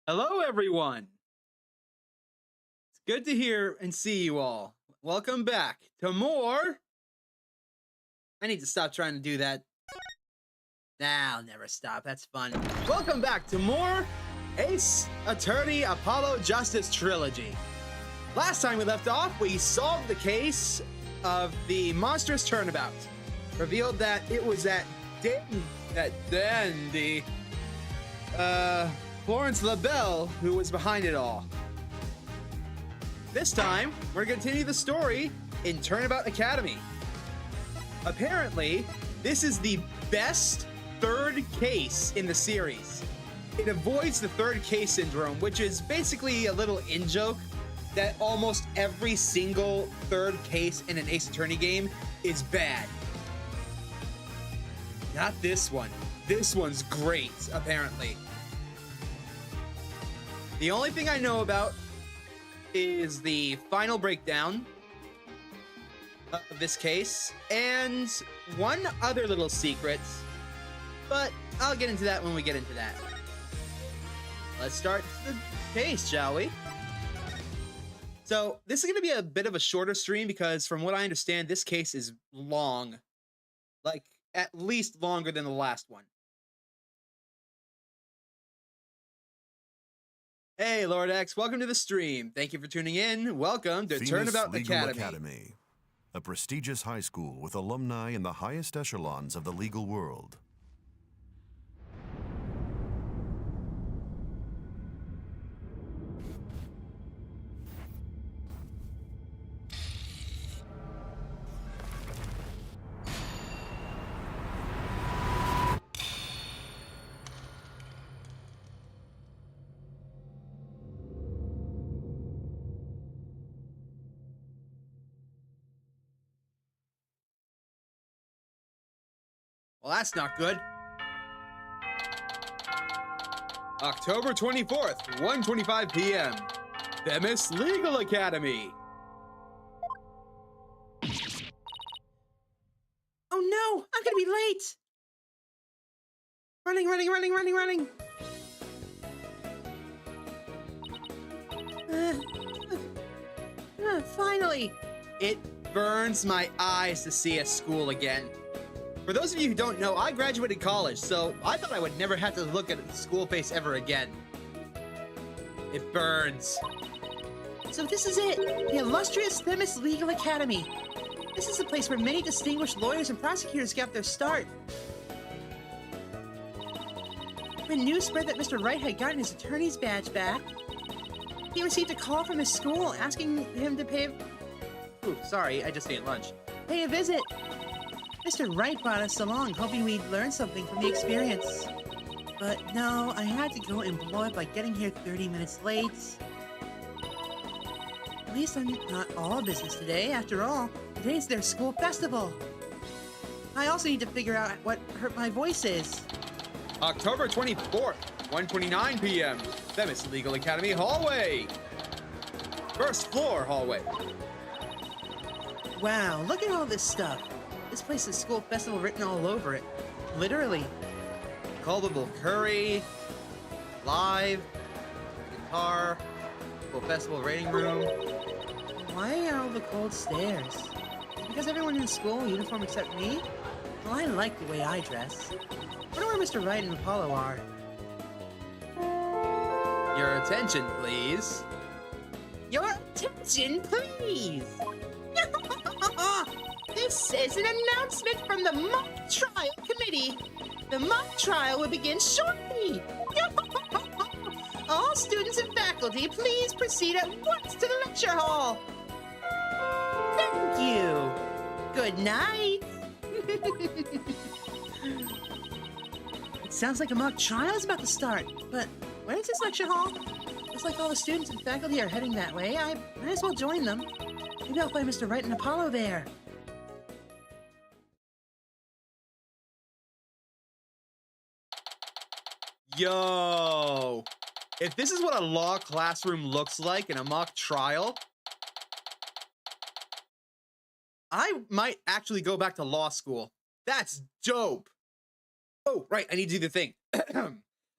Hello, everyone. It's good to hear and see you all. Welcome back to more. I need to stop trying to do that. Nah, I'll never stop. That's fun. Welcome back to more Ace Attorney Apollo Justice Trilogy. Last time we left off, we solved the case of the monstrous turnabout. Revealed that it was that dandy, Florence LaBelle who was behind it all. This time, we're going to continue the story in Turnabout Academy. Apparently, this is the best third case in the series. It avoids the third case syndrome, which is basically a little in-joke that almost every single third case in an Ace Attorney game is bad. Not this one. This one's great, apparently. The only thing I know about is the final breakdown of this case and one other little secret, but I'll get into that when we get into that. Let's start the case, shall we? So this is going to be a bit of a shorter stream because from what I understand, this case is long, like at least longer than the last one. Hey, Lord X, welcome to the stream. Thank you for tuning in. Welcome to Turnabout Academy. A prestigious high school with alumni in the highest echelons of the legal world. Well, that's not good. October 24th, 1:25 p.m. Themis Legal Academy. Oh no, I'm gonna be late. Running. Finally. It burns my eyes to see a school again. For those of you who don't know, I graduated college, so I thought I would never have to look at a school face ever again. It burns. So this is it, the illustrious Themis Legal Academy. This is the place where many distinguished lawyers and prosecutors got their start. When news spread that Mr. Wright had gotten his attorney's badge back, he received a call from his school asking him to pay I just ate lunch. Pay a visit. Mr. Wright brought us along, hoping we'd learn something from the experience. But no, I had to go and blow it by getting here 30 minutes late. At least I'm not all business today. After all, today's their school festival. I also need to figure out what hurt my voice is. October 24th, 1:29 p.m. Themis Legal Academy hallway. First floor hallway. Wow, look at all this stuff. This place has school festival written all over it. Literally. Culpable Curry. Live. Guitar. School festival rating room. Why are all the cold stairs? Because everyone in the school uniform except me? Well, I like the way I dress. I wonder where Mr. Wright and Apollo are. Your attention, please. Your attention, please! This is an announcement from the mock trial committee. The mock trial will begin shortly. All students and faculty, please proceed at once to the lecture hall. Thank you. Good night. It sounds like a mock trial is about to start, but where is this lecture hall? Looks like all the students and faculty are heading that way. I might as well join them. Maybe I'll find Mr. Wright and Apollo there. Yo! If this is what a law classroom looks like in a mock trial, I might actually go back to law school. That's dope. Oh, right, I need to do the thing.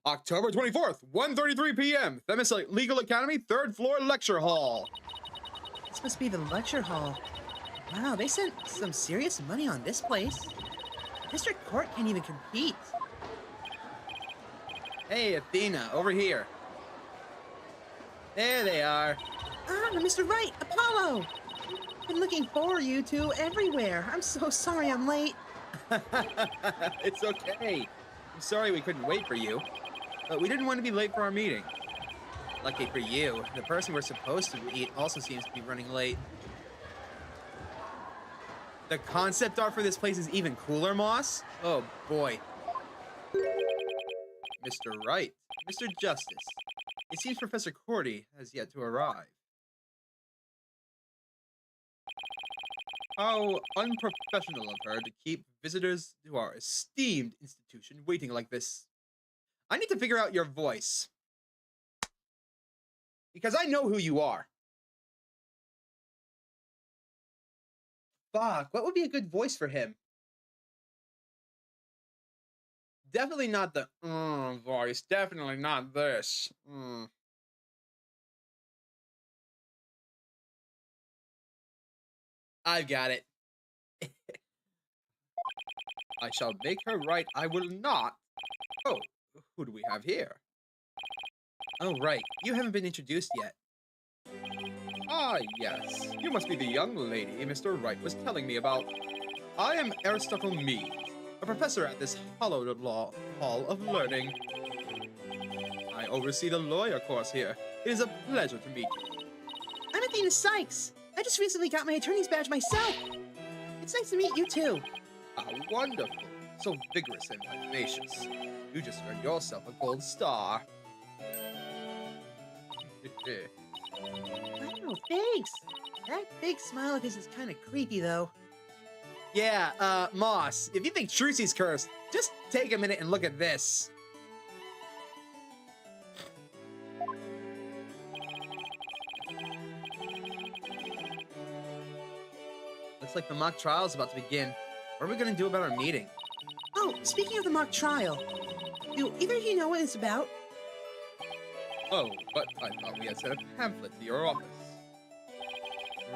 October 24th, 1:33 p.m., Themis Legal Academy, 3rd floor lecture hall. This must be the lecture hall. Wow, they spent some serious money on this place. District Court can't even compete. Hey, Athena, over here. There they are. Ah, Mr. Wright, Apollo! Been looking for you two everywhere. I'm so sorry I'm late. It's okay. I'm sorry we couldn't wait for you, but we didn't want to be late for our meeting. Lucky for you, the person we're supposed to meet also seems to be running late. The concept art for this place is even cooler, Moss. Oh boy. Mr. Wright, Mr. Justice. It seems Professor Cordy has yet to arrive. How unprofessional of her to keep visitors to our esteemed institution waiting like this. I need to figure out your voice. Because I know who you are. Fuck, what would be a good voice for him? Definitely not the voice. Definitely not this. I've got it. I shall make her right. I will not. Oh, who do we have here? Oh, right. You haven't been introduced yet. Ah, yes. You must be the young lady Mr. Wright was telling me about. I am Aristotle Mead, a professor at this hallowed hall of learning. I oversee the lawyer course here. It is a pleasure to meet you. I'm Athena Sykes. I just recently got my attorney's badge myself. It's nice to meet you too. How wonderful. So vigorous and vivacious. You just earned yourself a gold star. Oh, thanks. That big smile of his is kind of creepy, though. Yeah, Moss, if you think Trucy's cursed, just take a minute and look at this. Looks like the mock trial's about to begin. What are we gonna do about our meeting? Oh, speaking of the mock trial, do either of you know what it's about? Oh, but I thought we had sent a pamphlet to your office.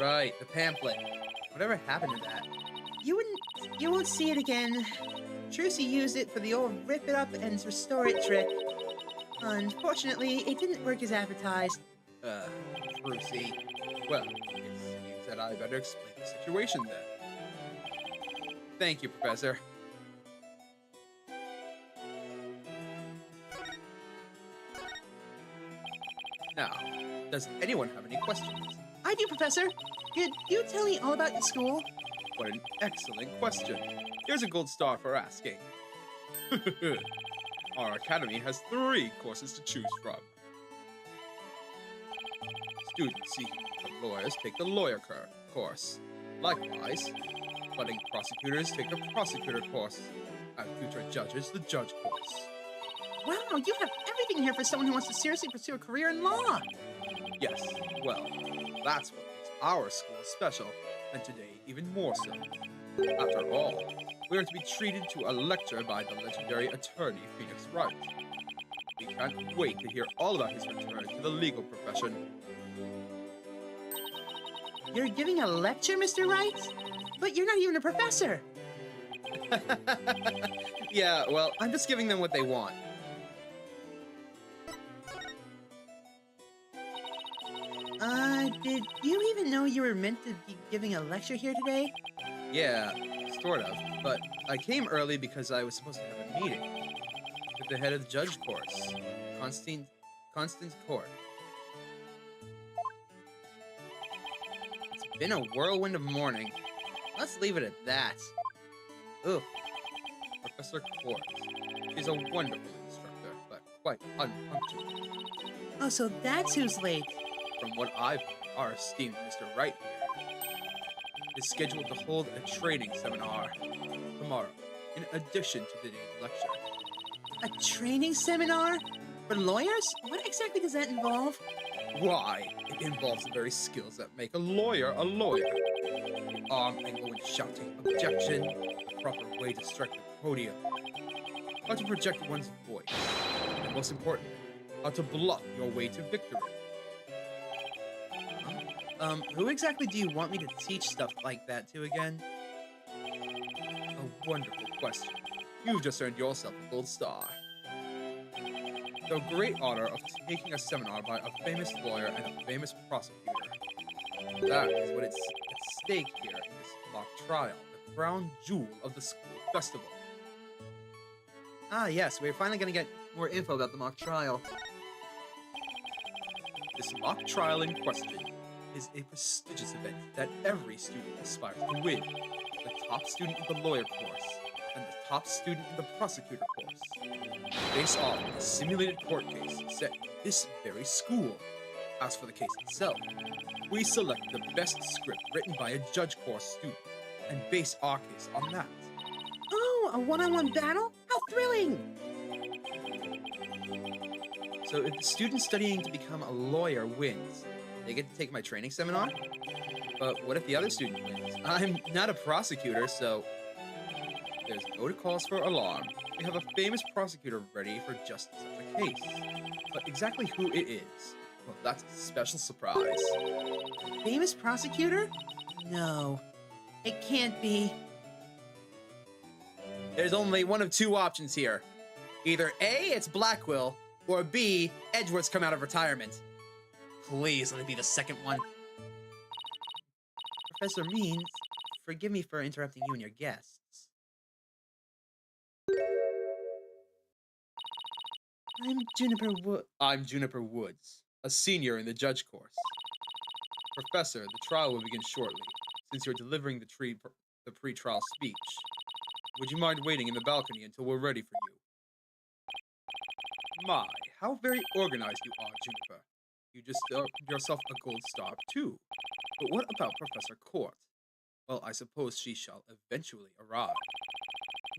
Right, the pamphlet. Whatever happened to that? You won't see it again. Trucy used it for the old rip it up and restore it trick. Unfortunately, it didn't work as advertised. Trucy. Well, it seems that I better explain the situation then. Thank you, Professor. Now, does anyone have any questions? I do, Professor. Could you tell me all about your school? What an excellent question. Here's a gold star for asking. Our academy has 3 courses to choose from. Students seeking to become lawyers take the lawyer course. Likewise, budding prosecutors take the prosecutor course, and future judges the judge course. Wow, you have everything here for someone who wants to seriously pursue a career in law. Yes, well, that's what makes our school special, and today even more so. After all, we are to be treated to a lecture by the legendary attorney Phoenix Wright. We can't wait to hear all about his return to the legal profession. You're giving a lecture, Mr. Wright? But you're not even a professor. Yeah, well, I'm just giving them what they want. Did you even know you were meant to be giving a lecture here today? Yeah, sort of. But I came early because I was supposed to have a meeting with the head of the judge course, Constance Court. It's been a whirlwind of morning. Let's leave it at that. Ugh. Professor Court. She's a wonderful instructor, but quite unpunctual. Oh, so that's who's late. From what I've heard, our esteemed Mr. Wright here is scheduled to hold a training seminar tomorrow, in addition to today's lecture. A training seminar? For lawyers? What exactly does that involve? Why, it involves the very skills that make a lawyer a lawyer. The arm angle when shouting objection, the proper way to strike the podium, how to project one's voice, and most importantly, how to bluff your way to victory. Who exactly do you want me to teach stuff like that to again? A wonderful question. You've just earned yourself a gold star. The great honor of taking a seminar by a famous lawyer and a famous prosecutor. That is what it's at stake here in this mock trial, the crown jewel of the school festival. Ah, yes, we're finally going to get more info about the mock trial. This mock trial in question is a prestigious event that every student aspires to win. The top student of the lawyer course and the top student of the prosecutor course face off in a simulated court case set in this very school. As for the case itself, we select the best script written by a judge course student and base our case on that. Oh, a one-on-one battle? How thrilling! So if the student studying to become a lawyer wins, they get to take my training seminar? But what if the other student wins? I'm not a prosecutor, so there's no cause for alarm. We have a famous prosecutor ready for just such a case. But exactly who it is, well, that's a special surprise. Famous prosecutor? No, it can't be. There's only one of two options here. Either A, it's Blackwell, or B, Edgeworth's come out of retirement. Please let it be the second one. Professor Means, forgive me for interrupting you and your guests. I'm Juniper Woods, a senior in the judge course. Professor, the trial will begin shortly, since you're delivering the pre-trial speech. Would you mind waiting in the balcony until we're ready for you? My, how very organized you are, Juniper. You just earned yourself a gold star, too. But what about Professor Court? Well, I suppose she shall eventually arrive.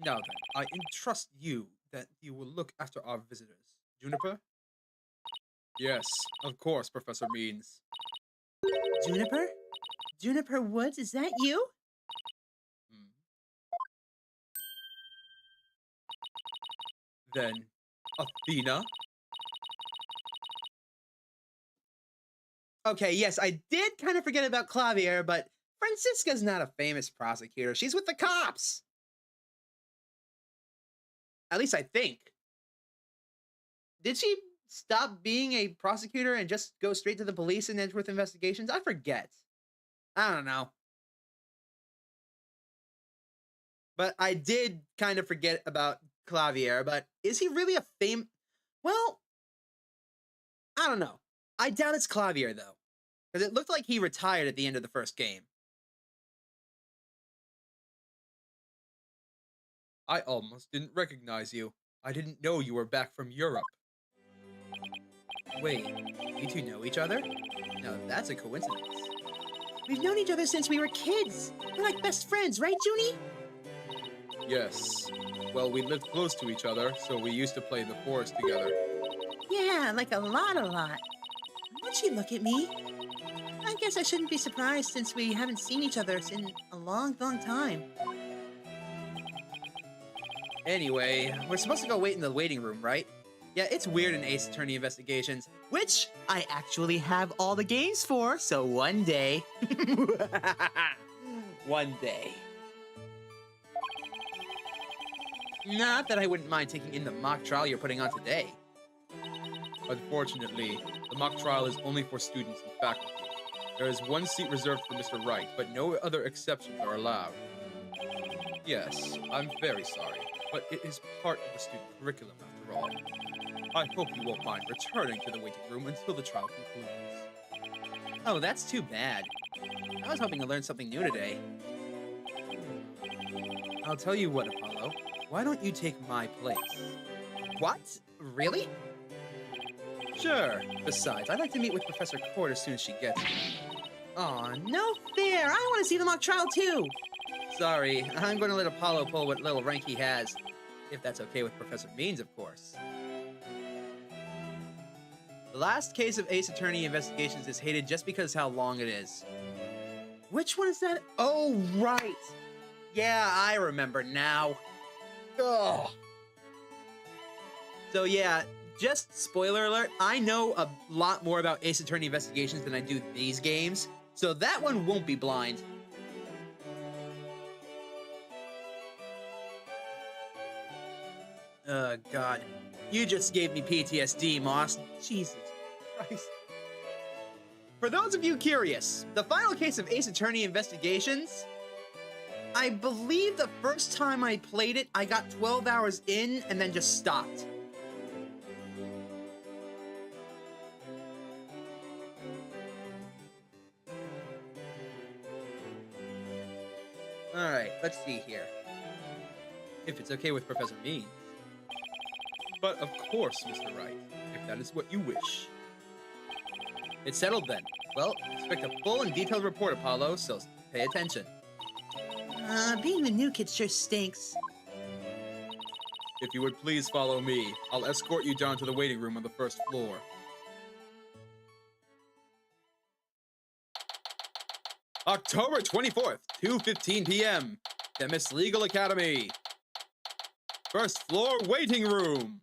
Now then, I entrust you that you will look after our visitors. Juniper? Yes, of course, Professor Means. Juniper? Juniper Woods, is that you? Then, Athena? Okay, yes, I did kind of forget about Clavier, but Francisca's not a famous prosecutor. She's with the cops. At least I think. Did she stop being a prosecutor and just go straight to the police in Edgeworth investigations? I forget. I don't know. But I did kind of forget about Clavier, but is he really a Well, I don't know. I doubt it's Clavier, though. Because it looked like he retired at the end of the first game. I almost didn't recognize you. I didn't know you were back from Europe. Wait, you two know each other? Now that's a coincidence. We've known each other since we were kids. We're like best friends, right, Junie? Yes. Well, we lived close to each other, so we used to play in the forest together. Yeah, like a lot. Why'd she look at me? I guess I shouldn't be surprised since we haven't seen each other in a long time. Anyway, we're supposed to go wait in the waiting room, right? Yeah, it's weird in Ace Attorney Investigations, which I actually have all the games for, so one day. One day. Not that I wouldn't mind taking in the mock trial you're putting on today. Unfortunately, the mock trial is only for students and faculty. There is one seat reserved for Mr. Wright, but no other exceptions are allowed. Yes, I'm very sorry, but it is part of the student curriculum after all. I hope you won't mind returning to the waiting room until the trial concludes. Oh, that's too bad. I was hoping to learn something new today. I'll tell you what, Apollo. Why don't you take my place? What? Really? Sure. Besides, I'd like to meet with Professor Court as soon as she gets here. Aw, no fair! I want to see the mock trial too! Sorry, I'm going to let Apollo pull what little rank he has. If that's okay with Professor Means, of course. The last case of Ace Attorney Investigations is hated just because how long it is. Which one is that? Oh, right! Yeah, I remember now. Ugh. So yeah, just spoiler alert, I know a lot more about Ace Attorney Investigations than I do these games, so that one won't be blind. God. You just gave me PTSD, Moss. Jesus Christ. For those of you curious, the final case of Ace Attorney Investigations, I believe the first time I played it, I got 12 hours in and then just stopped. Alright, let's see here. If it's okay with Professor Means. But of course, Mr. Wright, if that is what you wish. It's settled then. Well, expect a full and detailed report, Apollo, so pay attention. Being the new kid sure stinks. If you would please follow me, I'll escort you down to the waiting room on the first floor. October 24th, 2:15 p.m. Demis Legal Academy. First floor waiting room.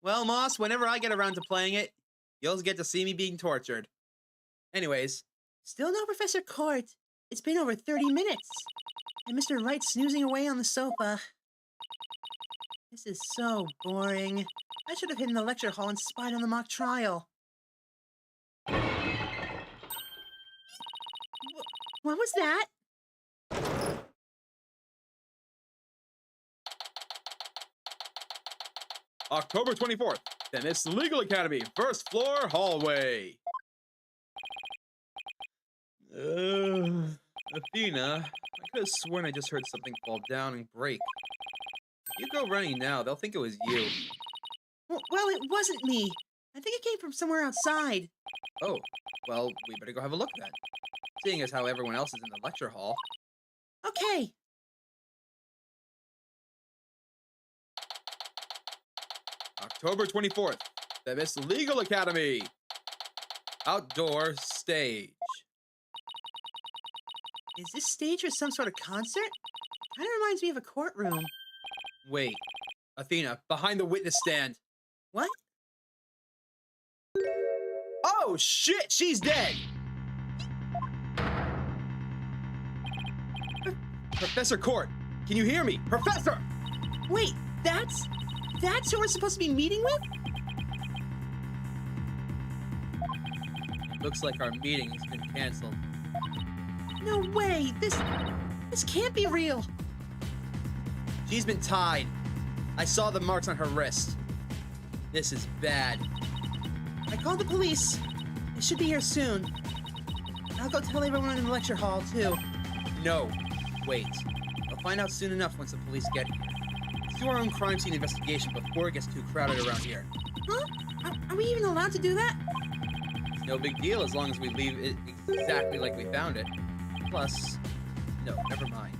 Well, Moss, whenever I get around to playing it, you'll get to see me being tortured. Anyways. Still no Professor Court. It's been over 30 minutes. And Mr. Wright snoozing away on the sofa. This is so boring. I should have hidden in the lecture hall and spied on the mock trial. What was that? October 24th, Demis Legal Academy, first floor hallway. Athena, I could have sworn I just heard something fall down and break. If you go running now, they'll think it was you. Well, it wasn't me. I think it came from somewhere outside. Oh, well, we better go have a look then. Seeing as how everyone else is in the lecture hall. Okay. October 24th, Demis Legal Academy. Outdoor stage. Is this stage for some sort of concert? Kinda reminds me of a courtroom. Wait, Athena, behind the witness stand. What? Oh shit, she's dead! Professor Court, can you hear me? Professor! Wait, that's who we're supposed to be meeting with? Looks like our meeting has been canceled. No way! This can't be real! She's been tied. I saw the marks on her wrist. This is bad. I called the police. They should be here soon. I'll go tell everyone in the lecture hall, too. No. Wait. I'll find out soon enough once the police get here. Let's do our own crime scene investigation before it gets too crowded around here. Huh? Are we even allowed to do that? It's no big deal as long as we leave it exactly like we found it. Plus, no, never mind.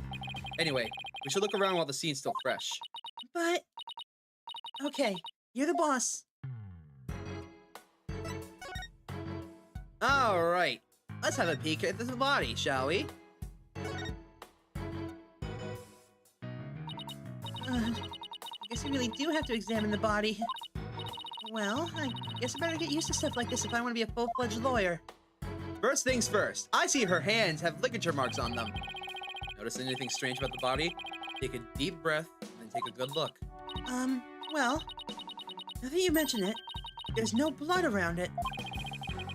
Anyway, we should look around while the scene's still fresh. But... Okay, you're the boss. Alright, let's have a peek at the body, shall we? I guess we really do have to examine the body. Well, I guess I better get used to stuff like this if I want to be a full-fledged lawyer. First things first, I see her hands have ligature marks on them. Notice anything strange about the body? Take a deep breath, and then take a good look. Well, now that you mention it, there's no blood around it.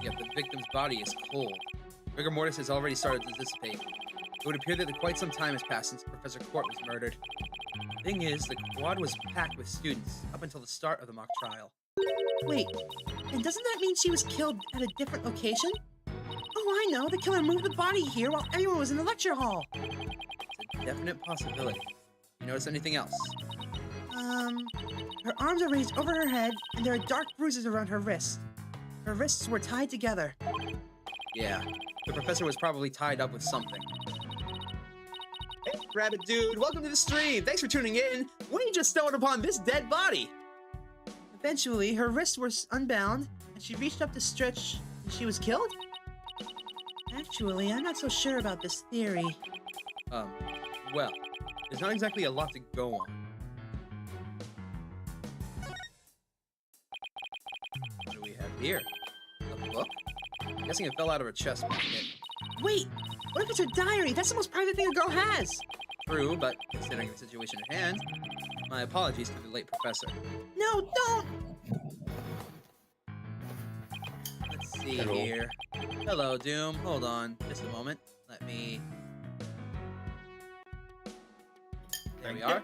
Yet the victim's body is cold. Rigor mortis has already started to dissipate. It would appear that quite some time has passed since Professor Court was murdered. The thing is, the quad was packed with students up until the start of the mock trial. Wait, and doesn't that mean she was killed at a different location? Oh, I know, the killer moved the body here while everyone was in the lecture hall. It's a definite possibility. You notice anything else? Her arms are raised over her head, and there are dark bruises around her wrists. Her wrists were tied together. Yeah, the professor was probably tied up with something. Hey, Rabbit Dude, welcome to the stream! Thanks for tuning in! We just stumbled upon this dead body! Eventually, her wrists were unbound, and she reached up to stretch, and she was killed? Actually, I'm not so sure about this theory. Well, there's not exactly a lot to go on. Here. A book? I'm guessing it fell out of her chest pocket. Wait, what if it's her diary? That's the most private thing a girl has. True, but considering the situation at hand, my apologies to the late professor. No, don't! Let's see Hello. here. Hello, Doom. Hold on just a moment. Let me... There we Thank you. are.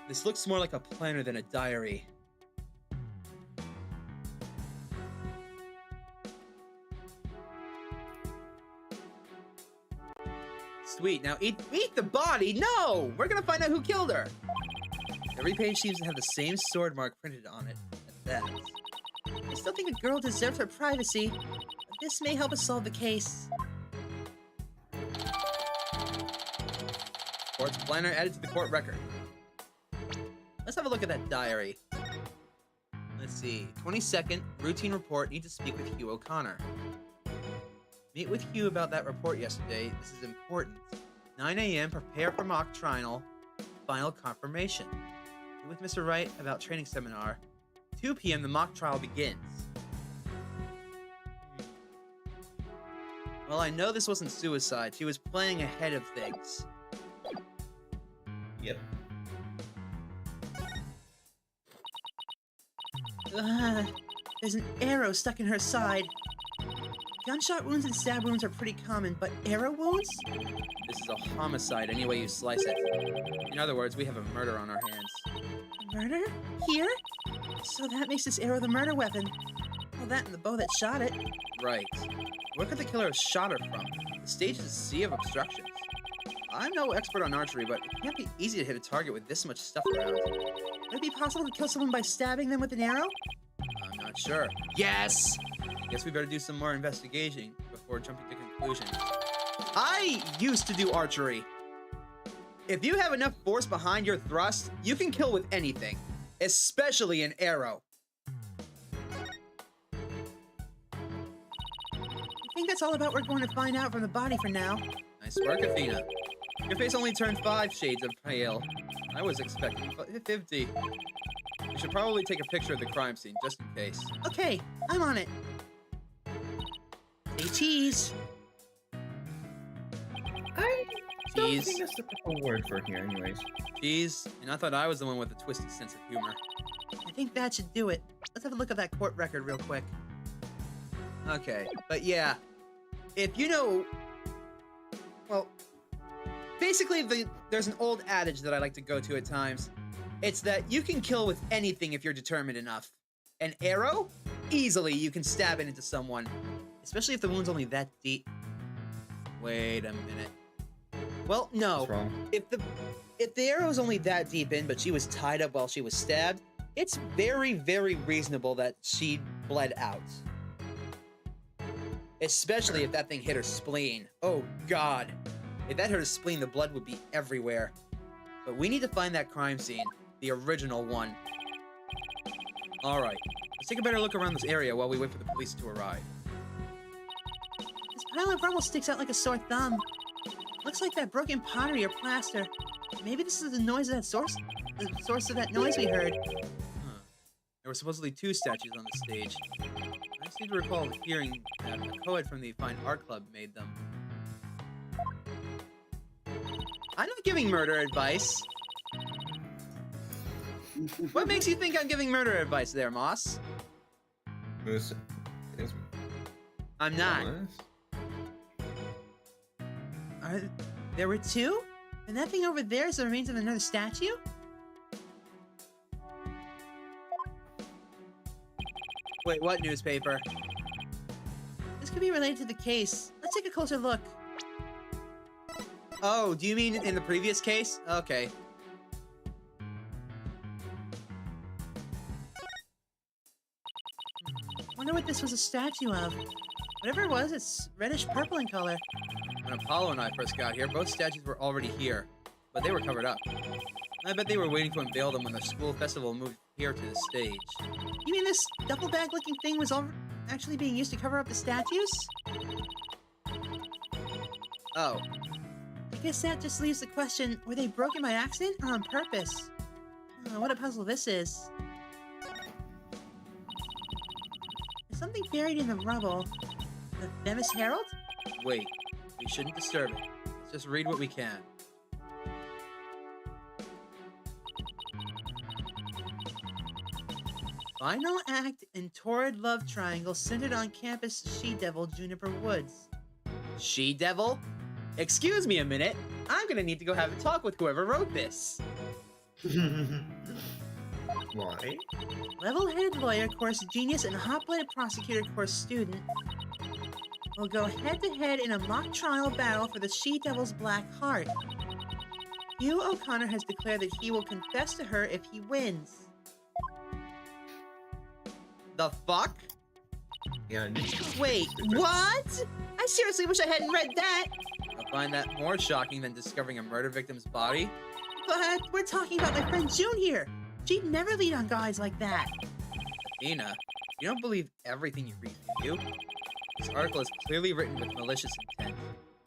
This looks more like a planner than a diary. Sweet. Now eat the body. No, we're gonna find out who killed her. Every page seems to have the same sword mark printed on it. At that. I still think a girl deserves her privacy, but this may help us solve the case. Court's planner added to the court record. Let's have a look at that diary. Let's see. 22nd, routine report. Need to speak with Hugh O'Connor. Meet with Hugh about that report yesterday. This is important. 9 a.m. Prepare for mock trial. Final confirmation. Meet with Mr. Wright about training seminar. 2 p.m. The mock trial begins. Well, I know this wasn't suicide. She was playing ahead of things. Yep. There's an arrow stuck in her side. Gunshot wounds and stab wounds are pretty common, but arrow wounds? This is a homicide any way you slice it. In other words, we have a murder on our hands. Murder? Here? So that makes this arrow the murder weapon. Well, that and the bow that shot it. Right. Where could the killer have shot her from? The stage is a sea of obstructions. I'm no expert on archery, but it can't be easy to hit a target with this much stuff around. Would it be possible to kill someone by stabbing them with an arrow? I'm not sure. Yes! Guess we better do some more investigation before jumping to conclusions. I used to do archery. If you have enough force behind your thrust, you can kill with anything, especially an arrow. I think that's all about we're going to find out from the body for now. Nice work, Athena. Your face only turned 5 shades of pale. I was expecting 50. We should probably take a picture of the crime scene, just in case. Okay, I'm on it. Say cheese. I don't Cheese. think that's the proper word for here, anyways. Jeez, and I thought I was the one with a twisted sense of humor. I think that should do it. Let's have a look at that court record real quick. Okay, but yeah, if you know, well, basically there's an old adage that I like to go to at times. It's that you can kill with anything if you're determined enough. An arrow? Easily you can stab it into someone, especially if the wound's only that deep. Wait a minute. Well, no. What's wrong? If the arrow's only that deep in, but she was tied up while she was stabbed, it's very, very reasonable that she bled out. Especially if that thing hit her spleen. Oh, God. If that hit her spleen, the blood would be everywhere. But we need to find that crime scene. The original one. Alright. Let's take a better look around this area while we wait for the police to arrive. This pile of rubble sticks out like a sore thumb. Looks like that broken pottery or plaster. Maybe this is the noise of that source. The source of that noise we heard. Huh. There were supposedly 2 statues on the stage. I seem to recall hearing that a co-ed from the Fine Art Club made them. I'm not giving murder advice. What makes you think I'm giving murder advice there, Moss? It's I'm not. honest. There were 2? And that thing over there is the remains of another statue? Wait, what newspaper? This could be related to the case. Let's take a closer look. Oh, do you mean in the previous case? Okay. Wonder what this was a statue of. Whatever it was, it's reddish purple in color. When Apollo and I first got here, both statues were already here, but they were covered up. I bet they were waiting to unveil them when the school festival moved here to the stage. You mean this duffel bag looking thing was actually being used to cover up the statues? Oh, I guess that just leaves the question, were they broken by accident or on purpose? Oh, what a puzzle this is. something buried in the rubble. The Themis Herald? Wait, we shouldn't disturb it. Let's just read what we can. Final act in torrid love triangle centered on campus she-devil Juniper Woods. She-devil? Excuse me a minute. I'm gonna need to go have a talk with whoever wrote this. Why? Level-headed lawyer course genius and hot-blooded prosecutor course student will go head-to-head in a mock trial battle for the she-devil's black heart. Hugh O'Connor has declared that he will confess to her if he wins. The fuck? Yeah. Wait, what? I seriously wish I hadn't read that. I find that more shocking than discovering a murder victim's body. But we're talking about my friend June here. She'd never lead on guys like that. Athena, you don't believe everything you read, do you? This article is clearly written with malicious intent.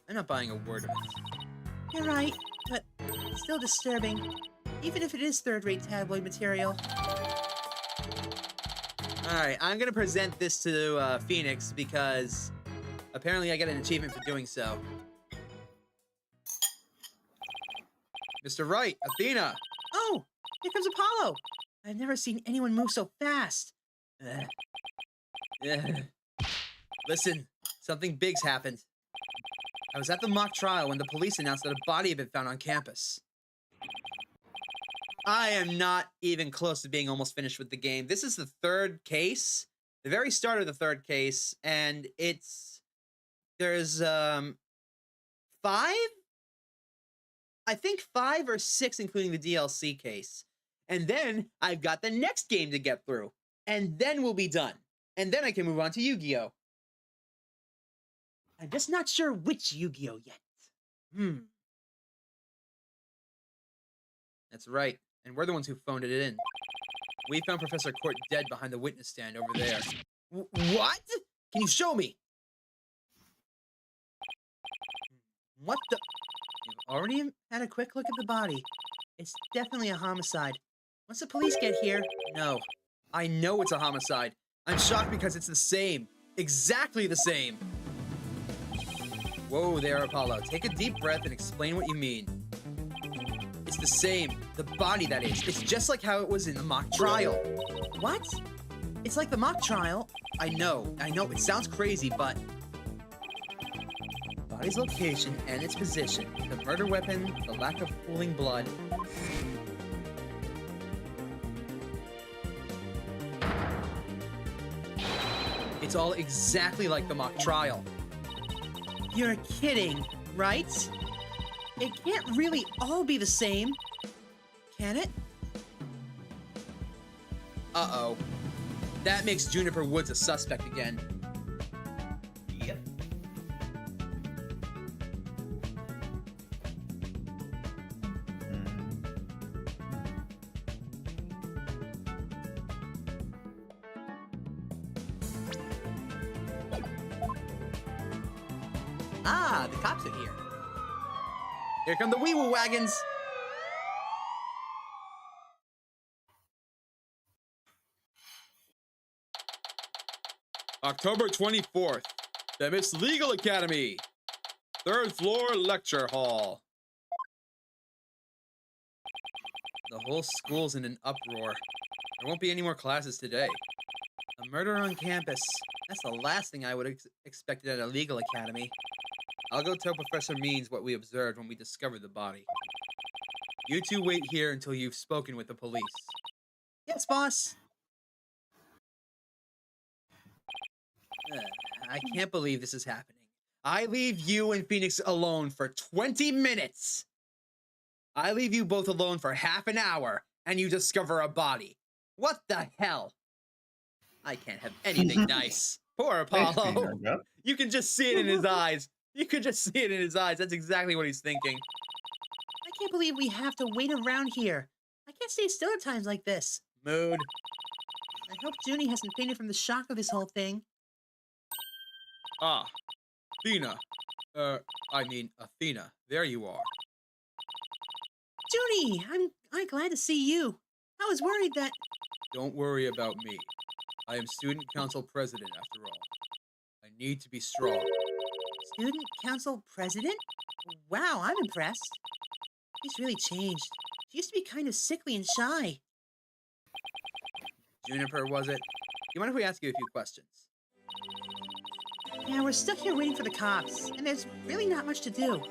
I'm not buying a word of it. You're right, but it's still disturbing, even if it is third-rate tabloid material. Alright, I'm gonna present this to Phoenix because apparently I get an achievement for doing so. Mr. Wright, Athena! Oh, here comes Apollo. I've never seen anyone move so fast. Listen, something big's happened. I was at the mock trial when the police announced that a body had been found on campus. I am not even close to being almost finished with the game. This is the third case, the very start of the third case, and there's 5? I think 5 or 6, including the DLC case. And then I've got the next game to get through. And then we'll be done. And then I can move on to Yu-Gi-Oh! I'm just not sure which Yu-Gi-Oh yet. That's right. And we're the ones who phoned it in. We found Professor Court dead behind the witness stand over there. What? Can you show me? What the? You've already had a quick look at the body. It's definitely a homicide. Once the police get here, No. I know it's a homicide. I'm shocked because it's the same. Exactly the same. Whoa there, Apollo. Take a deep breath and explain what you mean. It's the same. The body, that is. It's just like how it was in the mock trial. what? It's like the mock trial. I know. It sounds crazy, but... body's location and its position, the murder weapon, the lack of pooling blood. It's all exactly like the mock trial. You're kidding, right? It can't really all be the same, can it? Uh-oh. That makes Juniper Woods a suspect again. Yep. Ah, the cops are here. Here come the wee-woo wagons. October 24th, the Miss Legal Academy, 3rd floor lecture hall. The whole school's in an uproar. There won't be any more classes today. A murder on campus. That's the last thing I would have expected at a legal academy. I'll go tell Professor Means what we observed when we discovered the body. You two wait here until you've spoken with the police. Yes, boss. I can't believe this is happening. I leave you and Phoenix alone for 20 minutes. I leave you both alone for half an hour, and you discover a body. What the hell? I can't have anything nice. Poor Apollo. You can just see it in his eyes. You could just see it in his eyes. That's exactly what he's thinking. I can't believe we have to wait around here. I can't stay still at times like this. Mood. I hope Junie hasn't fainted from the shock of this whole thing. Ah, Athena. Athena. There you are. Junie, I'm glad to see you. I was worried that... Don't worry about me. I am student council president, after all. I need to be strong. Student council president? Wow, I'm impressed. She's really changed. She used to be kind of sickly and shy. Juniper, was it? You mind if we ask you a few questions? Yeah, we're stuck here waiting for the cops, and there's really not much to do.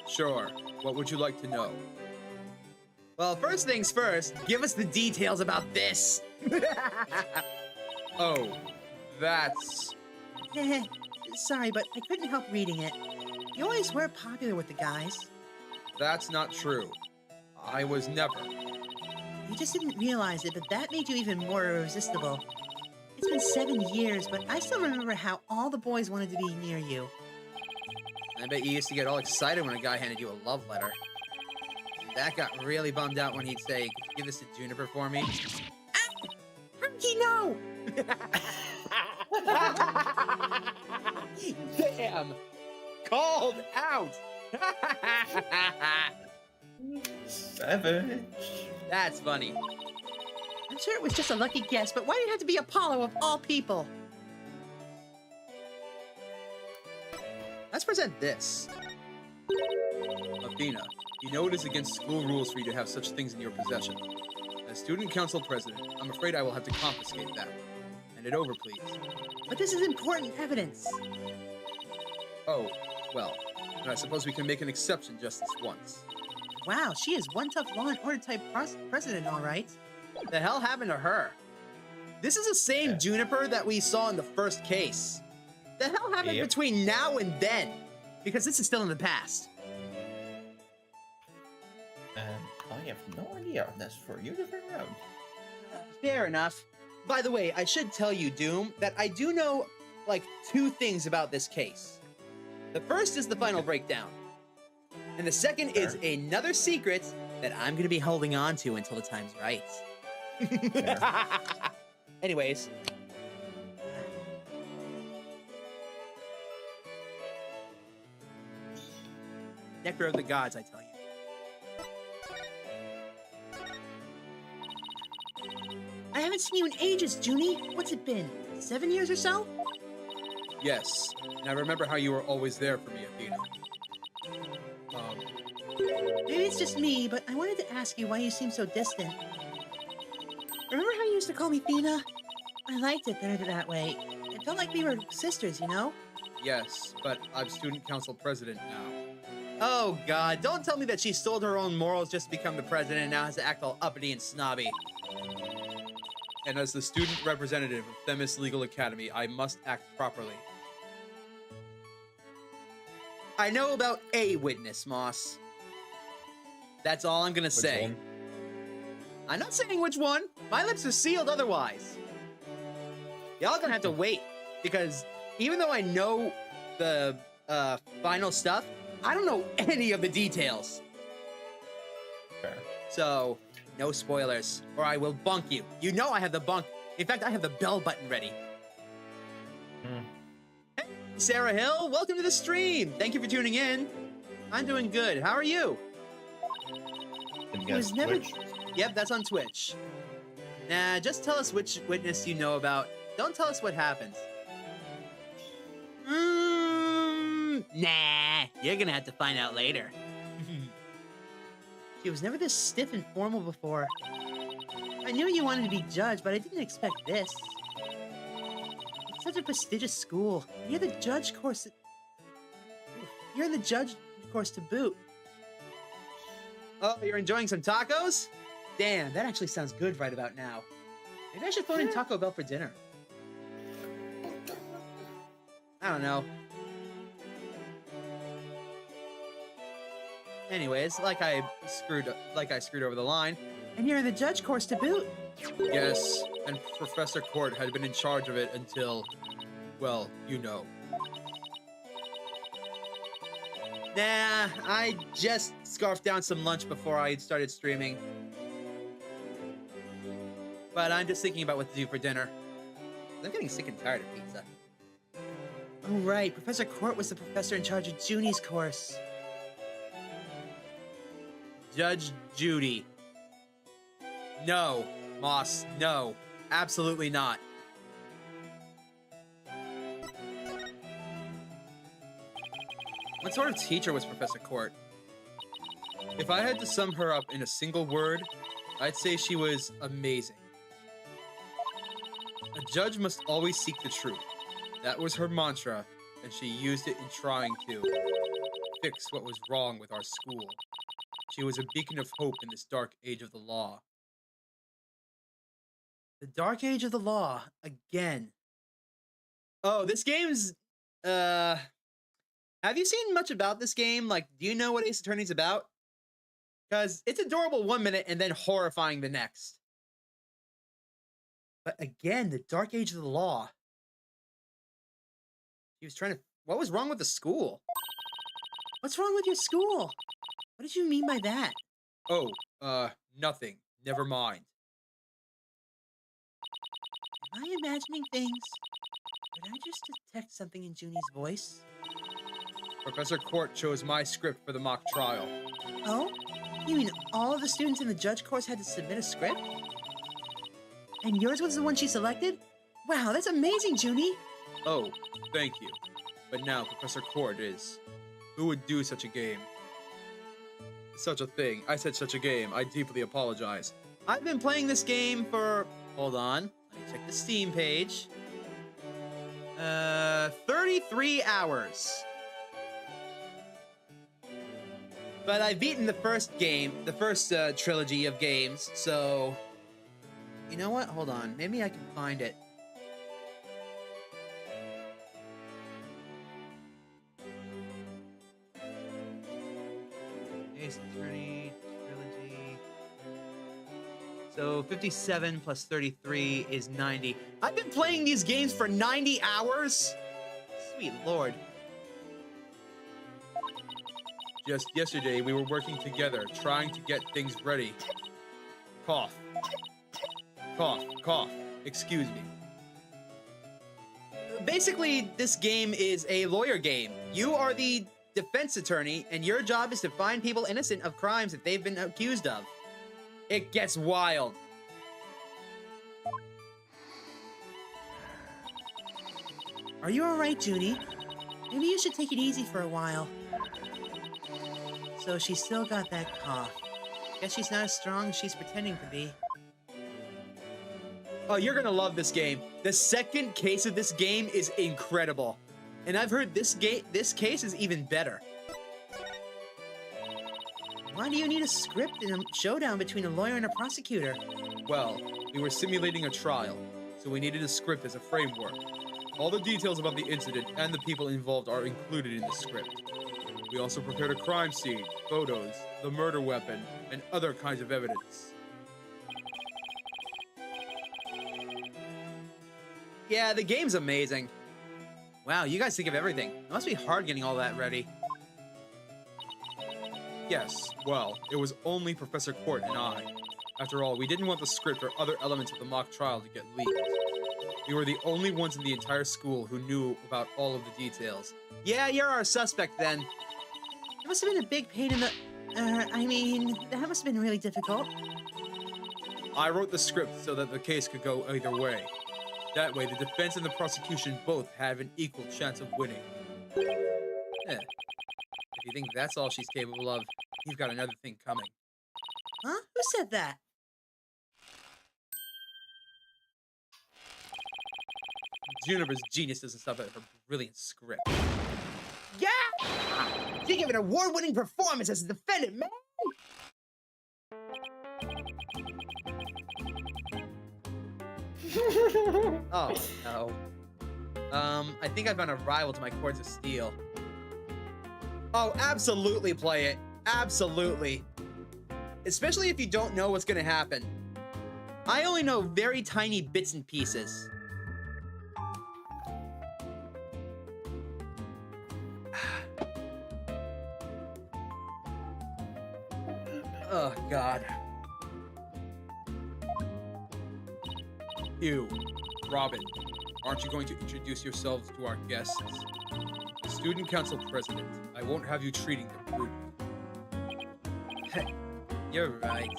Sure. What would you like to know? Well, first things first, give us the details about this. Oh, that's... Sorry, but I couldn't help reading it. You always were popular with the guys. That's not true. I was never. You just didn't realize it, but that made you even more irresistible. It's been 7 years, but I still remember how all the boys wanted to be near you. I bet you used to get all excited when a guy handed you a love letter. That got really bummed out when he'd say, "Could you give this to Juniper for me?" Ah! How did he know? Damn! Called out! Savage. That's funny. I'm sure it was just a lucky guess, but why did it have to be Apollo of all people? Let's present this. Athena, you know it is against school rules for you to have such things in your possession. As student council president, I'm afraid I will have to confiscate that. Hand it over, please. But this is important evidence. Oh, well, then I suppose we can make an exception just this once. Wow, she is one tough law and order type president, all right. The hell happened to her? This is the same Juniper that we saw in the first case. The hell happened Yep. between now and then? Because this is still in the past. I have no idea. That's for you to figure out. Fair enough. By the way, I should tell you, Doom, that I do know, like, 2 things about this case. The first is the final breakdown. And the second is Sure. another secret that I'm gonna be holding on to until the time's right. Anyways. Nectar of the gods, I tell you. I haven't seen you in ages, Junie. What's it been? 7 years or so? Yes, and I remember how you were always there for me, Athena. Maybe it's just me, but I wanted to ask you why you seem so distant. Remember how you used to call me Thena? I liked it better that way. It felt like we were sisters, you know? Yes, but I'm student council president now. Oh god, don't tell me that she sold her own morals just to become the president and now has to act all uppity and snobby. And as the student representative of Themis Legal Academy, I must act properly. I know about a witness, Moss. That's all I'm gonna say. one? I'm not saying which one. My lips are sealed otherwise. Y'all gonna have to wait, because even though I know the final stuff, I don't know any of the details. Fair. So, no spoilers, or I will bunk you. You know I have the bunk. In fact, I have the bell button ready. Hey, Sarah Hill, welcome to the stream. Thank you for tuning in. I'm doing good. How are you? Did you It guys was never- switch? Yep, that's on Twitch. Nah, just tell us which witness you know about. Don't tell us what happens. Nah, you're gonna have to find out later. She was never this stiff and formal before. I knew you wanted to be judge, but I didn't expect this. It's such a prestigious school. You're the judge course. You're in the judge course to boot. Oh, you're enjoying some tacos? Damn, that actually sounds good right about now. Maybe I should phone in Taco Bell for dinner. I don't know. Anyways, like I screwed over the line. And you're in the judge course to boot. Yes, and Professor Court had been in charge of it until, well, you know. Nah, I just scarfed down some lunch before I started streaming. But I'm just thinking about what to do for dinner. I'm getting sick and tired of pizza. Oh, right. Professor Court was the professor in charge of Junie's course. Judge Judy. No, Moss, no. Absolutely not. What sort of teacher was Professor Court? If I had to sum her up in a single word, I'd say she was amazing. A judge must always seek the truth. That was her mantra, and she used it in trying to fix what was wrong with our school. She was a beacon of hope in this dark age of the law. The Dark Age of the Law, again. Oh, this game's, have you seen much about this game? Like, do you know what Ace Attorney's about? Because it's adorable 1 minute and then horrifying the next. But again, the Dark Age of the Law. He was trying to, what was wrong with the school? What's wrong with your school? What did you mean by that? Oh, nothing. Never mind. Am I imagining things? Did I just detect something in Junie's voice? Professor Court chose my script for the mock trial. Oh? You mean all of the students in the judge course had to submit a script? And yours was the one she selected? Wow, that's amazing, Junie! Oh, thank you. But now Professor Court is. Who would do such a game? Such a thing. I said such a game. I deeply apologize. I've been playing this game for... Hold on. Let me check the Steam page. 33 hours. But I've beaten the first game, the first trilogy of games, so... You know what? Hold on. Maybe I can find it. Ace Attorney, Trilogy... So 57 plus 33 is 90. I've been playing these games for 90 hours? Sweet lord. Just yesterday, we were working together, trying to get things ready. Cough. Cough, cough. Excuse me. Basically, this game is a lawyer game. You are the defense attorney, and your job is to find people innocent of crimes that they've been accused of. It gets wild. Are you alright, Junie? Maybe you should take it easy for a while. So she's still got that cough. Guess she's not as strong as she's pretending to be. Oh, you're gonna love this game. The second case of this game is incredible. And I've heard this case is even better. Why do you need a script in a showdown between a lawyer and a prosecutor? Well, we were simulating a trial, so we needed a script as a framework. All the details about the incident and the people involved are included in the script. We also prepared a crime scene, photos, the murder weapon, and other kinds of evidence. Yeah, the game's amazing. Wow, you guys think of everything. It must be hard getting all that ready. Yes, well, it was only Professor Court and I. After all, we didn't want the script or other elements of the mock trial to get leaked. We were the only ones in the entire school who knew about all of the details. Yeah, you're our suspect then. It must have been a big pain in the... that must have been really difficult. I wrote the script so that the case could go either way. That way, the defense and the prosecution both have an equal chance of winning. If you think that's all she's capable of, you've got another thing coming. Huh? Who said that? Juniper's genius doesn't stop at her brilliant script. Yeah! You give an award-winning performance as a defendant, man! Oh, no. I think I found a rival to my Cords of Steel. Oh, absolutely play it. Absolutely. Especially if you don't know what's gonna happen. I only know very tiny bits and pieces. Oh, God. Ew. Robin, aren't you going to introduce yourselves to our guests? The student council president. I won't have you treating them rudely. You're right.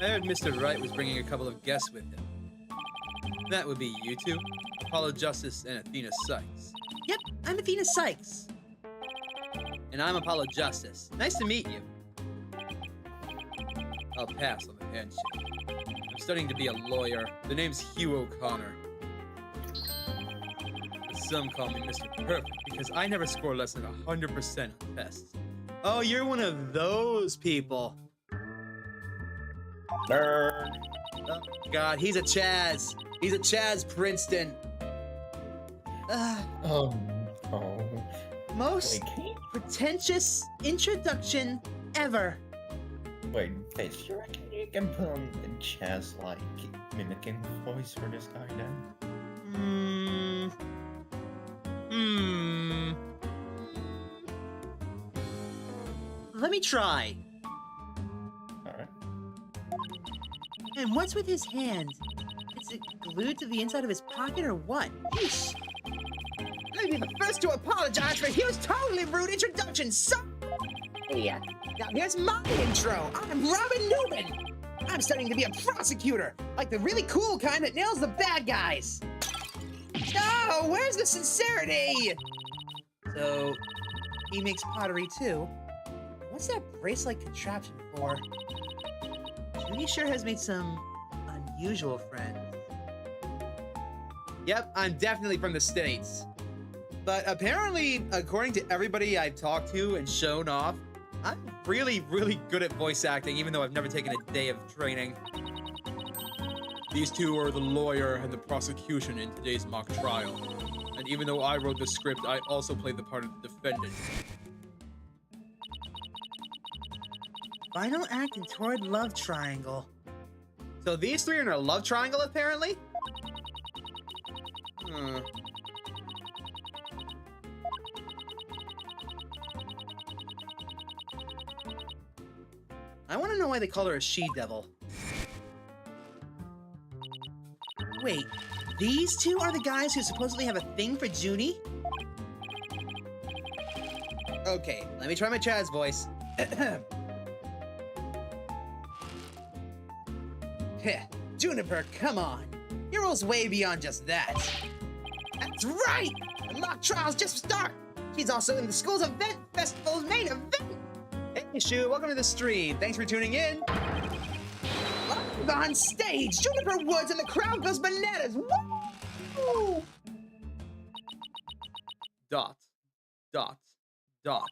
I heard Mr. Wright was bringing a couple of guests with him. That would be you two, Apollo Justice and Athena Sykes. Yep, I'm Athena Sykes. and I'm Apollo Justice. Nice to meet you. I'll pass on the handshake. I'm studying to be a lawyer. The name's Hugh O'Connor. Some call me Mr. Perfect because I never score less than 100% on tests. Oh, you're one of those people. Nerd. Oh, God, he's a Chaz. He's a Chaz Princeton. Oh, no. Most Wait, pretentious introduction ever. wait, Fish, you reckon you can put on the Chaz, like, mimicking voice for this guy then? Let me try. Alright. And what's with his hand? Is it glued to the inside of his pocket or what? Yeesh. Let me be the first to apologize for Hugh's totally rude introduction, son. Yeah. Now here's my intro. I'm Robin Newman. I'm studying to be a prosecutor, like the really cool kind that nails the bad guys. Oh, where's the sincerity? So, he makes pottery too. What's that brace-like contraption for? Judy sure has made some unusual friends. Yep, I'm definitely from the States. But apparently, according to everybody I've talked to and shown off, I'm really, really good at voice acting, even though I've never taken a day of training. These two are the lawyer and the prosecution in today's mock trial. And even though I wrote the script, I also played the part of the defendant. Final act in Torrid Love Triangle. So these three are in a love triangle, apparently? I want to know why they call her a she-devil. Wait, these two are the guys who supposedly have a thing for Junie? Okay, let me try my Chaz voice. Heh, Juniper, come on. Your role's way beyond just that. That's right! The mock trial's just start. She's also in the school's event festival's main event. Hey, Shu, welcome to the stream. Thanks for tuning in. Live on stage, Juniper Woods and the crowd goes bananas. Woo! Dot. Dot. Dot.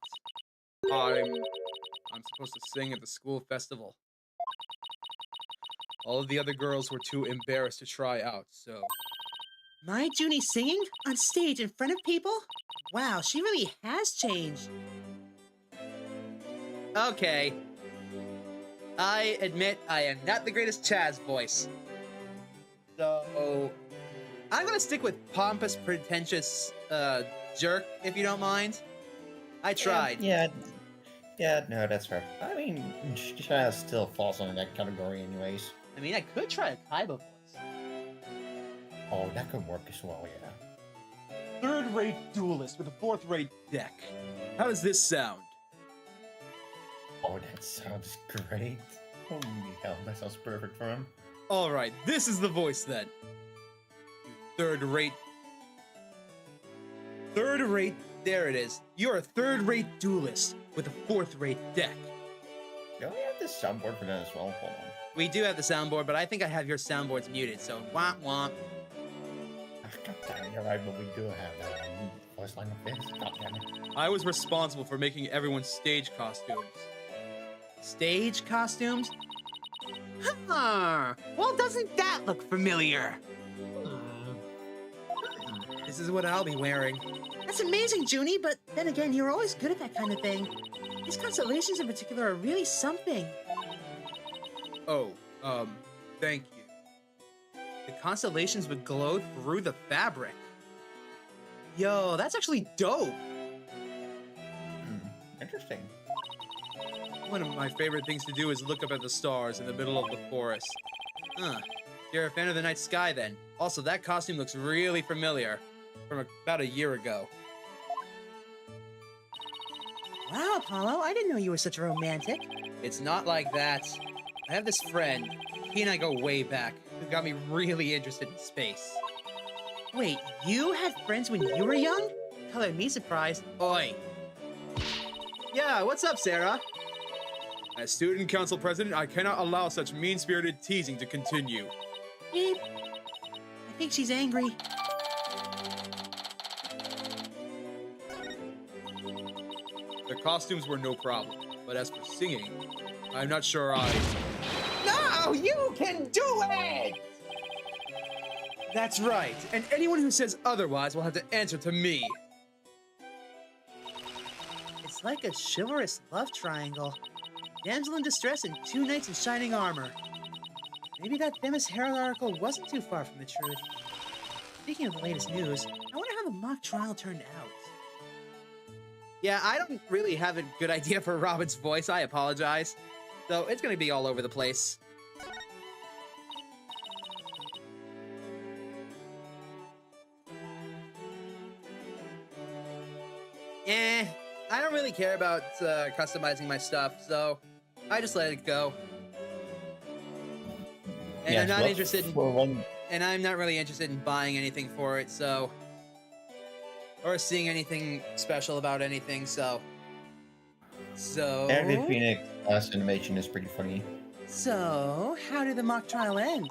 I'm supposed to sing at the school festival. All of the other girls were too embarrassed to try out, so... My Junie singing? On stage in front of people? Wow, she really has changed. Okay. I admit I am not the greatest Chaz voice. So... I'm gonna stick with pompous, pretentious, jerk, if you don't mind. I tried. Yeah, no, that's fair. I mean, Chaz still falls under that category anyways. I mean, I could try a Kaiba voice. Oh, that could work as well, yeah. Third-rate duelist with a fourth-rate deck. How does this sound? Oh, that sounds great. Holy hell, that sounds perfect for him. Alright, this is the voice then. You third-rate... Third-rate... There it is. You're a third-rate duelist with a fourth-rate deck. Don't we have this soundboard for that as well? Hold on. We do have the soundboard, but I think I have your soundboards muted, so womp womp. God damn it, you're right, but we do have that voice line of this. God damn it. I was responsible for making everyone's stage costumes. Stage costumes? Huh. Well, doesn't that look familiar? This is what I'll be wearing. That's amazing, Junie, but then again, you're always good at that kind of thing. These constellations in particular are really something. Oh, thank you. The constellations would glow through the fabric. Yo, that's actually dope. Interesting. One of my favorite things to do is look up at the stars in the middle of the forest. Huh. You're a fan of the night sky then. Also, that costume looks really familiar. From about a year ago. Wow, Apollo, I didn't know you were such a romantic. It's not like that. I have this friend. He and I go way back. Who got me really interested in space. Wait, you had friends when you were young? Color me surprised. Oi. Yeah, what's up, Sarah? As student council president, I cannot allow such mean-spirited teasing to continue. Beep. I think she's angry. The costumes were no problem, but as for singing, I'm not sure I... No, you can do it! That's right, and anyone who says otherwise will have to answer to me. It's like a chivalrous love triangle. Damsel in distress and two knights in shining armor. Maybe that famous Herald article wasn't too far from the truth. Speaking of the latest news, I wonder how the mock trial turned out. Yeah, I don't really have a good idea for Robin's voice. I apologize. So it's gonna be all over the place. I don't really care about customizing my stuff, so I just let it go. And I'm not interested in, and I'm not really interested in buying anything for it, so, or seeing anything special about anything, so. Andy Phoenix last animation is pretty funny. So, how did the mock trial end?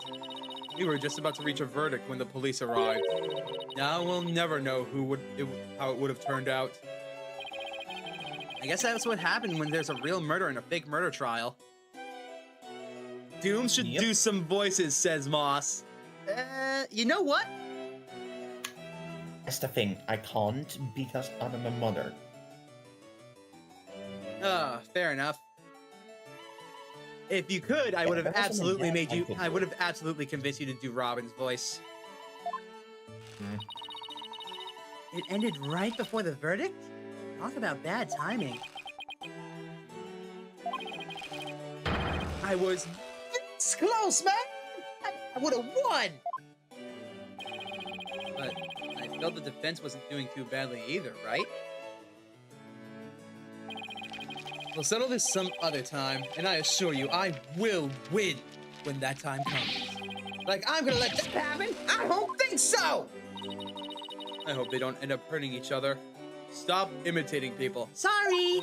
We were just about to reach a verdict when the police arrived. Now we'll never know how it would have turned out. I guess that's what happened when there's a real murder and a fake murder trial. Doom should do some voices, says Moss. You know what? That's the thing, I can't because I'm a mother. Fair enough. If you could, I would have absolutely made you. I would have absolutely convinced you to do Robin's voice. It ended right before the verdict? Talk about bad timing. I was this close, man. I would have won. But I felt the defense wasn't doing too badly either, right? We'll settle this some other time, and I assure you, I will win when that time comes. Like, I'm gonna let that happen? I don't think so! I hope they don't end up hurting each other. Stop imitating people. Sorry!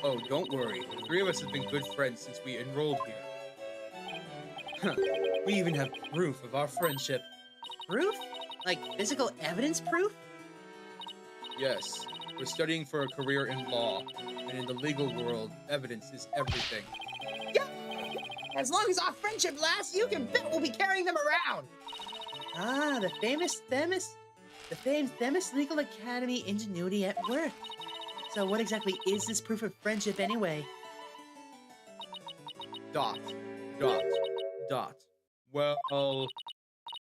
Oh, don't worry. The three of us have been good friends since we enrolled here. Huh. We even have proof of our friendship. Proof? Like physical evidence proof? Yes, we're studying for a career in law, and in the legal world, evidence is everything. Yeah. As long as our friendship lasts, you can bet we'll be carrying them around. Ah, the famed Themis Legal Academy ingenuity at work. So what exactly is this proof of friendship anyway? Dot. Well,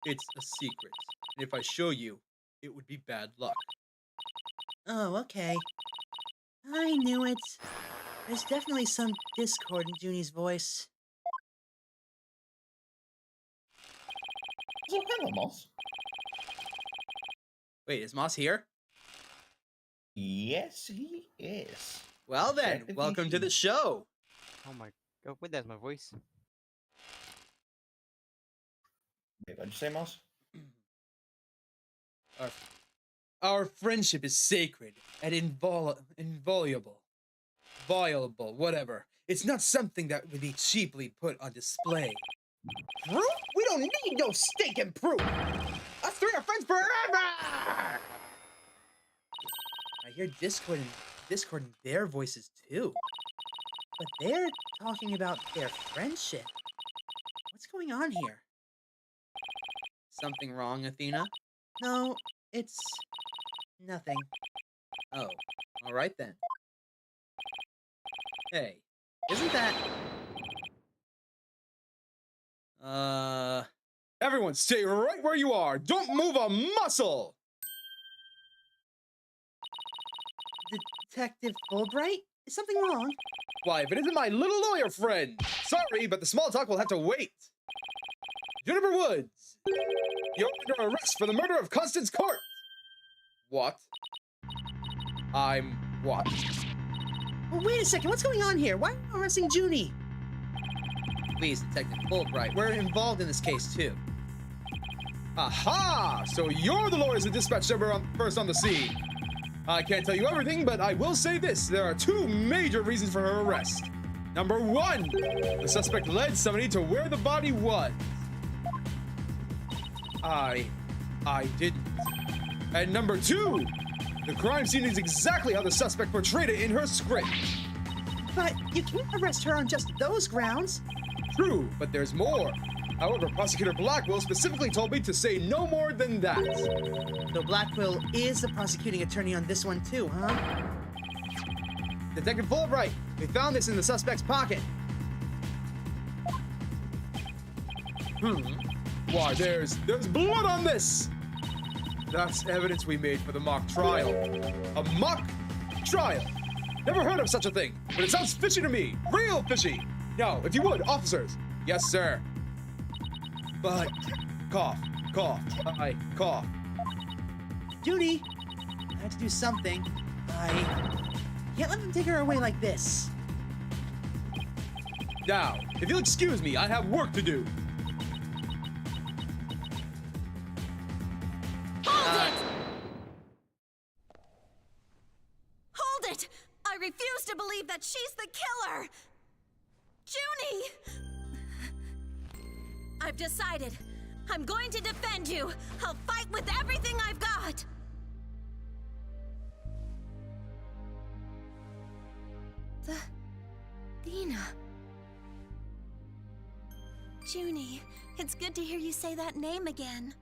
it's a secret. And if I show you, it would be bad luck. Oh, okay. I knew it. There's definitely some discord in Junie's voice. So hello, Moss. Wait, is Moss here? Yes, he is. Well then, Technically welcome to the show. Oh my god, wait, that's my voice. Wait, what'd you say, Moss? Our friendship is sacred and inviolable. Violable, whatever. It's not something that would be cheaply put on display. Proof? We don't need no stinking proof. Us three are friends forever. I hear discord in their voices too. But they're talking about their friendship. What's going on here? Something wrong, Athena? No, it's nothing. Oh, all right then. Hey, isn't that... Everyone stay right where you are! Don't move a muscle! Detective Fulbright? Is something wrong? Why, if it isn't my little lawyer friend! Sorry, but the small talk will have to wait! Juniper Woods! You're under arrest for the murder of Constance Court! What? I'm what? Well, wait a second, what's going on here? Why are you arresting Junie? Please, Detective Fulbright, we're involved in this case too. Aha! So you're the lawyers that dispatched Deborah first on the scene! I can't tell you everything, but I will say this. There are two major reasons for her arrest. Number one, the suspect led somebody to where the body was. I didn't. And number two, the crime scene is exactly how the suspect portrayed it in her script. But you can't arrest her on just those grounds. True, but there's more. However, Prosecutor Blackwell specifically told me to say no more than that. So Blackwell is the prosecuting attorney on this one too, huh? Detective Fulbright, we found this in the suspect's pocket. Why, there's blood on this! That's evidence we made for the mock trial. A mock trial! Never heard of such a thing, but it sounds fishy to me. Real fishy! Now, if you would, officers. Yes, sir. But, cough, I cough. Judy, I have to do something. I can't let them take her away like this. Now, if you'll excuse me, I have work to do. Hold it! I refuse to believe that she's the killer! Junie! I've decided. I'm going to defend you. I'll fight with everything I've got. Dina. Junie, it's good to hear you say that name again.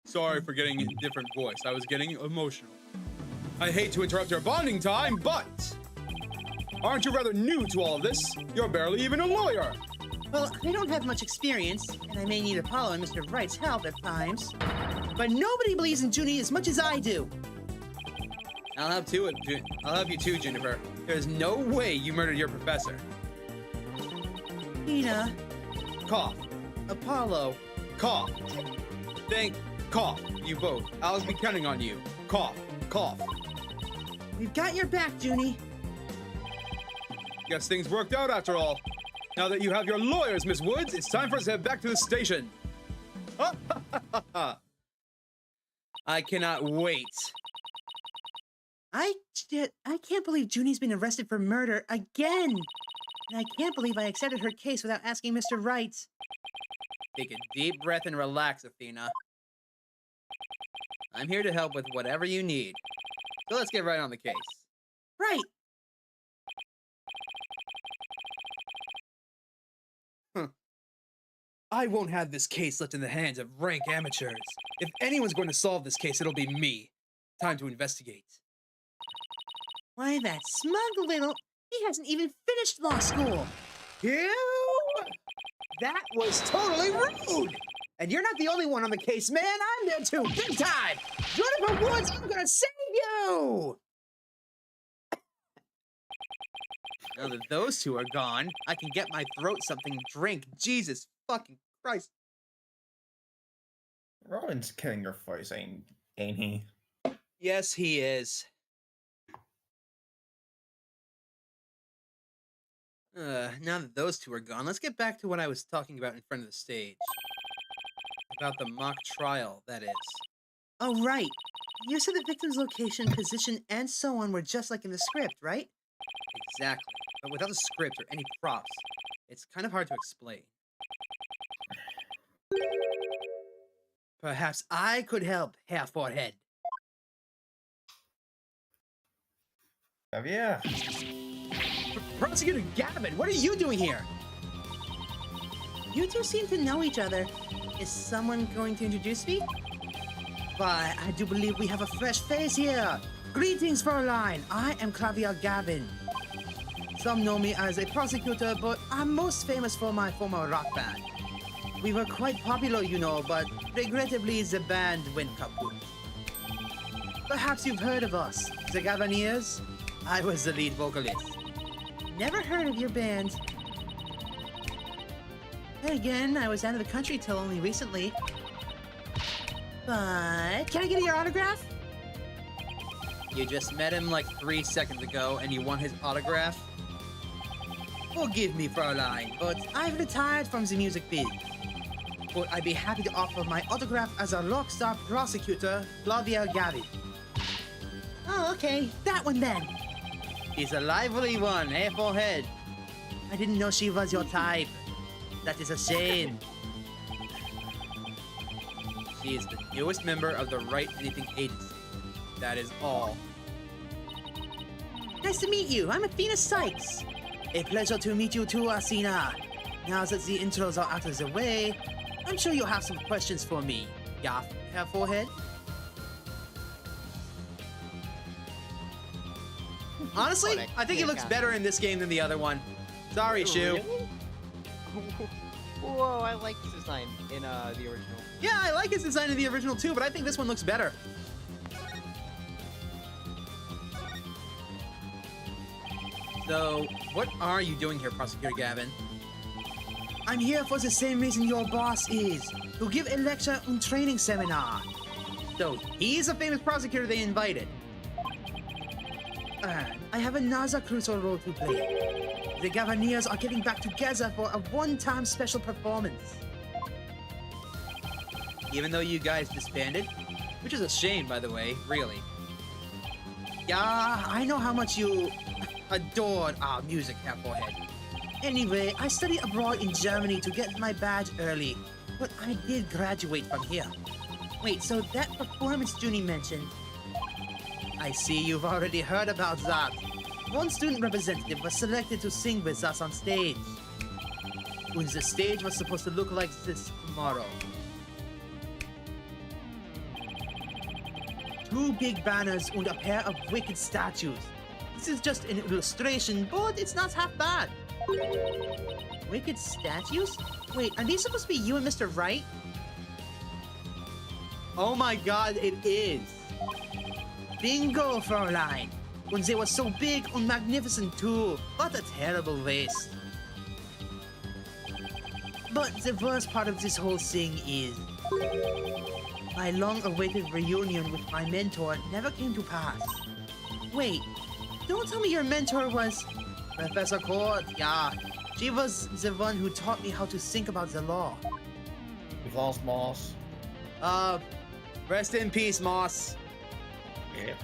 Sorry for getting a different voice. I was getting emotional. I hate to interrupt your bonding time, but aren't you rather new to all of this? You're barely even a lawyer. Well, I don't have much experience, and I may need Apollo and Mr. Wright's help at times. But nobody believes in Junie as much as I do. I'll help you too, Juniper. There's no way you murdered your professor. Dina, Cough, Apollo, cough. Cough, you both. I'll be counting on you. Cough. we've got your back, Junie. Guess things worked out after all. Now that you have your lawyers, Miss Woods, it's time for us to head back to the station. I cannot wait. I can't believe Junie's been arrested for murder again. And I can't believe I accepted her case without asking Mr. Wright. Take a deep breath and relax, Athena. I'm here to help with whatever you need. So let's get right on the case. Right. I won't have this case left in the hands of rank amateurs. If anyone's going to solve this case, it'll be me. Time to investigate. Why, that smug little... He hasn't even finished law school. You? That was totally rude! And you're not the only one on the case, man. I'm there too, big time! Juniper Woods, I'm gonna save you! Now that those two are gone, I can get my throat something to drink. Jesus fucking Christ. Rowan's killing your voice, ain't he? Yes, he is. Now that those two are gone, let's get back to what I was talking about in front of the stage. About the mock trial, that is. Oh, right. You said the victim's location, position, and so on were just like in the script, right? Exactly. But without a script or any props, it's kind of hard to explain. Perhaps I could help, Herr Forehead. Oh, yeah. Prosecutor Gavin, what are you doing here? You two seem to know each other. Is someone going to introduce me? Why, I do believe we have a fresh face here. Greetings, Fräulein. I am Clavier Gavin. Some know me as a prosecutor, but I'm most famous for my former rock band. We were quite popular, you know, but regrettably the band went kaput. Perhaps you've heard of us, the Gaviniers? I was the lead vocalist. Never heard of your band. Then again, I was out of the country till only recently. But can I get your autograph? You just met him like 3 seconds ago and you want his autograph? Forgive me, Fräulein, but I've retired from the music biz. but I'd be happy to offer my autograph as a rock star prosecutor, Flavia Gavi. Oh, okay, that one then. She's a lively one, eh, forehead? I didn't know she was your type. That is a shame. She is the newest member of the Write Anything Agency. That is all. Nice to meet you. I'm Athena Sykes. A pleasure to meet you too, Athena. Now that the intros are out of the way, I'm sure you'll have some questions for me. Yeah, Herr Forehead? Honestly, Correct. I think he looks Yeah. better in this game than the other one. Sorry, Shu. Really? Whoa, I like this design in the original. Yeah, I like his design in the original too, but I think this one looks better. So, what are you doing here, Prosecutor Gavin? I'm here for the same reason your boss is, to give a lecture and training seminar. So, he's a famous prosecutor they invited. I have another crucial role to play. The Governors are getting back together for a one-time special performance. Even though you guys disbanded? Which is a shame, by the way, really. Yeah, I know how much you adored our music, Herr Forehead. Anyway, I studied abroad in Germany to get my badge early, but I did graduate from here. Wait, so that performance Junie mentioned, I see you've already heard about that. One student representative was selected to sing with us on stage. And the stage was supposed to look like this tomorrow. 2 big banners and a pair of wicked statues. This is just an illustration, but it's not half bad. Wicked statues? Wait, are these supposed to be you and Mr. Wright? Oh my god, it is! Bingo, Fräulein! And they were so big and magnificent too. What a terrible waste. But the worst part of this whole thing is my long-awaited reunion with my mentor never came to pass. Wait, don't tell me your mentor was Professor Court. Yeah, she was the one who taught me how to think about the law. We've lost Moss. Rest in peace, Moss. Yeah.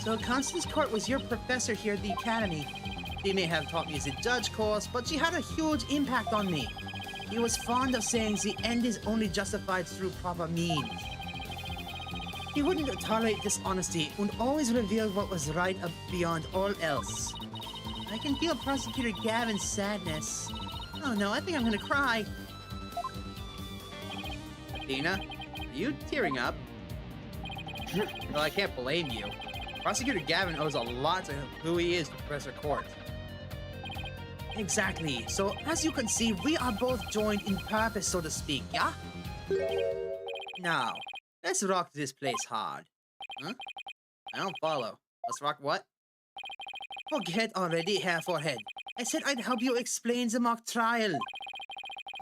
So Constance Court was your professor here at the academy. She may have taught me the judge course, but she had a huge impact on me. He was fond of saying the end is only justified through proper means. He wouldn't tolerate dishonesty and always revealed what was right beyond all else. I can feel Prosecutor Gavin's sadness. Oh no, I think I'm gonna cry. Athena, are you tearing up? Well, I can't blame you. Prosecutor Gavin owes a lot to who he is to Professor Court. Exactly. So, as you can see, we are both joined in purpose, so to speak, yeah? Now, let's rock this place hard. Huh? I don't follow. Let's rock what? Forget already, Herr Forehead. I said I'd help you explain the mock trial.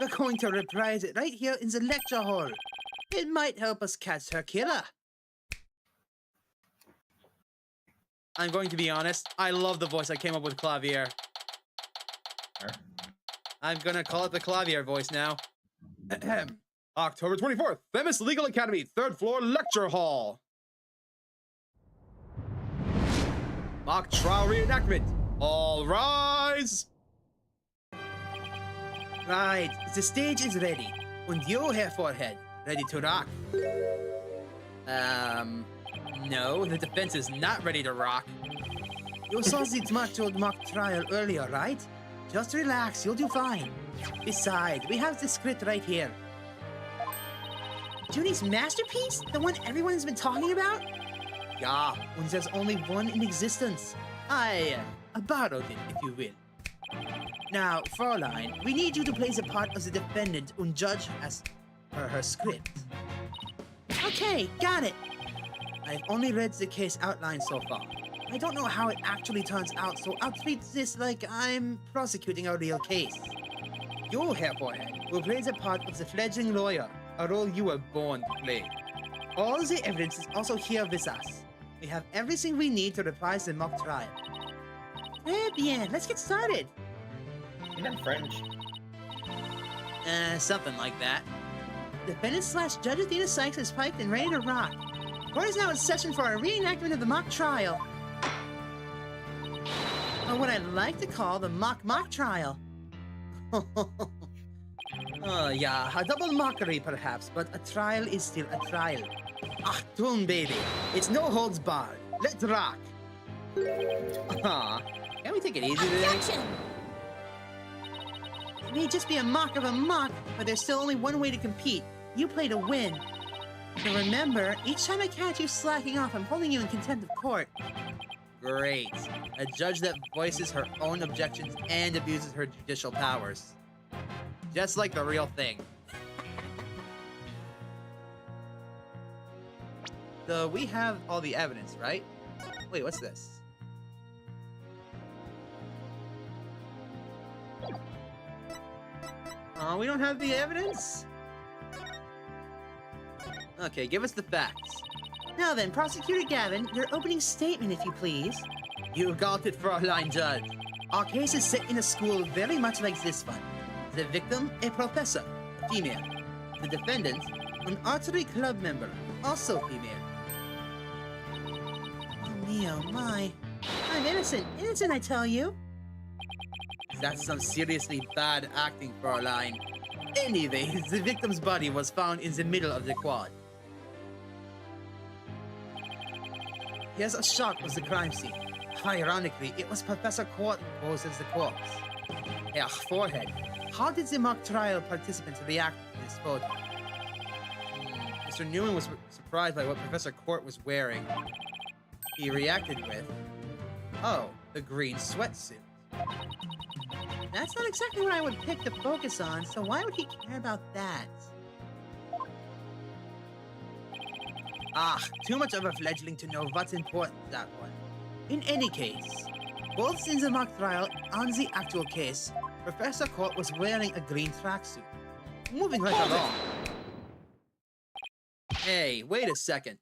We're going to reprise it right here in the lecture hall. It might help us catch her killer. I'm going to be honest, I love the voice I came up with Clavier. I'm gonna call it the Clavier voice now. October 24th, Themis Legal Academy, 3rd floor lecture hall. Mock trial reenactment. All rise. Right, the stage is ready. And you, Herr Forehead, ready to rock? No, the defense is not ready to rock. You saw the mock trial earlier, right? Just relax, you'll do fine. Besides, we have the script right here. Junie's masterpiece? The one everyone's been talking about? Yeah, and there's only one in existence. I borrowed it, if you will. Now, Fräulein, we need you to play the part of the defendant and judge as per her script. Okay, got it. I've only read the case outline so far. I don't know how it actually turns out, so I'll treat this like I'm prosecuting a real case. You, Herr Forehead, will play the part of the fledgling lawyer, a role you were born to play. All the evidence is also here with us. We have everything we need to reprise the mock trial. Très bien, let's get started. You meant French. Something like that. Defendant / Judge Athena Sykes is piped and ready to rock. Court is now in session for a reenactment of the mock trial. Or what I'd like to call the mock trial. Yeah, a double mockery perhaps, but a trial is still a trial. Achtung, baby. It's no holds barred. Let's rock. Aw, can't we take it easy today? Objection! It may just be a mock of a mock, but there's still only one way to compete. You play to win. So remember, each time I catch you slacking off, I'm holding you in contempt of court. Great. A judge that voices her own objections and abuses her judicial powers. Just like the real thing. So we have all the evidence, right? Wait, what's this? Oh, we don't have the evidence? Okay, give us the facts. Now then, Prosecutor Gavin, your opening statement, if you please. You got it, Fräulein Judge. Our case is set in a school very much like this one. The victim, a professor, female. The defendant, an archery club member, also female. Oh me, oh my. I'm innocent, I tell you. That's some seriously bad acting, Fräulein. Anyways, the victim's body was found in the middle of the quad. Here's a shot of the crime scene. Ironically, it was Professor Court who poses the corpse. Her forehead. How did the mock trial participants react to this photo? Mr. Newman was surprised by what Professor Court was wearing. He reacted with, "Oh, the green sweatsuit." That's not exactly what I would pick to focus on, so why would he care about that? Too much of a fledgling to know what's important, that one. In any case, both in the mock trial and the actual case, Professor Court was wearing a green tracksuit. Moving right along. Hey, wait a second.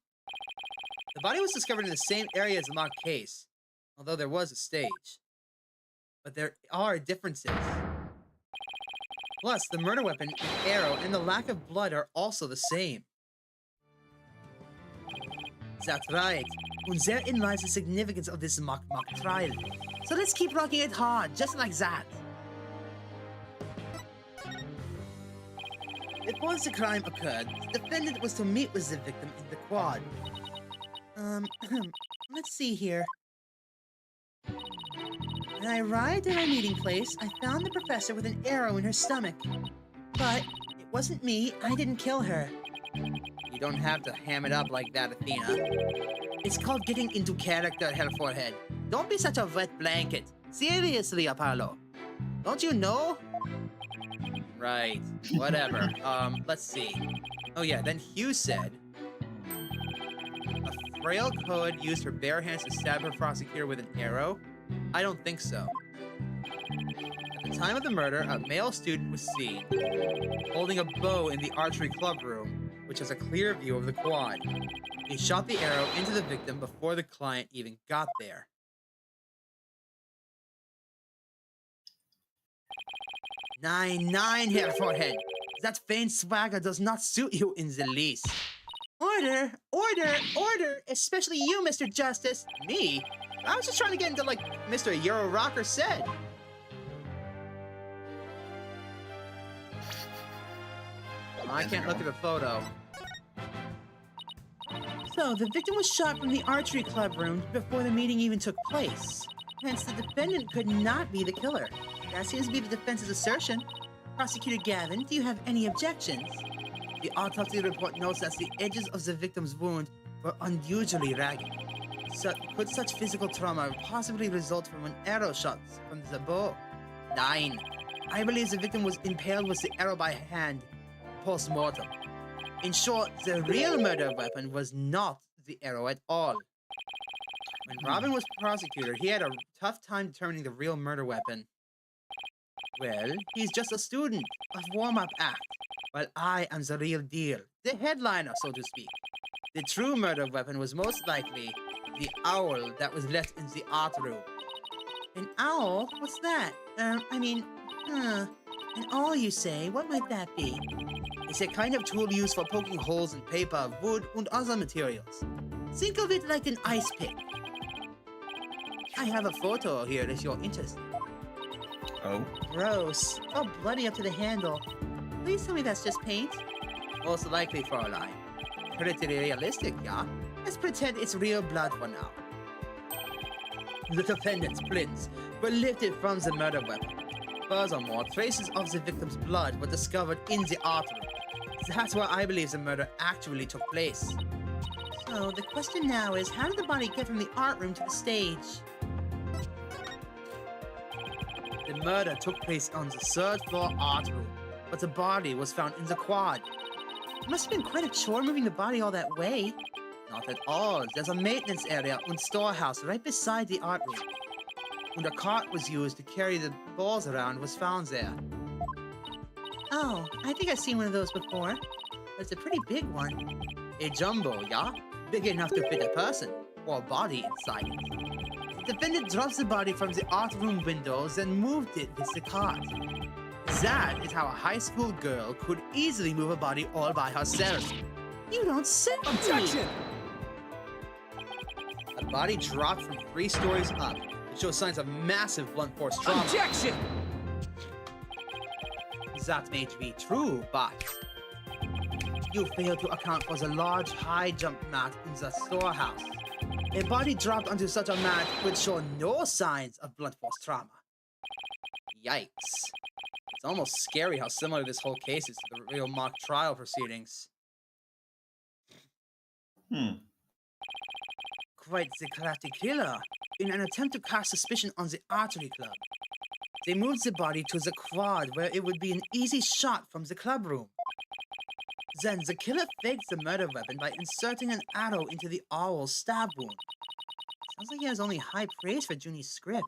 The body was discovered in the same area as the mock case, although there was a stage. But there are differences. Plus, the murder weapon, the arrow, and the lack of blood are also the same. That's right. And therein lies the significance of this mock trial. So let's keep rocking it hard, just like that. Before the crime occurred, the defendant was to meet with the victim in the quad. Let's see here. When I arrived at my meeting place, I found the professor with an arrow in her stomach. But it wasn't me. I didn't kill her. You don't have to ham it up like that, Athena. It's called getting into character, Hell Forehead. Don't be such a wet blanket. Seriously, Apollo. Don't you know? Right. Whatever. Let's see. Oh yeah, then Hugh said, a frail coed used her bare hands to stab her prosecutor with an arrow? I don't think so. At the time of the murder, a male student was seen holding a bow in the archery club room, which has a clear view of the quad. He shot the arrow into the victim before the client even got there. Nine, Herr Forehead. That faint swagger does not suit you in the least. Order, order, order, especially you, Mr. Justice. Me? I was just trying to get into, like, Mr. Euro Rocker said. I can't look at the photo. So, the victim was shot from the archery club room before the meeting even took place. Hence, the defendant could not be the killer. That seems to be the defense's assertion. Prosecutor Gavin, do you have any objections? The autopsy report notes that the edges of the victim's wound were unusually ragged. Could such physical trauma possibly result from an arrow shot from the bow? 9. I believe the victim was impaled with the arrow by hand, post-mortem. In short, the real murder weapon was not the arrow at all. When Robin was prosecutor, he had a tough time determining the real murder weapon. Well, he's just a student, a warm-up act, while I am the real deal, the headliner, so to speak. The true murder weapon was most likely the owl that was left in the art room. An owl? What's that? An owl, you say? What might that be? It's a kind of tool used for poking holes in paper, wood, and other materials. Think of it like an ice pick. I have a photo here if you're interested. Oh, Gross. All bloody up to the handle. Please tell me that's just paint. Most likely, Fräulein. Pretty realistic, yeah? Let's pretend it's real blood for now. The defendant's prints were lifted from the murder weapon. Furthermore, traces of the victim's blood were discovered in the art room. That's where I believe the murder actually took place. So the question now is, how did the body get from the art room to the stage? The murder took place on the third floor art room, but the body was found in the quad. It must have been quite a chore moving the body all that way. Not at all. There's a maintenance area and storehouse right beside the art room. And a cart was used to carry the balls around was found there. Oh, I think I've seen one of those before. But it's a pretty big one. A jumbo, yeah? Big enough to fit a person, or a body inside it. The defendant drops the body from the art room windows and moved it with the cart. That is how a high school girl could easily move a body all by herself. You don't say! Objection! A body dropped from 3 stories up. It shows signs of massive blunt force trauma. Objection! That may be true, but you fail to account for the large high jump mat in the storehouse. A body dropped onto such a mat would show no signs of blunt force trauma. Yikes. It's almost scary how similar this whole case is to the real mock trial proceedings. Quite the crafty killer. In an attempt to cast suspicion on the archery club, they moved the body to the quad where it would be an easy shot from the club room. Then the killer faked the murder weapon by inserting an arrow into the owl's stab wound. Sounds like he has only high praise for Junie's script.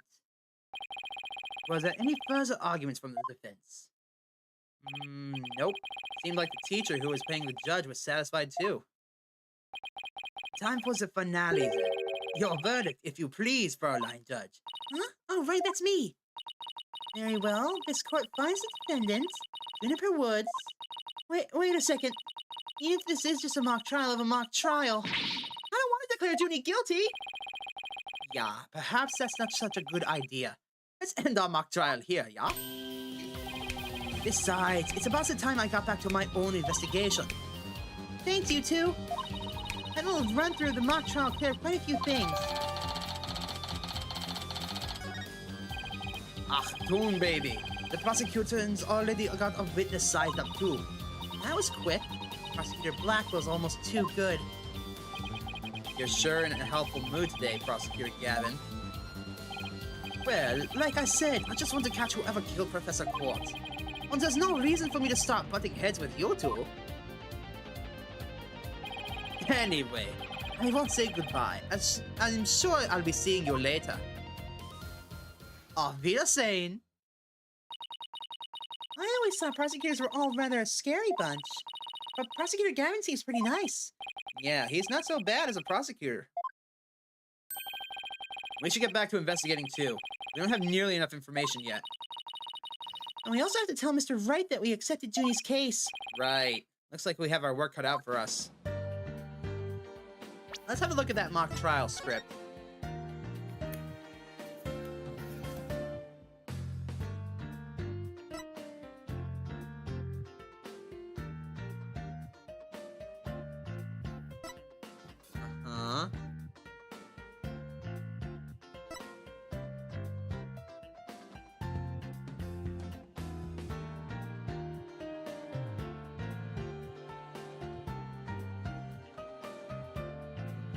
Were there any further arguments from the defense? Nope. Seemed like the teacher who was paying the judge was satisfied too. Time for the finale then. Your verdict, if you please, Fräulein Judge. Huh? Oh, right, that's me. Very well. This court finds the defendant, Juniper Woods. Wait a second. Even if this is just a mock trial of a mock trial, I don't want to declare Junie guilty. Yeah, perhaps that's not such a good idea. Let's end our mock trial here, yeah? Besides, it's about the time I got back to my own investigation. Thanks, you two. That little run through the mock trial cleared quite a few things. Achtung, baby. The prosecution's already got a witness sized up too. That was quick. Prosecutor Black was almost too good. You're sure in a helpful mood today, Prosecutor Gavin. Well, like I said, I just want to catch whoever killed Professor Quartz. And there's no reason for me to start butting heads with you two. Anyway, I won't say goodbye, as I'm sure I'll be seeing you later. Auf Wiedersehen! I always thought prosecutors were all rather a scary bunch. But Prosecutor Gavin seems pretty nice. Yeah, he's not so bad as a prosecutor. We should get back to investigating too. We don't have nearly enough information yet. And we also have to tell Mr. Wright that we accepted Junie's case. Right. Looks like we have our work cut out for us. Let's have a look at that mock trial script. Uh-huh.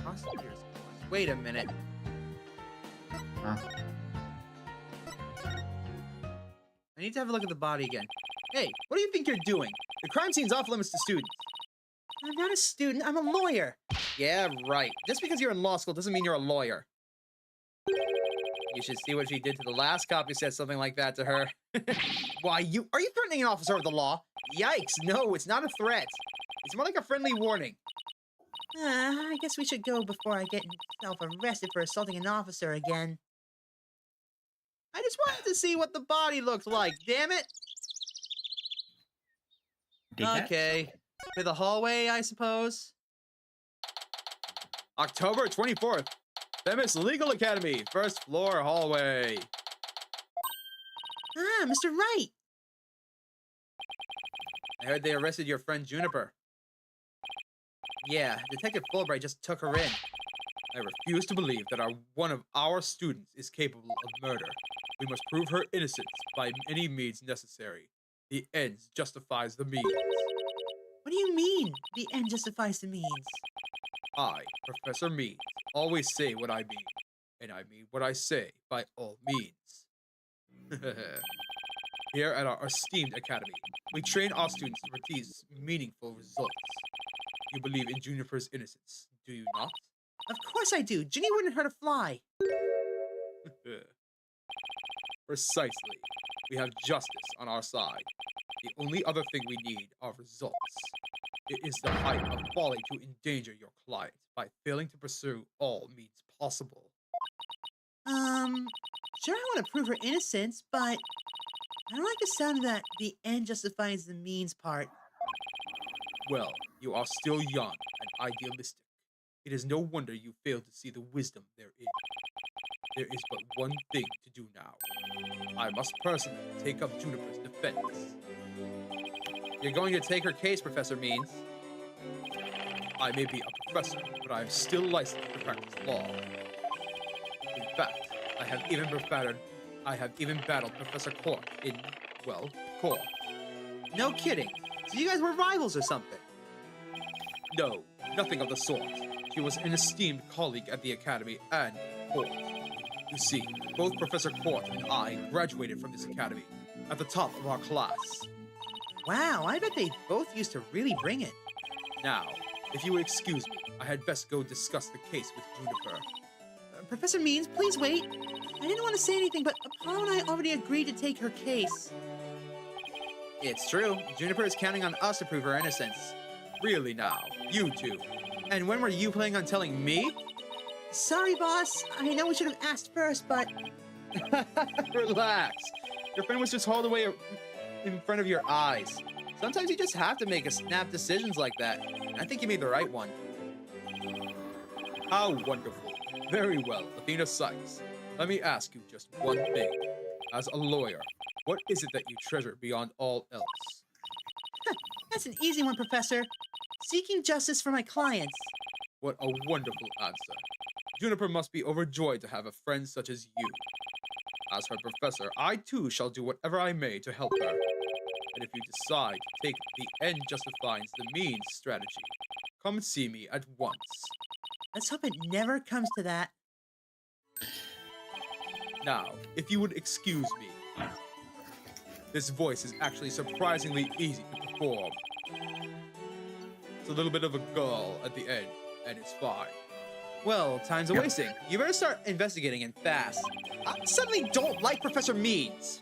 Prosecutor's course. Wait a minute. Huh? I need to have a look at the body again. Hey, what do you think you're doing? The crime scene's off limits to students. I'm not a student, I'm a lawyer. Yeah, right. Just because you're in law school doesn't mean you're a lawyer. You should see what she did to the last cop who said something like that to her. Why, are you threatening an officer of the law? Yikes, no, it's not a threat. It's more like a friendly warning. I guess we should go before I get myself arrested for assaulting an officer again. I just wanted to see what the body looks like, damn it! Did that? Okay. To the hallway, I suppose. October 24th, Themis Legal Academy, first floor hallway. Ah, Mr. Wright! I heard they arrested your friend Juniper. Yeah, Detective Fulbright just took her in. I refuse to believe that one of our students is capable of murder. We must prove her innocence by any means necessary. The ends justifies the means. What do you mean, the end justifies the means? I, Professor Means, always say what I mean, and I mean what I say by all means. Here at our esteemed academy, we train our students to produce meaningful results. You believe in Juniper's innocence, do you not? Of course I do. Ginny wouldn't hurt a fly. Precisely. We have justice on our side. The only other thing we need are results. It is the height of folly to endanger your client by failing to pursue all means possible. Sure I want to prove her innocence, but I don't like the sound of that the end justifies the means part. Well, you are still young and idealistic. It is no wonder you fail to see the wisdom therein. There is but one thing to do now. I must personally take up Juniper's defense. You're going to take her case, Professor Means. I may be a professor, but I am still licensed to practice law. In fact, I have even battled Professor Cork in, well, court. No kidding. So you guys were rivals or something? No, nothing of the sort. She was an esteemed colleague at the academy and court. You see, both Professor Court and I graduated from this academy at the top of our class. Wow, I bet they both used to really bring it. Now, if you would excuse me, I had best go discuss the case with Juniper. Professor Means, please wait. I didn't want to say anything, but Apollo and I already agreed to take her case. It's true. Juniper is counting on us to prove her innocence. Really now, you two. And when were you planning on telling me? Sorry, boss. I know we should have asked first, but... Relax. Your friend was just hauled away in front of your eyes. Sometimes you just have to make snap decisions like that. And I think you made the right one. How wonderful. Very well, Athena Sykes. Let me ask you just one thing. As a lawyer, what is it that you treasure beyond all else? That's an easy one, Professor. Seeking justice for my clients. What a wonderful answer. Juniper must be overjoyed to have a friend such as you. As her professor, I too shall do whatever I may to help her. And if you decide to take the end justifies the means strategy, come see me at once. Let's hope it never comes to that. Now, if you would excuse me. This voice is actually surprisingly easy to perform. It's a little bit of a girl at the end, and it's fine. Well, time's a wasting. You better start investigating and fast. I suddenly don't like Professor Means.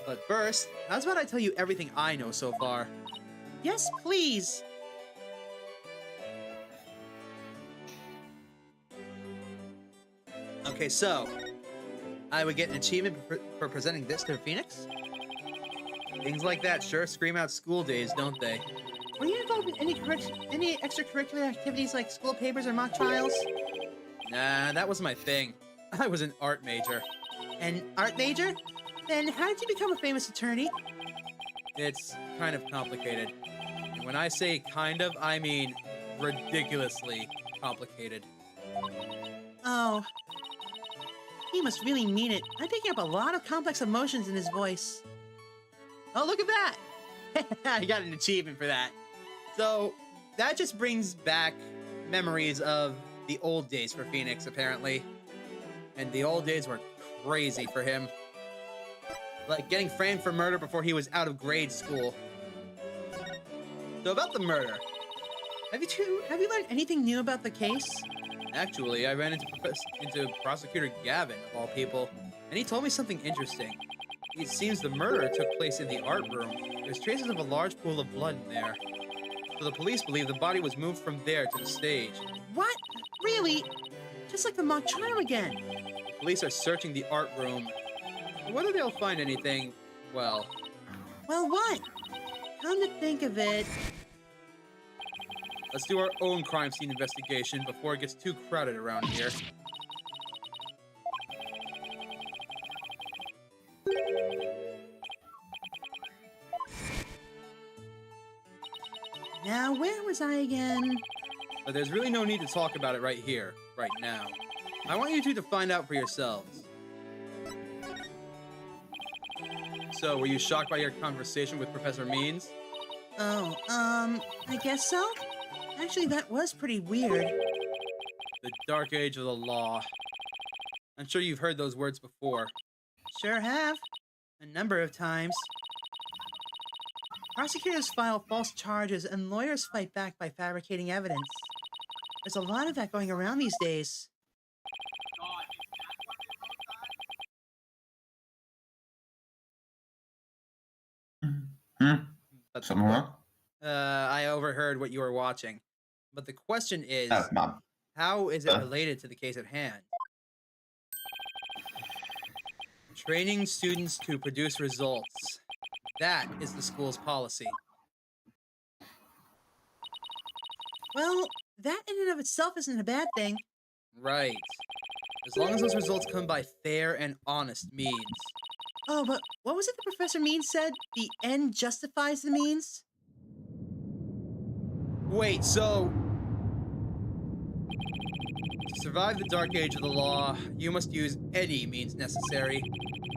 But first, how's about I tell you everything I know so far? Yes, please. Okay, so I would get an achievement for presenting this to Phoenix? Things like that sure scream out school days, don't they? Were you involved in any extracurricular activities like school papers or mock trials? Nah, that wasn't my thing. I was an art major. An art major? Then how did you become a famous attorney? It's kind of complicated. And when I say kind of, I mean ridiculously complicated. Oh. He must really mean it. I'm picking up a lot of complex emotions in his voice. Oh, look at that! I got an achievement for that. So, that just brings back memories of the old days for Phoenix, apparently. And the old days were crazy for him. Like getting framed for murder before he was out of grade school. So about the murder. Have you learned anything new about the case? Actually, I ran into Prosecutor Gavin, of all people, and he told me something interesting. It seems the murder took place in the art room. There's traces of a large pool of blood in there. So the police believe the body was moved from there to the stage. What? Really? Just like the mock trial again. The police are searching the art room. Whether they'll find anything, well, Well, what? Come to think of it, let's do our own crime scene investigation before it gets too crowded around here. now where was I again? But there's really no need to talk about it right here, right now. I want you two to find out for yourselves. So, were you shocked by your conversation with Professor Means? Oh, I guess so? Actually, that was pretty weird. The dark age of the law. I'm sure you've heard those words before. Sure have. A number of times. Prosecutors file false charges and lawyers fight back by fabricating evidence. There's a lot of that going around these days. But Something wrong? I overheard what you were watching. But the question is, Mom. how is it related to the case at hand? Training students to produce results. That is the school's policy. Well, that in and of itself isn't a bad thing. Right. As long as those results come by fair and honest means. Oh, but what was it the Professor Means said? The end justifies the means? Wait, so... To survive the dark age of the law, you must use any means necessary.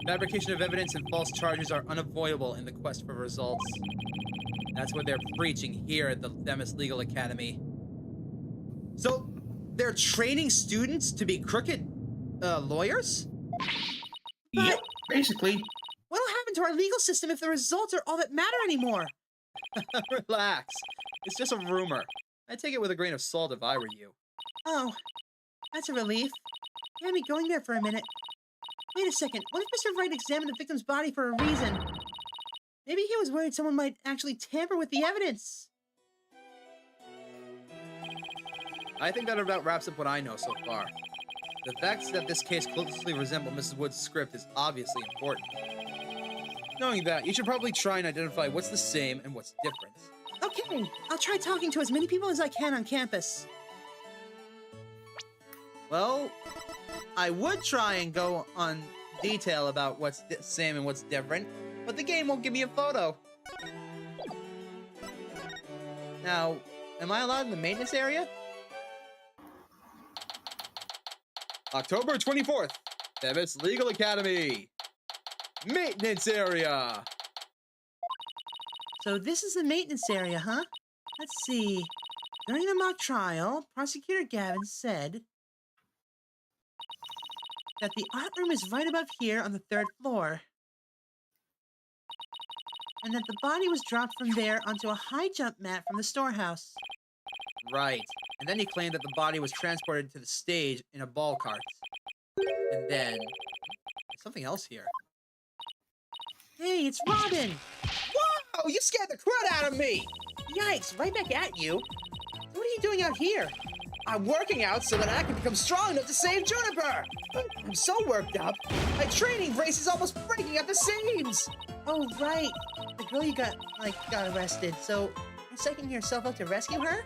Fabrication of evidence and false charges are unavoidable in the quest for results. That's what they're preaching here at the Themis Legal Academy. So, they're training students to be crooked, lawyers? Yep, basically. What'll happen to our legal system if the results are all that matter anymore? Relax. It's just a rumor. I'd take it with a grain of salt if I were you. Oh, that's a relief. You had me going there for a minute. Wait a second, what if Mr. Wright examined the victim's body for a reason? Maybe he was worried someone might actually tamper with the evidence. I think that about wraps up what I know so far. The fact that this case closely resembled Mrs. Wood's script is obviously important. Knowing that, you should probably try and identify what's the same and what's different. Okay, I'll try talking to as many people as I can on campus. Well, I would try and go on detail about what's the same and what's different, but the game won't give me a photo. Now, am I allowed in the maintenance area? October 24th, Themis Legal Academy. Maintenance area. So this is the maintenance area, huh? Let's see. During the mock trial, Prosecutor Gavin said that the art room is right above here on the 3rd floor, and that the body was dropped from there onto a high jump mat from the storehouse. Right. And then he claimed that the body was transported to the stage in a ball cart. And then... There's something else here. Hey, it's Robin! Whoa! You scared the crud out of me! Yikes, right back at you. What are you doing out here? I'm working out so that I can become strong enough to save Juniper! I'm so worked up, my training brace is almost breaking at the seams! Oh, right. The girl you got arrested, so you're psyching yourself up to rescue her?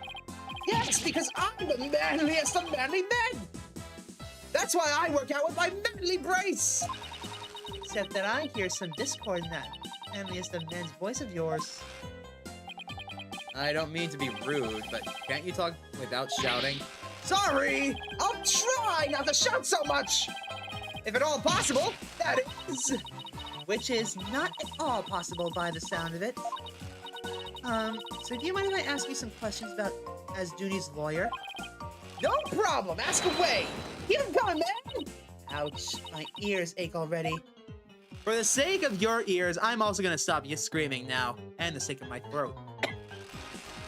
Yes, because I'm the manliest of manly men! That's why I work out with my manly brace! Except that I hear some discord in that manliest of men's voice of yours. I don't mean to be rude, but can't you talk without shouting? Sorry! I'll try not to shout so much! If at all possible, that is... Which is not at all possible by the sound of it. So do you mind if I ask you some questions about as Dooney's lawyer? No problem, ask away! Keep it coming, man! Ouch, my ears ache already. For the sake of your ears, I'm also gonna stop you screaming now, and the sake of my throat.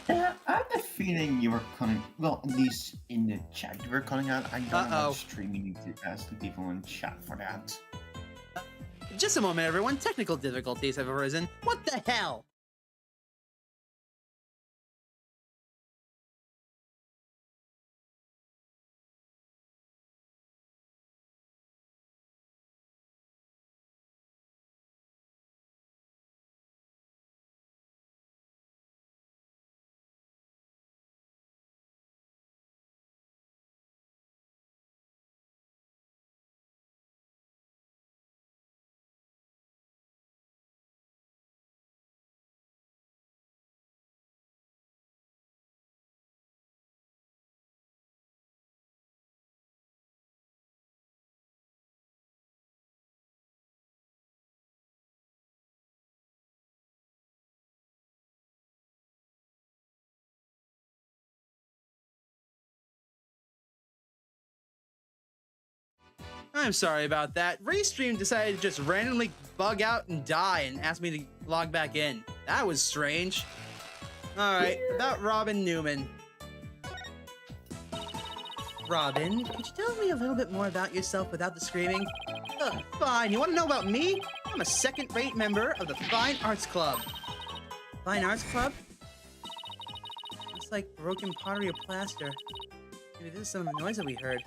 I have the feeling you were calling, well, at least in the chat you were calling out. I don't know how streaming you need to ask the people in chat for that. Just a moment, everyone. Technical difficulties have arisen. What the hell? I'm sorry about that. Restream decided to just randomly bug out and die and ask me to log back in. That was strange. Alright, about Robin Newman. Robin, could you tell me a little bit more about yourself without the screaming? Fine, you want to know about me? I'm a second-rate member of the Fine Arts Club. Fine Arts Club? Looks like broken pottery or plaster. Maybe this is some of the noise that we heard.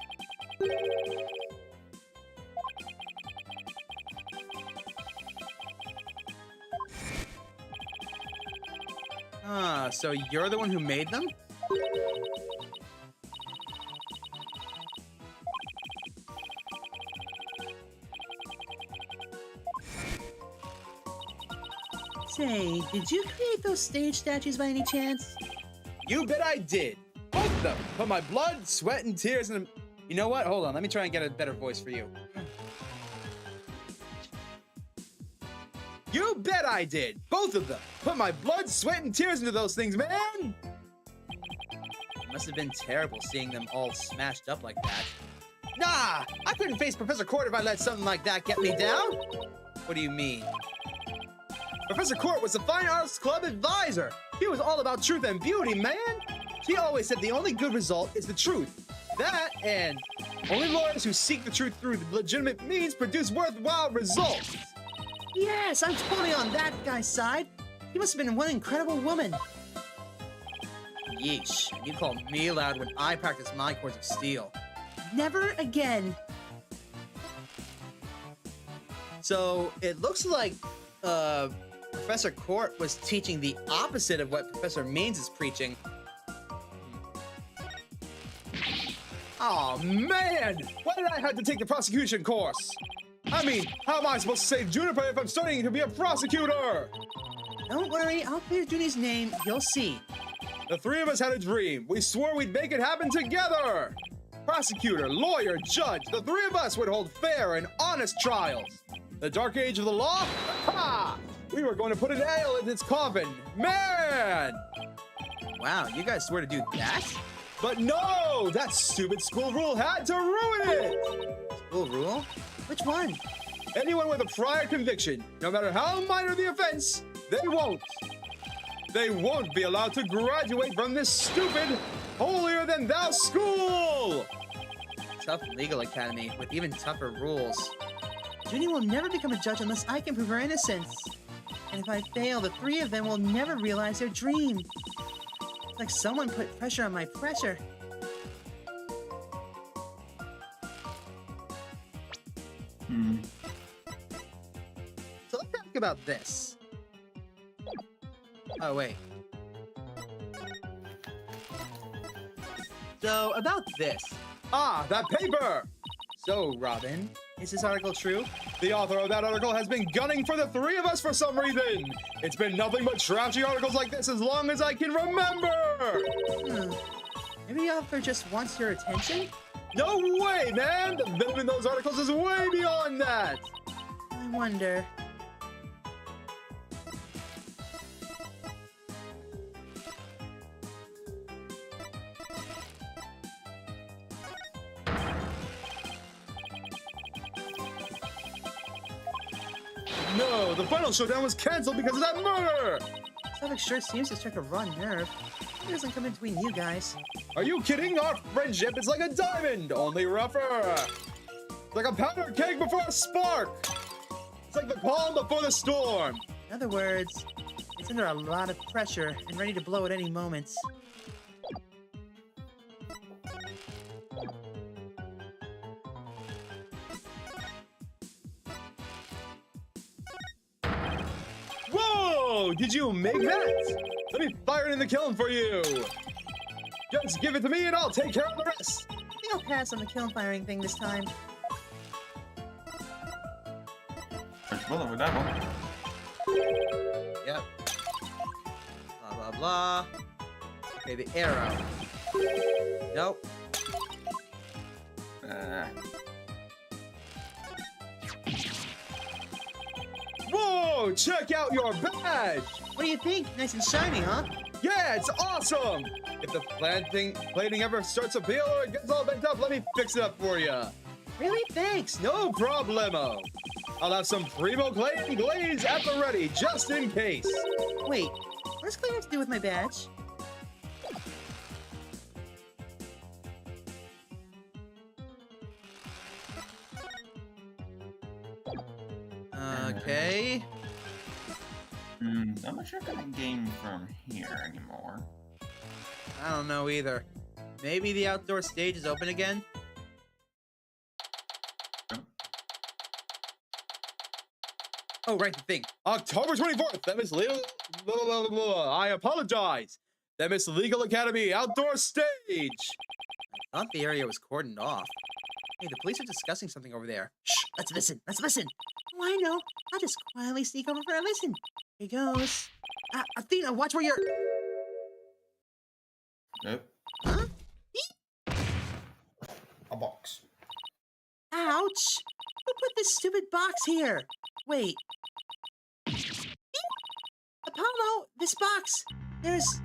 Ah, so you're the one who made them? Say, did you create those stage statues by any chance? You bet I did. Both of them. Put my blood, sweat, and tears in them. You know what? Hold on, let me try and get a better voice for you. You bet I did. Both of them. Put my blood, sweat, and tears into those things, man. It must have been terrible seeing them all smashed up like that. Nah, I couldn't face Professor Court if I let something like that get me down. What do you mean? Professor Court was the Fine Arts Club advisor. He was all about truth and beauty, man. He always said the only good result is the truth. That and only lawyers who seek the truth through legitimate means produce worthwhile results. Yes, I'm totally on that guy's side. He must have been one incredible woman. Yeesh, you call me loud when I practice my chords of steel. Never again. So it looks like Professor Court was teaching the opposite of what Professor Means is preaching. Oh man! Why did I have to take the prosecution course? I mean, how am I supposed to save Juniper if I'm studying to be a prosecutor? Don't worry, I'll clear Junie's name. You'll see. The three of us had a dream. We swore we'd make it happen together. Prosecutor, lawyer, judge, the three of us would hold fair and honest trials. The dark age of the law? Ha! We were going to put a nail in its coffin. Man! Wow, you guys swear to do that? But no! That stupid school rule had to ruin it! School rule? Which one? Anyone with a prior conviction, no matter how minor the offense, they won't be allowed to graduate from this stupid, holier-than-thou school! Tough legal academy with even tougher rules. Junie will never become a judge unless I can prove her innocence. And if I fail, the three of them will never realize their dream. It's like someone put pressure on my pressure. So let's talk about this. Oh, wait. So, about this. Ah, that paper! So, Robin, is this article true? The author of that article has been gunning for the three of us for some reason. It's been nothing but trashy articles like this as long as I can remember. Maybe the author just wants your attention? No way, man! The venom in those articles is way beyond that. I wonder. No, the final showdown was canceled because of that murder! Suffolk sure seems to strike a raw nerve. It doesn't come between you guys. Are you kidding? Our friendship is like a diamond, only rougher. It's like a powder keg before a spark. It's like the calm before the storm. In other words, it's under a lot of pressure and ready to blow at any moment. Whoa! Did you make that? Let me fire it in the kiln for you. Just give it to me and I'll take care of the rest. I think I'll pass on the kiln firing thing this time. First bullet with that one. Yep. Blah, blah, blah. Okay, the arrow. Nope. Whoa! Check out your badge! What do you think? Nice and shiny, huh? Yeah, it's awesome! If the plating ever starts to peel or it gets all bent up, let me fix it up for you. Are Really? Thanks. No problemo. I'll have some primo glaze at the ready, just in case. Wait, what does Claire have to do with my badge? Okay. I'm not sure if I can game from here anymore. I don't know either. Maybe the outdoor stage is open again? Oh, right, the thing. October 24th, that Miss Legal... I apologize. That Miss Legal Academy outdoor stage. I thought the area was cordoned off. Hey, the police are discussing something over there. Shh, let's listen, let's listen. Oh, I know. I'll just quietly sneak over for a listen. Here goes. Athena, watch where you're... Nope. Huh? A box. Ouch! Who put this stupid box here? Wait. Apollo, this box. There's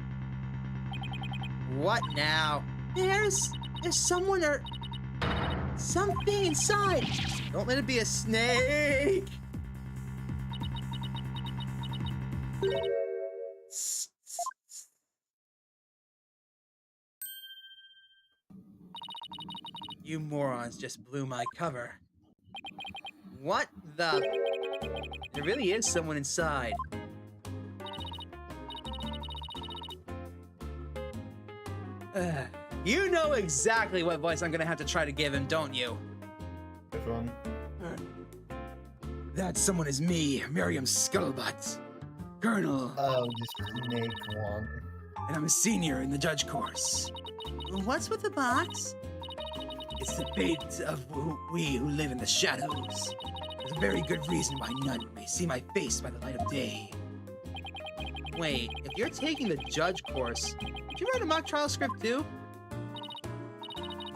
What now? there's someone or something inside. Don't let it be a snake! You morons just blew my cover. What the? There really is someone inside. You know exactly what voice I'm gonna have to try to give him, don't you? Which one? That someone is me, Miriam Scuttlebutt. Colonel, Oh, the snake one. and I'm a senior in the judge course. What's with the box? It's the fate of we who live in the shadows. There's a very good reason why none may see my face by the light of day. Wait, if you're taking the judge course, did you write a mock trial script too?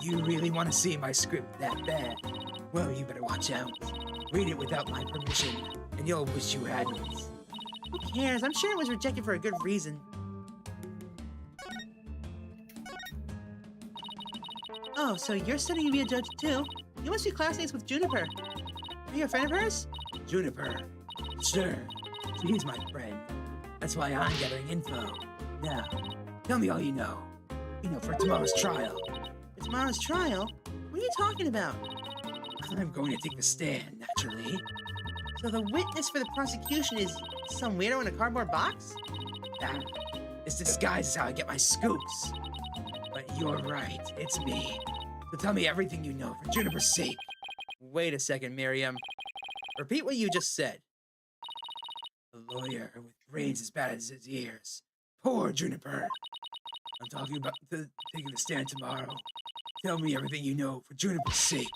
You really want to see my script that bad? Well, you better watch out. Read it without my permission, and you'll wish you hadn't. Who cares? I'm sure it was rejected for a good reason. Oh, so you're studying to be a judge too? You must be classmates with Juniper. Are you a friend of hers? Juniper. Sure, she's my friend. That's why I'm gathering info. Now, tell me all you know. You know, for tomorrow's trial. For tomorrow's trial? What are you talking about? I'm going to take the stand, naturally. So the witness for the prosecution is some weirdo in a cardboard box? Ah, this disguise is how I get my scoops. But you're right, it's me. So tell me everything you know for Juniper's sake. Wait a second, Miriam. Repeat what you just said. A lawyer with brains as bad as his ears. Poor Juniper. I'm talking about taking the stand tomorrow. Tell me everything you know for Juniper's sake.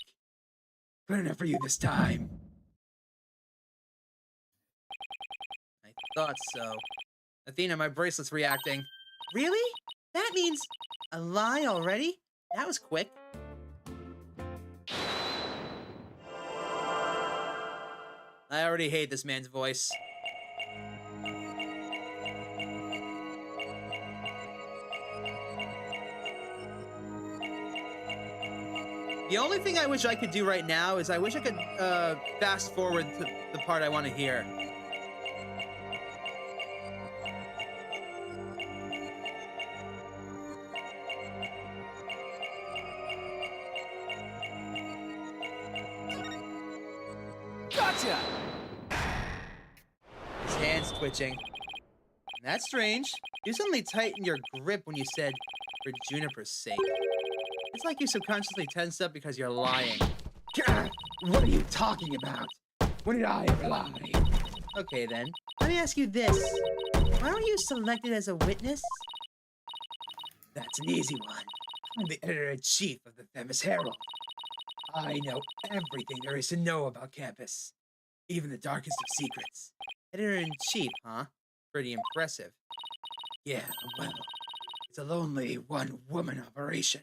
Good enough for you this time. I thought so. Athena, my bracelet's reacting. Really? That means a lie already? That was quick. I already hate this man's voice. The only thing I wish I could do right now is I wish I could fast forward to the part I want to hear. Gotcha! His hand's twitching. That's strange. You suddenly tightened your grip when you said, for Juniper's sake. It's like you subconsciously tensed up because you're lying. Gah! What are you talking about? When did I ever lie? Okay then. Let me ask you this. Why were you selected as a witness? That's an easy one. I'm the editor-in-chief of the Themis Herald. I know everything there is to know about campus. Even the darkest of secrets. Editor-in-chief, huh? Pretty impressive. Yeah, well, it's a lonely one-woman operation.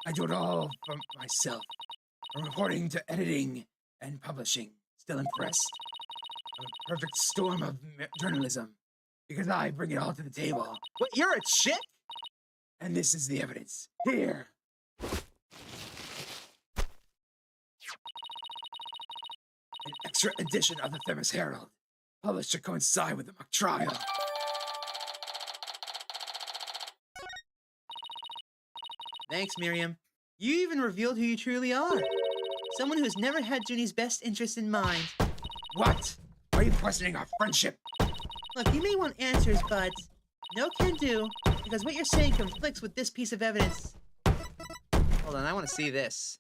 I do it all for myself. From reporting to editing and publishing. Still impressed. I'm a perfect storm of journalism. Because I bring it all to the table. What, you're a chick? And this is the evidence. Here. An extra edition of the Themis Herald, published to coincide with the mock trial. Thanks, Miriam. You even revealed who you truly are. Someone who's never had Junie's best interest in mind. What? Are you questioning our friendship? Look, you may want answers, but no can do, because what you're saying conflicts with this piece of evidence. Hold on, I want to see this.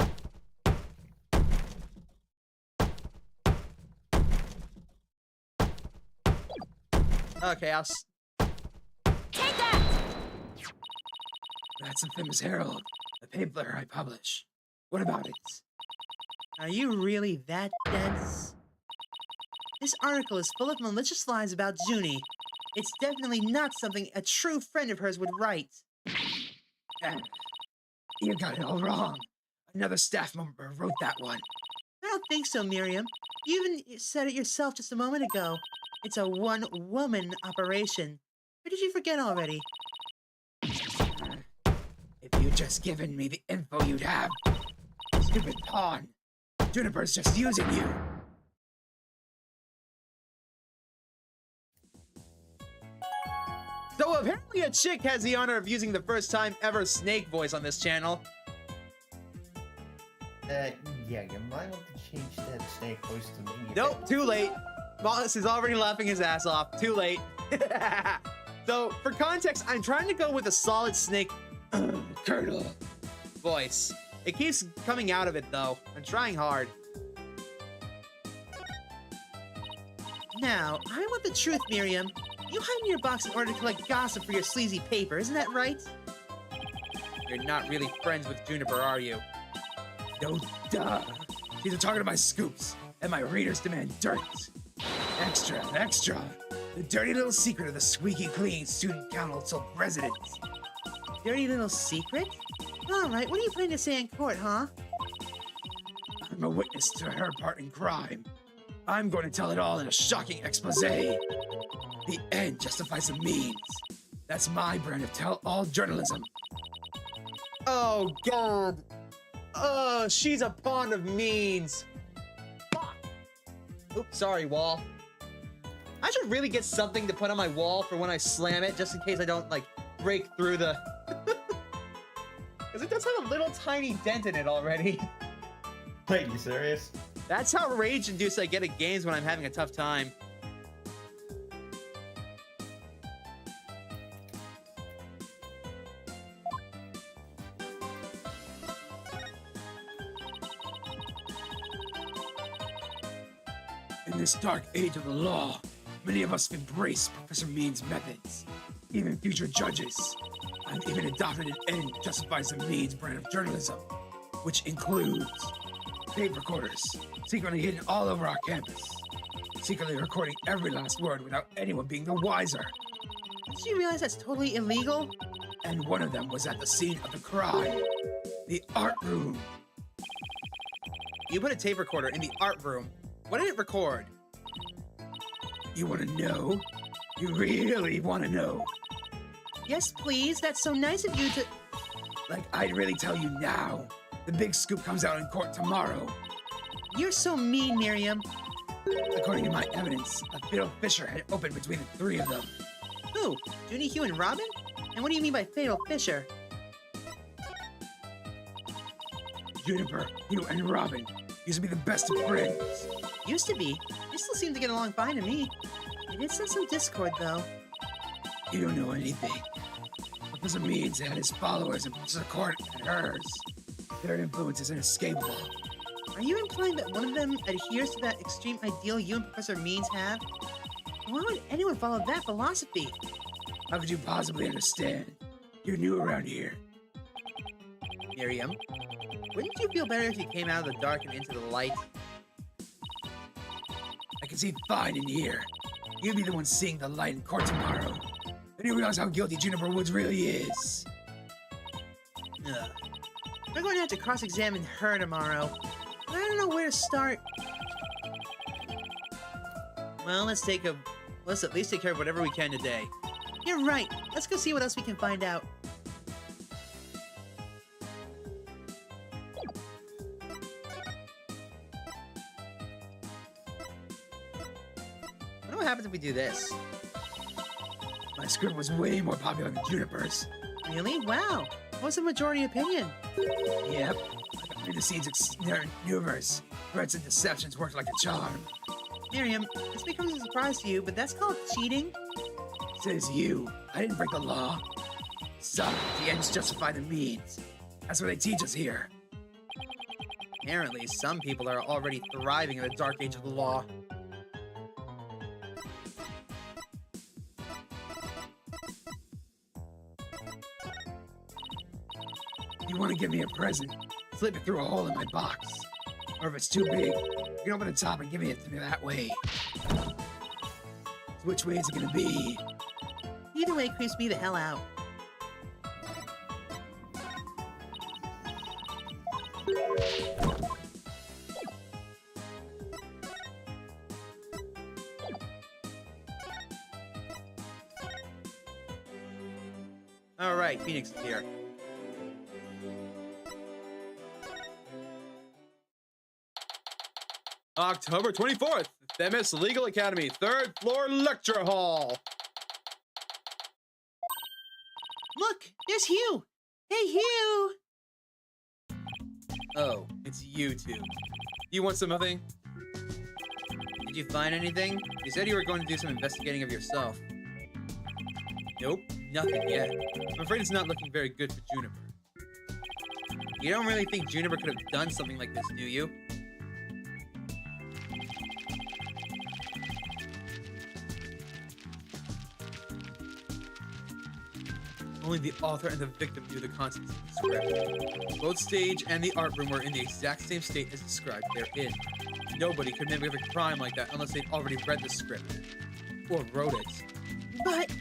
Okay, Take that! That's the Themis Herald, the paper I publish. What about it? Are you really that dense? This article is full of malicious lies about Junie. It's definitely not something a true friend of hers would write. You got it all wrong. Another staff member wrote that one. I don't think so, Miriam. You even said it yourself just a moment ago. It's a one-woman operation. Or did you forget already? If you'd just given me the info you'd have. Stupid pawn. Juniper's just using you. So apparently a chick has the honor of using the first time ever Snake voice on this channel. Yeah, you might want to change that snake voice to me. Nope, too late. Wallace is already laughing his ass off. Too late. So, for context, I'm trying to go with a solid Snake Colonel. voice. It keeps coming out of it, though. I'm trying hard. Now, I want the truth, Miriam. You hide in your box in order to collect gossip for your sleazy paper, isn't that right? You're not really friends with Juniper, are you? No, duh. These are talking about my scoops, and my readers demand dirt. Extra, extra. The dirty little secret of the squeaky clean student council president. Dirty little secret? Alright, what are you planning to say in court, huh? I'm a witness to her part in crime. I'm going to tell it all in a shocking expose. The end justifies the means. That's my brand of tell-all journalism. Oh, God. She's a pawn of means. Fuck. Oops, sorry, wall. I should really get something to put on my wall for when I slam it, just in case I don't, like, break through the... Because it does have a little tiny dent in it already. Wait, you serious? That's how rage-induced I get at games when I'm having a tough time. In this dark age of the law, many of us embrace Professor Mean's methods. Even future judges. I've even adopted an end justifies the means brand of journalism, which includes tape recorders, secretly hidden all over our campus, secretly recording every last word without anyone being the wiser. Did you realize that's totally illegal? And one of them was at the scene of the crime, the art room. You put a tape recorder in the art room. What did it record? You want to know? You really want to know? Yes, please. That's so nice of you to... Like I'd really tell you now. The big scoop comes out in court tomorrow. You're so mean, Miriam. According to my evidence, a fatal fissure had opened between the three of them. Who? Junie, Hugh, and Robin? And what do you mean by fatal fissure? Juniper, you, and Robin used to be the best of friends. Used to be. They still seem to get along fine to me. They did sense some discord, though. You don't know anything. Professor Means had his followers and Professor Court had hers. Their influence is inescapable. Are you implying that one of them adheres to that extreme ideal you and Professor Means have? Why would anyone follow that philosophy? How could you possibly understand? You're new around here. Miriam, wouldn't you feel better if you came out of the dark and into the light? I can see fine in here. You'll be the one seeing the light in court tomorrow. Then you realize how guilty Juniper Woods really is. Ugh. We're going to have to cross-examine her tomorrow. But I don't know where to start. Well, let's at least take care of whatever we can today. You're right. Let's go see what else we can find out. happens if we do this? My script was way more popular than Juniper's. Really? Wow. What's the majority opinion? Yep. Behind the scenes maneuvers. Threats and deceptions worked like a charm. Miriam, this may come as a surprise to you, but that's called cheating. Says you. I didn't break the law. So, the ends justify the means. That's what they teach us here. Apparently, some people are already thriving in the dark age of the law. If you want to give me a present, slip it through a hole in my box. Or if it's too big, you can open the top and give it to me that way. So which way is it gonna be? Either way creeps me the hell out. All right, Phoenix is here. October 24th, Themis Legal Academy, 3rd floor lecture hall. Look, there's Hugh. Hey, Hugh. Oh, it's you two. You want something? Did you find anything? You said you were going to do some investigating of yourself. Nope, nothing yet. I'm afraid it's not looking very good for Juniper. You don't really think Juniper could have done something like this, do you? Only the author and the victim knew the contents of the script. Both stage and the art room were in the exact same state as described therein. Nobody could mimic a crime like that unless they'd already read the script. Or wrote it. But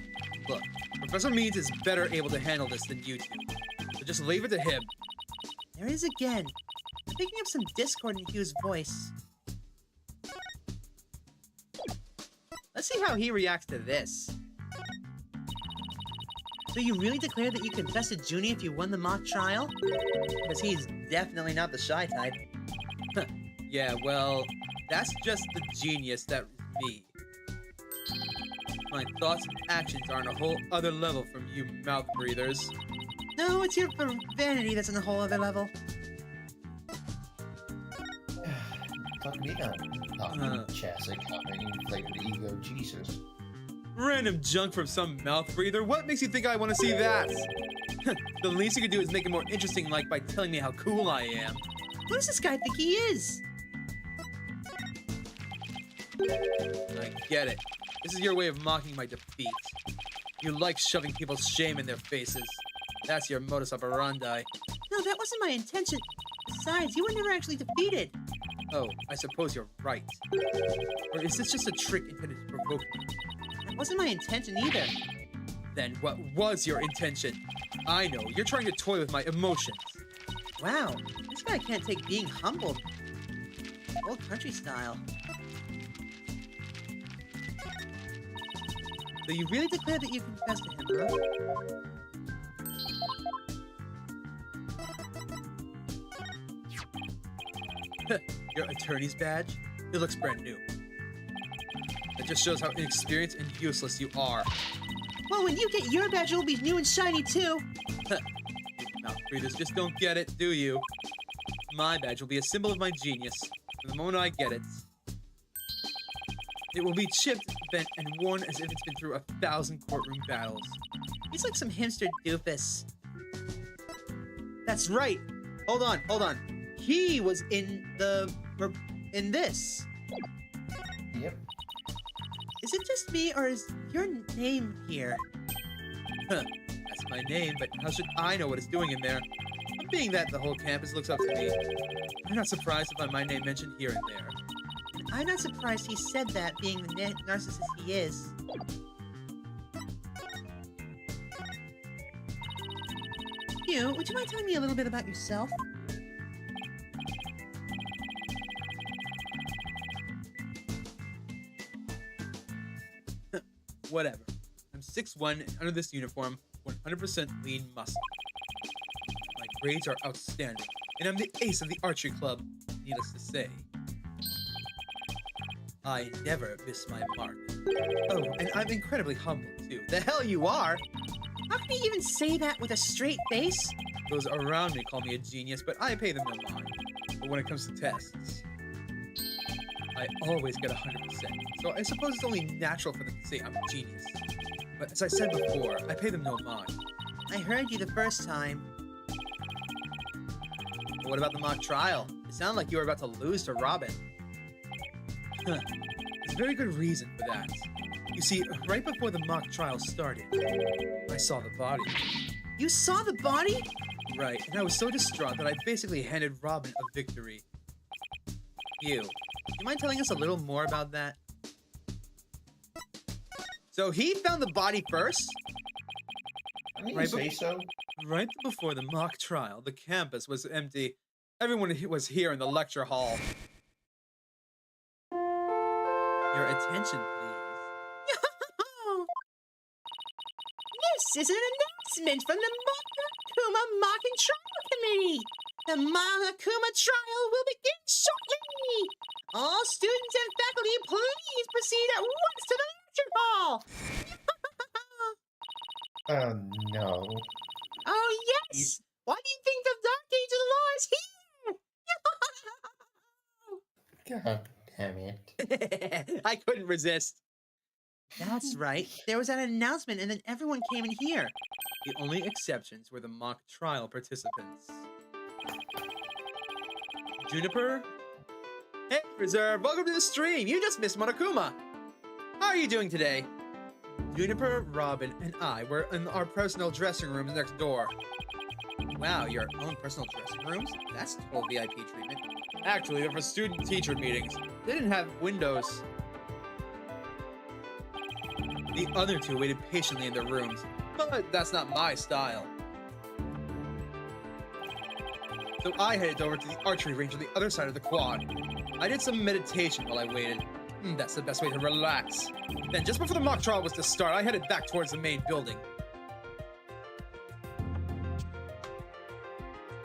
Look, Professor Means is better able to handle this than you two. So just leave it to him. there it is again. I'm picking up some discord in Hugh's voice. Let's see how he reacts to this. So you really declared that you confessed to Junie if you won the mock trial? Because he's definitely not the shy type. Yeah, well, that's just the genius that's me. My thoughts and actions are on a whole other level from you mouth breathers. No, it's your vanity that's on a whole other level. Talk me down. Chasic, having inflated ego, Jesus. Random junk from some mouth breather? What makes you think I want to see that? The least you could do is make it more interesting, like by telling me how cool I am. What does this guy think he is? I get it. This is your way of mocking my defeat. You like shoving people's shame in their faces. That's your modus operandi. No, that wasn't my intention. Besides, you were never actually defeated. Oh, I suppose you're right. Or is this just a trick intended to provoke me? That wasn't my intention either. Then what was your intention? I know, you're trying to toy with my emotions. Wow, this guy can't take being humbled. Old country style. So you really declared that you confessed to him, huh? Your attorney's badge? It looks brand new. That just shows how inexperienced and useless you are. Well, when you get your badge, it'll be new and shiny too. You mouth breathers just don't get it, do you? My badge will be a symbol of my genius. From the moment I get it, it will be chipped, bent, and worn as if it's been through 1,000 courtroom battles. He's like some hipster doofus. That's right. Hold on. He was in this. Yep. Is it just me, or is your name here? Huh. That's my name, but how should I know what it's doing in there? Being that the whole campus looks up to me, I'm not surprised to find my name mentioned here and there. And I'm not surprised he said that, being the narcissist he is. Hugh, would you mind telling me a little bit about yourself? Whatever. I'm 6'1", and under this uniform, 100% lean muscle. My grades are outstanding, and I'm the ace of the archery club, needless to say. I never miss my mark. Oh, and I'm incredibly humble, too. The hell you are! How can you even say that with a straight face? Those around me call me a genius, but I pay them no mind. But when it comes to tests, I always get 100%. So I suppose it's only natural for them to say I'm a genius. But as I said before, I pay them no mind. I heard you the first time. But what about the mock trial? It sounded like you were about to lose to Robin. Huh. There's a very good reason for that. You see, right before the mock trial started, I saw the body. You saw the body? Right, and I was so distraught that I basically handed Robin a victory. You mind telling us a little more about that? So he found the body first? I mean, Right, say so. Right before the mock trial, the campus was empty. Everyone was here in the lecture hall. Your attention, please. This is an announcement from the Monokuma Mock and Trial Committee. The Monokuma trial will begin shortly. All students and faculty, please proceed at once to the lecture hall. Oh no. Oh, yes. Why do you think the Dark Age of the Law is here? God damn it. I couldn't resist. That's right. There was an announcement and then everyone came in here. The only exceptions were the mock trial participants. Juniper? Hey, Reserve, welcome to the stream. You just missed Monokuma. How are you doing today? Juniper, Robin, and I were in our personal dressing rooms next door. Wow, your own personal dressing rooms? That's total VIP treatment. Actually, they're for student-teacher meetings. They didn't have windows. The other two waited patiently in their rooms, but that's not my style. So I headed over to the archery range on the other side of the quad. I did some meditation while I waited. That's the best way to relax. Then just before the mock trial was to start, I headed back towards the main building.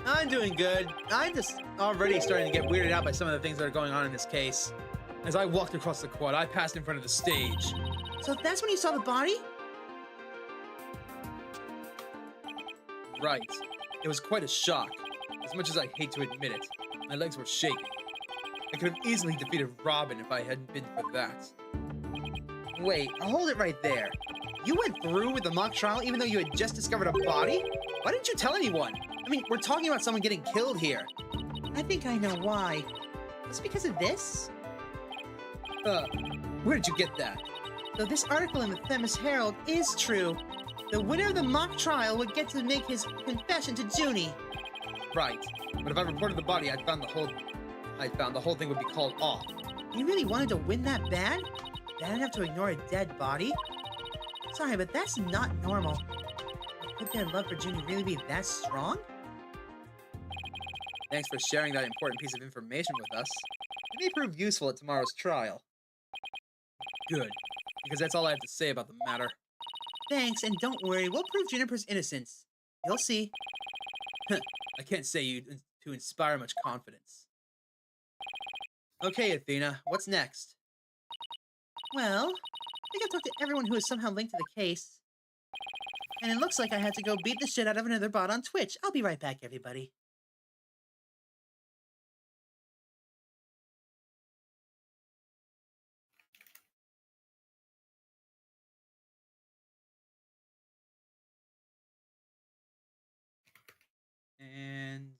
I'm doing good. I'm just already starting to get weirded out by some of the things that are going on in this case. As I walked across the quad, I passed in front of the stage. So that's when you saw the body? Right. It was quite a shock. As much as I hate to admit it, my legs were shaking. I could have easily defeated Robin if I hadn't been for that. Wait, hold it right there. You went through with the mock trial even though you had just discovered a body? Why didn't you tell anyone? I mean, we're talking about someone getting killed here. I think I know why. It's because of this. Where did you get that? Though this article in the Themis Herald is true, the winner of the mock trial would get to make his confession to Junie. Right. But if I reported the body, I found the whole thing would be called off. You really wanted to win that bad? Bad enough to ignore a dead body? Sorry, but that's not normal. Could their love for Junie really be that strong? Thanks for sharing that important piece of information with us. It may prove useful at tomorrow's trial. Good, because that's all I have to say about the matter. Thanks, and don't worry, we'll prove Juniper's innocence. You'll see. I can't say you to inspire much confidence. Okay, Athena, what's next? Well, I think I've talked to everyone who is somehow linked to the case. And it looks like I had to go beat the shit out of another bot on Twitch. I'll be right back, everybody. And...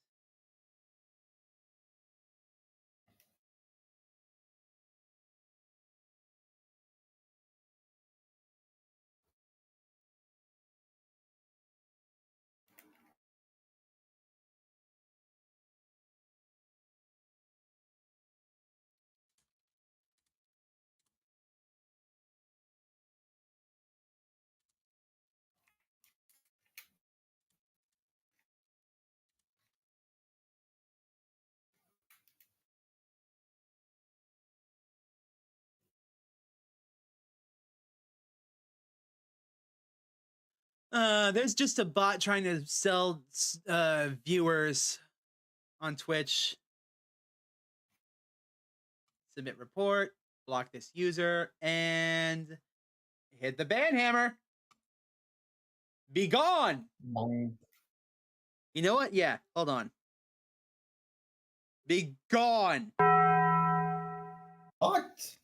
there's just a bot trying to sell viewers on Twitch. Submit report. block this user, and hit the ban hammer. Be gone. Bong. You know what? Yeah, hold on. Be gone. What?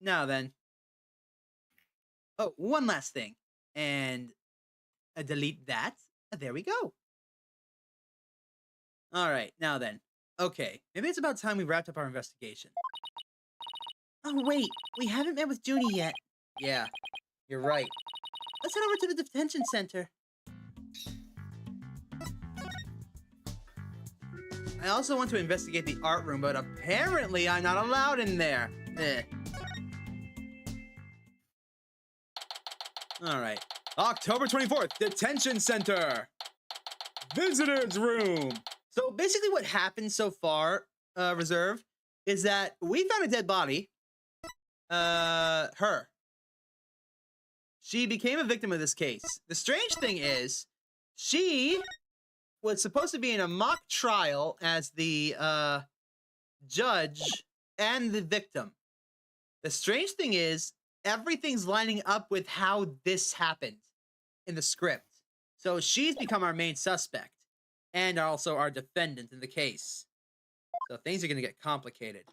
Now then. Oh, one last thing. And delete that. There we go. All right, now then. Okay, maybe it's about time we wrapped up our investigation. Oh, wait. We haven't met with Junie yet. Yeah, you're right. Let's head over to the detention center. I also want to investigate the art room, but apparently I'm not allowed in there. All right. October 24th, detention center. Visitors room. So basically what happened so far, Reserve, is that we found a dead body. Her. She became a victim of this case. The strange thing is, she was supposed to be in a mock trial as the judge and the victim. The strange thing is, everything's lining up with how this happened in the script. So she's become our main suspect and also our defendant in the case. So things are going to get complicated.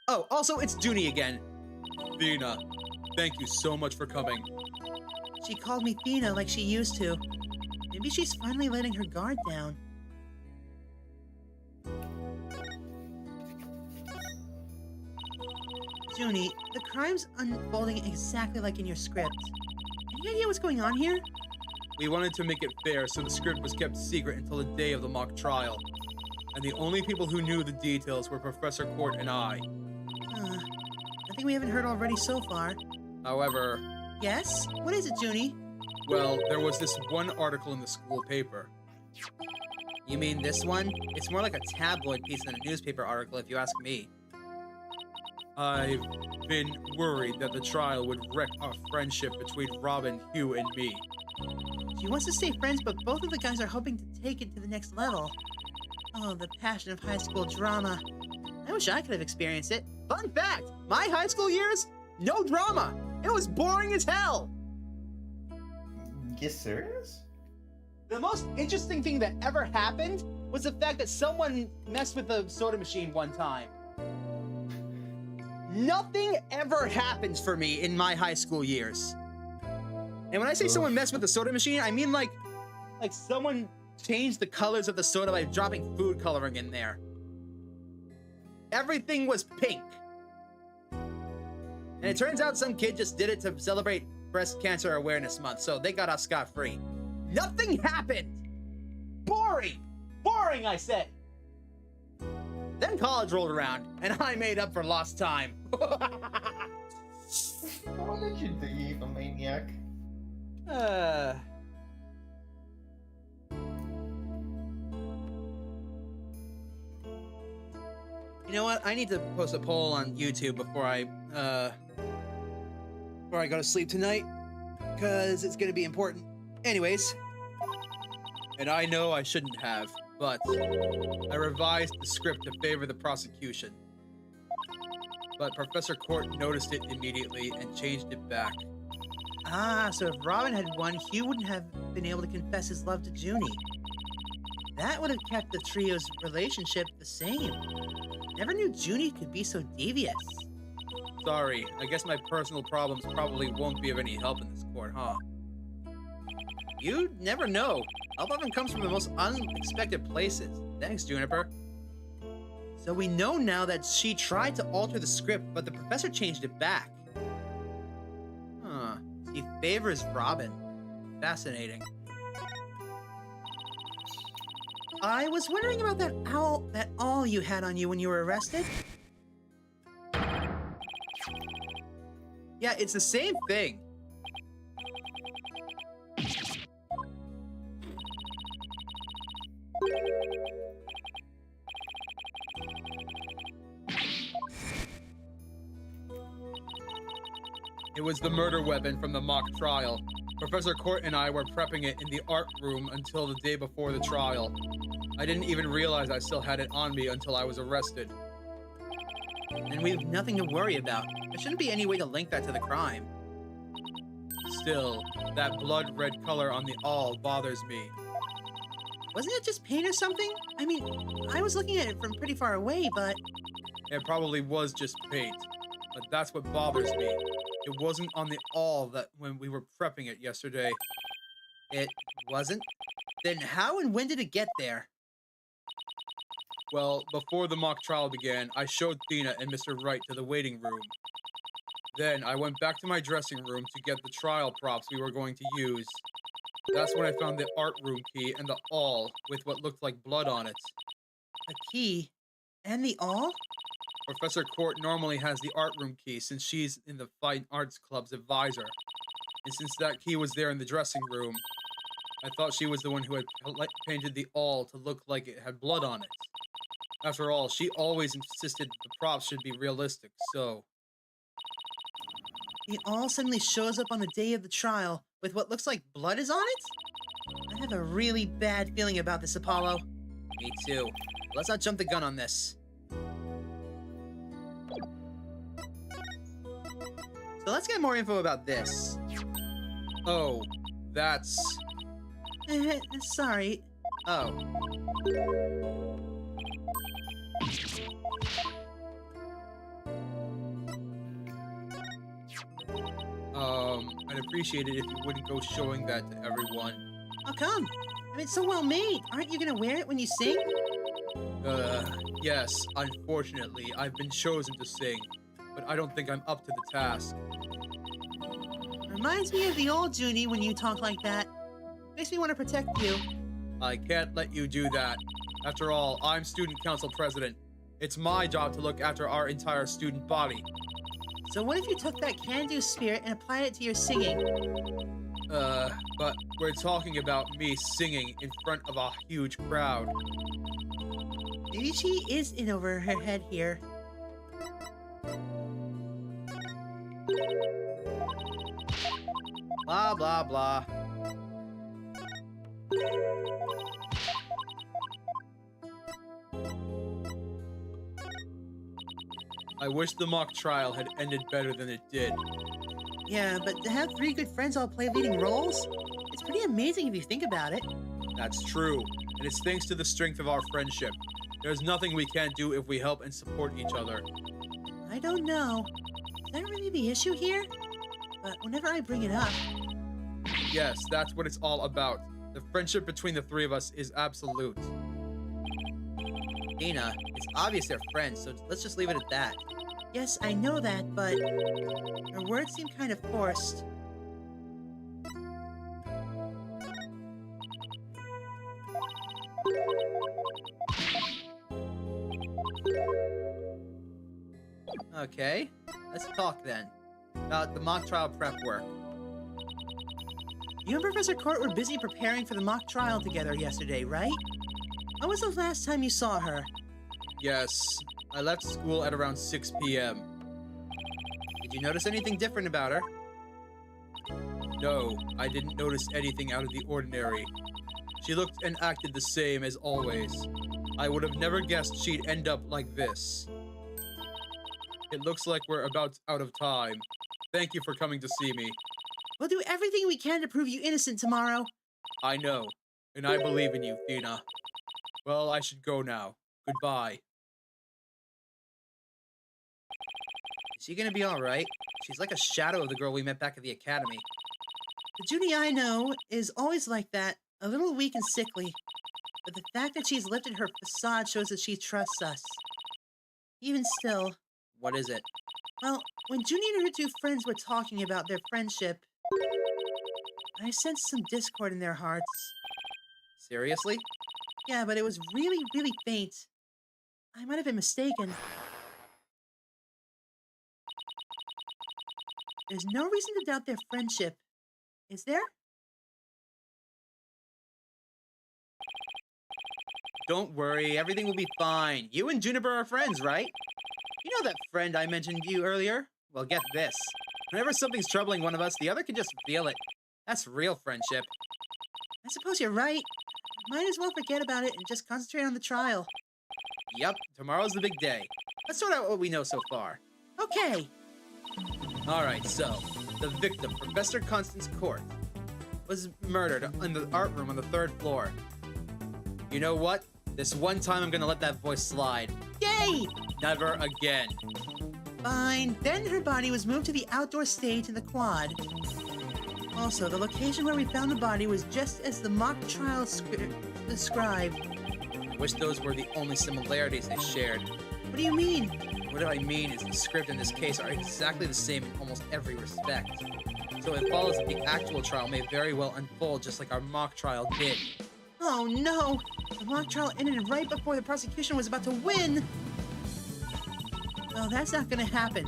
Oh, also, it's Junie again. Vina, thank you so much for coming. She called me Fina like she used to. Maybe she's finally letting her guard down. Junie, the crime's unfolding exactly like in your script. Any idea what's going on here? We wanted to make it fair, so the script was kept secret until the day of the mock trial. And the only people who knew the details were Professor Court and I. Nothing we haven't heard already so far. However, Yes? What is it, Junie? well, there was this one article in the school paper. You mean this one? It's more like a tabloid piece than a newspaper article, if you ask me. I've been worried that the trial would wreck our friendship between Robin, Hugh, and me. She wants to stay friends, but both of the guys are hoping to take it to the next level. Oh, the passion of high school drama. I wish I could have experienced it. Fun fact, my high school years, no drama. It was boring as hell. You serious? The most interesting thing that ever happened was the fact that someone messed with the soda machine one time. Nothing ever happens for me in my high school years. And when I say someone messed with the soda machine, I mean like someone changed the colors of the soda by dropping food coloring in there. Everything was pink. And it turns out some kid just did it to celebrate Breast Cancer Awareness Month, so they got off scot-free. Nothing happened! Boring! Boring, I said! Then college rolled around, and I made up for lost time. What did you do, you evil maniac? You know what? I need to post a poll on YouTube before I go to sleep tonight, because it's gonna be important. Anyways. And I know I shouldn't have, but I revised the script to favor the prosecution. But Professor Court noticed it immediately and changed it back. Ah, so if Robin had won, Hugh wouldn't have been able to confess his love to Junie. That would have kept the trio's relationship the same. Never knew Junie could be so devious. Sorry, I guess my personal problems probably won't be of any help in this court, huh? You never know. Help often comes from the most unexpected places. Thanks, Juniper. So we know now that she tried to alter the script, but the professor changed it back. Huh. He favors Robin. Fascinating. I was wondering about that owl you had on you when you were arrested. Yeah, it's the same thing. It was the murder weapon from the mock trial. Professor Court and I were prepping it in the art room until the day before the trial. I didn't even realize I still had it on me until I was arrested. then we've nothing to worry about. There shouldn't be any way to link that to the crime. Still, that blood red color on the awl bothers me. Wasn't it just paint or something? I mean, I was looking at it from pretty far away, but... It probably was just paint, but that's what bothers me. It wasn't on the awl that when we were prepping it yesterday. It wasn't? Then how and when did it get there? Well, before the mock trial began, I showed Thena and Mr. Wright to the waiting room. Then I went back to my dressing room to get the trial props we were going to use. That's when I found the art room key and the awl with what looked like blood on it. A key? And the awl? Professor Court normally has the art room key since she's in the Fine Arts Club's advisor. And since that key was there in the dressing room, I thought she was the one who had painted the awl to look like it had blood on it. After all, she always insisted the props should be realistic, so... The awl suddenly shows up on the day of the trial with what looks like blood is on it? I have a really bad feeling about this, Apollo. Me too. Let's not jump the gun on this. So let's get more info about this. Oh, that's... Sorry. Oh. I'd appreciate it if you wouldn't go showing that to everyone. How come? I mean, it's so well made. Aren't you gonna wear it when you sing? Yes, unfortunately, I've been chosen to sing, but I don't think I'm up to the task. Reminds me of the old Junie when you talk like that. Makes me want to protect you. I can't let you do that. After all, I'm student council president. It's my job to look after our entire student body. So what if you took that can-do spirit and applied it to your singing? But we're talking about me singing in front of a huge crowd. Maybe she is in over her head here. Blah, blah, blah. I wish the mock trial had ended better than it did. Yeah, but to have 3 good friends all play leading roles? It's pretty amazing if you think about it. That's true, and it's thanks to the strength of our friendship. There's nothing we can't do if we help and support each other. I don't know. Is that really the issue here? But whenever I bring it up... Yes, that's what it's all about. The friendship between the 3 of us is absolute. Dina, it's obvious they're friends, so let's just leave it at that. Yes, I know that, but... her words seem kind of forced. Okay, let's talk then. About the mock trial prep work. You and Professor Court were busy preparing for the mock trial together yesterday, right? When was the last time you saw her? Yes, I left school at around 6 p.m. Did you notice anything different about her? No, I didn't notice anything out of the ordinary. She looked and acted the same as always. I would have never guessed she'd end up like this. It looks like we're about out of time. Thank you for coming to see me. We'll do everything we can to prove you innocent tomorrow. I know, and I believe in you, Thena. Well, I should go now. Goodbye. Is she gonna be alright? She's like a shadow of the girl we met back at the academy. The Junie I know is always like that, a little weak and sickly. But the fact that she's lifted her facade shows that she trusts us. Even still... What is it? Well, when Junie and her 2 friends were talking about their friendship, I sensed some discord in their hearts. Seriously? Yeah, but it was really, really faint. I might have been mistaken. There's no reason to doubt their friendship, is there? Don't worry, everything will be fine. You and Juniper are friends, right? You know that friend I mentioned to you earlier? Well, get this. Whenever something's troubling one of us, the other can just feel it. That's real friendship. I suppose you're right. Might as well forget about it and just concentrate on the trial. Yep, tomorrow's the big day. Let's sort out what we know so far. Okay. Alright, so, the victim, Professor Constance Court, was murdered in the art room on the 3rd floor. You know what? This one time I'm gonna let that voice slide. Yay! Never again. Fine. Then her body was moved to the outdoor stage in the quad. Also, the location where we found the body was just as the mock trial described. I wish those were the only similarities they shared. What do you mean? What I mean is the script in this case are exactly the same in almost every respect. So it follows that the actual trial may very well unfold just like our mock trial did. Oh no! The mock trial ended right before the prosecution was about to win! No, that's not gonna happen.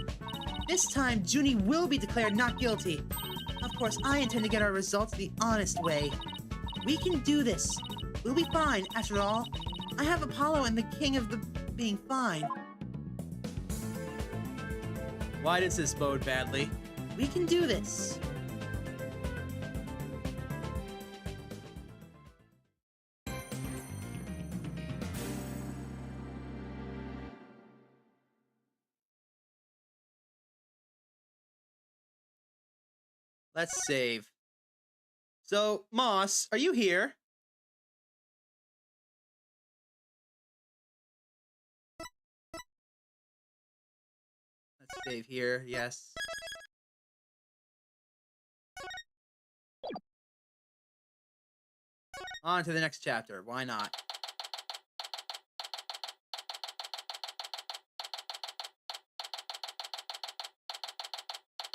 This time, Junie will be declared not guilty. Of course, I intend to get our results the honest way. We can do this. We'll be fine, after all. I have Apollo and the king of the being fine. Why does this bode badly? We can do this. Let's save. So, Moss, are you here? Let's save here, yes. On to the next chapter, why not?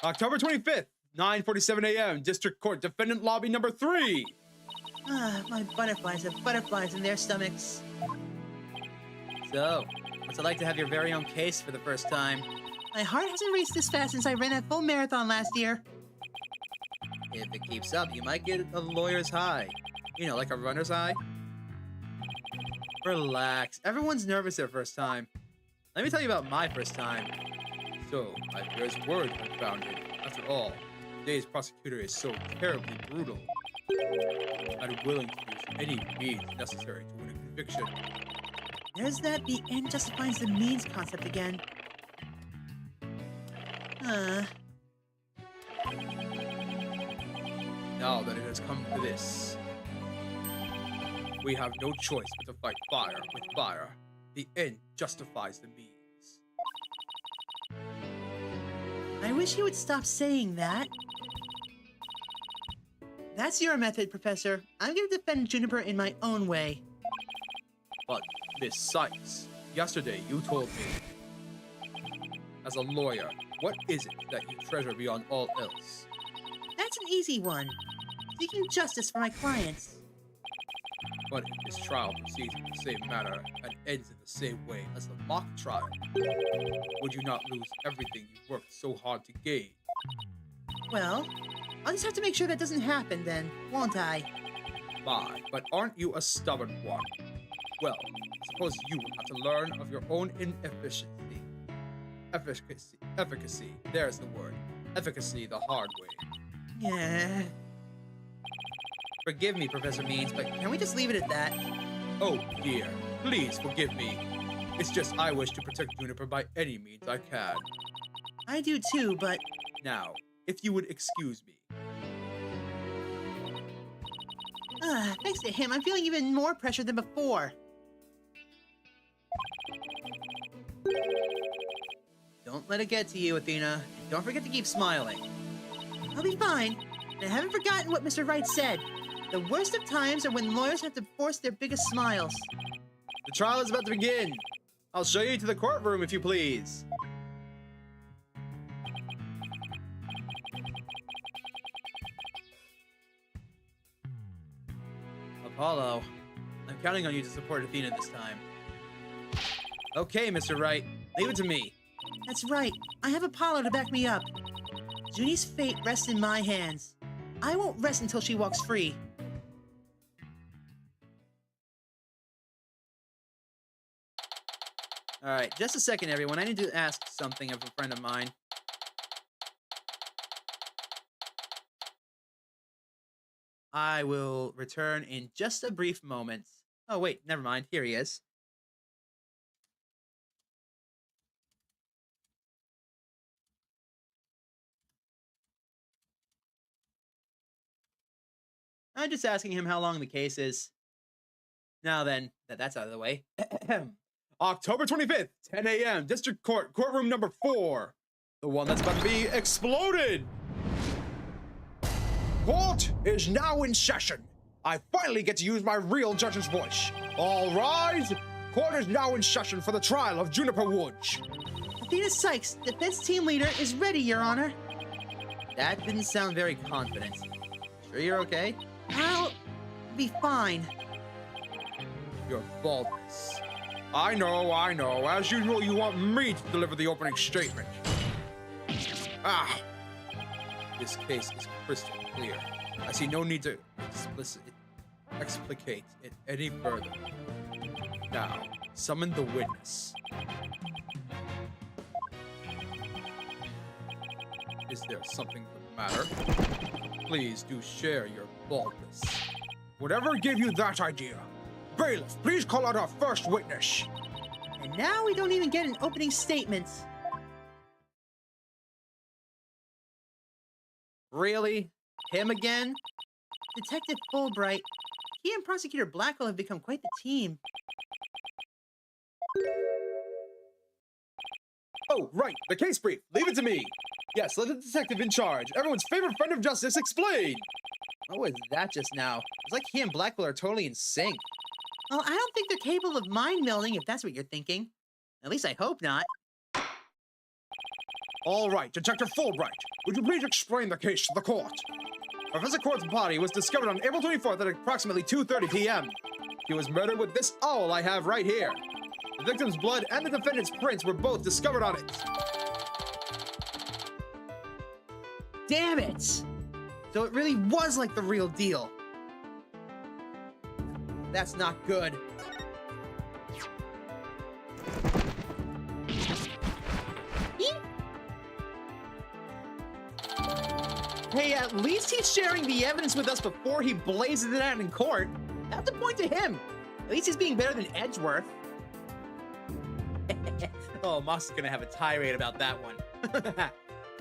October 25th, 9:47 a.m. District Court, Defendant Lobby number 3. Ah, my butterflies have butterflies in their stomachs. So, what's it like to have your very own case for the first time? My heart hasn't raced this fast since I ran that full marathon last year. If it keeps up, you might get a lawyer's high. You know, like a runner's high. Relax. Everyone's nervous their first time. Let me tell you about my first time. So, I fear his word unfounded. After all, today's prosecutor is so terribly brutal. I'm willing to use any means necessary to win a conviction. There's that the end justifies the means concept again. Now that it has come to this, we have no choice but to fight fire with fire. The end justifies the means. I wish you would stop saying that. That's your method, Professor. I'm going to defend Juniper in my own way. But, Miss Sykes, yesterday you told me, as a lawyer, what is it that you treasure beyond all else? That's an easy one. Seeking justice for my clients. But if this trial proceeds in the same manner and ends in the same way as the mock trial, would you not lose everything you worked so hard to gain? Well, I'll just have to make sure that doesn't happen then, won't I? My, but aren't you a stubborn one? Well, suppose you will have to learn of your own inefficiency. Efficacy, there's the word. Efficacy the hard way. Yeah. Forgive me, Professor Means, but can we just leave it at that? Oh dear, please forgive me. It's just I wish to protect Juniper by any means I can. I do too, but... Now, if you would excuse me. Thanks to him, I'm feeling even more pressure than before. Don't let it get to you, Athena. And don't forget to keep smiling. I'll be fine. And I haven't forgotten what Mr. Wright said. The worst of times are when lawyers have to force their biggest smiles. The trial is about to begin. I'll show you to the courtroom if you please. Apollo, I'm counting on you to support Athena this time. Okay, Mr. Wright, leave it to me. That's right. I have Apollo to back me up. Junie's fate rests in my hands. I won't rest until she walks free. Alright, just a second, everyone. I need to ask something of a friend of mine. I will return in just a brief moment. Oh, wait, never mind. Here he is. I'm just asking him how long the case is. Now then, that's out of the way. October 25th, 10 a.m., District Court, courtroom number 4. The one that's about to be exploded. Court is now in session. I finally get to use my real judge's voice. All rise. Court is now in session for the trial of Juniper Woods. Athena Sykes, defense team leader, is ready, Your Honor. That didn't sound very confident. Sure you're okay? I'll be fine. Your baldness. I know. As usual, you want me to deliver the opening statement. Ah. This case is crystal clear. I see no need to explicate it any further. Now, summon the witness. Is there something the matter? Please do share your baldness. Whatever gave you that idea? Bailiff, please call out our first witness. And now we don't even get an opening statement. Really? Him again? Detective Fulbright, he and Prosecutor Blackwell have become quite the team. Oh, right, the case brief. Leave it to me. Yes, let the detective in charge. Everyone's favorite friend of justice explain. What was that just now? It's like he and Blackwell are totally in sync. Well, I don't think they're capable of mind melding, if that's what you're thinking. At least I hope not. All right, Detective Fulbright, would you please explain the case to the court? Professor Court's body was discovered on April 24th at approximately 2:30 p.m. He was murdered with this owl I have right here. The victim's blood and the defendant's prints were both discovered on it. Damn it! So it really was like the real deal. That's not good. Hey, at least he's sharing the evidence with us before he blazes it out in court. I have to point to him. At least he's being better than Edgeworth. Oh, Moss is gonna have a tirade about that one.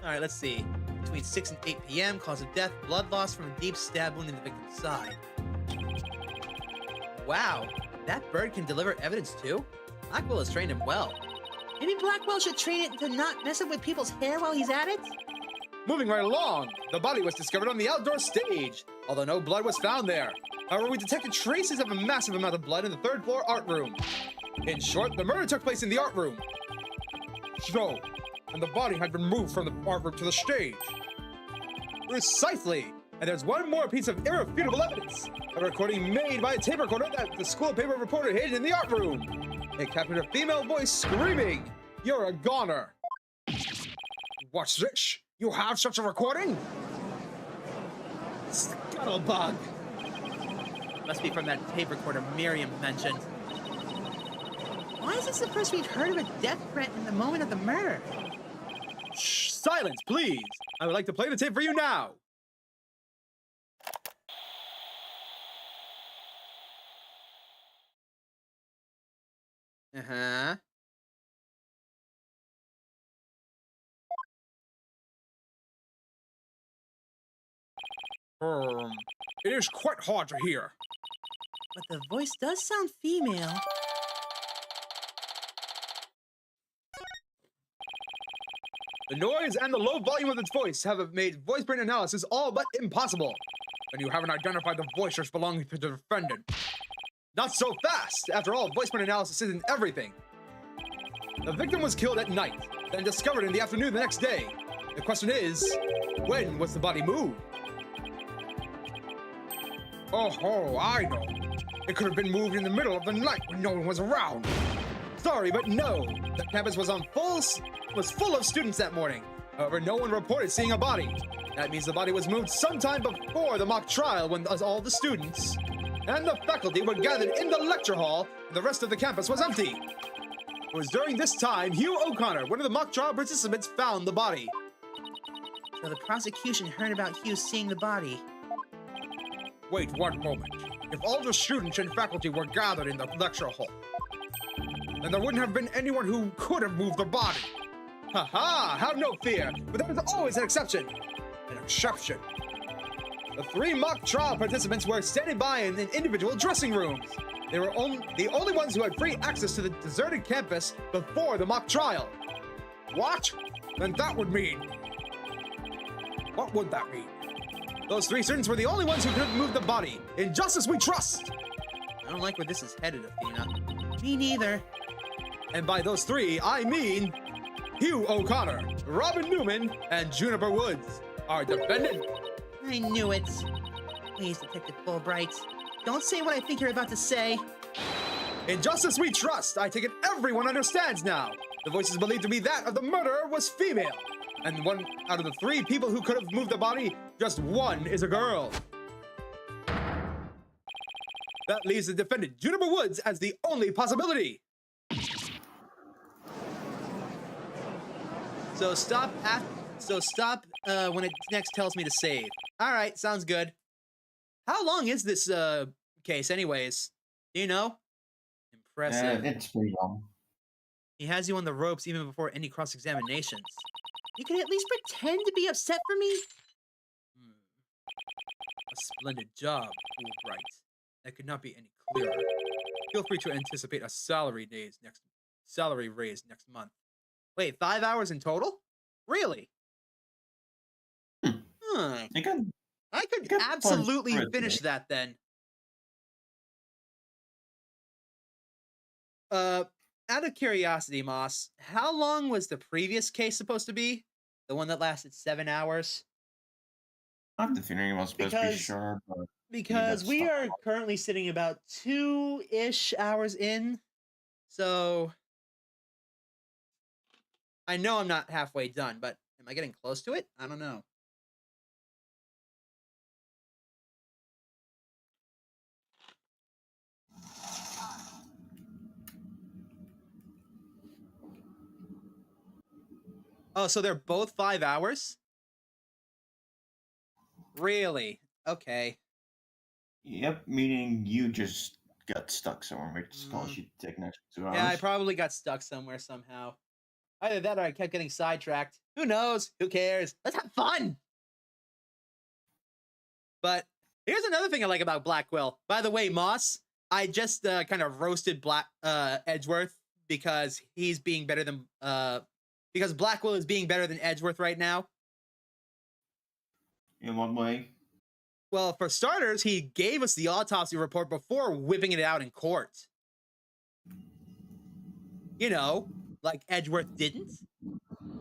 All right, let's see. Between 6 and 8 p.m., cause of death, blood loss from a deep stab wound in the victim's side. Wow, that bird can deliver evidence too? Blackwell has trained him well. Maybe Blackwell should train it to not mess up with people's hair while he's at it? Moving right along, the body was discovered on the outdoor stage, although no blood was found there. However, we detected traces of a massive amount of blood in the third floor art room. In short, the murder took place in the art room. So, and the body had been moved from the art room to the stage. Precisely! And there's one more piece of irrefutable evidence. A recording made by a tape recorder that the school paper reporter hid in the art room. It captured a female voice screaming, "You're a goner." What's this? You have such a recording? Scuttlebug! Must be from that tape recorder Miriam mentioned. Why is this the first we've heard of a death threat in the moment of the murder? Shh, silence, please. I would like to play the tape for you now. Uh-huh. It is quite hard to hear. But the voice does sound female. The noise and the low volume of its voice have made voice print analysis all but impossible. And you haven't identified the voices belonging to the defendant. Not so fast! After all, voice print analysis isn't everything. The victim was killed at night, then discovered in the afternoon the next day. The question is, when was the body moved? Oh, I know. It could have been moved in the middle of the night when no one was around. Sorry, but no. The campus was full of students that morning. However, no one reported seeing a body. That means the body was moved sometime before the mock trial when all the students and the faculty were gathered in the lecture hall and the rest of the campus was empty. It was during this time Hugh O'Connor, one of the mock trial participants, found the body. So the prosecution heard about Hugh seeing the body. Wait one moment. If all the students and faculty were gathered in the lecture hall, then there wouldn't have been anyone who could have moved the body. Ha ha! Have no fear, but there is always an exception. An exception. The 3 mock trial participants were standing by in individual dressing rooms. They were the only ones who had free access to the deserted campus before the mock trial. What? Then that would mean... What would that mean? Those 3 students were the only ones who could move the body. In justice we trust! I don't like where this is headed, Athena. Me neither. And by those 3, I mean... Hugh O'Connor, Robin Newman, and Juniper Woods, our defendant. I knew it. Please, Detective Fulbright, don't say what I think you're about to say. In justice we trust. I take it everyone understands now. The voice is believed to be that of the murderer was female. And 1 out of the 3 people who could have moved the body, just 1 is a girl. That leaves the defendant, Juniper Woods, as the only possibility. So stop when it next tells me to save. All right, sounds good. How long is this case anyways? Do you know? Impressive. It's pretty long. He has you on the ropes even before any cross-examinations. You can at least pretend to be upset for me? A splendid job, Fulbright. That could not be any clearer. Feel free to anticipate a salary raise next month. Wait, 5 hours in total? Really? Huh. I could absolutely finish that then. Out of curiosity, Moss, how long was the previous case supposed to be? The one that lasted 7 hours? I have the feeling it was supposed to be shorter, but... Because we are currently sitting about 2-ish hours in. So... I know I'm not halfway done, but am I getting close to it? I don't know. Oh, so they're both 5 hours? Really? Okay. Yep, meaning you just got stuck somewhere, which caused you to take an extra 2 hours. Yeah, I probably got stuck somewhere somehow. Either that or I kept getting sidetracked. Who knows? Who cares? Let's have fun! But here's another thing I like about Blackwell. By the way, Moss, I just kind of roasted Edgeworth because he's being better than... because Blackwell is being better than Edgeworth right now. In what way? Well, for starters, he gave us the autopsy report before whipping it out in court. You know, like Edgeworth didn't.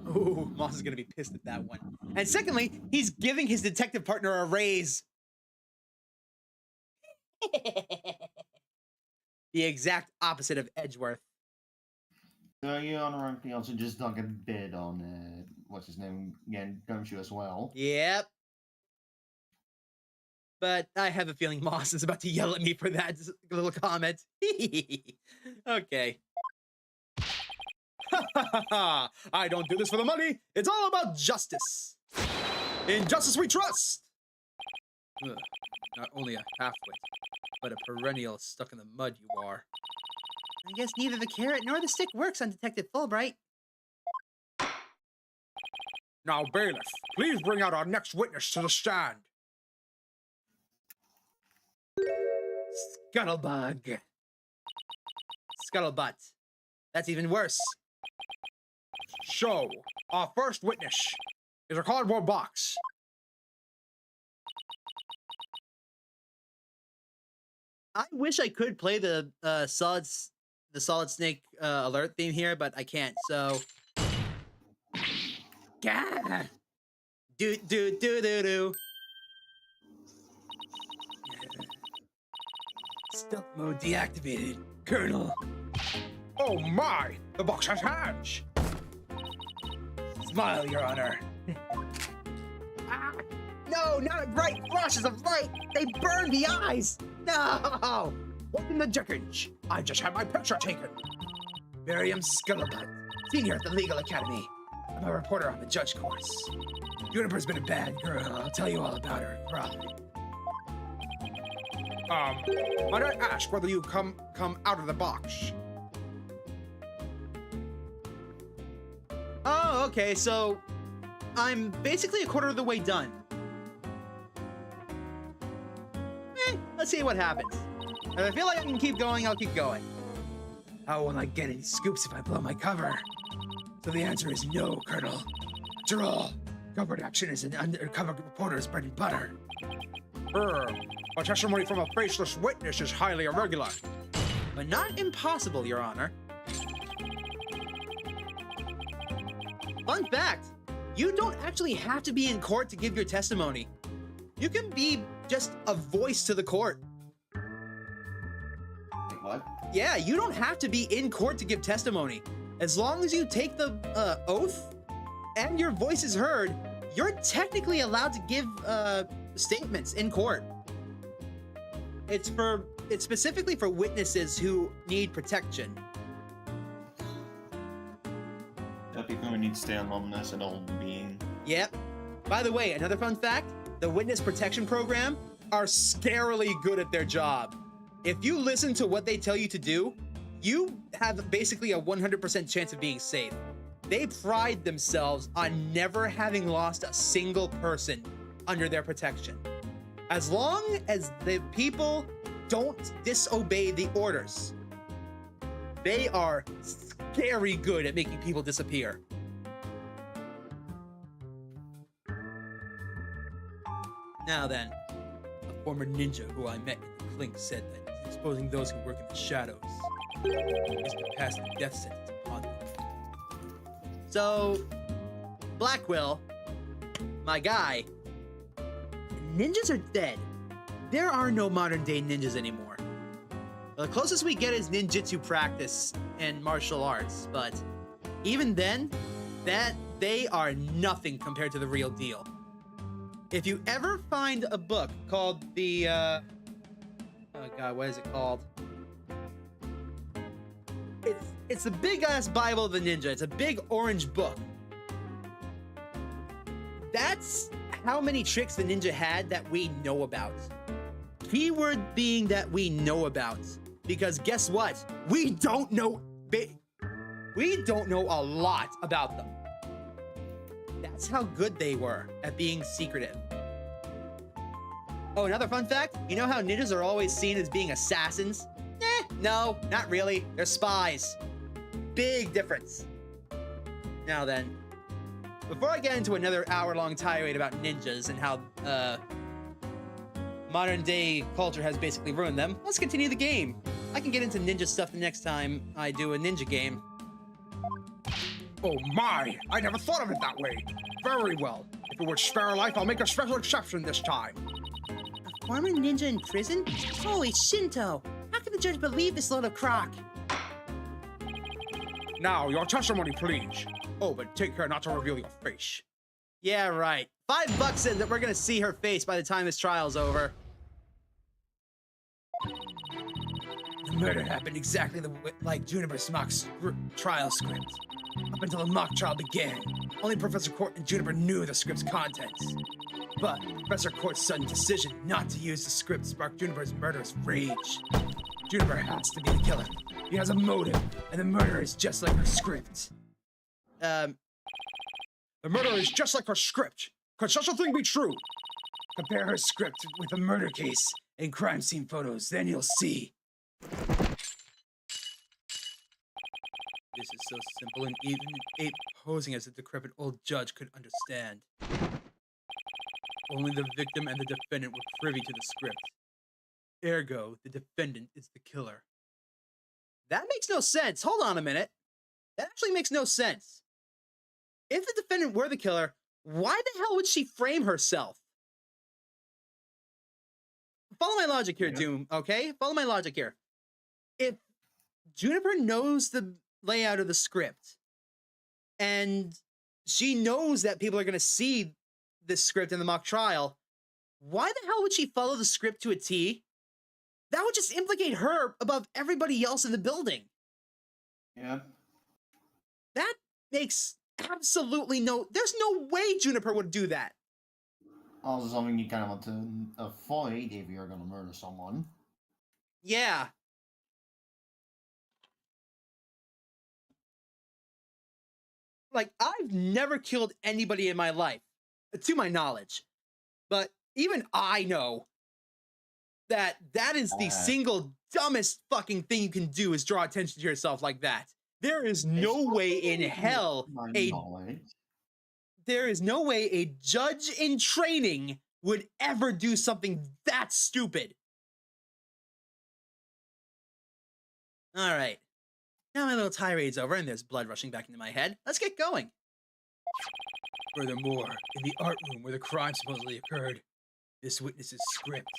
Ooh, Moss is going to be pissed at that one. And secondly, he's giving his detective partner a raise. The exact opposite of Edgeworth. So you unironically also just dug a bit on, what's his name again, Gumshoe as well. Yep. But I have a feeling Moss is about to yell at me for that little comment. Okay. I don't do this for the money. It's all about justice. In justice we trust. Ugh, not only a halfwit, but a perennial stuck in the mud you are. I guess neither the carrot nor the stick works on Detective Fulbright. Now, bailiff, please bring out our next witness to the stand. Scuttlebug. Scuttlebutt. That's even worse. So, our first witness is a cardboard box. I wish I could play the Solid Snake alert theme here, but I can't. So, Gah! Do do do do do. Stealth mode deactivated, Colonel. Oh my! The box has hands! Smile, Your Honor. Ah, no, not bright flashes of light! They burn the eyes! No! What in the dickens? I just had my picture taken. Miriam Scuttlebutt, senior at the Legal Academy. I'm a reporter on the judge course. Juniper's been a bad girl. I'll tell you all about her in private. Might I ask whether you come out of the box? Oh, okay, so I'm basically a quarter of the way done. let's see what happens. If I feel like I can keep going, I'll keep going. How will I get any scoops if I blow my cover? So the answer is no, Colonel. After all, covert action is an undercover reporter's bread and butter. My testimony from a faceless witness is highly irregular. But not impossible, Your Honor. Fun fact, you don't actually have to be in court to give your testimony. You can be just a voice to the court. Wait, what? Yeah, you don't have to be in court to give testimony. As long as you take the oath and your voice is heard, you're technically allowed to give statements in court. It's specifically for witnesses who need protection. People who need to stay anonymous and all being. Yep. By the way, another fun fact, the Witness Protection Program are scarily good at their job. If you listen to what they tell you to do, you have basically a 100% chance of being safe. They pride themselves on never having lost a single person under their protection. As long as the people don't disobey the orders, they are scary good at making people disappear. Now then, a former ninja who I met in the clink said that exposing those who work in the shadows is to pass the death sentence upon them. So, Blackwell, my guy, ninjas are dead. There are no modern day ninjas anymore. The closest we get is ninjutsu practice and martial arts, but even then, they are nothing compared to the real deal. If you ever find a book called the, oh god, what is it called? It's the big-ass Bible of the Ninja. It's a big orange book. That's how many tricks the ninja had that we know about. Keyword being that we know about. Because guess what? We don't know a lot about them. That's how good they were at being secretive. Oh, another fun fact, you know how ninjas are always seen as being assassins? No, not really. They're spies. Big difference. Now then, before I get into another hour-long tirade about ninjas and how modern day culture has basically ruined them, let's continue the game. I can get into ninja stuff the next time I do a ninja game. Oh my! I never thought of it that way. Very well. If it would spare a life, I'll make a special exception this time. A former ninja in prison? Holy Shinto! How can the judge believe this load of crock? Now, your testimony, please. Oh, but take care not to reveal your face. Yeah, right. $5 says that we're gonna see her face by the time this trial's over. The murder happened exactly like Juniper's mock trial script. Up until the mock trial began, only Professor Court and Juniper knew the script's contents. But Professor Court's sudden decision not to use the script sparked Juniper's murderous rage. Juniper has to be the killer. He has a motive, and the murder is just like her script. The murder is just like her script. Could such a thing be true? Compare her script with a murder case and crime scene photos, then you'll see. This is so simple and even ape posing as a decrepit old judge could understand. Only the victim and the defendant were privy to the script. Ergo, the defendant is the killer. That makes no sense. Hold on a minute. That actually makes no sense. If the defendant were the killer, why the hell would she frame herself? Follow my logic here, Doom, okay? Follow my logic here. If Juniper knows the layout of the script, and she knows that people are going to see this script in the mock trial, why the hell would she follow the script to a T? That would just implicate her above everybody else in the building. Yeah. That makes absolutely no... There's no way Juniper would do that. Also something you kind of want to avoid if you're going to murder someone. Yeah. Like, I've never killed anybody in my life, to my knowledge. But even I know that is the single dumbest fucking thing you can do is draw attention to yourself like that. There is no way in hell there is no way a judge in training would ever do something that stupid. All right. Now my little tirade's over and there's blood rushing back into my head. Let's get going. Furthermore, in the art room where the crime supposedly occurred, this witness's script,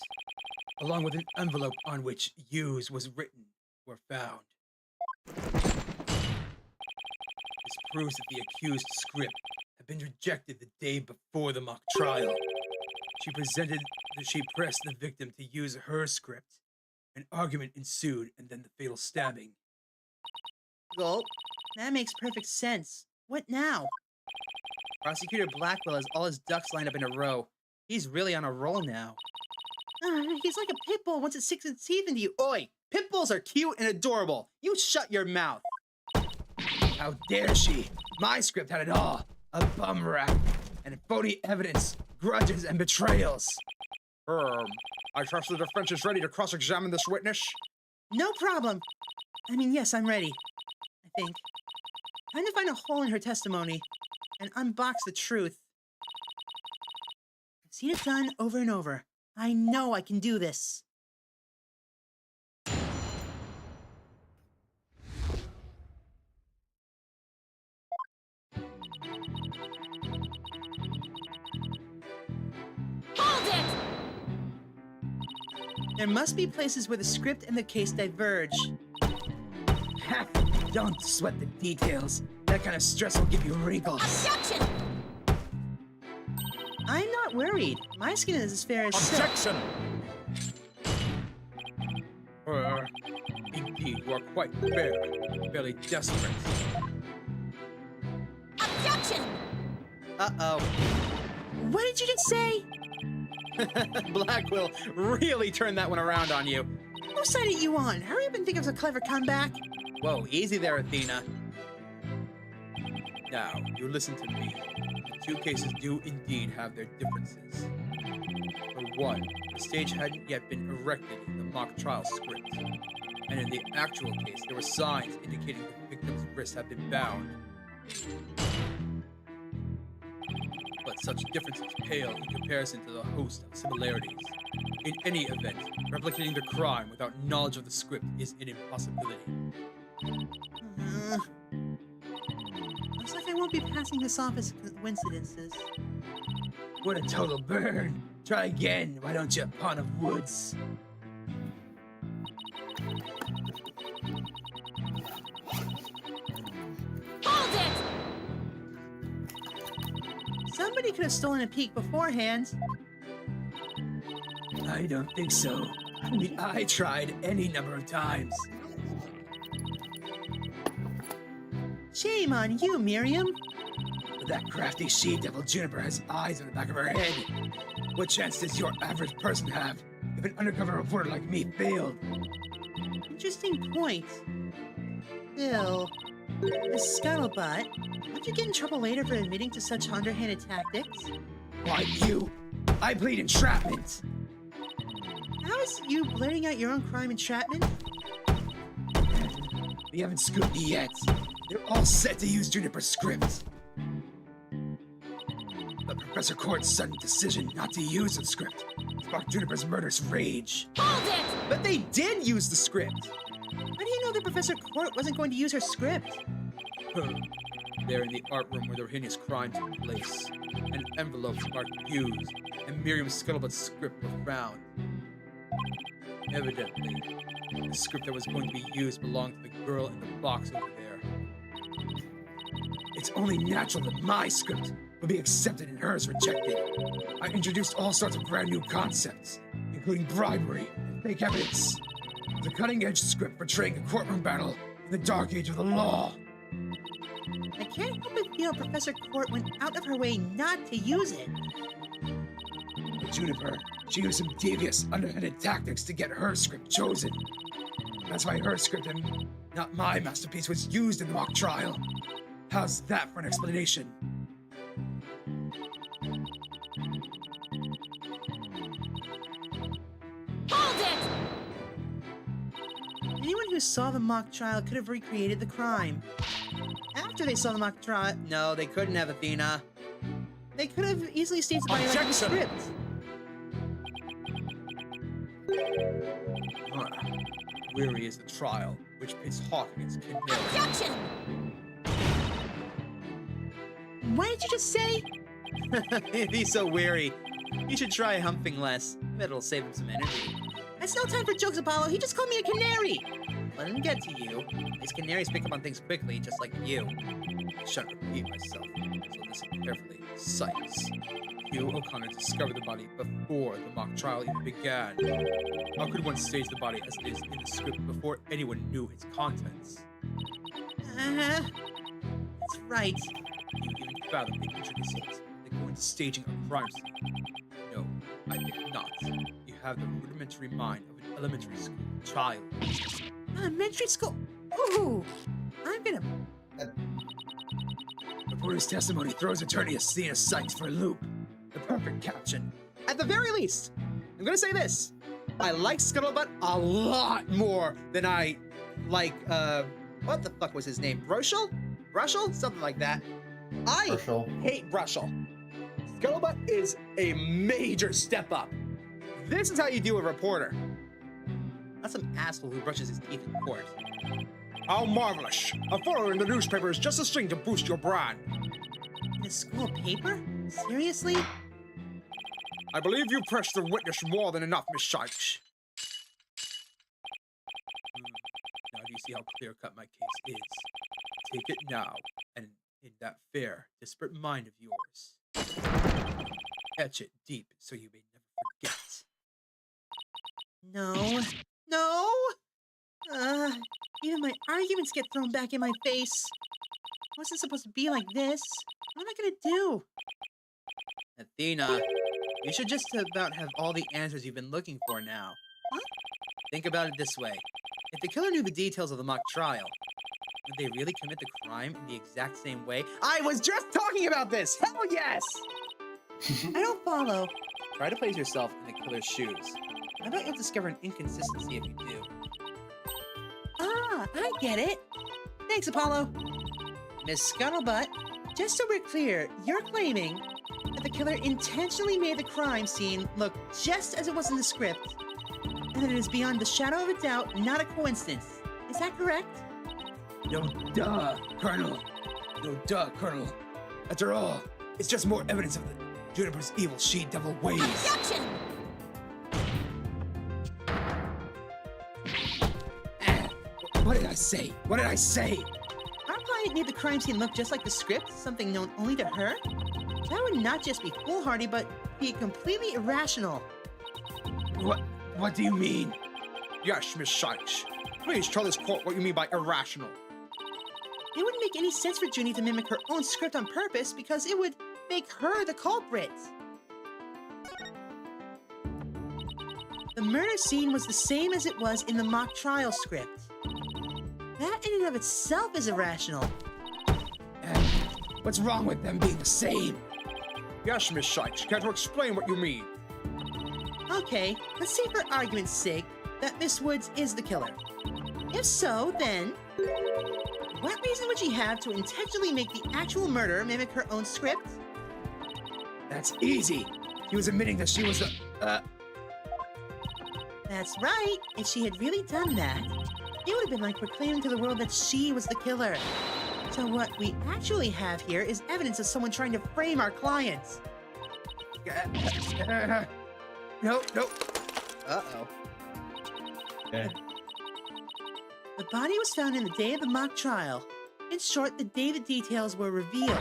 along with an envelope on which "use" was written, were found. This proves that the accused script had been rejected the day before the mock trial. She pressed the victim to use her script. An argument ensued, and then the fatal stabbing. Gulp. That makes perfect sense. What now? Prosecutor Blackwell has all his ducks lined up in a row. He's really on a roll now. He's like a pit bull once it sinks its teeth into you. Oi! Pit bulls are cute and adorable. You shut your mouth. How dare she? My script had it all. A bum rap and phony evidence, grudges, and betrayals. I trust the defense is ready to cross-examine this witness. No problem. I mean, yes, I'm ready. I think. Trying to find a hole in her testimony and unbox the truth. I've seen it done over and over. I know I can do this. Hold it! There must be places where the script and the case diverge. Don't sweat the details. That kind of stress will give you wrinkles. Objection! I'm not worried. My skin is as fair as silk. Objection! Indeed, you are quite fair, fairly desperate. Objection! Uh-oh. What did you just say? Blackwell really turned that one around on you. Whose side are you on? Hurry up and think of a clever comeback. Whoa, easy there, Athena. Now, you listen to me. The two cases do indeed have their differences. For one, the stage hadn't yet been erected in the mock trial script. And in the actual case, there were signs indicating the victim's wrists had been bound. But such differences pale in comparison to the host of similarities. In any event, replicating the crime without knowledge of the script is an impossibility. Looks like I won't be passing this off as coincidences. What a total burn! Try again, why don't you, pawn of woods? Hold it! Somebody could have stolen a peek beforehand. I don't think so. I mean, I tried any number of times. Shame on you, Miriam. But that crafty she-devil Juniper has eyes on the back of her head. What chance does your average person have if an undercover reporter like me failed? Interesting point. Bill, the scuttlebutt. Would you get in trouble later for admitting to such underhanded tactics? Why, you? I plead entrapment. How is you blurting out your own crime entrapment? They haven't scooped me yet. They're all set to use Juniper's script. But Professor Court's sudden decision not to use the script sparked Juniper's murderous rage. Hold it! But they did use the script. How do you know that Professor Court wasn't going to use her script? There in the art room where the heinous crime took place, an envelope marked used, and Miriam's scuttlebutt script were found. Evidently, the script that was going to be used belonged to the girl in the box over there. It's only natural that my script would be accepted and hers rejected. I introduced all sorts of brand new concepts, including bribery and fake evidence. It's a cutting-edge script portraying a courtroom battle in the dark age of the law. I can't help but feel Professor Court went out of her way not to use it. But Juniper, she used some devious, underhanded tactics to get her script chosen. That's why her script and not my masterpiece was used in the mock trial. How's that for an explanation? Hold who saw the mock trial could have recreated the crime. After they saw the mock trial, No, they couldn't have, Athena. they could have easily staged the body like in the script. Weary is the trial, which pits Hawk against Canary. Objection! What did you just say? He's so weary. You should try humping less. I bet it'll save him some energy. That's no time for jokes, Apollo. He just called me a canary. Let him get to you. These canaries pick up on things quickly, just like you. I shan't repeat myself, so listen carefully. Sykes. Hugh O'Connor discovered the body before the mock trial even began. How could one stage the body as it is in the script before anyone knew its contents? That's right. You even fathom the intricacies that go into staging a crime scene? No, I think not. You have the rudimentary mind of an elementary school child. Elementary school. Ooh, I'm gonna. Reporter's testimony throws attorney Athena Sykes for a loop. The perfect caption. At the very least, I'm gonna say this. I like Scuttlebutt a lot more than I like, what the fuck was his name? Brushel? Something like that. I Brushel. hate Brushel. Scuttlebutt is a major step up. This is how you do a reporter. Not some asshole who brushes his teeth in court. How marvelous! A photo in the newspaper is just a string to boost your brand. In a school paper? Seriously? I believe you pressed the witness more than enough, Miss Sykes. Now do you see how clear-cut my case is? Take it now, and in that fair, desperate mind of yours, etch it deep so you may never forget. No. No! Even my arguments get thrown back in my face. It wasn't supposed to be like this. What am I gonna do? Athena, you should just about have all the answers you've been looking for now. Huh? Think about it this way. If the killer knew the details of the mock trial, would they really commit the crime in the exact same way? I was just talking about this! Hell yes! I don't follow. Try to place yourself in the killer's shoes. I bet you'll discover an inconsistency if you do. Ah, I get it. Thanks, Apollo. Miss Scuttlebutt, Just so we're clear, you're claiming that the killer intentionally made the crime scene look just as it was in the script, and that it is beyond the shadow of a doubt not a coincidence. Is that correct? No duh, Colonel. No duh, Colonel. After all, it's just more evidence of the Juniper's evil she-devil ways. Objection! What did I say? What did I say? Our client made the crime scene look just like the script, something known only to her? That would not just be foolhardy, but be completely irrational. What do you mean? Yes, Miss Sykes. Please tell this court what you mean by irrational. It wouldn't make any sense for Junie to mimic her own script on purpose because it would make her the culprit. The murder scene was the same as it was in the mock trial script. That in and of itself is irrational. What's wrong with them being the same? Yes, Miss Sykes. Can't you explain what you mean? Okay, let's say for argument's sake that Miss Woods is the killer. If so, then what reason would she have to intentionally make the actual murderer mimic her own script? That's easy. He was admitting that she was the... That's right. If she had really done that, it would have been like proclaiming to the world that she was the killer. So what we actually have here is evidence of someone trying to frame our clients. No. Uh-oh. Okay. The body was found in the day of the mock trial. In short, the day the details were revealed.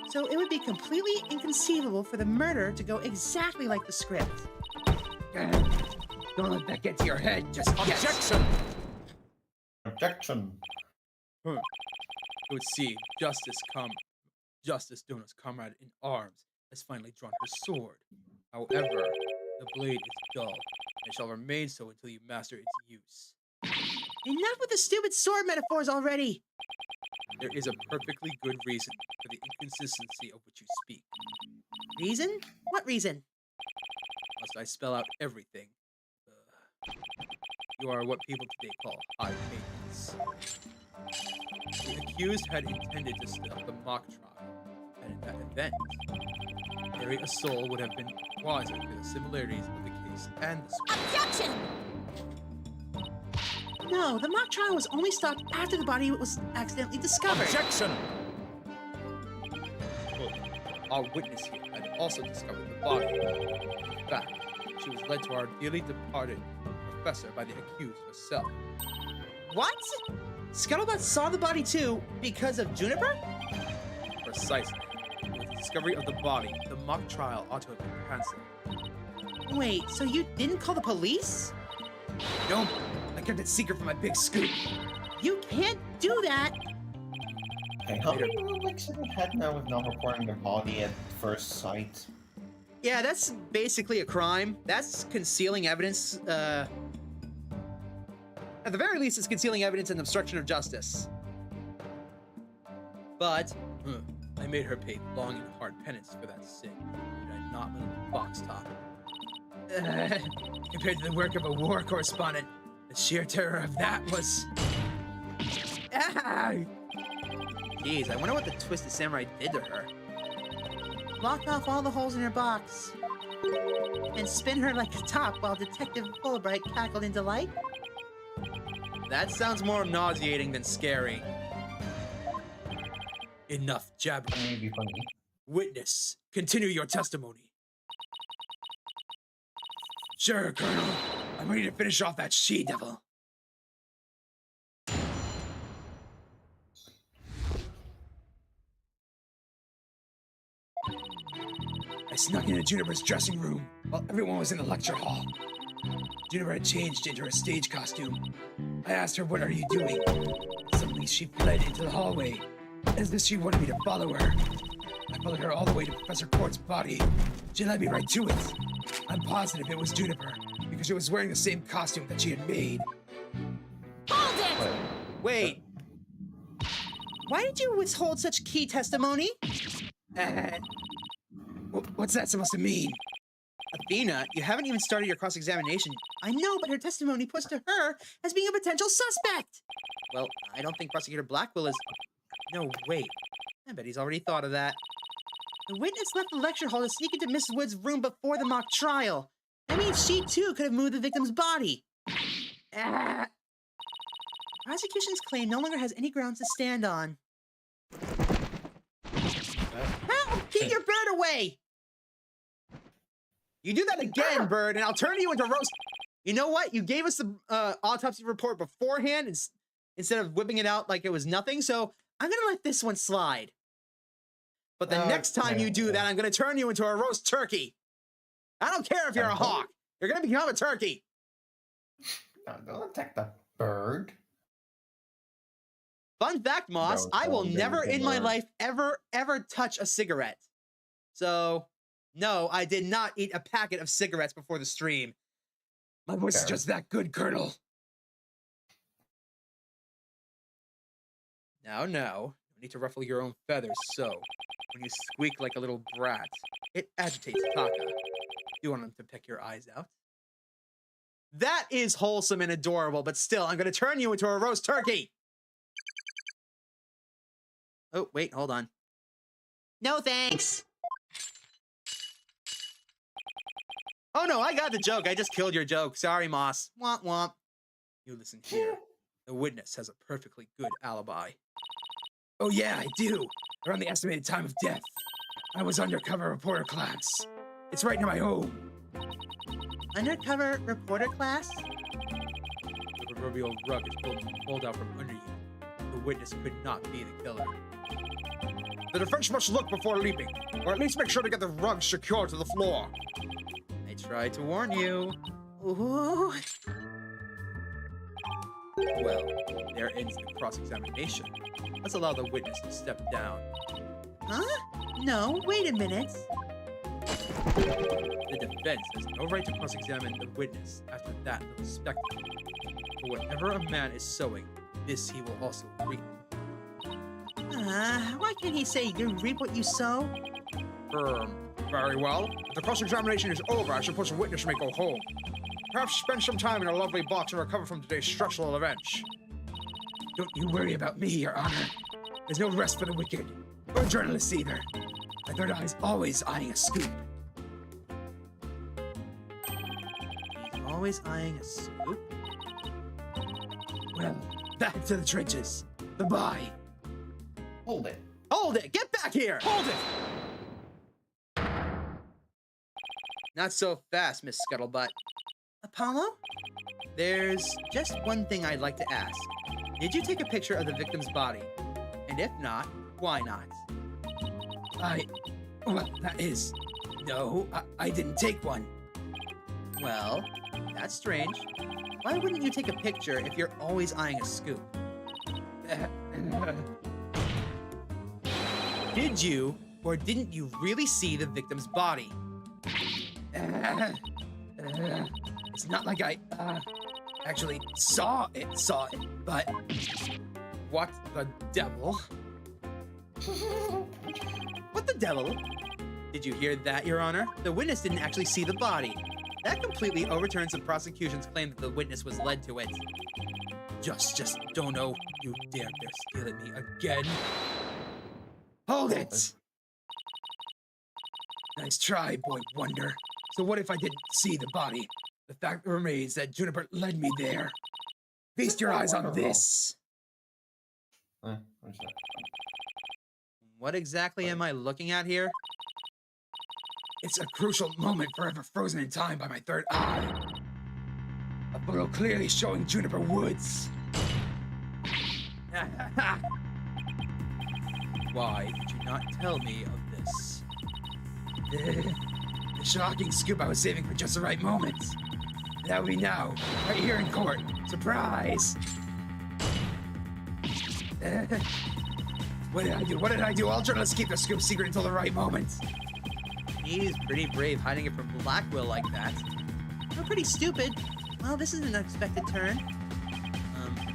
So it would be completely inconceivable for the murder to go exactly like the script. Don't let that get to your head. Just Objection! Objection. It would seem Justice Dona's comrade in arms has finally drawn her sword. However, the blade is dull, and shall remain so until you master its use. Enough with the stupid sword metaphors already! There is a perfectly good reason for the inconsistency of which you speak. Reason? What reason? Must I spell out everything? You are what people today call high maintenance. The accused had intended to set up the mock trial, and in that event, nary a soul would have been wiser to the similarities of the case and the Objection! No, the mock trial was only stopped after the body was accidentally discovered. Objection! Quote, our witness here had also discovered the body. In fact, she was led to our dearly departed professor by the accused herself. What? Scuttlebutt saw the body too because of Juniper? Precisely. With the discovery of the body, the mock trial ought to have been cancelled. Wait, so you didn't call the police? No, I kept it secret from my big scoop. You can't do that! Okay, how many Alex have we had now with not reporting the body at first sight? Yeah, that's basically a crime. That's concealing evidence. At the very least, it's concealing evidence and obstruction of justice. But I made her pay long and hard penance for that sin. Did I not, my little box top? Compared to the work of a war correspondent, the sheer terror of that was... Ah! Jeez, I wonder what the Twisted Samurai did to her. Block off all the holes in her box. And spin her like a top while Detective Fulbright cackled in delight? That sounds more nauseating than scary. Enough jabbering. Maybe funny. Witness, continue your testimony. Sure, Colonel. I'm ready to finish off that she-devil. I snuck into Juniper's dressing room while everyone was in the lecture hall. Juniper had changed into her stage costume. I asked her, "What are you doing?" Suddenly she fled into the hallway, as if she wanted me to follow her. I followed her all the way to Professor Court's body. She led me right to it. I'm positive it was Juniper, because she was wearing the same costume that she had made. Hold it! Wait, Why did you withhold such key testimony? what's that supposed to mean? Athena, you haven't even started your cross-examination. I know, but her testimony puts to her as being a potential suspect. Well, I don't think Prosecutor Blackwell is... No, wait. I bet he's already thought of that. The witness left the lecture hall to sneak into Mrs. Wood's room before the mock trial. That means she too could have moved the victim's body. Prosecution's claim no longer has any grounds to stand on. Help! Keep your bird away! You do that again, Bird, and I'll turn you into roast... You know what? You gave us the autopsy report beforehand instead of whipping it out like it was nothing, so I'm gonna let this one slide. But the next time you do that, I'm gonna turn you into a roast turkey. I don't care if you're a hawk. You're gonna become a turkey. No, don't attack the bird. Fun fact, Moss, I will never in my bird. life ever touch a cigarette. So, no, I did not eat a packet of cigarettes before the stream. My voice is just that good, Colonel. Now, no. You need to ruffle your own feathers, so when you squeak like a little brat, it agitates Taka. You want him to peck your eyes out? That is wholesome and adorable, but still, I'm going to turn you into a roast turkey. Oh, wait, hold on. No thanks. Oh no, I got the joke. I just killed your joke. Sorry, Moss. Womp womp. You listen here. The witness has a perfectly good alibi. Oh yeah, I do. Around the estimated time of death. I was undercover reporter class. It's right near my home. Undercover reporter class? The proverbial rug is pulled out from under you. The witness could not be the killer. The defense must look before leaping, or at least make sure to get the rug secured to the floor. I tried to warn you. Ooh. Well, there ends the cross-examination. Let's allow the witness to step down. Huh? No, wait a minute. The defense has no right to cross-examine the witness after that little spectacle. For whatever a man is sowing, this he will also reap. Why can't he say you reap what you sow? Very well. If the cross-examination is over, I suppose the witness may go home. Perhaps spend some time in a lovely box and recover from today's stressful event. Don't you worry about me, Your Honor. There's no rest for the wicked, or journalists either. My third eye's always eyeing a scoop. He's always eyeing a scoop? Well, back to the trenches. Goodbye. Hold it. Hold it! Get back here! Hold it! Not so fast, Miss Scuttlebutt. Apollo? There's just one thing I'd like to ask. Did you take a picture of the victim's body? And if not, why not? Well, that is... No, I didn't take one. Well, that's strange. Why wouldn't you take a picture if you're always eyeing a scoop? Did you, or didn't you really see the victim's body? It's not like I, actually saw it, but... What the devil? What the devil? Did you hear that, Your Honor? The witness didn't actually see the body. That completely overturns the prosecution's claim that the witness was led to it. Just don't know you dare steal at me again. Hold it! Nice try, boy wonder. So what if I didn't see the body? The fact remains that Juniper led me there. Feast your eyes on this. Where's that? What exactly am I looking at here? It's a crucial moment forever frozen in time by my third eye. A photo clearly showing Juniper Woods. Why did you not tell me of this? The shocking scoop I was saving for just the right moment. That would be now, right here in court. Surprise! What did I do? What did I do? All journalists keep their scoop secret until the right moment. He's pretty brave hiding it from Blackwell like that. You're pretty stupid. Well, this is an unexpected turn.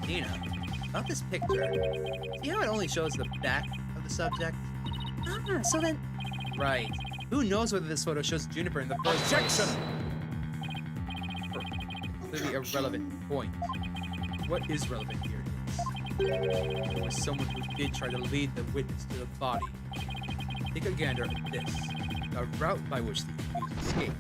Dina, about this picture. See how it only shows the back of the subject? Ah, so then... Right. Who knows whether this photo shows Juniper in the first Objection! place? Clearly irrelevant point. What is relevant here is... There was someone who did try to lead the witness to the body. Take a gander at this. The route by which the accused escaped.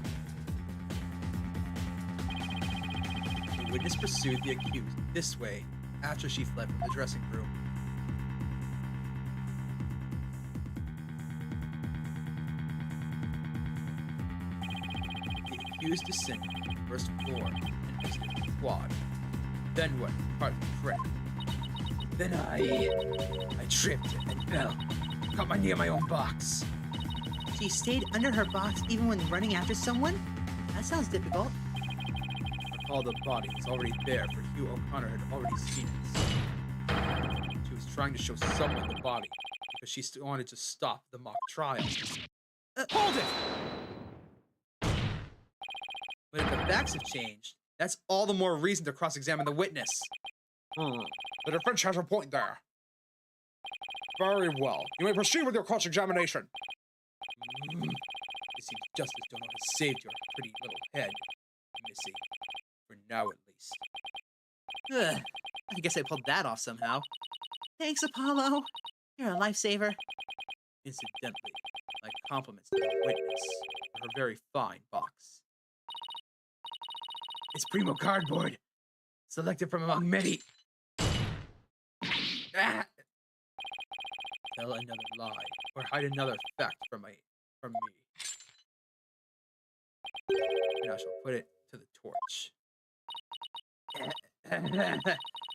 The witness pursued the accused this way after she fled from the dressing room. The accused descended to the first floor and exited the quad. Then went part of the prey. Then I tripped and fell. Caught my knee on my own box. She stayed under her box even when running after someone? That sounds difficult. Recall the body was already there, for Hugh O'Connor had already seen it. She was trying to show someone the body because she still wanted to stop the mock trial. Hold it! But if the facts have changed, that's all the more reason to cross-examine the witness. The defense has a point there. Very well. You may proceed with your cross-examination. It seems justice don't know how saved your pretty little head, Missy. For now, at least. I guess I pulled that off somehow. Thanks, Apollo. You're a lifesaver. Incidentally, my compliments to the witness for her very fine box. It's primo cardboard, selected from among many. Tell another lie, or hide another fact from me. And I shall put it to the torch.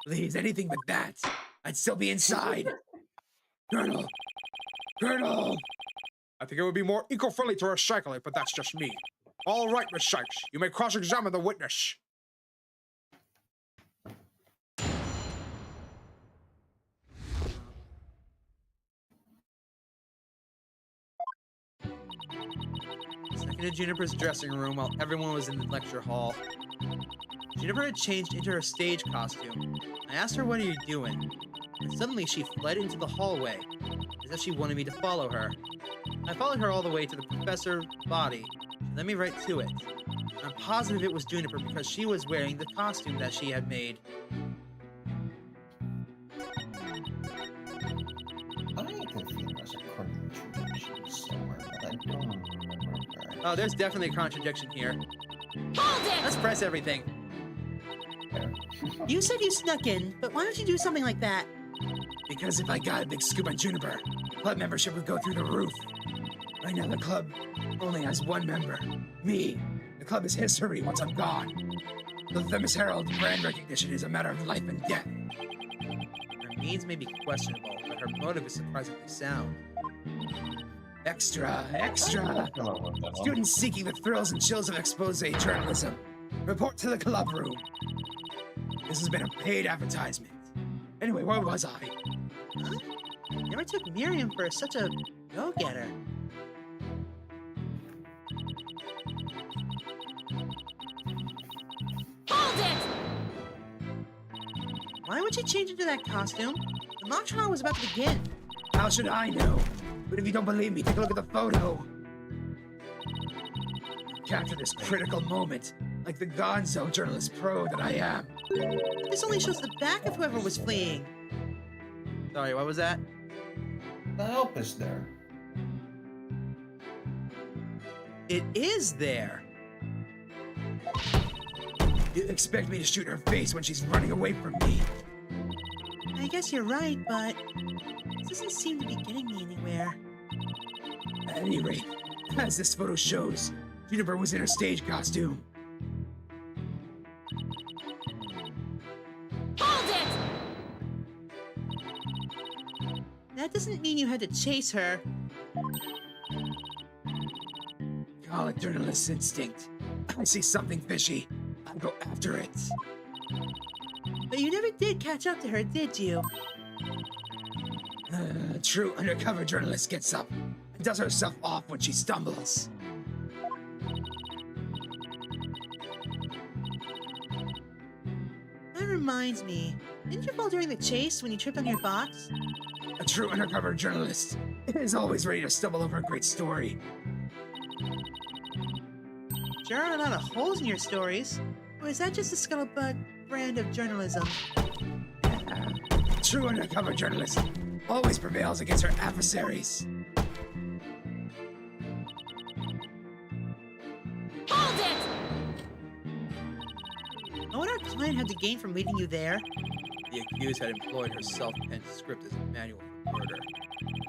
Please, anything but that. I'd still be inside. Colonel! I think it would be more eco-friendly to recycle it, but that's just me. All right, Miss Sykes, you may cross-examine the witness. Snuck into Juniper's dressing room while everyone was in the lecture hall. Juniper had changed into her stage costume. I asked her, "What are you doing?" And suddenly she fled into the hallway, as if she wanted me to follow her. I followed her all the way to the professor's body. She led me right to it. I'm positive it was Juniper because she was wearing the costume that she had made. I have a feeling there's a contradiction somewhere, but I don't remember where. Oh, there's definitely a contradiction here. Hold it! Let's press everything. You said you snuck in, but why don't you do something like that? Because if I got a big scoop on Juniper, club membership would go through the roof. Right now, the club only has one member. Me. The club is history once I'm gone. The famous Herald brand recognition is a matter of life and death. Her means may be questionable, but her motive is surprisingly sound. Extra, extra. Students seeking the thrills and chills of expose journalism. Report to the club room. This has been a paid advertisement. Anyway, where was I? Huh? Never took Miriam for such a go-getter. Hold it! Why would she change into that costume? The mock trial was about to begin. How should I know? But if you don't believe me, take a look at the photo. Capture this critical moment, like the gonzo journalist pro that I am. This only shows the back of whoever was fleeing. Sorry, what was that? The help is there. It is there. You expect me to shoot her face when she's running away from me? I guess you're right, but this doesn't seem to be getting me anywhere. At any rate, as this photo shows, Juniper was in her stage costume. Hold it! That doesn't mean you had to chase her. Call it journalist instinct. I see something fishy. I'll go after it. But you never did catch up to her, did you? A true undercover journalist gets up and does herself off when she stumbles. That reminds me. Didn't you fall during the chase when you tripped on your box? A true undercover journalist is always ready to stumble over a great story. Sure are a lot of holes in your stories. Or is that just the scuttlebutt brand of journalism? True undercover journalist always prevails against her adversaries. Hold it! What would our client have to gain from leading you there? The accused had employed her self-penned script as a manual for murder.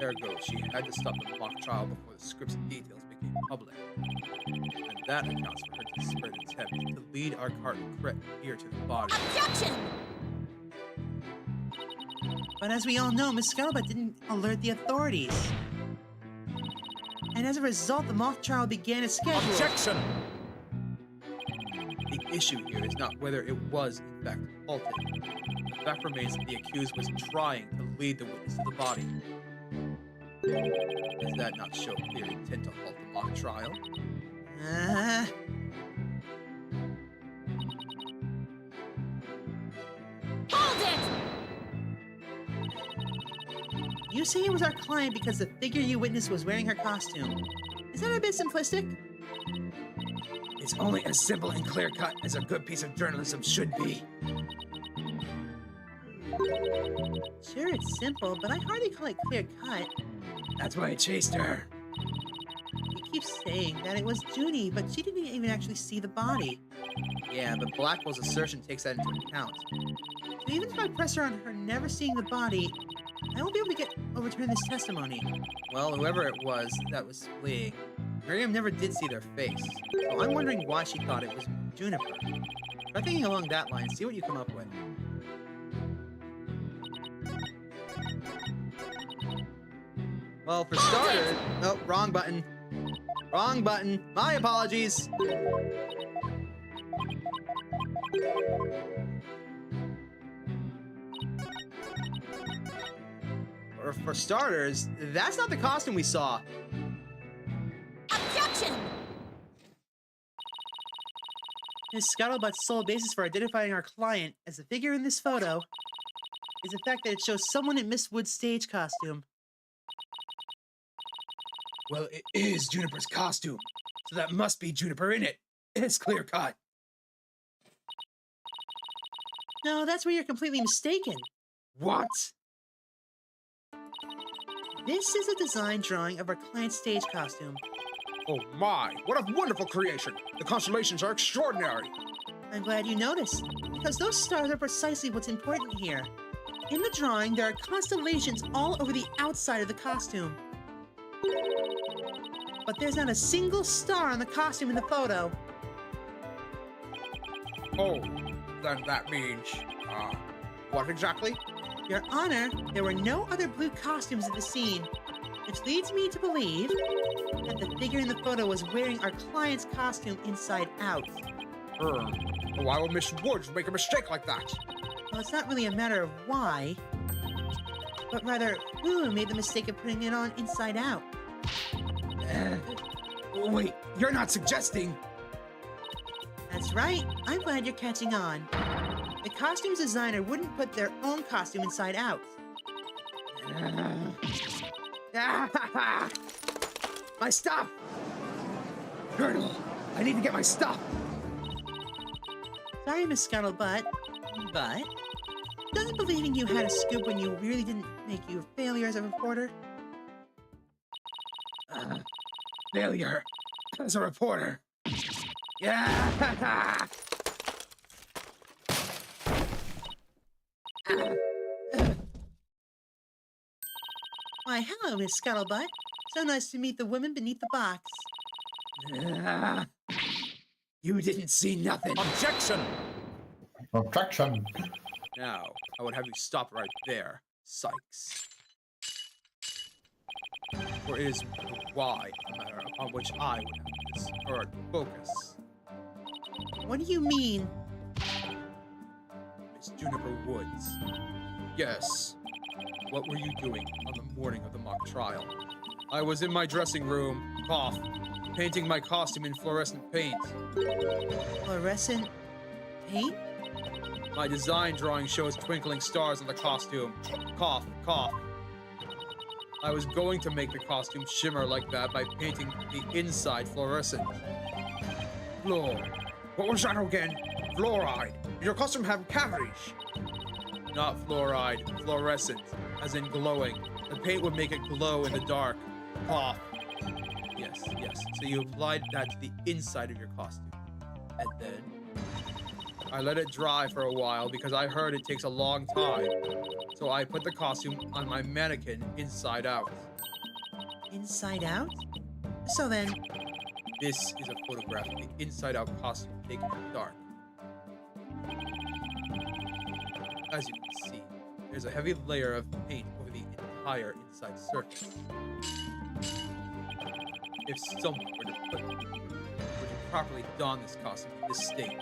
Ergo, she had to stop the mock trial before the script's details became public. And that accounts for her desperate attempt to lead our crit here to the body. Objection! But as we all know, Miss Scuttlebutt didn't alert the authorities. And as a result, the mock trial began as scheduled. Objection! The issue here is not whether it was, in fact, halted. The fact remains that the accused was trying to lead the witness to the body. Does that not show clear intent to halt the mock trial? Hold it! You say it was our client because the figure you witnessed was wearing her costume. Is that a bit simplistic? It's only as simple and clear-cut as a good piece of journalism should be. Sure, it's simple, but I hardly call it clear-cut. That's why I chased her. You keep saying that it was Junie, but she didn't even actually see the body. Yeah, but Blackwell's assertion takes that into account. So even if I press her on her never seeing the body, I won't be able to overturn this testimony. Well, whoever it was that was fleeing, Miriam never did see their face. So I'm wondering why she thought it was Juniper. Try thinking along that line, see what you come up with. Well, for starters... Oh, wrong button. Wrong button. My apologies. Or for starters, that's not the costume we saw. Objection! Miss Scuttlebutt's sole basis for identifying our client as the figure in this photo is the fact that it shows someone in Miss Wood's stage costume. Well, it is Juniper's costume, so that must be Juniper in it. It's clear cut. No, that's where you're completely mistaken. What? This is a design drawing of our client's stage costume. Oh my, what a wonderful creation. The constellations are extraordinary. I'm glad you noticed, because those stars are precisely what's important here. In the drawing, there are constellations all over the outside of the costume. But there's not a single star on the costume in the photo. Oh, then that means, what exactly? Your Honor, there were no other blue costumes at the scene, which leads me to believe that the figure in the photo was wearing our client's costume inside out. Why would Miss Woods make a mistake like that? Well, it's not really a matter of why, but rather who made the mistake of putting it on inside out. Wait, you're not suggesting... That's right. I'm glad you're catching on. The costumes designer wouldn't put their own costume inside out. My stuff! Colonel, I need to get my stuff! Sorry, Miss Scuttlebutt, but doesn't believing you had a scoop when you really didn't make you a failure as a reporter? Failure as a reporter. Yeah! Why, hello, Miss Scuttlebutt. So nice to meet the woman beneath the box. You didn't see nothing. Objection! Objection. Now, I would have you stop right there, Sykes. For it is the why matter upon which I would have this earth focus. What do you mean? Miss Juniper Woods. Yes. What were you doing on the morning of the mock trial? I was in my dressing room, cough, painting my costume in fluorescent paint. Fluorescent paint? My design drawing shows twinkling stars on the costume. Cough, cough. I was going to make the costume shimmer like that by painting the inside fluorescent. Fluor. What was that again? Fluoride. Did your costume have cavities? Not fluoride, fluorescent, as in glowing. The paint would make it glow in the dark. Cough. Yes, yes. So you applied that to the inside of your costume. And then I let it dry for a while because I heard it takes a long time. So I put the costume on my mannequin inside out. Inside out? So then, This is a photograph of the inside out costume taken in the dark. As you can see, there's a heavy layer of paint over the entire inside surface. If someone were to properly don this costume in this state,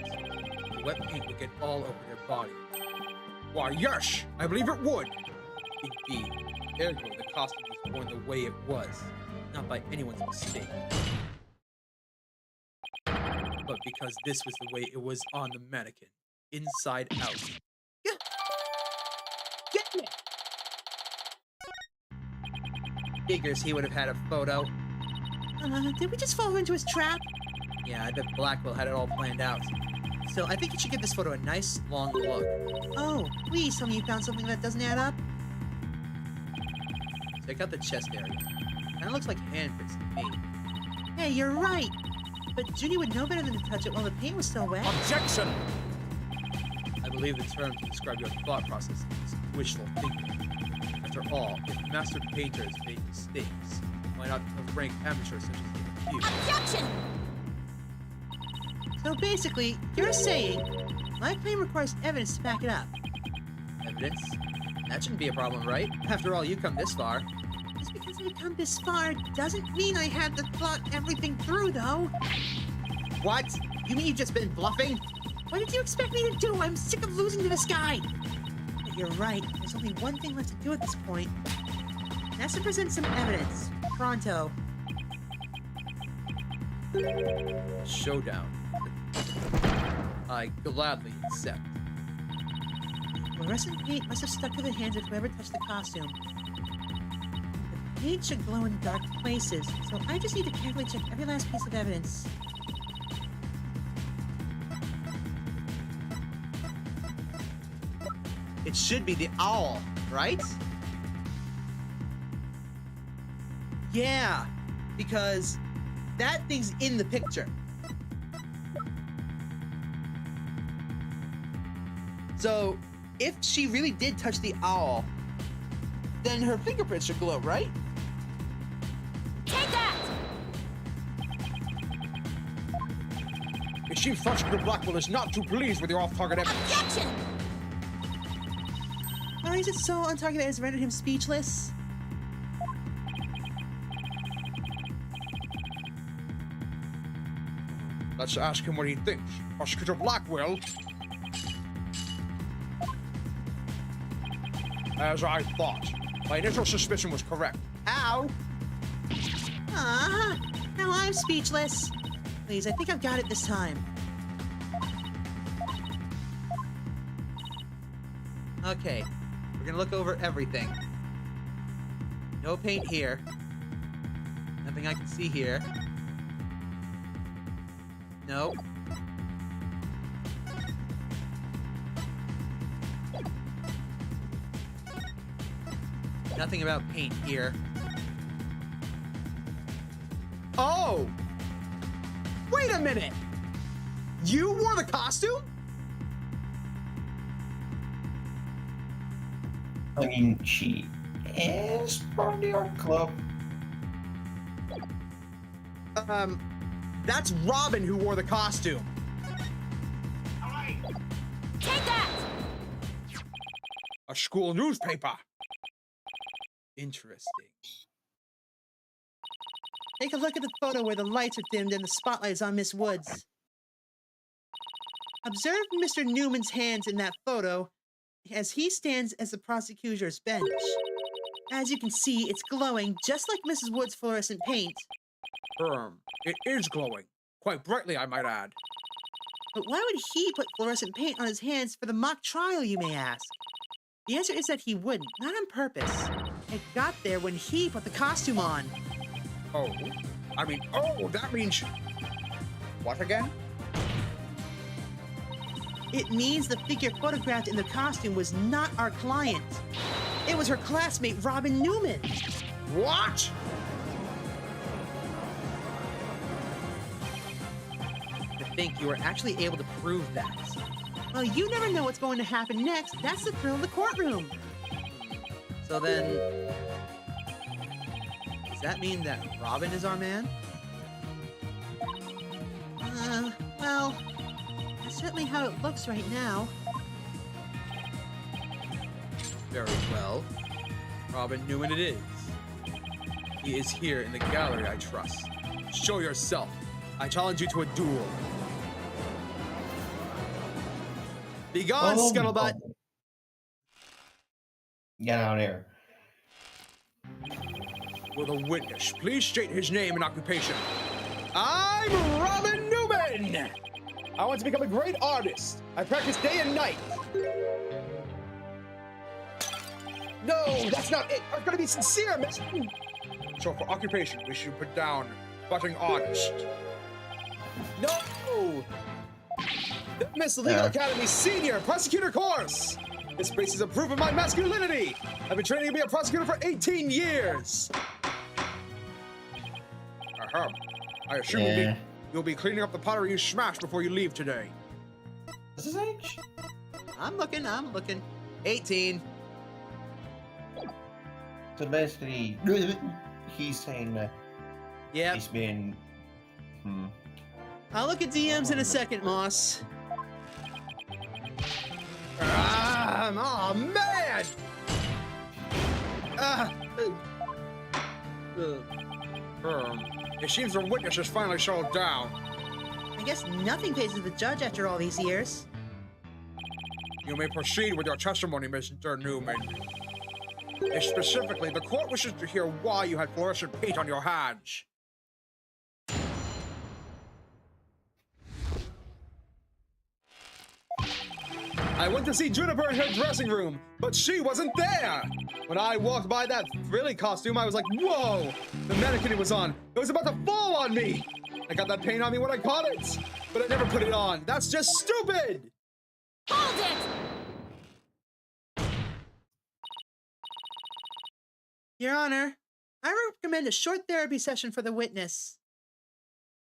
the wet paint would get all over their body. Why, yes, I believe it would. Indeed, ergo, the costume was worn the way it was, not by anyone's mistake. But because this was the way it was on the mannequin, inside out. Figures he would have had a photo. did we just fall into his trap? Yeah, I bet Blackwell had it all planned out. So I think you should give this photo a nice, long look. Oh, please tell me you found something that doesn't add up. Check out the chest area. Kinda looks like handprints to me. Hey, you're right. But Junie would know better than to touch it while the paint was still wet. Objection! I believe the term to describe your thought process is wishful thinking. After all, if master painters made mistakes, why not rank amateurs such as you? Objection! So basically, you're saying my claim requires evidence to back it up. Evidence? That shouldn't be a problem, right? After all, you come this far. Just because I've come this far doesn't mean I had to thought everything through, though. What? You mean you've just been bluffing? What did you expect me to do? I'm sick of losing to this guy. But you're right. There's only one thing left to do at this point. That's to present some evidence. Pronto. Showdown. I gladly accept. Fluorescent paint must have stuck to the hands of whoever touched the costume. The paint should glow in dark places, so I just need to carefully check every last piece of evidence. it should be the owl, right? Yeah, because that thing's in the picture. So, if she really did touch the owl, then her fingerprints should glow, right? Take that! It seems Prosecutor Blackwell is not too pleased with your off-target evidence. Objection! Or is it so on target that has rendered him speechless? Let's ask him what he thinks. Prosecutor Blackwell. As I thought, my initial suspicion was correct. Ow! Now I'm speechless. Please, I think I've got it this time. Okay, we're gonna look over everything. No paint here. Nothing I can see here. No. Nothing about paint here. Oh! Wait a minute! You wore the costume? I mean, she is part of the art club. That's Robin who wore the costume. Take that! A school newspaper. Interesting. Take a look at the photo where the lights are dimmed and the spotlight is on Miss Woods. Observe Mr. Newman's hands in that photo as he stands as the prosecutor's bench. As you can see, it's glowing just like Mrs. Woods' fluorescent paint. It is glowing. Quite brightly, I might add. But why would he put fluorescent paint on his hands for the mock trial, you may ask? The answer is that he wouldn't, not on purpose. It got there when he put the costume on. Oh, that means... What again? It means the figure photographed in the costume was not our client. It was her classmate, Robin Newman. What? To think you were actually able to prove that. Well, you never know what's going to happen next. That's the thrill of the courtroom. So then... does that mean that Robin is our man? Well, that's certainly how it looks right now. Very well. Robin Newman it is. He is here in the gallery, I trust. Show yourself. I challenge you to a duel. Begone, scuttlebutt! Get out of here. Will the witness please state his name and occupation? I'm Robin Newman! I want to become a great artist. I practice day and night. No, that's not it. I'm gonna be sincere, miss. So for occupation, we should put down budding artist. No! The Miss Legal Academy Senior Prosecutor Course! This basis of proof of my masculinity! I've been training to be a prosecutor for 18 years! I assume you'll be cleaning up the pottery you smashed before you leave today. What's his age? I'm looking. 18. So basically, he's saying that Yep. he's been... I'll look at DMs in a second, Moss. Oh, man! It seems the witness has finally settled down. I guess nothing phases the judge after all these years. You may proceed with your testimony, Mr. Newman. Specifically, the court wishes to hear why you had fluorescent paint on your hands. I went to see Juniper in her dressing room, but she wasn't there! When I walked by that frilly costume, I was like, whoa! The mannequin it was on, it was about to fall on me! I got that paint on me when I caught it, but I never put it on. That's just stupid! Hold it! Your Honor, I recommend a short therapy session for the witness.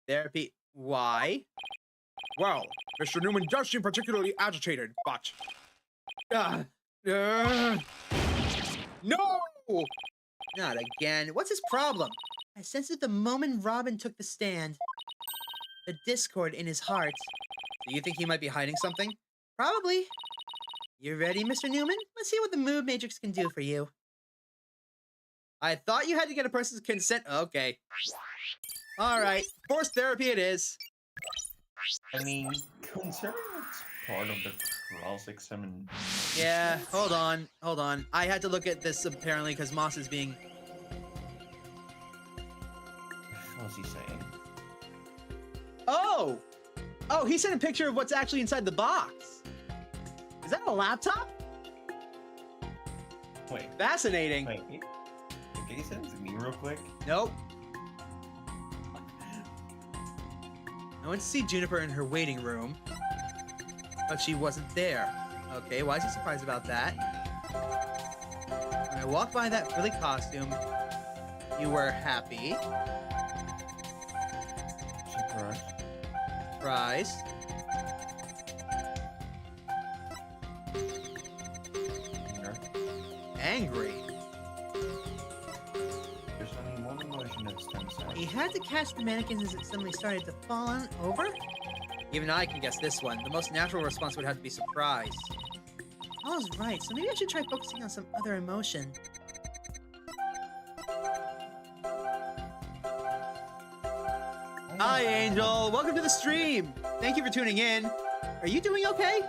Therapy. Why? Well, Mr. Newman does seem particularly agitated, but... no! Not again. What's his problem? I sensed it the moment Robin took the stand. The discord in his heart. Do you think he might be hiding something? Probably. You ready, Mr. Newman? Let's see what the mood matrix can do for you. I thought you had to get a person's consent. Okay. All right. Forced therapy it is. I mean, considering it's part of the cross-examination... Yeah, hold on. I had to look at this apparently because Moss is being... What's he saying? Oh! Oh, he sent a picture of what's actually inside the box. Is that a laptop? Wait. Fascinating. Wait. Can you send it to me real quick? Nope. I went to see Juniper in her waiting room, but she wasn't there. Okay, why is he surprised about that? When I walked by that frilly costume, you were happy. Surprise. Surprised. Angry. There's only one emotion that stands out. He had to catch the mannequins as it suddenly started to fall on over? Even I can guess this one. The most natural response would have to be surprise. Paul's right, so maybe I should try focusing on some other emotion. Hi, Angel. Welcome to the stream. Thank you for tuning in. Are you doing okay?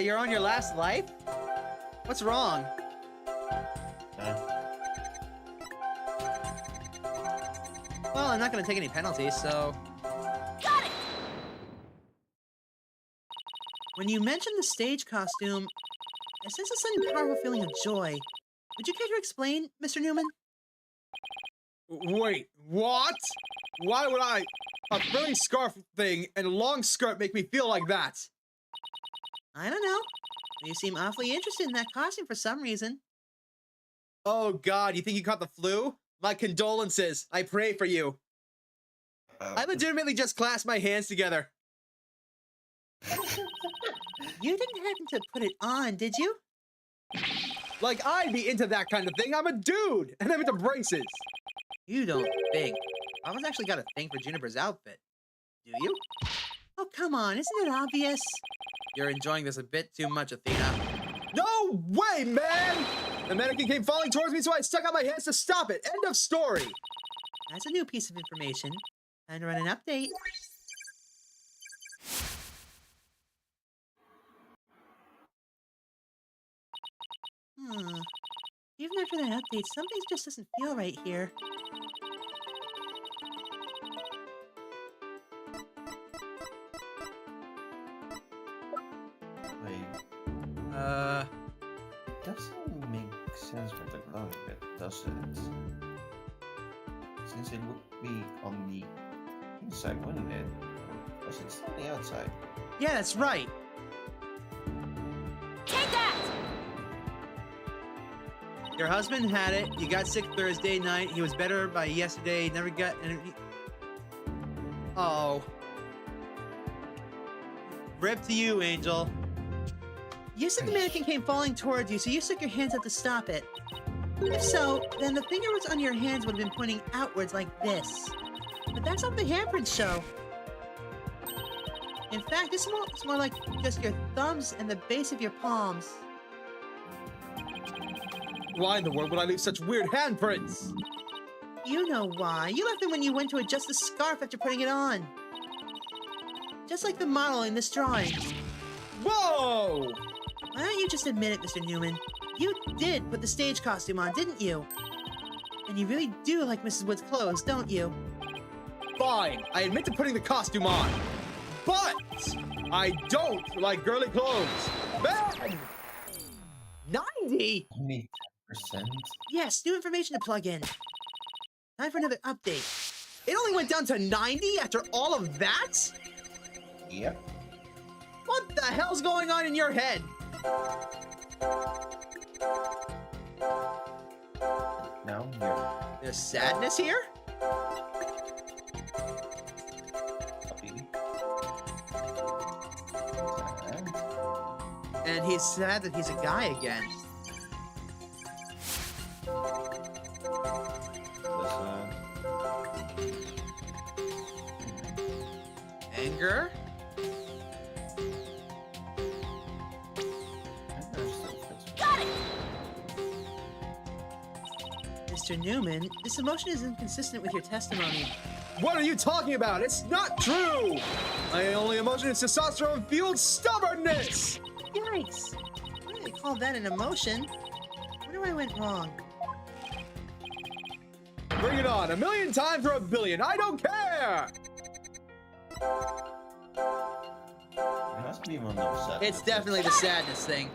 You're on your last life? What's wrong? Well, I'm not going to take any penalties, so... Got it! When you mentioned the stage costume, I sense a sudden powerful feeling of joy. Would you care to explain, Mr. Newman? Wait, what? Why would a frilly scarf thing and a long skirt make me feel like that? I don't know. You seem awfully interested in that costume for some reason. Oh, God, you think you caught the flu? My condolences. I pray for you. I legitimately just clasped my hands together. You didn't happen to put it on, did you? Like, I'd be into that kind of thing. I'm a dude, and I'm into braces. You don't think. Papa's actually got a thing for Juniper's outfit. Do you? Oh, come on, isn't it obvious? You're enjoying this a bit too much, Athena. No way, man! The mannequin came falling towards me, so I stuck out my hands to stop it. End of story. That's a new piece of information. Time to run an update. Even after that update, something just doesn't feel right here. Wait. Doesn't make sense with the glowing bit, does it? Since it would be on the inside, wouldn't it? Because it's on the outside. Yeah, that's right. Take that! Your husband had it. You got sick Thursday night. He was better by yesterday. Never got... Oh. Rip to you, Angel. You said the mannequin came falling towards you, so you stuck your hands out to stop it. If so, then the fingers on your hands would have been pointing outwards like this. But that's not the handprints show. In fact, this looks more like just your thumbs and the base of your palms. Why in the world would I leave such weird handprints? You know why. You left them when you went to adjust the scarf after putting it on. Just like the model in this drawing. Whoa! Why don't you just admit it, Mr. Newman? You did put the stage costume on, didn't you? And you really do like Mrs. Wood's clothes, don't you? Fine, I admit to putting the costume on. But I don't like girly clothes. Man! 90? Only 10%? Yes, new information to plug in. Time for another update. It only went down to 90 after all of that? Yep. What the hell's going on in your head? There's sadness here? And he's sad that he's a guy again. Anger? Got it! Mr. Newman, this emotion is inconsistent with your testimony. What are you talking about? It's not true! My only emotion is testosterone-fueled stubbornness! Yikes! Why do they call that an emotion? Wonder where I went wrong. Bring it on, 1,000,000 times or 1,000,000,000, I don't care! It must be one of those sadness. It's definitely the sadness thing.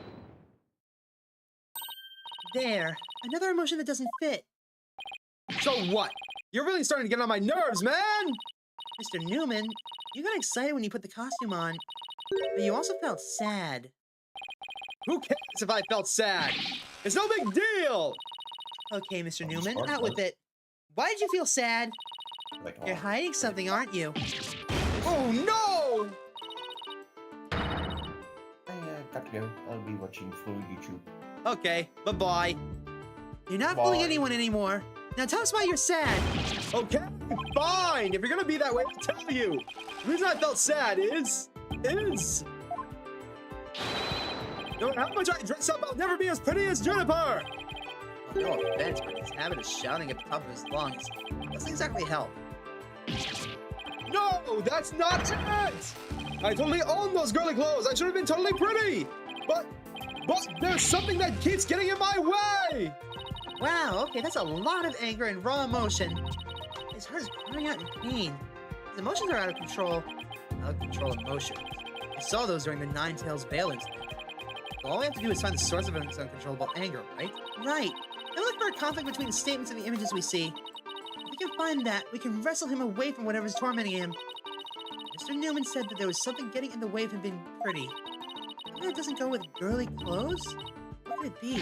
There! Another emotion that doesn't fit. So what? You're really starting to get on my nerves, man! Mr. Newman, you got excited when you put the costume on, but you also felt sad. Who cares if I felt sad? It's no big deal! Okay, Mr. Newman, smart, out with it. Why did you feel sad? Like, You're hiding something, aren't you? Oh no! I gotta go. I'll be watching full YouTube. Okay, bye-bye. You're not Bye. fooling anyone anymore. Now tell us why you're sad. Okay, fine! If you're gonna be that way, I'll tell you! The reason I felt sad is... No matter how much I dress up, I'll never be as pretty as Juniper! No offense, but his habit of shouting at the top of his lungs doesn't exactly help. No, that's not it! I totally own those girly clothes. I should have been totally pretty. But there's something that keeps getting in my way. Wow, okay, that's a lot of anger and raw emotion. His heart is crying out in pain. His emotions are out of control. Out of control emotions. We saw those during the Nine Tails Veil incident. Well, all we have to do is find the source of his uncontrollable anger, right? Right. And look for a conflict between the statements and the images we see. If we can find that, we can wrestle him away from whatever's tormenting him. Mr. Newman said that there was something getting in the way of him being pretty. Maybe that doesn't go with girly clothes? What could it be?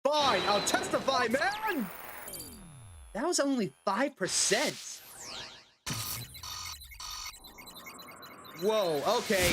Fine, I'll testify, man. That was only 5%. Whoa, okay.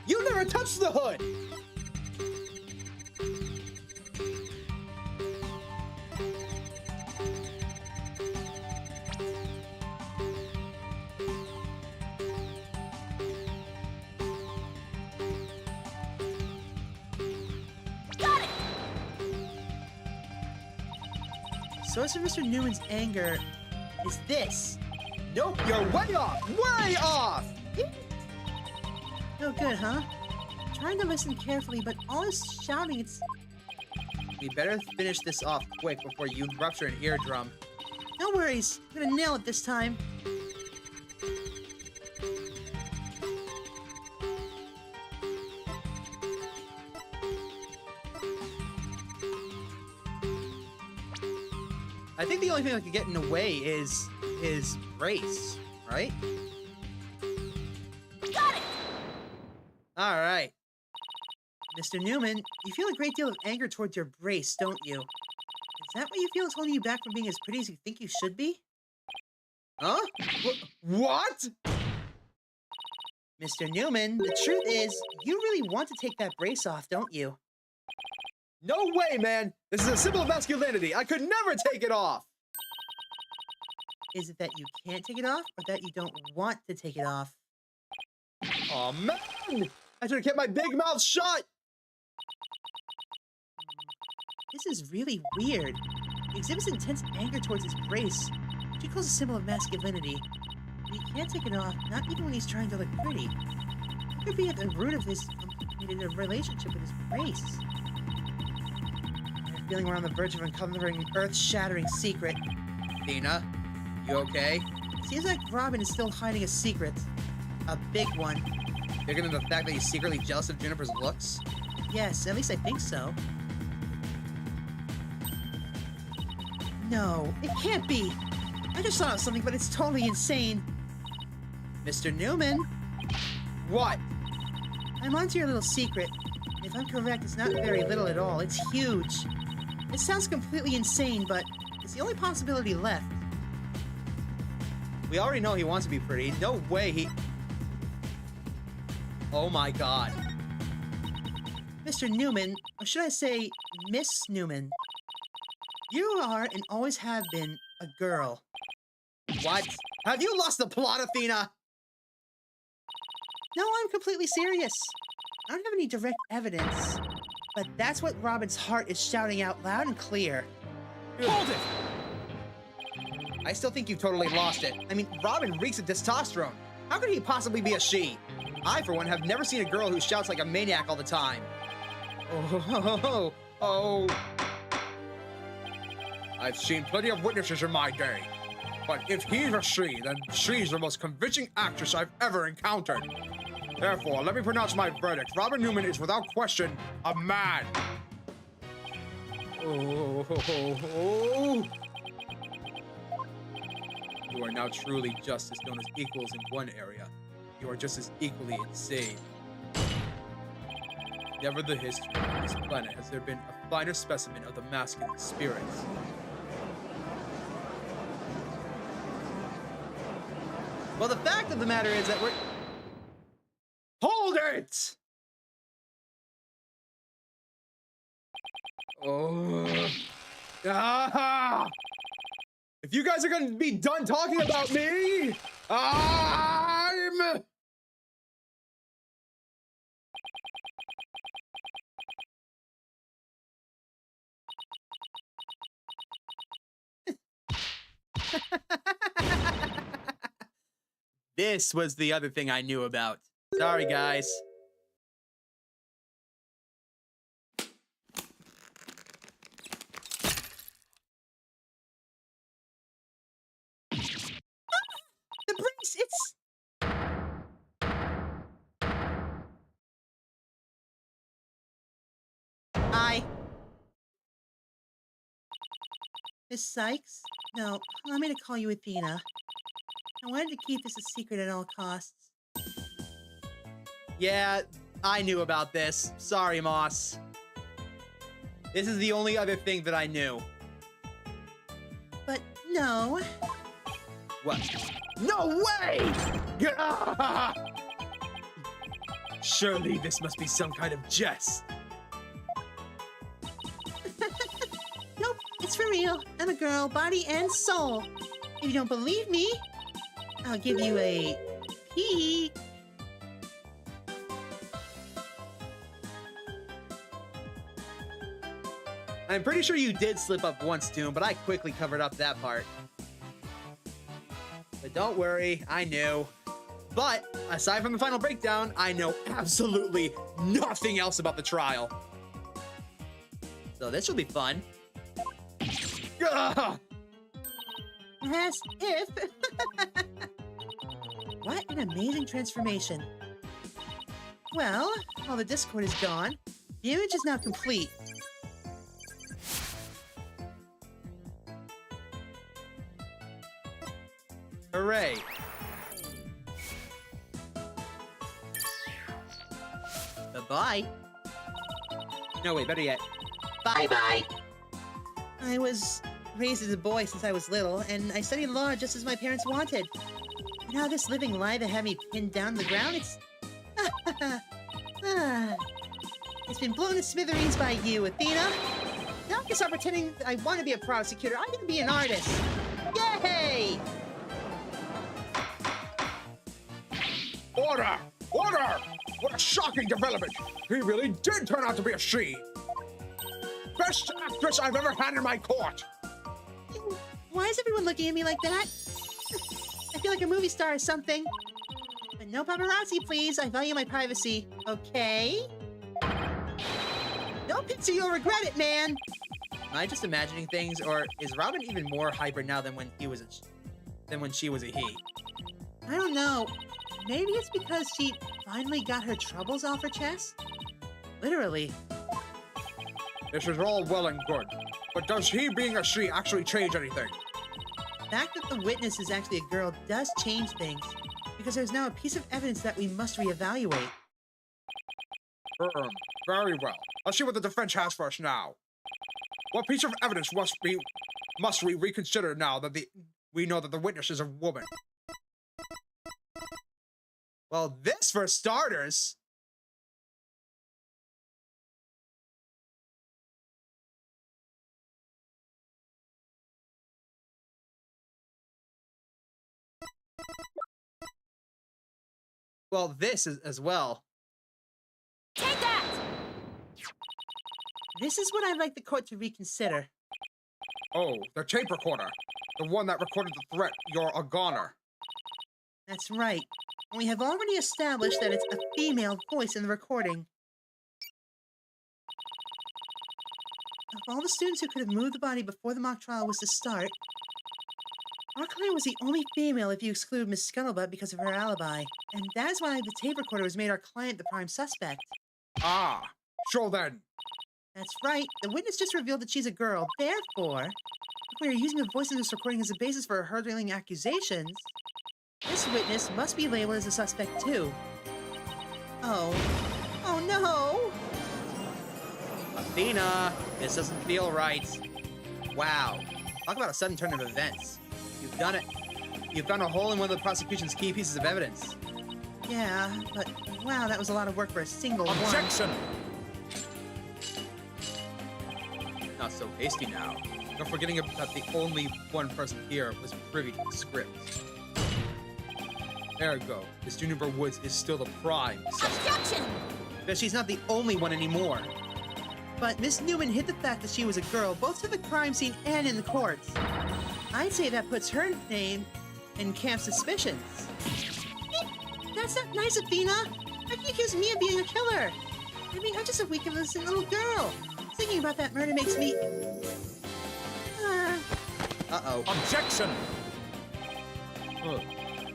You never touched the hood. Source of Mr. Newman's anger is this. Nope, you're way off. Way off. No good, huh? Trying to listen carefully, but all this shouting, it's... We better finish this off quick before you rupture an eardrum. No worries. I'm gonna nail it this time. I think the only thing that could get in the way is his brace, right? Got it! All right. Mr. Newman, you feel a great deal of anger towards your brace, don't you? Is that what you feel is holding you back from being as pretty as you think you should be? Huh? What? Mr. Newman, the truth is, you really want to take that brace off, don't you? No way, man. This is a symbol of masculinity. I could never take it off. Is it that you can't take it off, or that you don't want to take it off? Oh man! I should have kept my big mouth shut. This is really weird. He exhibits intense anger towards his brace, which he calls a symbol of masculinity. But he can't take it off, not even when he's trying to look pretty. What could be at the root of his complicated relationship with his brace? I'm feeling we're on the verge of uncovering an earth-shattering secret. Dina, you okay? Seems like Robin is still hiding a secret. A big one. Bigger than the fact that he's secretly jealous of Juniper's looks? Yes, at least I think so. No, it can't be. I just thought of something, but it's totally insane. Mr. Newman? What? I'm onto your little secret. If I'm correct, it's not very little at all. It's huge. It sounds completely insane, but it's the only possibility left. We already know he wants to be pretty. No way he... Oh my god. Mr. Newman, or should I say Miss Newman, you are and always have been a girl. What? Have you lost the plot, Athena? No, I'm completely serious. I don't have any direct evidence, but that's what Robin's heart is shouting out loud and clear. Hold it! I still think you totally lost it. I mean, Robin reeks of testosterone. How could he possibly be a she? I, for one, have never seen a girl who shouts like a maniac all the time. Oh. I've seen plenty of witnesses in my day. But if he's a she, then she's the most convincing actress I've ever encountered. Therefore, let me pronounce my verdict. Robin Newman is without question a man. Oh. You are now truly just as known as equals in one area. You are just as equally insane. Never in the history of this planet has there been a finer specimen of the masculine spirits. Well, the fact of the matter is that we're... Hold it! Oh. Ah! If you guys are gonna be done talking about me, I'm... This was the other thing I knew about. Sorry, guys. The brace, it's... Miss Sykes? No, allow me to call you Athena. I wanted to keep this a secret at all costs. Yeah, I knew about this. Sorry, Moss. This is the only other thing that I knew. But no. What? No way! Ah! Surely this must be some kind of jest. Nope, it's for real. I'm a girl, body and soul. If you don't believe me, I'll give you a peek. I'm pretty sure you did slip up once, Doom, but I quickly covered up that part. But don't worry, I knew. But aside from the final breakdown, I know absolutely nothing else about the trial. So this will be fun. Ah! As if. What an amazing transformation. Well, all the Discord is gone. The image is now complete. Hooray. Bye-bye. No, wait, better yet. Bye-bye. I was raised as a boy since I was little, and I studied law just as my parents wanted. Now this living lie that had me pinned down to the ground, it's... It's been blown to smithereens by you, Athena. Now I can start pretending that I want to be a prosecutor. I can be an artist. Yay! Order! Order! What a shocking development! He really did turn out to be a she! Best actress I've ever had in my court! Why is everyone looking at me like that? I feel like a movie star or something. But no paparazzi, please. I value my privacy. Okay? No picture, you'll regret it, man. Am I just imagining things, or is Robin even more hyper now than when he was than when she was a he? I don't know. Maybe it's because she finally got her troubles off her chest? Literally. This is all well and good, but does he being a she actually change anything? The fact that the witness is actually a girl does change things, because there's now a piece of evidence that we must reevaluate. Very well. Let's see what the defense has for us now. What piece of evidence must we reconsider now that we know that the witness is a woman? Well, this for starters. Well, this is as well. Take that! This is what I'd like the court to reconsider. Oh, the tape recorder. The one that recorded the threat, you're a goner. That's right. And we have already established that it's a female voice in the recording. Of all the students who could have moved the body before the mock trial was to start, our client was the only female if you exclude Miss Scuttlebutt because of her alibi. And that is why the tape recorder has made our client the prime suspect. Ah, so then. That's right. The witness just revealed that she's a girl. Therefore, if we are using the voice in this recording as a basis for hurling accusations, this witness must be labeled as a suspect too. Oh. Oh no! Athena, this doesn't feel right. Wow. Talk about a sudden turn of events. You've done it. You found a hole in one of the prosecution's key pieces of evidence. Yeah, but wow, that was a lot of work for a single one. Objection! Not so hasty now. You're forgetting that the only one person here was privy to the script. Ergo, Miss Juniper Woods is still the prime suspect. Objection! But she's not the only one anymore. But Miss Newman hid the fact that she was a girl both to the crime scene and in the courts. I'd say that puts her name in camp suspicions. That's not nice, Athena. How can you accuse me of being a killer? I mean, I'm just a weak, innocent little girl. Thinking about that murder makes me... Uh-oh. Objection!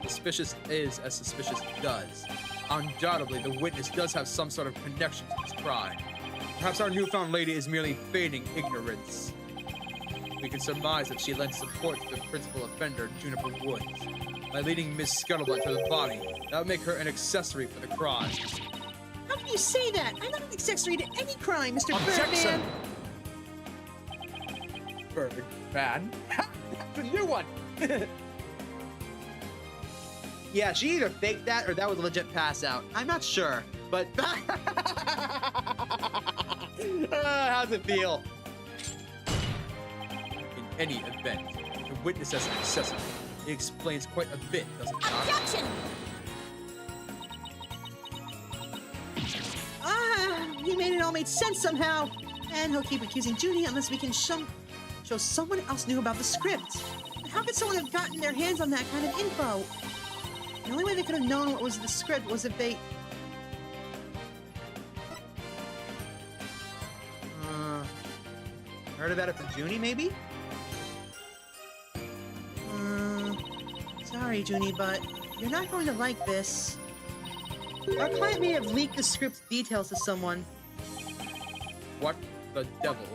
Suspicious is as suspicious does. Undoubtedly, the witness does have some sort of connection to this crime. Perhaps our newfound lady is merely feigning ignorance. We can surmise that she lent support to the principal offender, Juniper Woods. By leading Miss Scuttlebutt to the body, that would make her an accessory for the crime. How can you say that? I'm not an accessory to any crime, Mr. Objection! Birdman. Birdman? That's a new one! Yeah, she either faked that or that was a legit pass out. I'm not sure, but... how's it feel? In any event, the witness as an accessory. It explains quite a bit, doesn't it not? Objection! He made it all make sense somehow. And he'll keep accusing Judy unless we can show someone else knew about the script. But how could someone have gotten their hands on that kind of info? The only way they could have known what was in the script was if they... Heard about it from Junie, maybe? Sorry, Junie, but you're not going to like this. Our client may have leaked the script's details to someone. What the devil?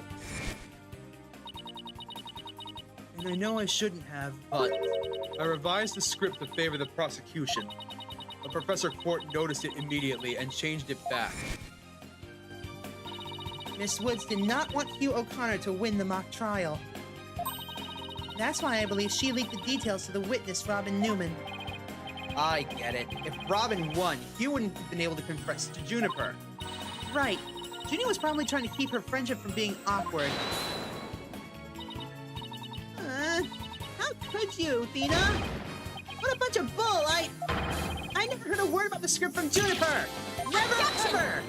And I know I shouldn't have, but I revised the script to favor the prosecution. But Professor Court noticed it immediately and changed it back. Miss Woods did not want Hugh O'Connor to win the mock trial. That's why I believe she leaked the details to the witness, Robin Newman. I get it. If Robin won, Hugh wouldn't have been able to confess to Juniper. Right. Junie was probably trying to keep her friendship from being awkward. How could you, Athena? What a bunch of bull! I never heard a word about the script from Juniper! Never, ever!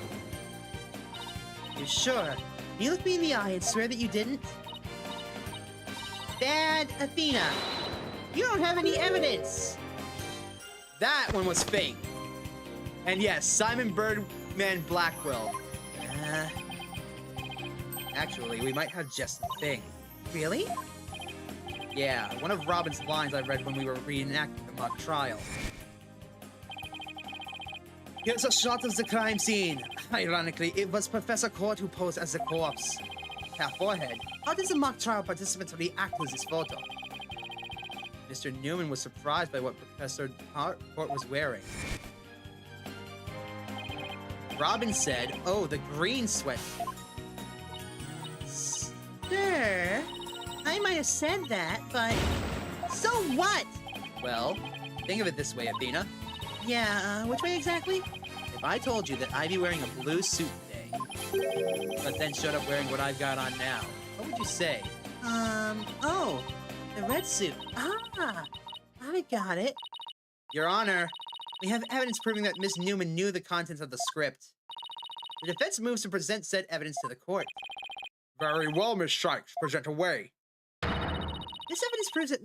You sure? Can you look me in the eye and swear that you didn't? Bad Athena! You don't have any evidence! That one was fake. And yes, Simon Birdman Blackwell. Actually, we might have just the thing. Really? Yeah, one of Robin's lines I read when we were reenacting the mock trial. Here's a shot of the crime scene. Ironically, it was Professor Court who posed as the corpse. Half forehead. How does the mock trial participants react to this photo? Mr. Newman was surprised by what Professor Court was wearing. Robin said, "Oh, the green sweatsuit." Sure, I might have said that, but so what? Well, think of it this way, Athena. Yeah, which way exactly? If I told you that I'd be wearing a blue suit today, but then showed up wearing what I've got on now, what would you say? Oh, the red suit. Ah, I got it. Your Honor, we have evidence proving that Miss Newman knew the contents of the script. The defense moves to present said evidence to the court. Very well, Miss Sykes. Present away. This evidence proves that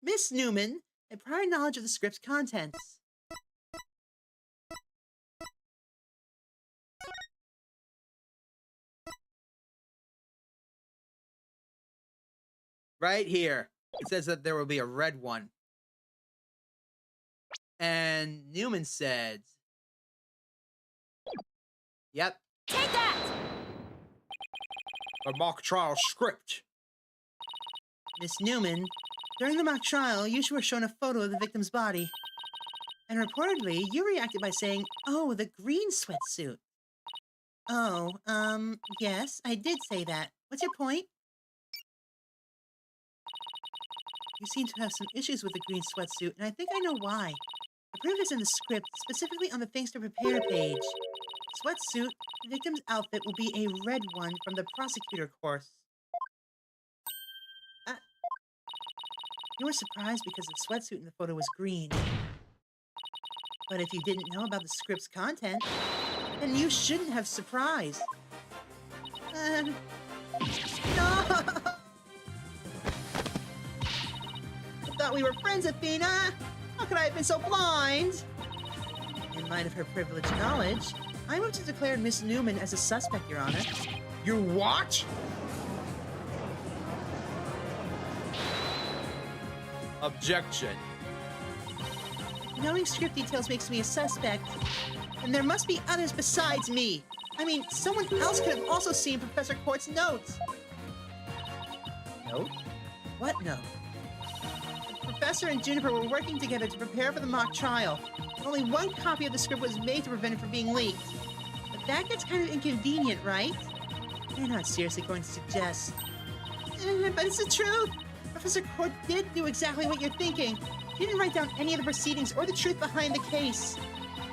Miss Newman had prior knowledge of the script's contents. Right here, it says that there will be a red one. And Newman said, "Yep." Take that! The mock trial script. Miss Newman, during the mock trial, you were shown a photo of the victim's body. And reportedly, you reacted by saying, "Oh, the green sweatsuit." Oh, yes, I did say that. What's your point? You seem to have some issues with the green sweatsuit, and I think I know why. The proof is in the script, specifically on the Things to Prepare page. Sweatsuit, the victim's outfit will be a red one from the prosecutor course. You were surprised because the sweatsuit in the photo was green. But if you didn't know about the script's content, then you shouldn't have surprised. No! I thought we were friends, Athena! How could I have been so blind? In light of her privileged knowledge, I move to declare Miss Newman as a suspect, Your Honor. You what? Objection. Knowing script details makes me a suspect, and there must be others besides me. I mean, someone else could have also seen Professor Court's notes. Note? What note? The Professor and Juniper were working together to prepare for the mock trial. Only one copy of the script was made to prevent it from being leaked. But that gets kind of inconvenient, right? You're not seriously going to suggest. But it's the truth. Professor Court did do exactly what you're thinking. She didn't write down any of the proceedings or the truth behind the case.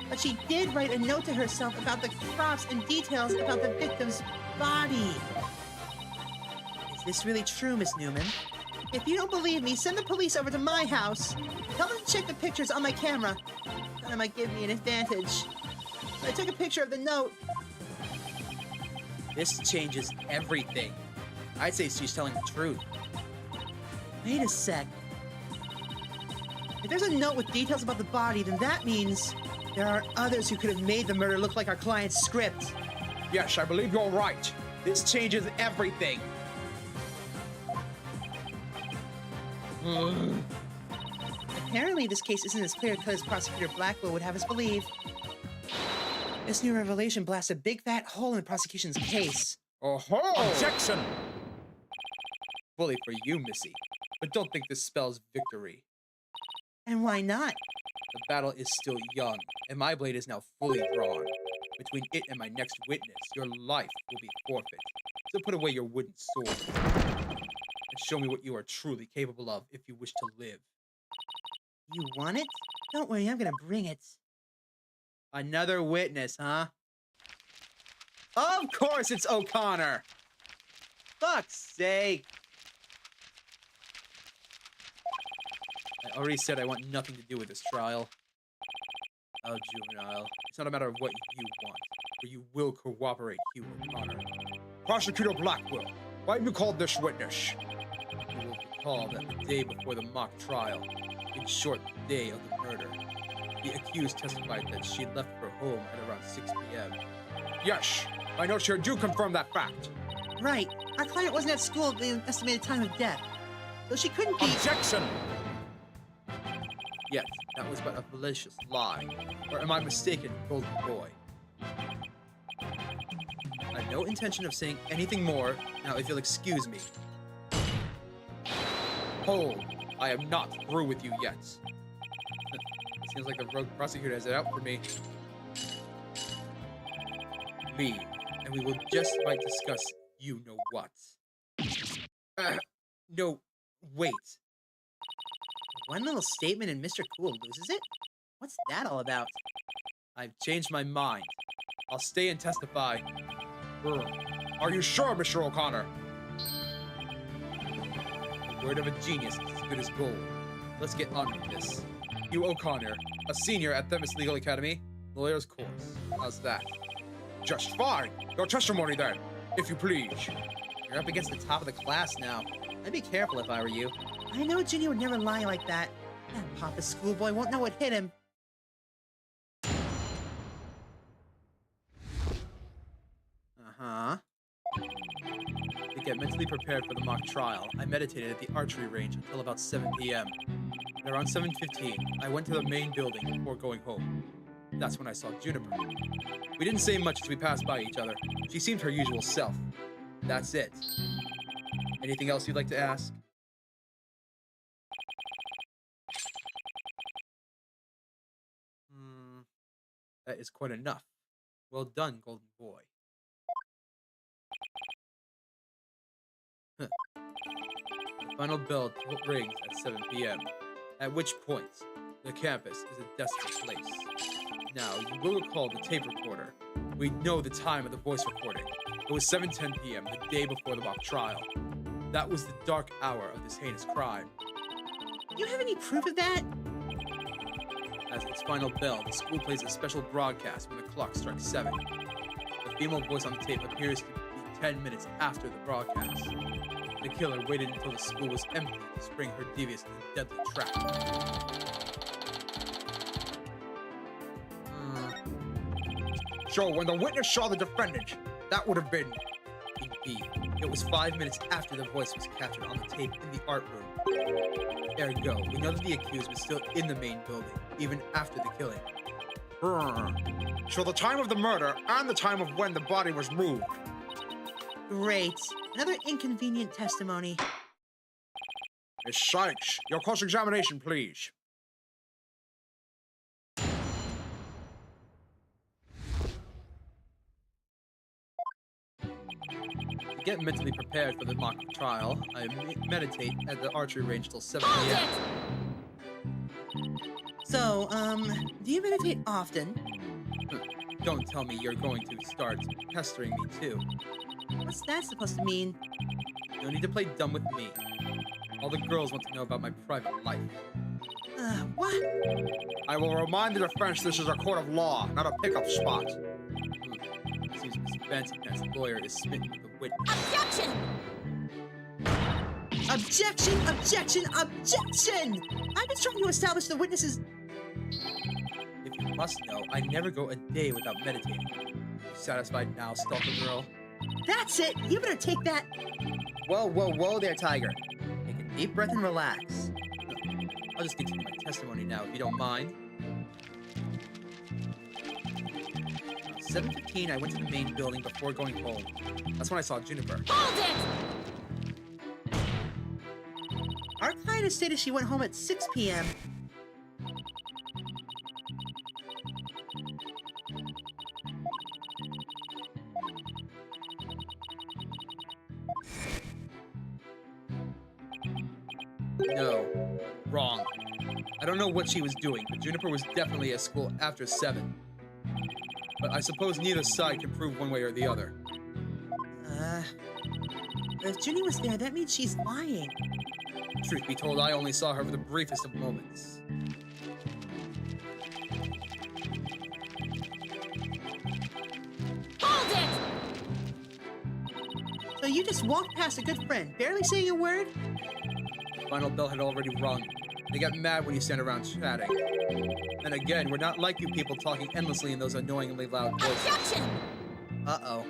But she did write a note to herself about the props and details about the victim's body. Is this really true, Miss Newman? If you don't believe me, send the police over to my house. Tell them to check the pictures on my camera. That might give me an advantage. I took a picture of the note. This changes everything. I'd say she's telling the truth. Wait a sec. If there's a note with details about the body, then that means there are others who could have made the murder look like our client's script. Yes, I believe you're right. This changes everything. Apparently, this case isn't as clear-cut as Prosecutor Blackwell would have us believe. This new revelation blasts a big fat hole in the prosecution's case. Oh-ho! Objection! Bully for you, Missy. But don't think this spells victory. And why not? The battle is still young, and my blade is now fully drawn. Between it and my next witness, your life will be forfeit. So put away your wooden sword. And show me what you are truly capable of if you wish to live. You want it? Don't worry, I'm gonna bring it. Another witness, huh? Of course it's O'Connor! Fuck's sake! I already said I want nothing to do with this trial. Oh, Juvenile. It's not a matter of what you want, but you will cooperate, Hugh O'Connor. Prosecutor Blackwell, why have you called this witness? You will recall that the day before the mock trial, in short, the day of the murder, the accused testified that she left her home at around 6 p.m. Yes, my notes here do confirm that fact. Right. Our client wasn't at school at the estimated time of death, so she couldn't be— Objection! Yet, that was but a malicious lie. Or am I mistaken, Golden Boy? I have no intention of saying anything more. Now, if you'll excuse me. Hold! I am not through with you yet. It seems like the rogue prosecutor has it out for me. Leave, and we will just might discuss you know what. No, wait. One little statement and Mr. Cool loses it? What's that all about? I've changed my mind. I'll stay and testify. Are you sure, Mr. O'Connor? The word of a genius is as good as gold. Let's get on with this. You, O'Connor, a senior at Themis Legal Academy, lawyer's course. How's that? Just fine. Your testimony then, if you please. You're up against the top of the class now. I'd be careful if I were you. I know Ginny would never lie like that. That Papa schoolboy won't know what hit him. Uh-huh. To get mentally prepared for the mock trial, I meditated at the archery range until about 7 p.m. At around 7:15, I went to the main building before going home. That's when I saw Juniper. We didn't say much as we passed by each other. She seemed her usual self. That's it. Anything else you'd like to ask? That is quite enough. Well done, Golden Boy. The final bell rings at 7 p.m., at which point, the campus is a desolate place. Now, you will recall the tape recorder. We know the time of the voice recording. It was 7:10 p.m., the day before the mock trial. That was the dark hour of this heinous crime. You have any proof of that? As its final bell, the school plays a special broadcast when the clock strikes 7. The female voice on the tape appears to be 10 minutes after the broadcast. The killer waited until the school was empty to spring her devious and deadly trap. So when the witness saw the defendant, that would have been... Indeed, it was 5 minutes after the voice was captured on the tape in the art room. Ergo, we know that the accused was still in the main building, even after the killing. So the time of the murder and the time of when the body was moved. Great. Another inconvenient testimony. Miss Sykes, your cross-examination, please. To get mentally prepared for the mock trial, I meditate at the archery range till 7 p.m. So, do you meditate often? Don't tell me you're going to start pestering me too. What's that supposed to mean? No need to play dumb with me. All the girls want to know about my private life. What? I will remind the defense this is a court of law, not a pickup spot. It seems Miss Benton's lawyer is smitten with the witness. Objection! Objection! Objection! Objection! I'm just trying to establish the witnesses. If you must know, I never go a day without meditating. You satisfied now, stalker girl? That's it! You better take that. Whoa, whoa, whoa there, Tiger. Take a deep breath and relax. I'll just continue my testimony now, if you don't mind. At 7:15, I went to the main building before going home. That's when I saw Juniper. Hold it! Our client has stated she went home at 6 p.m. No. Wrong. I don't know what she was doing, but Juniper was definitely at school after 7. But I suppose neither side can prove one way or the other. If Ginny was there, that means she's lying. Truth be told, I only saw her for the briefest of moments. Hold it! So you just walked past a good friend, barely saying a word? The final bell had already rung. They got mad when you stand around chatting. And again, we're not like you people talking endlessly in those annoyingly loud voices. Objection! Uh-oh.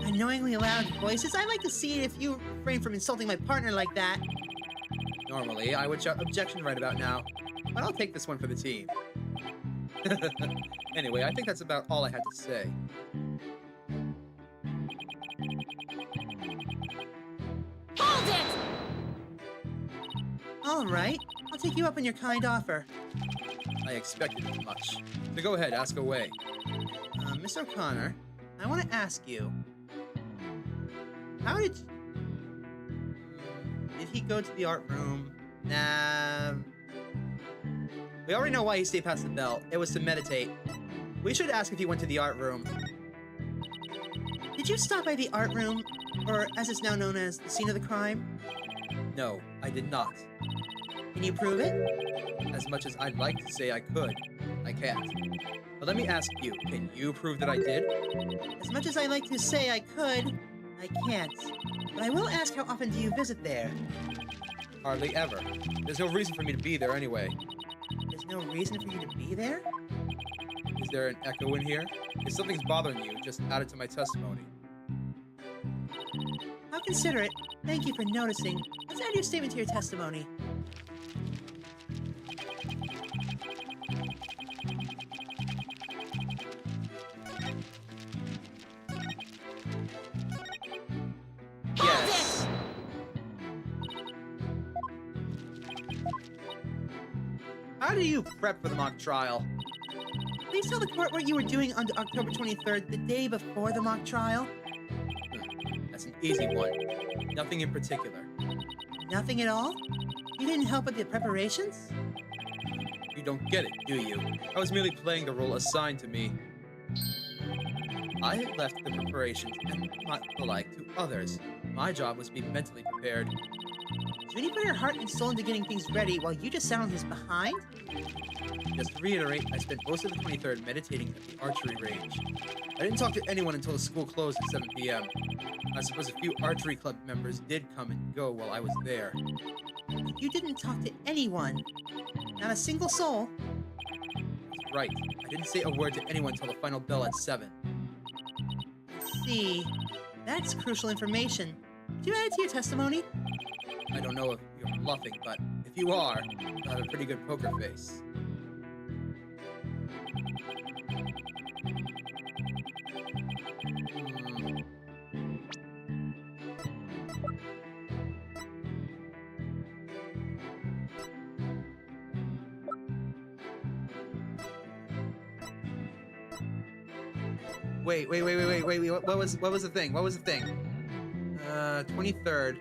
Annoyingly loud voices? I'd like to see it if you refrain from insulting my partner like that. Normally, I would shout objection right about now, but I'll take this one for the team. Anyway, I think that's about all I had to say. Hold it! All right, I'll take you up on your kind offer. I expected as much. So go ahead, ask away. Miss O'Connor, I want to ask you, how did he go to the art room? Nah. We already know why he stayed past the bell. It was to meditate. We should ask if he went to the art room. Did you stop by the art room, or as it's now known as the scene of the crime? No, I did not. Can you prove it? As much as I'd like to say I could, I can't. But let me ask you, can you prove that I did? As much as I like to say I could, I can't. But I will ask, how often do you visit there? Hardly ever. There's no reason for me to be there anyway. There's no reason for you to be there? Is there an echo in here? If something's bothering you, just add it to my testimony. How considerate. Thank you for noticing. Let's add your statement to your testimony. Yes. How do you prep for the mock trial? Please tell the court what you were doing on October 23rd, the day before the mock trial. That's an easy one. Nothing in particular. Nothing at all? You didn't help with the preparations? You don't get it, do you? I was merely playing the role assigned to me. I had left the preparations and the like to others. My job was to be mentally prepared. Junie put her heart and soul into getting things ready while you just sat on his behind? Just to reiterate, I spent most of the 23rd meditating at the archery range. I didn't talk to anyone until the school closed at 7 p.m. I suppose a few archery club members did come and go while I was there. You didn't talk to anyone? Not a single soul? That's right. I didn't say a word to anyone until the final bell at 7. Let's see. That's crucial information. Did you add it to your testimony? I don't know if you're bluffing, but if you are, you have a pretty good poker face. Wait. What was the thing? 23rd.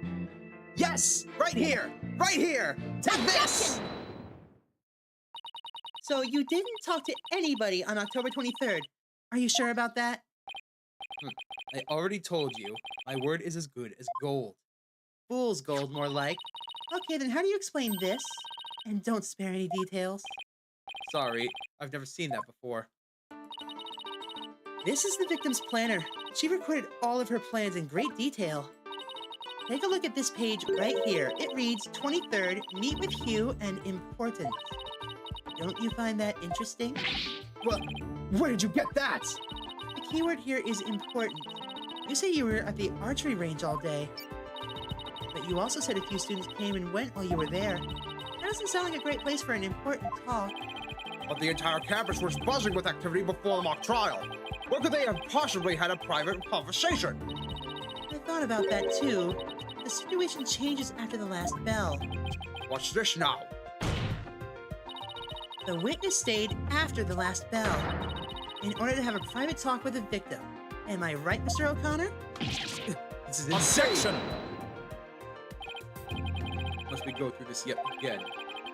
Yes! Right here! Right here! Take this! So you didn't talk to anybody on October 23rd. Are you sure about that? I already told you, my word is as good as gold. Fool's gold, more like. Okay, then how do you explain this? And don't spare any details. Sorry, I've never seen that before. This is the victim's planner. She recorded all of her plans in great detail. Take a look at this page right here. It reads, 23rd, meet with Hugh and important. Don't you find that interesting? Well, where did you get that? The keyword here is important. You say you were at the archery range all day. But you also said a few students came and went while you were there. That doesn't sound like a great place for an important talk. But the entire campus was buzzing with activity before the mock trial. Where could they have possibly had a private conversation? I thought about that too. The situation changes after the last bell. What's this now? The witness stayed after the last bell in order to have a private talk with the victim. Am I right, Mr. O'Connor? This is insane! Must we go through this yet again?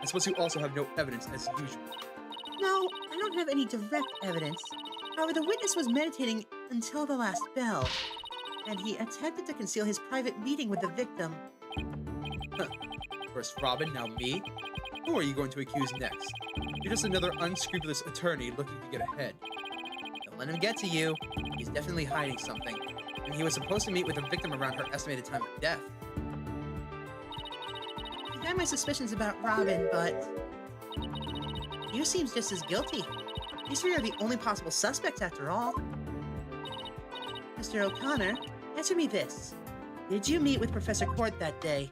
I suppose you also have no evidence as usual. No, I don't have any direct evidence. However, the witness was meditating until the last bell, and he attempted to conceal his private meeting with the victim. First Robin, now me? Who are you going to accuse next? You're just another unscrupulous attorney looking to get ahead. Don't let him get to you. He's definitely hiding something. And he was supposed to meet with the victim around her estimated time of death. I had my suspicions about Robin, but Hugh seems just as guilty. These three are the only possible suspects after all. Mr. O'Connor, answer me this. Did you meet with Professor Court that day?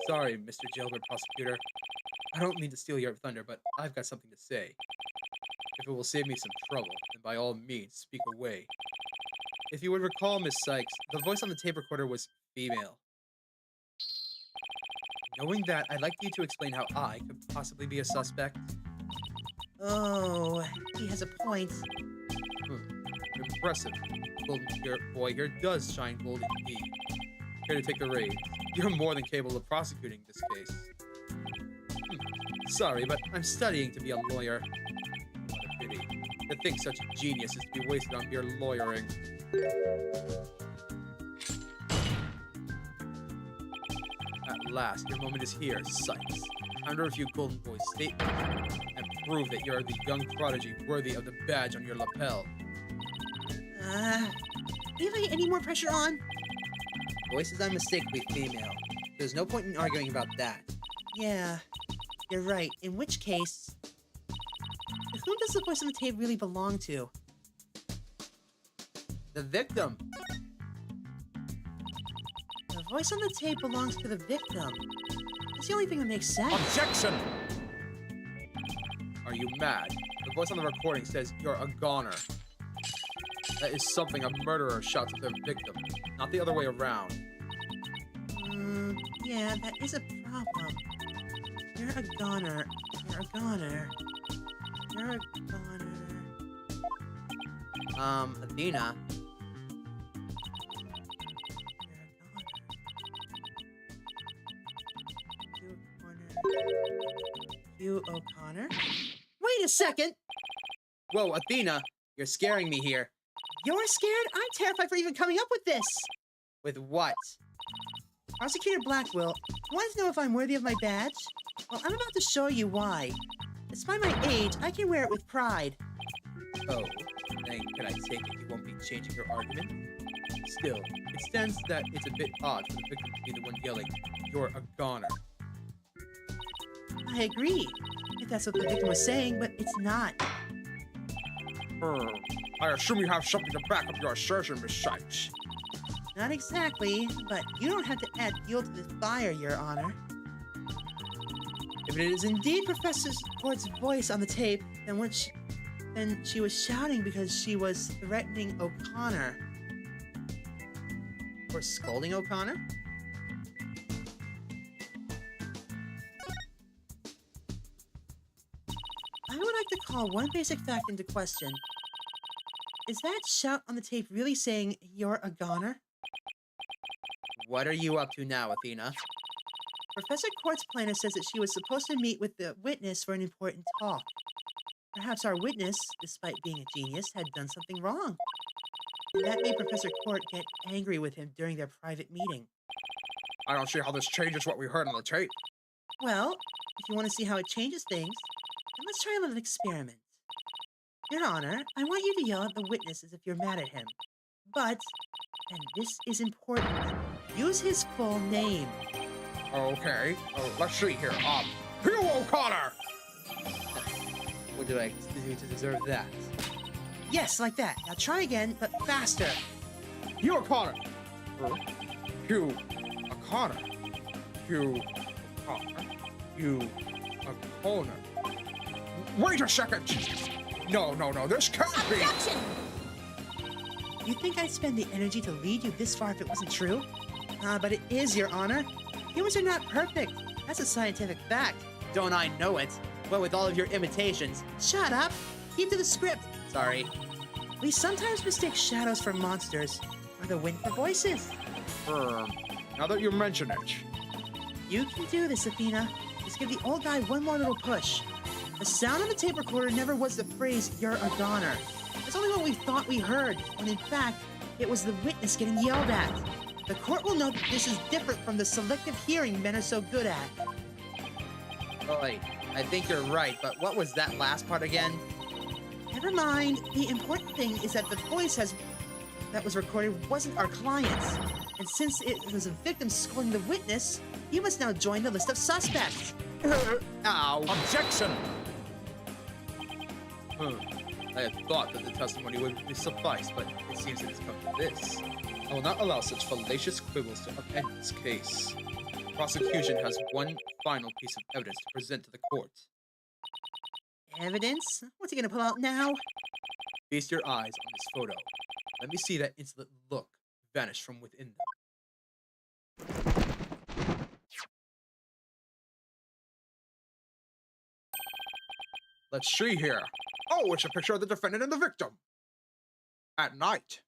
Sorry, Mr. Jailbird Prosecutor. I don't mean to steal your thunder, but I've got something to say. If it will save me some trouble, then by all means, speak away. If you would recall, Miss Sykes, the voice on the tape recorder was female. Knowing that, I'd like you to explain how I could possibly be a suspect. Oh, he has a point. Impressive. Golden boy here does shine gold indeed. Here to take the reins. You're more than capable of prosecuting this case. Sorry, but I'm studying to be a lawyer. What a pity. To think such a genius is to be wasted on mere lawyering. At last, your moment is here, Sykes. Time to refute Golden Boy's statement and prove that you're the young prodigy worthy of the badge on your lapel. Do you have any more pressure on? Voice is unmistakably female. There's no point in arguing about that. Yeah, you're right. In which case, who does the voice on the tape really belong to? The victim. The voice on the tape belongs to the victim. That's the only thing that makes sense. Objection! Are you mad? The voice on the recording says you're a goner. That is something a murderer shouts at their victim, not the other way around. Yeah, that is a problem. You're a goner. You're a goner. You're a goner. Athena. Hugh O'Connor? Wait a second! Whoa, Athena, you're scaring me here. You're scared? I'm terrified for even coming up with this! With what? Prosecutor Blackwell, you want to know if I'm worthy of my badge? Well, I'm about to show you why. Despite my age, I can wear it with pride. Oh, then can I take it you won't be changing your argument? Still, it stands that it's a bit odd for the victim to be the one yelling, "You're a goner." I agree, if that's what the victim was saying, but it's not. I assume you have something to back up your assertion, Miss Sykes. Not exactly, but you don't have to add fuel to the fire, Your Honor. If it is indeed Professor Court's voice on the tape, then she was shouting because she was threatening O'Connor. Or scolding O'Connor? I would like to call one basic fact into question. Is that shout on the tape really saying you're a goner? What are you up to now, Athena? Professor Court's planner says that she was supposed to meet with the witness for an important talk. Perhaps our witness, despite being a genius, had done something wrong. And that made Professor Court get angry with him during their private meeting. I don't see how this changes what we heard on the tape. Well, if you want to see how it changes things, then let's try a little experiment. Your Honor, I want you to yell at the witness as if you're mad at him. But, and this is important, use his full name. Okay, let's see here. Hugh O'Connor! What do I do to deserve that? Yes, like that. Now try again, but faster. Hugh O'Connor! Hugh O'Connor. Hugh O'Connor. Hugh O'Connor. Wait a second! No, this can't be! Objection! You think I'd spend the energy to lead you this far if it wasn't true? But it is, Your Honor. Humans are not perfect. That's a scientific fact. Don't I know it? What with all of your imitations? Shut up! Keep to the script. Sorry. We sometimes mistake shadows for monsters, or the wind for voices. Now that you mention it. You can do this, Athena. Just give the old guy one more little push. The sound on the tape recorder never was the phrase, "You're a goner." It's only what we thought we heard, when in fact, it was the witness getting yelled at. The court will note that this is different from the selective hearing men are so good at. Boy, I think you're right, but what was that last part again? Never mind. The important thing is that the voice that was recorded wasn't our client's. And since it was a victim scolding the witness, he must now join the list of suspects. Ow. Objection! I had thought that the testimony would suffice, but it seems it has come to this. I will not allow such fallacious quibbles to upend this case. prosecution has one final piece of evidence to present to the court. Evidence? What's he gonna pull out now? Feast your eyes on this photo. Let me see that insolent look vanish from within them. Let's see here. Oh, it's a picture of the defendant and the victim. At night.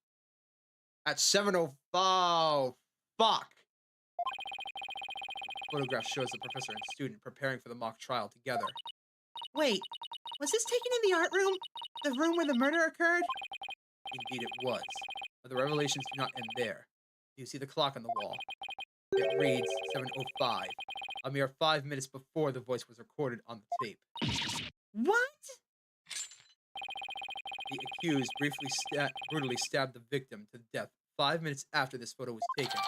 At 7:05. Fuck. The photograph shows the professor and student preparing for the mock trial together. Wait, was this taken in the art room? The room where the murder occurred? Indeed it was. But the revelations do not end there. You see the clock on the wall. It reads 7:05, a mere 5 minutes before the voice was recorded on the tape. What? The accused brutally stabbed the victim to death 5 minutes after this photo was taken.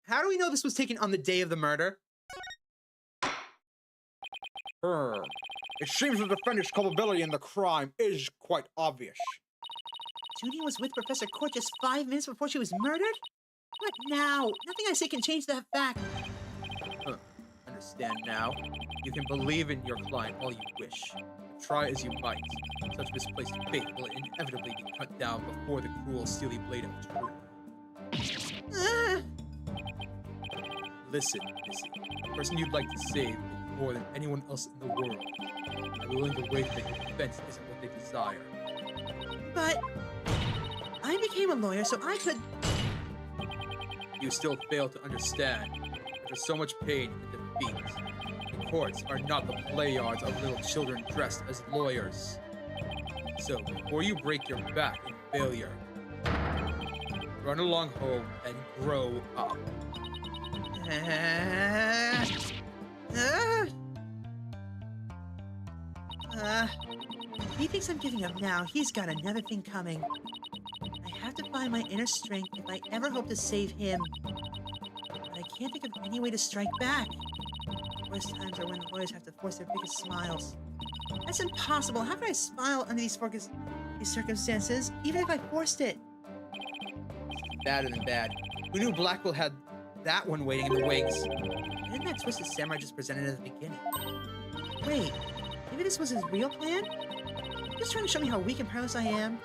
How do we know this was taken on the day of the murder? It seems the defendant's culpability in the crime is quite obvious. Judy was with Professor Court just 5 minutes before she was murdered? What now? Nothing I say can change that fact. Understand now? You can believe in your client all you wish. Try as you might. Such misplaced faith will inevitably be cut down before the cruel, steely blade of truth. Listen, Missy. The person you'd like to save is more than anyone else in the world. I'm willing to wait that your defense isn't what they desire. But I became a lawyer so I could... You still fail to understand. After so much pain and defeat, the courts are not the play yards of little children dressed as lawyers. So, before you break your back in failure, run along home and grow up. He thinks I'm giving up now. He's got another thing coming. I have to find my inner strength if I ever hope to save him. But I can't think of any way to strike back. Worst times are when the lawyers have to force their biggest smiles. That's impossible. How can I smile under these circumstances, even if I forced it? Badder than bad. Who knew Blackwell had that one waiting in the wings? Didn't that twisted samurai just presented at the beginning? Wait, maybe this was his real plan? Just trying to show me how weak and powerless I am?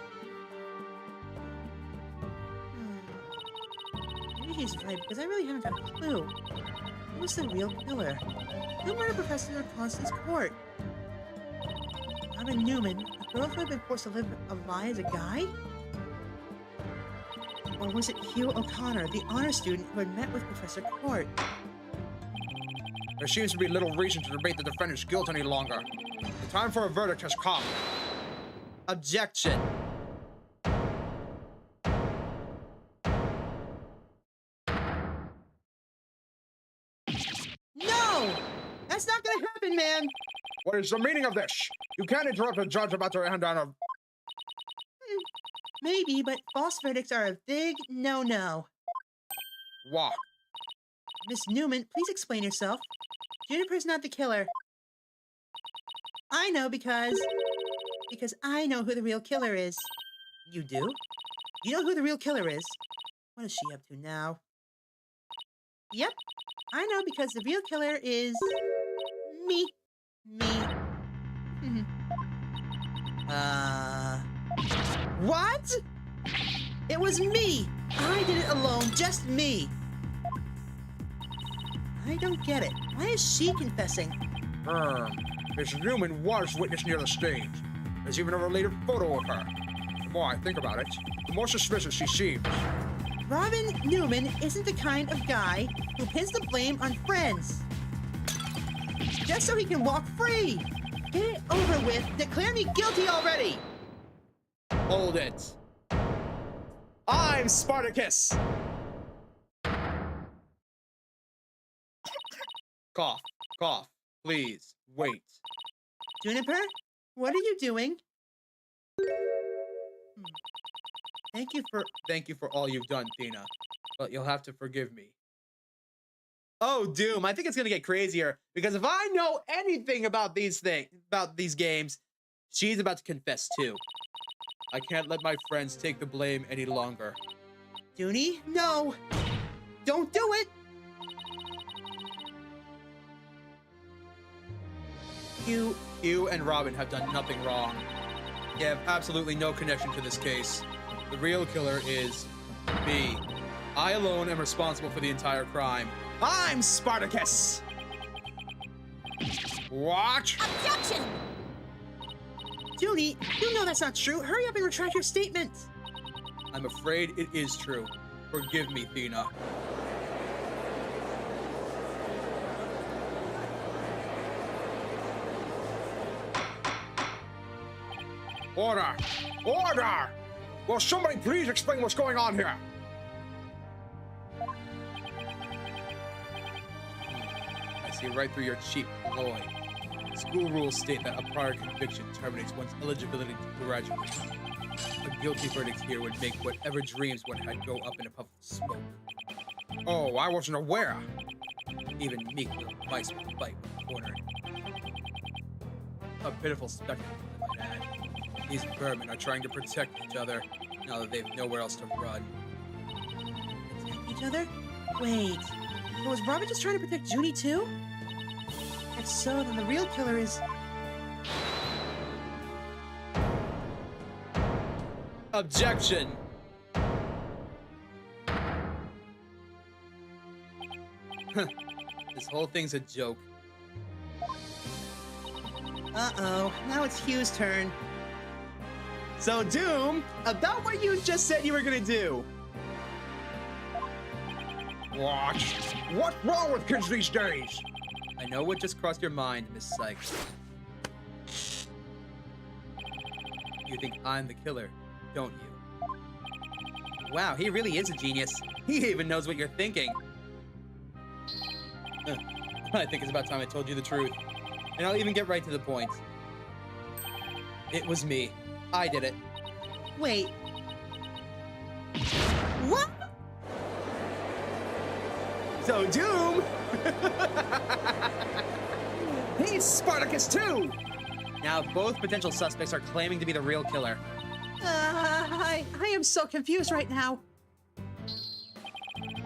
Maybe he's right, because I really haven't got a clue. Who was the real killer? Who murdered Professor Constance Court? Robin Newman, a girl who had been forced to live a lie as a guy? Or was it Hugh O'Connor, the honor student who had met with Professor Court? There seems to be little reason to debate the defendant's guilt any longer. The time for a verdict has come. Objection. No! That's not gonna happen, man! What is the meaning of this? You can't interrupt a judge about to hand down a... Maybe, but false verdicts are a big no-no. What? Miss Newman, please explain yourself. Juniper's not the killer. I know because I know who the real killer is. You do? You know who the real killer is? What is she up to now? Yep, I know because the real killer is... me. What? It was me! I did it alone, just me! I don't get it. Why is she confessing? Miss Newman was witness near the stage. There's even a related photo of her. The more I think about it, the more suspicious she seems. Robin Newman isn't the kind of guy who pins the blame on friends. Just so he can walk free. Get it over with. Declare me guilty already. Hold it. I'm Spartacus! Cough, cough, please, wait. Juniper, what are you doing? Thank you for all you've done, Tina. But you'll have to forgive me. Oh, Doom, I think it's gonna get crazier, because if I know anything about these games, she's about to confess too. I can't let my friends take the blame any longer. Dooney, no! Don't do it! You and Robin have done nothing wrong. You have absolutely no connection to this case. The real killer is me. I alone am responsible for the entire crime. I'm Spartacus! What? Objection! Junie, you know that's not true. Hurry up and retract your statement. I'm afraid it is true. Forgive me, Thena. Order! Order! Will somebody please explain what's going on here? I see right through your cheap ploy. School rules state that a prior conviction terminates one's eligibility to graduate. A guilty verdict here would make whatever dreams one had go up in a puff of smoke. Oh, I wasn't aware. Even meek little mice would fight when cornered. A pitiful spectacle, I might add. These vermin are trying to protect each other now that they've nowhere else to run. Protect each other? Wait, but was Robin just trying to protect Junie too? If so, then the real killer is... Objection! This whole thing's a joke. Uh-oh, now it's Hugh's turn. So, Doom, about what you just said you were gonna do. What? What's wrong with kids these days? I know what just crossed your mind, Miss Sykes. You think I'm the killer, don't you? Wow, he really is a genius. He even knows what you're thinking. I think it's about time I told you the truth. And I'll even get right to the point. It was me. I did it. Wait. What? So, Doom! He's Spartacus too! Now both potential suspects are claiming to be the real killer. I am so confused right now.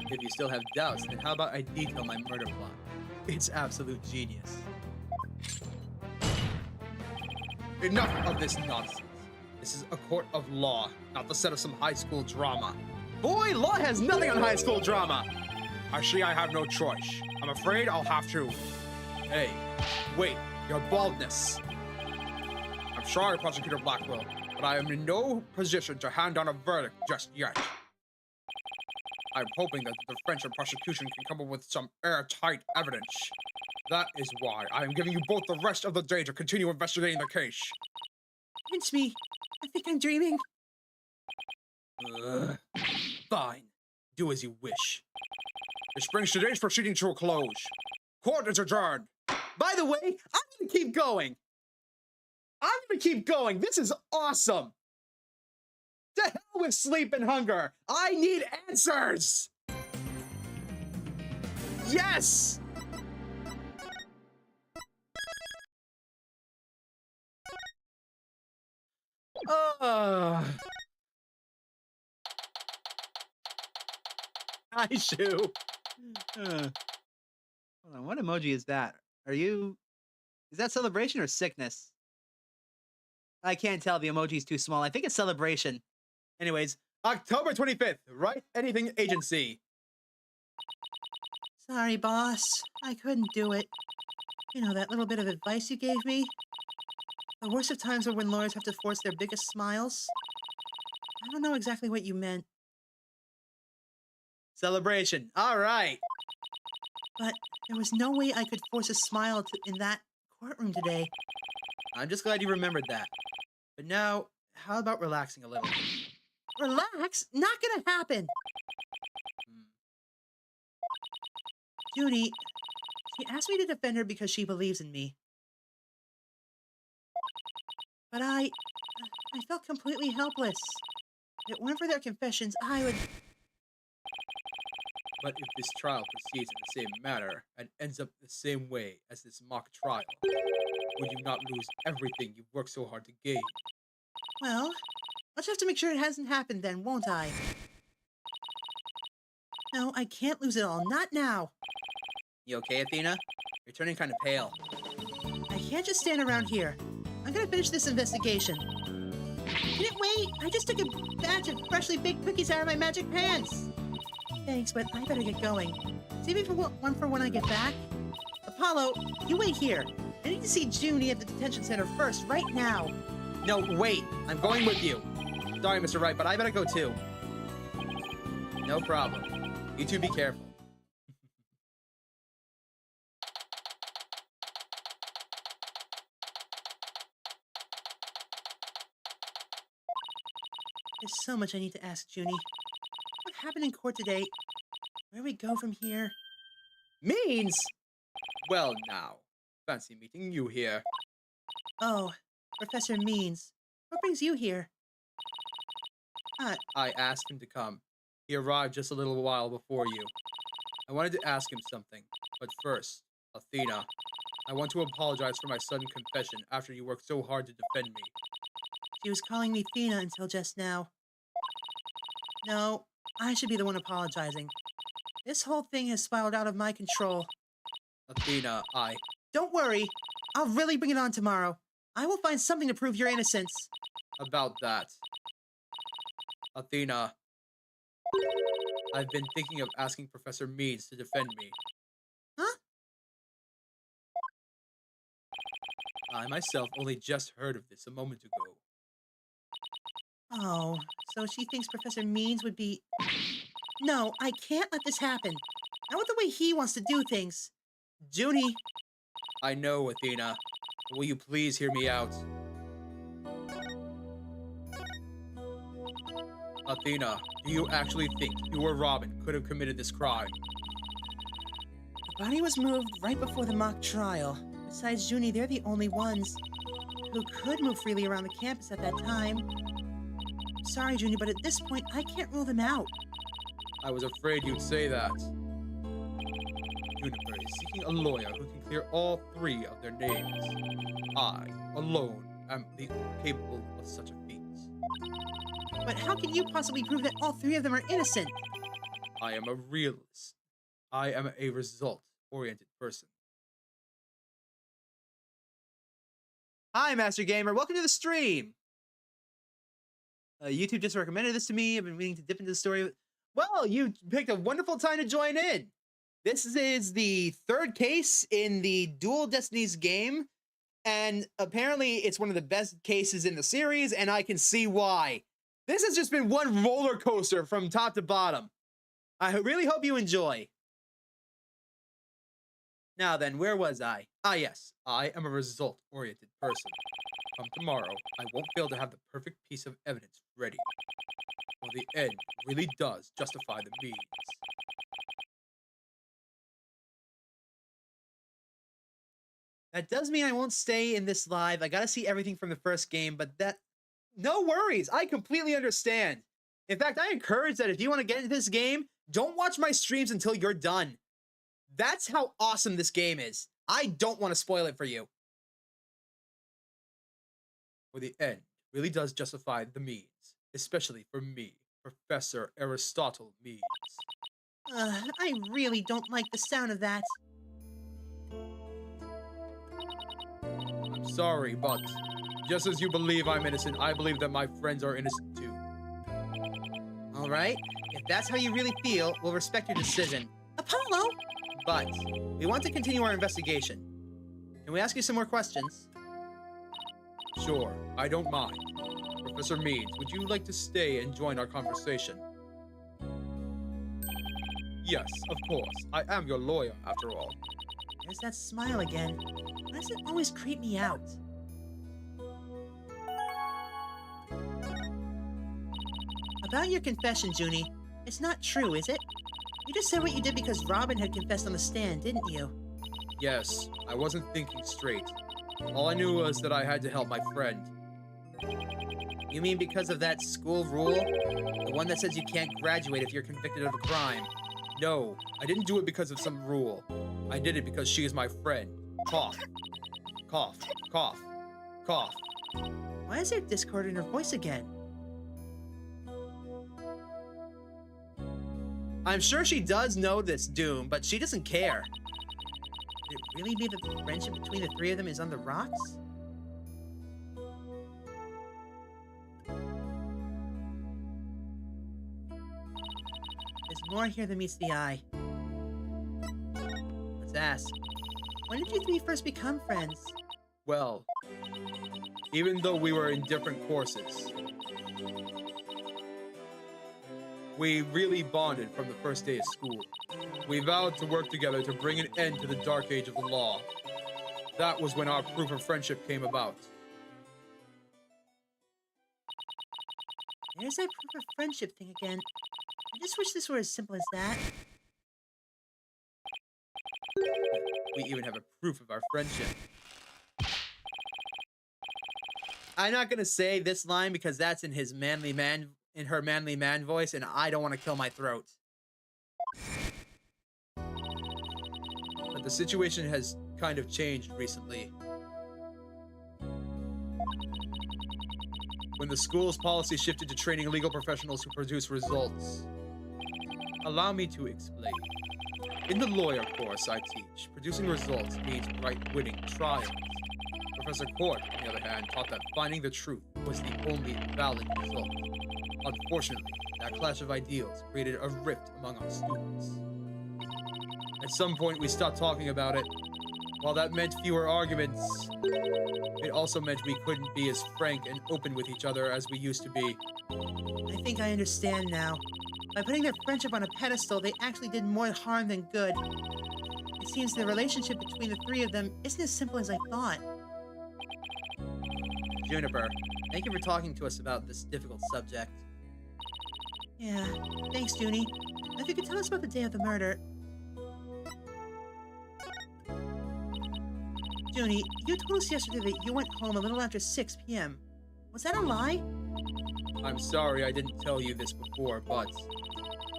If you still have doubts, then how about I detail my murder plot? It's absolute genius. Enough of this nonsense. This is a court of law, not the set of some high school drama. Boy, law has nothing on high school drama! Actually, I have no choice. I'm afraid I'll have to. Hey, wait, your baldness. I'm sorry, Prosecutor Blackwell, but I am in no position to hand down a verdict just yet. I'm hoping that the defense and prosecution can come up with some airtight evidence. That is why I am giving you both the rest of the day to continue investigating the case. Pinch me. I think I'm dreaming. Fine. Do as you wish. This brings today's proceeding to a close. Court is adjourned. By the way, I'm gonna keep going. This is awesome. To hell with sleep and hunger. I need answers. Yes. Hi, Shu. Hold on, what emoji is that? Is that celebration or sickness? I can't tell. The emoji's too small. I think it's celebration. Anyways, October 25th, Right Anything Agency. Sorry, boss. I couldn't do it. You know, that little bit of advice you gave me? The worst of times are when lawyers have to force their biggest smiles. I don't know exactly what you meant. Celebration. All right. But there was no way I could force a smile in that courtroom today. I'm just glad you remembered that. But now, how about relaxing a little? Relax? Not gonna happen. Junie, she asked me to defend her because she believes in me. But I felt completely helpless. If it weren't for their confessions, I would... But if this trial proceeds in the same manner and ends up the same way as this mock trial, would you not lose everything you've worked so hard to gain? Well, I'll just have to make sure it hasn't happened then, won't I? No, I can't lose it all. Not now. You okay, Athena? You're turning kind of pale. I can't just stand around here. I'm gonna finish this investigation. Can it wait? I just took a batch of freshly baked cookies out of my magic pants. Thanks, but I better get going. Save me for one for when I get back. Apollo, you wait here. I need to see Junie at the detention center first, right now. No, wait. I'm going with you. Sorry, Mr. Wright, but I better go too. No problem. You two be careful. There's so much I need to ask Junie. What happened in court today? Where do we go from here? Means? Well, now. Fancy meeting you here. Oh, Professor Means. What brings you here? I asked him to come. He arrived just a little while before you. I wanted to ask him something, but first, Athena, I want to apologize for my sudden confession after you worked so hard to defend me. She was calling me Athena until just now. No, I should be the one apologizing. This whole thing has spiraled out of my control. Athena, Don't worry. I'll really bring it on tomorrow. I will find something to prove your innocence. About that. Athena, I've been thinking of asking Professor Meads to defend me. Huh? I myself only just heard of this a moment ago. Oh, so she thinks Professor Means would be... No, I can't let this happen. Not with the way he wants to do things. Junie. I know, Athena. But will you please hear me out? Athena, do you actually think you or Robin could have committed this crime? The body was moved right before the mock trial. Besides Junie, they're the only ones who could move freely around the campus at that time. Sorry, Junie, but at this point, I can't rule them out. I was afraid you'd say that. Juniper is seeking a lawyer who can clear all three of their names. I, alone, am capable of such a feat. But how can you possibly prove that all three of them are innocent? I am a realist. I am a result-oriented person. Hi, Master Gamer. Welcome to the stream. YouTube just recommended this to me. I've been meaning to dip into the story. Well, you picked a wonderful time to join in. This is the third case in the Dual Destinies game, and apparently it's one of the best cases in the series, and I can see why. This has just been one roller coaster from top to bottom. I really hope you enjoy. Now then, where was I? Ah, yes. I am a result-oriented person. Come tomorrow, I won't fail to have the perfect piece of evidence ready. Well, the end really does justify the means. That does mean I won't stay in this live. I gotta see everything from the first game, but that... No worries, I completely understand. In fact, I encourage that if you want to get into this game, don't watch my streams until you're done. That's how awesome this game is. I don't want to spoil it for you. For the end really does justify the means, especially for me, Professor Aristotle Means. I really don't like the sound of that. I'm sorry, but just as you believe I'm innocent, I believe that my friends are innocent too. All right, if that's how you really feel, we'll respect your decision. Apollo! But we want to continue our investigation. Can we ask you some more questions? Sure, I don't mind. Professor Means, would you like to stay and join our conversation? Yes, of course. I am your lawyer, after all. There's that smile again. Why does it always creep me out? About your confession, Junie, it's not true, is it? You just said what you did because Robin had confessed on the stand, didn't you? Yes, I wasn't thinking straight. All I knew was that I had to help my friend. You mean because of that school rule? The one that says you can't graduate if you're convicted of a crime? No, I didn't do it because of some rule. I did it because she is my friend. Cough. Cough. Cough. Cough. Why is there discord in her voice again? I'm sure she does know this doom, but she doesn't care. Could it really be that the friendship between the three of them is on the rocks? There's more here than meets the eye. Let's ask. When did you three first become friends? Well, even though we were in different courses, we really bonded from the first day of school. We vowed to work together to bring an end to the dark age of the law. That was when our proof of friendship came about. There's that proof of friendship thing again. I just wish this were as simple as that. We even have a proof of our friendship. I'm not gonna say this line because that's in his manly man, in her manly man voice, and I don't want to kill my throat. But the situation has kind of changed recently. When the school's policy shifted to training legal professionals who produce results. Allow me to explain. In the lawyer course I teach, producing results means right-winning trials. Professor Court, on the other hand, taught that finding the truth was the only valid result. Unfortunately, that clash of ideals created a rift among our students. At some point, we stopped talking about it. While that meant fewer arguments, it also meant we couldn't be as frank and open with each other as we used to be. I think I understand now. By putting their friendship on a pedestal, they actually did more harm than good. It seems the relationship between the three of them isn't as simple as I thought. Juniper, thank you for talking to us about this difficult subject. Yeah, thanks, Junie. Now, if you could tell us about the day of the murder. Junie, you told us yesterday that you went home a little after 6 p.m. Was that a lie? I'm sorry I didn't tell you this before, but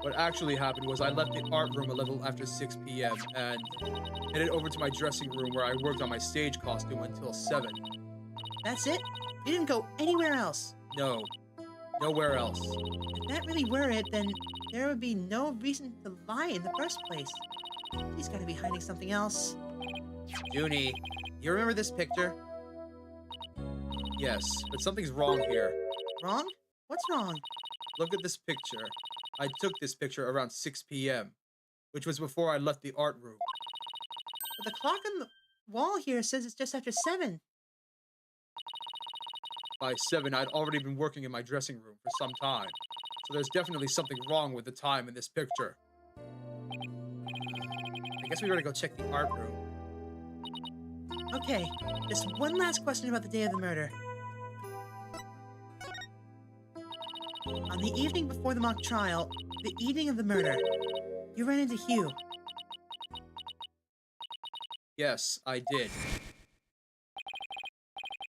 what actually happened was I left the art room a little after 6 p.m. and headed over to my dressing room where I worked on my stage costume until 7. That's it? You didn't go anywhere else? No, nowhere else. If that really were it, then there would be no reason to lie in the first place. He's gotta be hiding something else. Junie, you remember this picture? Yes, but something's wrong here. Wrong? What's wrong? Look at this picture. I took this picture around 6 p.m., which was before I left the art room. But the clock on the wall here says it's just after 7. By 7, I'd already been working in my dressing room for some time, so there's definitely something wrong with the time in this picture. I guess we better go check the art room. Okay, just one last question about the day of the murder. On the evening before the mock trial, the evening of the murder, you ran into Hugh. Yes, I did.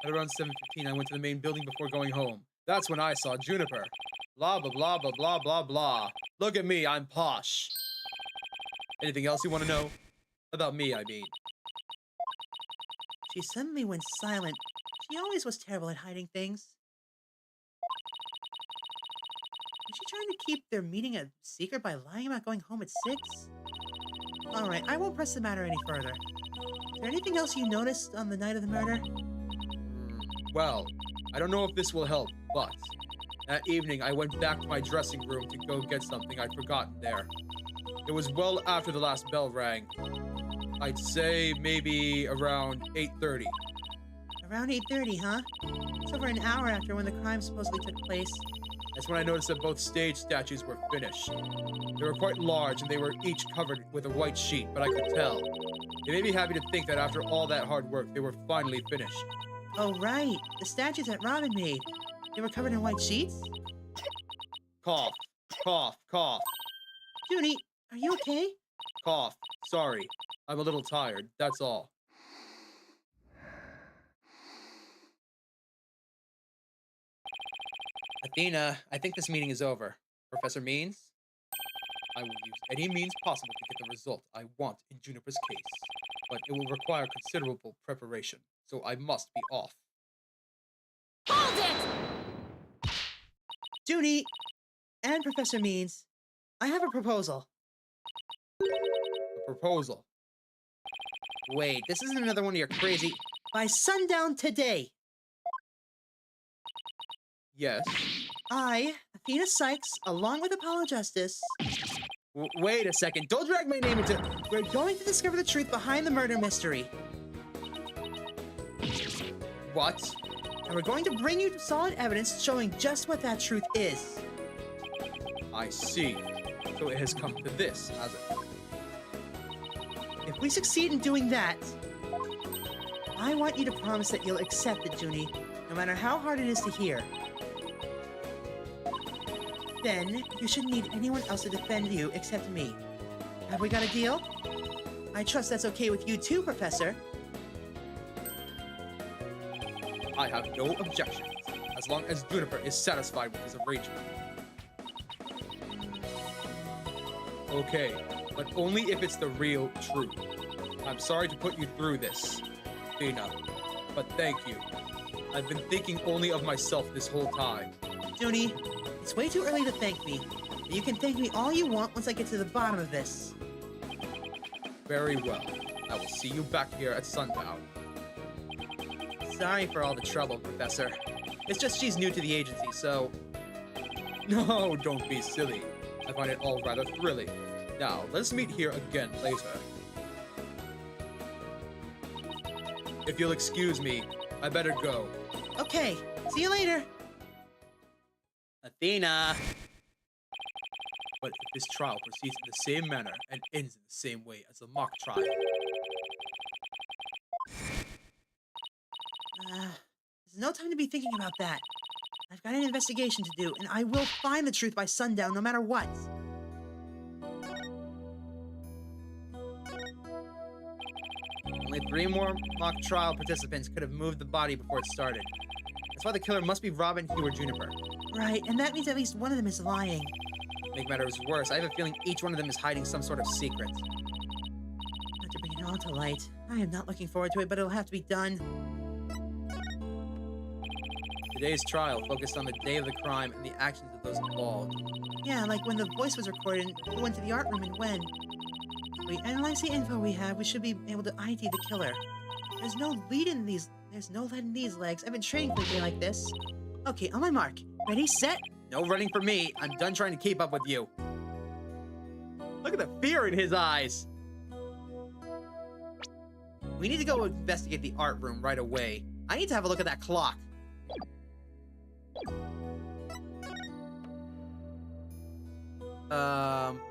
At around 7:15, I went to the main building before going home. That's when I saw Juniper. Blah, blah, blah, blah, blah, blah, blah. Look at me, I'm posh. Anything else you want to know? About me, I mean. She suddenly went silent. She always was terrible at hiding things. Was she trying to keep their meeting a secret by lying about going home at 6? Alright, I won't press the matter any further. Is there anything else you noticed on the night of the murder? Well, I don't know if this will help, but that evening I went back to my dressing room to go get something I'd forgotten there. It was well after the last bell rang. I'd say maybe around 8:30. Around 8:30, huh? It's over an hour after when the crime supposedly took place. That's when I noticed that both stage statues were finished. They were quite large and they were each covered with a white sheet, but I could tell. It made me happy to think that after all that hard work, they were finally finished. Oh, right. The statues that Robin made. They were covered in white sheets? Cough, cough, cough, Junie, are you okay? cough. Sorry, I'm a little tired, that's all. Athena, I think this meeting is over. Professor Means? I will use any means possible to get the result I want in Juniper's case, but it will require considerable preparation, so I must be off. Hold it! Junie and Professor Means, I have a proposal. A proposal. Wait, this isn't another one of your crazy... By sundown today, Yes. I, Athena Sykes, along with Apollo Justice, Wait a second. Don't drag my name into... we're going to discover the truth behind the murder mystery. What? And we're going to bring you solid evidence showing just what that truth is. I see. So it has come to this, has it? If we succeed in doing that, I want you to promise that you'll accept it, Junie, no matter how hard it is to hear. Then, you shouldn't need anyone else to defend you except me. Have we got a deal? I trust that's okay with you too, Professor. I have no objections, as long as Juniper is satisfied with his arrangement. Okay, but only if it's the real truth. I'm sorry to put you through this, Tina, but thank you. I've been thinking only of myself this whole time. Junie, it's way too early to thank me. But you can thank me all you want once I get to the bottom of this. Very well. I will see you back here at sundown. Sorry for all the trouble, Professor. It's just she's new to the agency, so... No, don't be silly. I find it all rather thrilling. Now, let's meet here again later. If you'll excuse me, I better go. Okay, see you later. Athena! But if this trial proceeds in the same manner and ends in the same way as the mock trial, There's no time to be thinking about that. I've got an investigation to do, and I will find the truth by sundown no matter what. Only 3 more mock trial participants could have moved the body before it started. That's why the killer must be Robin, Hugh, or Juniper. Right, and that means at least one of them is lying. To make matters worse, I have a feeling each one of them is hiding some sort of secret. Have to bring it all to light. I am not looking forward to it, but it'll have to be done. Today's trial focused on the day of the crime and the actions of those involved. Yeah, like when the voice was recorded, who went to the art room and when. If we analyze the info we have, we should be able to ID the killer. There's no lead in these legs. I've been training for a day like this. Okay, on my mark. Ready, set? No running for me. I'm done trying to keep up with you. Look at the fear in his eyes. We need to go investigate the art room right away. I need to have a look at that clock.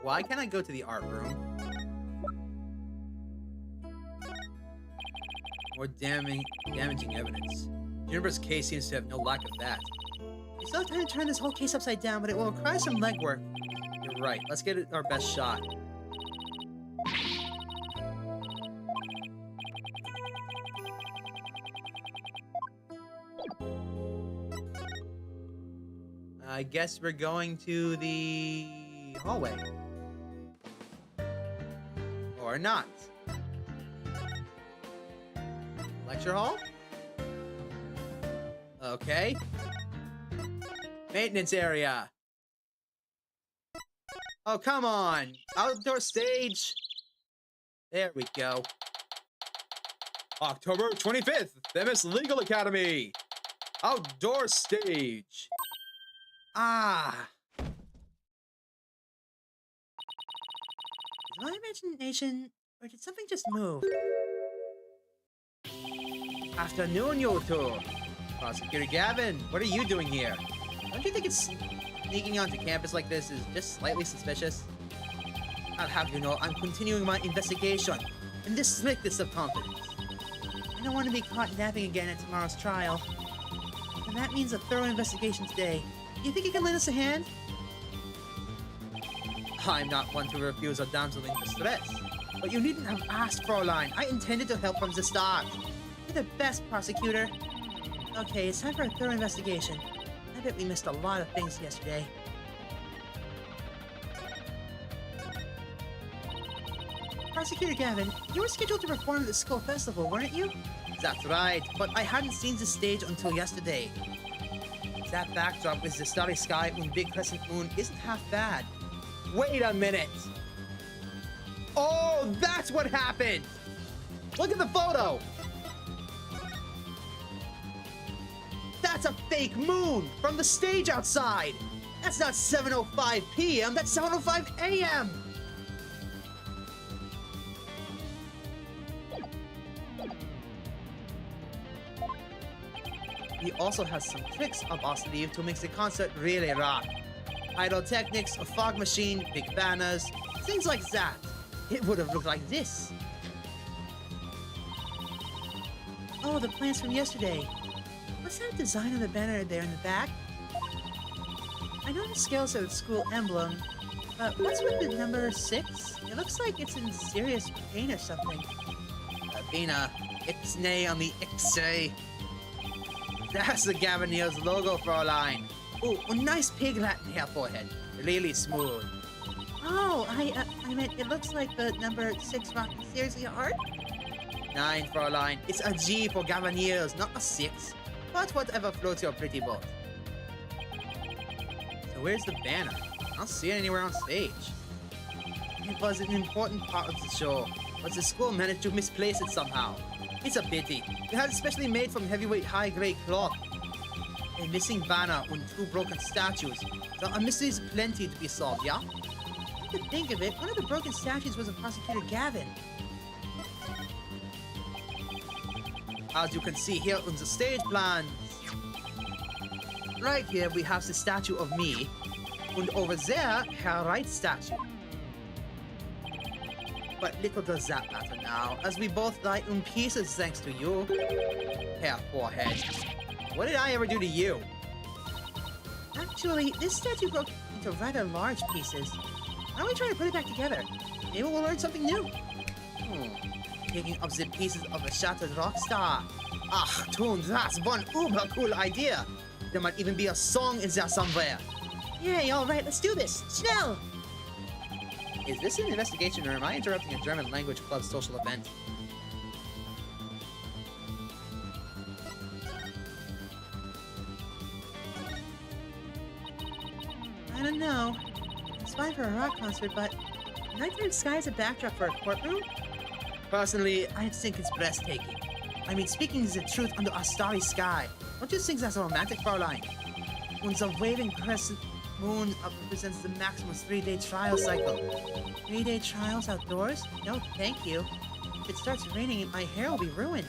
Why can't I go to the art room? More damaging evidence. Juniper's case seems to have no lack of that. We still have time to turn this whole case upside down, but it will require some legwork. You're right. Let's get it our best shot. I guess we're going to the hallway. Or not. Lecture hall? Okay. Maintenance area. Oh, come on. Outdoor stage. There we go. October 25th, Themis Legal Academy. Outdoor stage. Ah. Is my imagination, or did something just move? Afternoon, you two. Prosecutor Gavin, what are you doing here? Don't you think it's sneaking onto campus like this is just slightly suspicious? I'll have you know I'm continuing my investigation in the strictest of confidence. I don't want to be caught napping again at tomorrow's trial. And that means a thorough investigation today. You think you can lend us a hand? I'm not one to refuse a damsel in distress. But you needn't have asked, Fraulein. I intended to help from the start. You're the best, prosecutor. Okay, it's time for a thorough investigation. I bet we missed a lot of things yesterday. Prosecutor Gavin, you were scheduled to perform at the school festival, weren't you? That's right, but I hadn't seen the stage until yesterday. That backdrop with the starry sky and big crescent moon isn't half bad. Wait a minute. Oh, that's what happened. Look at the photo. That's a fake moon from the stage outside. That's not 7:05 p.m. That's 7:05 a.m. He also has some tricks up our sleeve to make the concert really rock. Pyrotechnics, a fog machine, big banners, things like that. It would have looked like this. Oh, the plans from yesterday. What's that design on the banner there in the back? I know the scales are the school emblem, but what's with the number 6? It looks like it's in serious pain or something. Bina, Ixnay on the X-ray. That's the Gavineer's logo, Fräulein. Oh, a nice pig Latin hair forehead. Really smooth. Oh, I meant it looks like the number 6 rocking seriously hard. 9, Fräulein. It's a G for Gavineers, not a 6. But whatever floats your pretty boat. So where's the banner? I don't see it anywhere on stage. It was an important part of the show, but the school managed to misplace it somehow. It's a pity. We had it specially made from heavyweight high-grade cloth. A missing banner and 2 broken statues. There are mysteries plenty to be solved, yeah? To think of it, one of the broken statues was of Prosecutor Gavin. As you can see here on the stage plans. Right here we have the statue of me, and over there, her right statue. But little does that matter now, as we both die in pieces thanks to you. Hair forehead. What did I ever do to you? Actually, this statue broke into rather large pieces. Why don't we try to put it back together? Maybe we'll learn something new. Picking up the pieces of a shattered rock star. Ach, Toon, that's one uber cool idea. There might even be a song in there somewhere. Yay, alright, let's do this! Schnell! Is this an investigation or am I interrupting a German language club social event? I don't know. It's fine for a rock concert, but nighttime sky is a backdrop for a courtroom? Personally, I think it's breathtaking. I mean, speaking the truth under a starry sky. Don't you think that's romantic, Fräulein? And the waving crescent moon represents the maximum 3-day trial cycle. 3-day trials outdoors? No, thank you. If it starts raining, my hair will be ruined.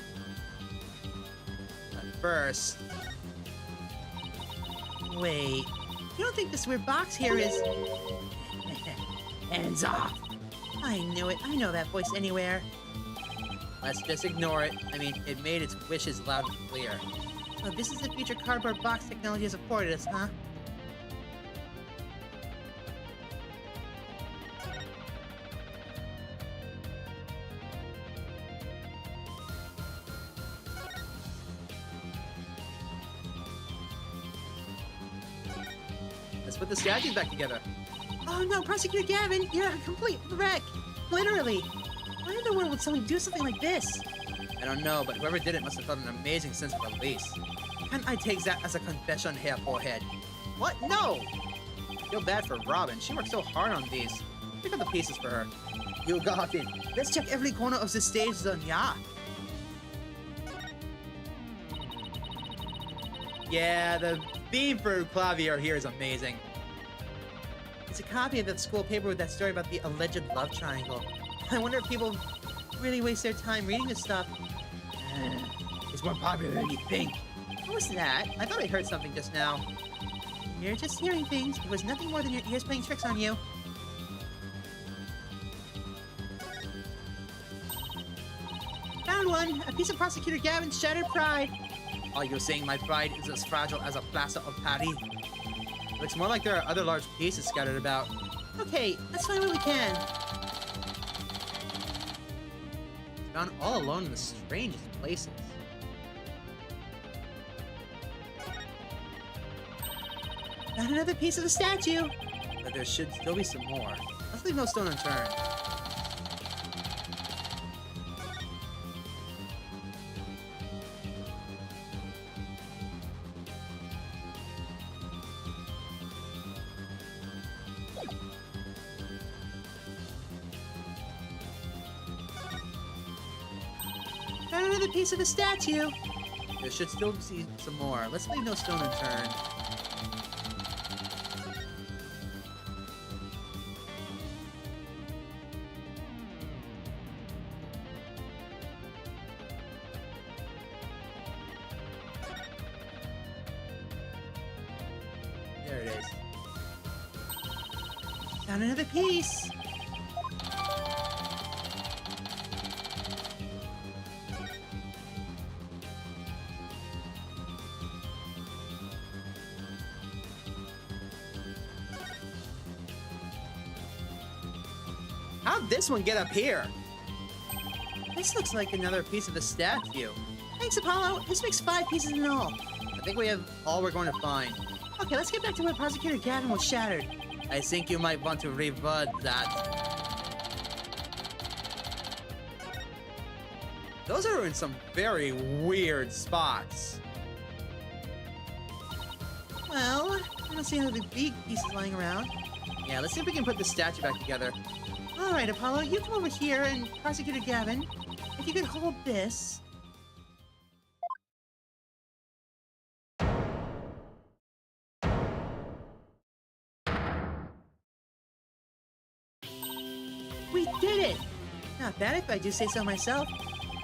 But first... Wait. You don't think this weird box here is... Hands off! I knew it. I know that voice anywhere. Let's just ignore it. I mean, it made its wishes loud and clear. So this is the future cardboard box technology has afforded us, huh? Let's put the statues back together. Oh no, Prosecutor Gavin, you're a complete wreck! Literally! Why in the world would someone do something like this? I don't know, but whoever did it must have felt an amazing sense of release. Can't I take that as a confession, hair forehead? What? No! I feel bad for Robin. She worked so hard on these. Pick up the pieces for her. You got it. Let's check every corner of the stage then, yeah? Yeah, the theme for Clavier here is amazing. It's a copy of that school paper with that story about the alleged love triangle. I wonder if people really waste their time reading this stuff. It's more popular than you think. What was that? I thought I heard something just now. You're just hearing things. It was nothing more than your ears playing tricks on you. Found one! A piece of Prosecutor Gavin's shattered pride. Are you saying my pride is as fragile as a plaster of Paris? Looks more like there are other large pieces scattered about. Okay, let's find what we can. Found all alone in the strangest places. Found another piece of the statue. But there should still be some more. Let's leave no stone unturned. piece of the statue. There should still be some more. Let's leave no stone unturned. There it is. Found another piece. How'd this one get up here? This looks like another piece of the statue. Thanks, Apollo. This makes 5 pieces in all. I think we have all we're going to find. Okay, let's get back to where Prosecutor Gavin was shattered. I think you might want to revert that. Those are in some very weird spots. Well, I don't see any of the big pieces lying around. Yeah, let's see if we can put the statue back together. All right, Apollo, you come over here, and Prosecutor Gavin, if you could hold this. We did it! Not bad if I do say so myself.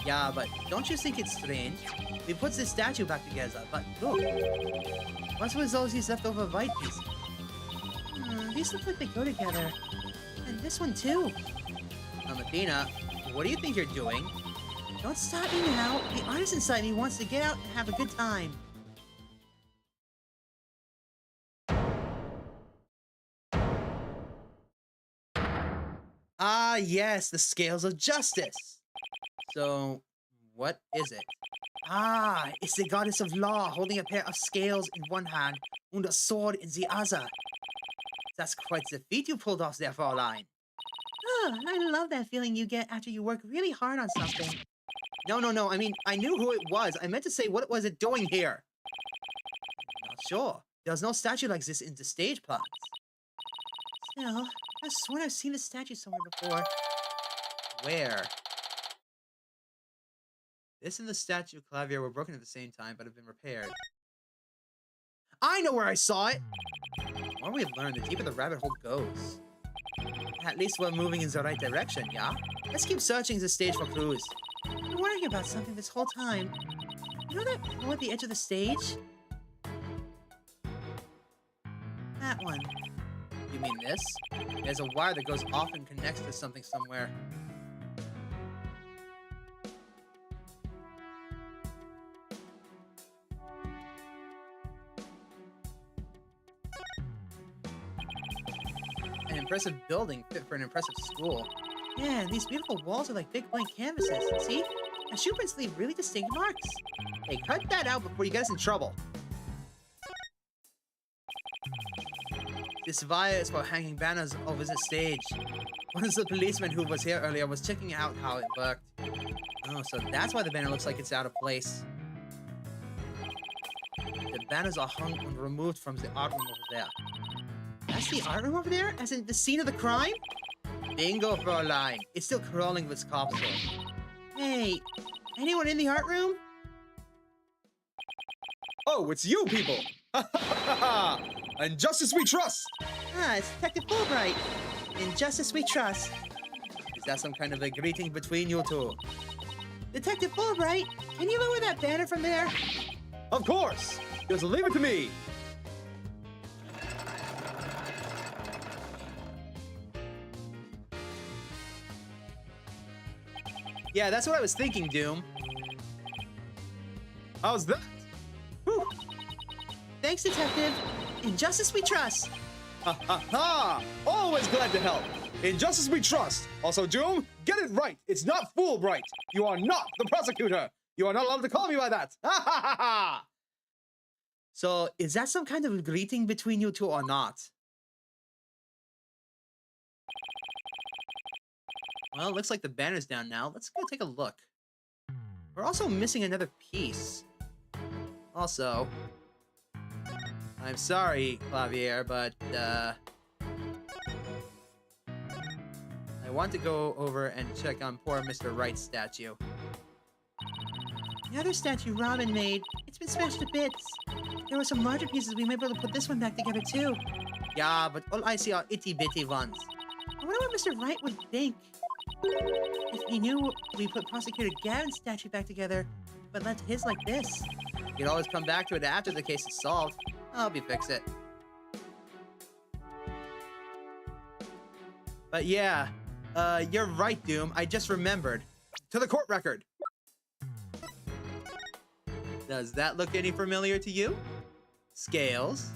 Yeah, but don't you think it's strange? We put the statue back together, but look. What's with all these leftover white pieces? These look like they go together. And this one too. Athena, what do you think you're doing? Don't stop me now. The artist inside me wants to get out and have a good time. Ah, yes, the scales of justice. So, what is it? Ah, it's the goddess of law holding a pair of scales in one hand and a sword in the other. That's quite the feat you pulled off there, Fraulein. Oh, I love that feeling you get after you work really hard on something. No. I mean, I knew who it was. I meant to say, what was it doing here? Not sure. There's no statue like this in the stage plans. Still, I swear I've seen this statue somewhere before. Where? This and the statue clavier were broken at the same time, but have been repaired. I know where I saw it! The more we've learned, the deeper the rabbit hole goes. At least we're moving in the right direction, yeah? Let's keep searching the stage for clues. I've been worrying about something this whole time. You know that pole at the edge of the stage? That one. You mean this? There's a wire that goes off and connects to something somewhere. An impressive building fit for an impressive school. Yeah, these beautiful walls are like big blank canvases. See? The shoe prints leave really distinct marks. Hey, cut that out before you get us in trouble. This wire is for hanging banners over the stage. One of the policemen who was here earlier was checking out how it worked. Oh, so that's why the banner looks like it's out of place. The banners are hung and removed from the art room over there. That's the art room over there? As in the scene of the crime? Bingo, Fraulein. It's still crawling with corpses. Hey, anyone in the art room? Oh, it's you people! Ha ha ha ha! And justice we trust! Ah, it's Detective Fulbright. In justice we trust. Is that some kind of a greeting between you two? Detective Fulbright, can you lower that banner from there? Of course! Just leave it to me! Yeah, that's what I was thinking, Doom. How's that? Whew. Thanks, Detective. In justice we trust. Ha ha ha! Always glad to help. In justice we trust. Also, Doom, get it right. It's not Fulbright. You are not the prosecutor. You are not allowed to call me by that. Ha ha ha ha! So, is that some kind of greeting between you two or not? Well, it looks like the banner's down now. Let's go take a look. We're also missing another piece. Also, I'm sorry, Clavier, but, I want to go over and check on poor Mr. Wright's statue. The other statue Robin made, it's been smashed to bits. There were some larger pieces. We may be able to put this one back together too. Yeah, but all I see are itty-bitty ones. I wonder what Mr. Wright would think if he knew we put Prosecutor Gavin's statue back together, but left his like this. You can always come back to it after the case is solved. I'll help you fix it. But yeah, you're right, Doom. I just remembered. To the court record. Does that look any familiar to you? Scales.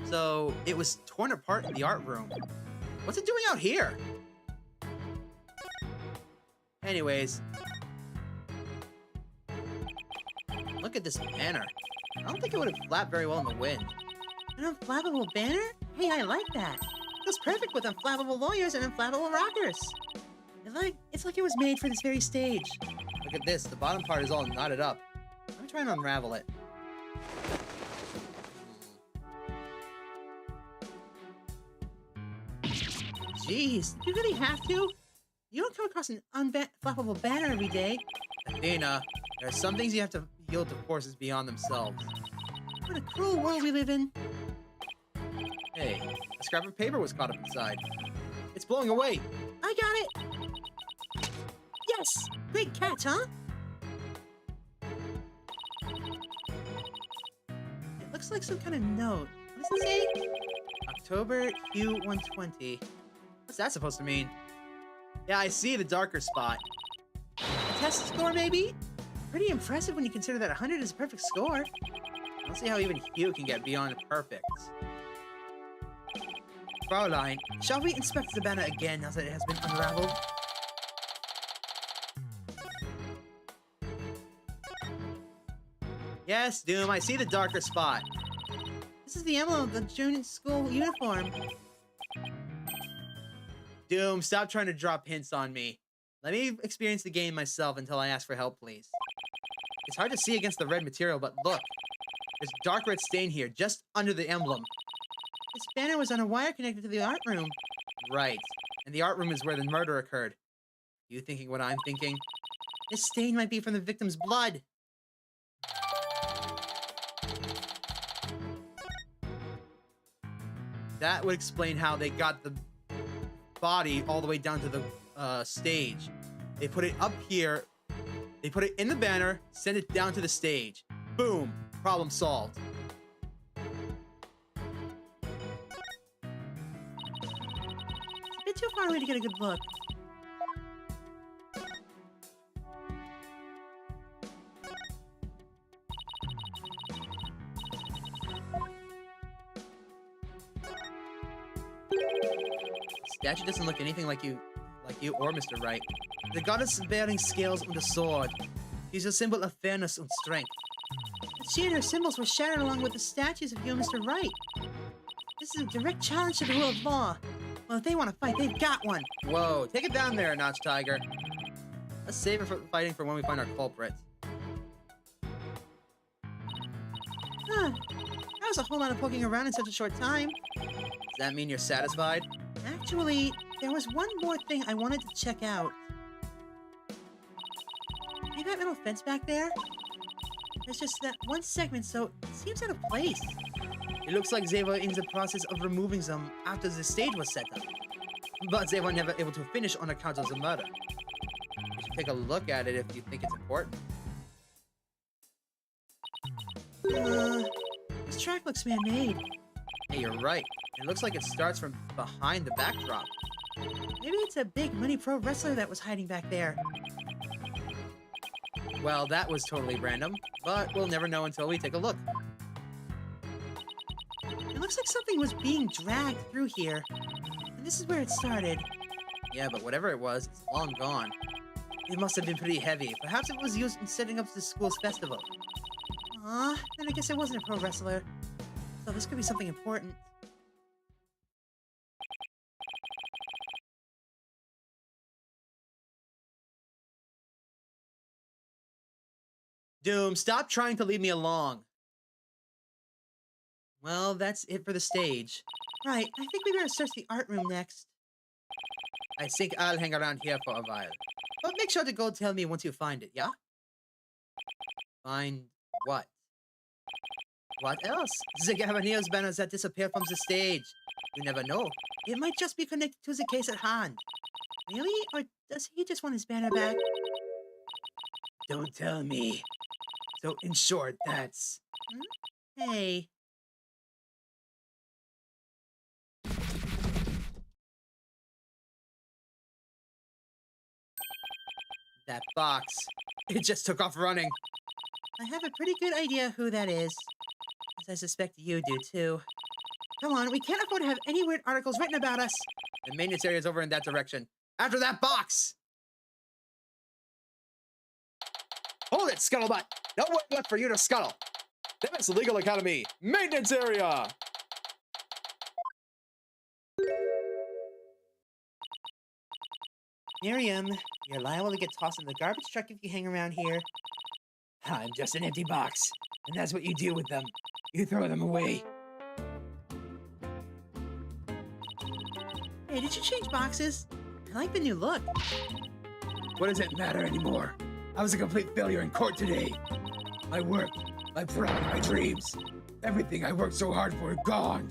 So, it was torn apart in the art room. What's it doing out here? Anyways. Look at this banner. I don't think it would have flapped very well in the wind. An unflappable banner? Hey, I like that. It's perfect with unflappable lawyers and unflappable rockers. It's like it was made for this very stage. Look at this. The bottom part is all knotted up. Let me try and unravel it. Jeez, did you really have to? You don't come across an unflappable banner every day. Athena, there are some things you have to yield to forces beyond themselves. What a cruel world we live in. Hey, a scrap of paper was caught up inside. It's blowing away. I got it. Yes! Great catch, huh? It looks like some kind of note. What does it say? October Q120. What's that supposed to mean? Yeah, I see the darker spot. A test score, maybe? Pretty impressive when you consider that 100 is a perfect score. I don't see how even Hugh can get beyond perfect. Fraulein, Shall we inspect the banner again now that it has been unraveled? yes, Doom, I see the darker spot. This is the emblem of the junior school uniform. Doom, stop trying to drop hints on me. Let me experience the game myself until I ask for help, please. It's hard to see against the red material, but look. There's dark red stain here, just under the emblem. This banner was on a wire connected to the art room. Right. And the art room is where the murder occurred. You thinking what I'm thinking? This stain might be from the victim's blood. That would explain how they got the body all the way down to the stage. They put it up here, they put it in the banner, send it down to the stage. Boom! Problem solved. It's a bit too far away to get a good look. Statue doesn't look anything like you or Mr. Wright. The goddess bearing scales on the sword. She's a symbol of fairness and strength. But she and her symbols were shattered along with the statues of you and Mr. Wright. This is a direct challenge to the rule of law. Well, if they want to fight, they've got one. Whoa, take it down there, Notch Tiger. Let's save it for fighting for when we find our culprit. Huh. That was a whole lot of poking around in such a short time. Does that mean you're satisfied? Actually, there was one more thing I wanted to check out. See that metal fence back there? There's just that one segment, so it seems out of place. It looks like they were in the process of removing them after the stage was set up. But they were never able to finish on account of the murder. You should take a look at it if you think it's important. This track looks man-made. Hey, you're right. It looks like it starts from behind the backdrop. Maybe it's a big money pro wrestler that was hiding back there. Well, that was totally random, but we'll never know until we take a look. It looks like something was being dragged through here. And this is where it started. Yeah, but whatever it was, it's long gone. It must have been pretty heavy. Perhaps it was used in setting up the school's festival. Then I guess it wasn't a pro wrestler. So this could be something important. Doom, stop trying to lead me along. Well, that's it for the stage. Right, I think we better search the art room next. I think I'll hang around here for a while. But make sure to go tell me once you find it, yeah? Find what? What else? The Gavanier's banners that disappear from the stage. You never know. It might just be connected to the case at hand. Really? Or does he just want his banner back? Don't tell me. So, in short, that's... Hey. That box. It just took off running. I have a pretty good idea who that is. As I suspect you do, too. Come on, we can't afford to have any weird articles written about us. The maintenance area is over in that direction. After that box! Hold it, Scuttlebutt! No way left for you to scuttle! Demis Legal Academy, maintenance area! Miriam, you're liable to get tossed in the garbage truck if you hang around here. I'm just an empty box, and that's what you do with them. You throw them away. Hey, did you change boxes? I like the new look. What does it matter anymore? I was a complete failure in court today. My work, my pride, my dreams, everything I worked so hard for, gone.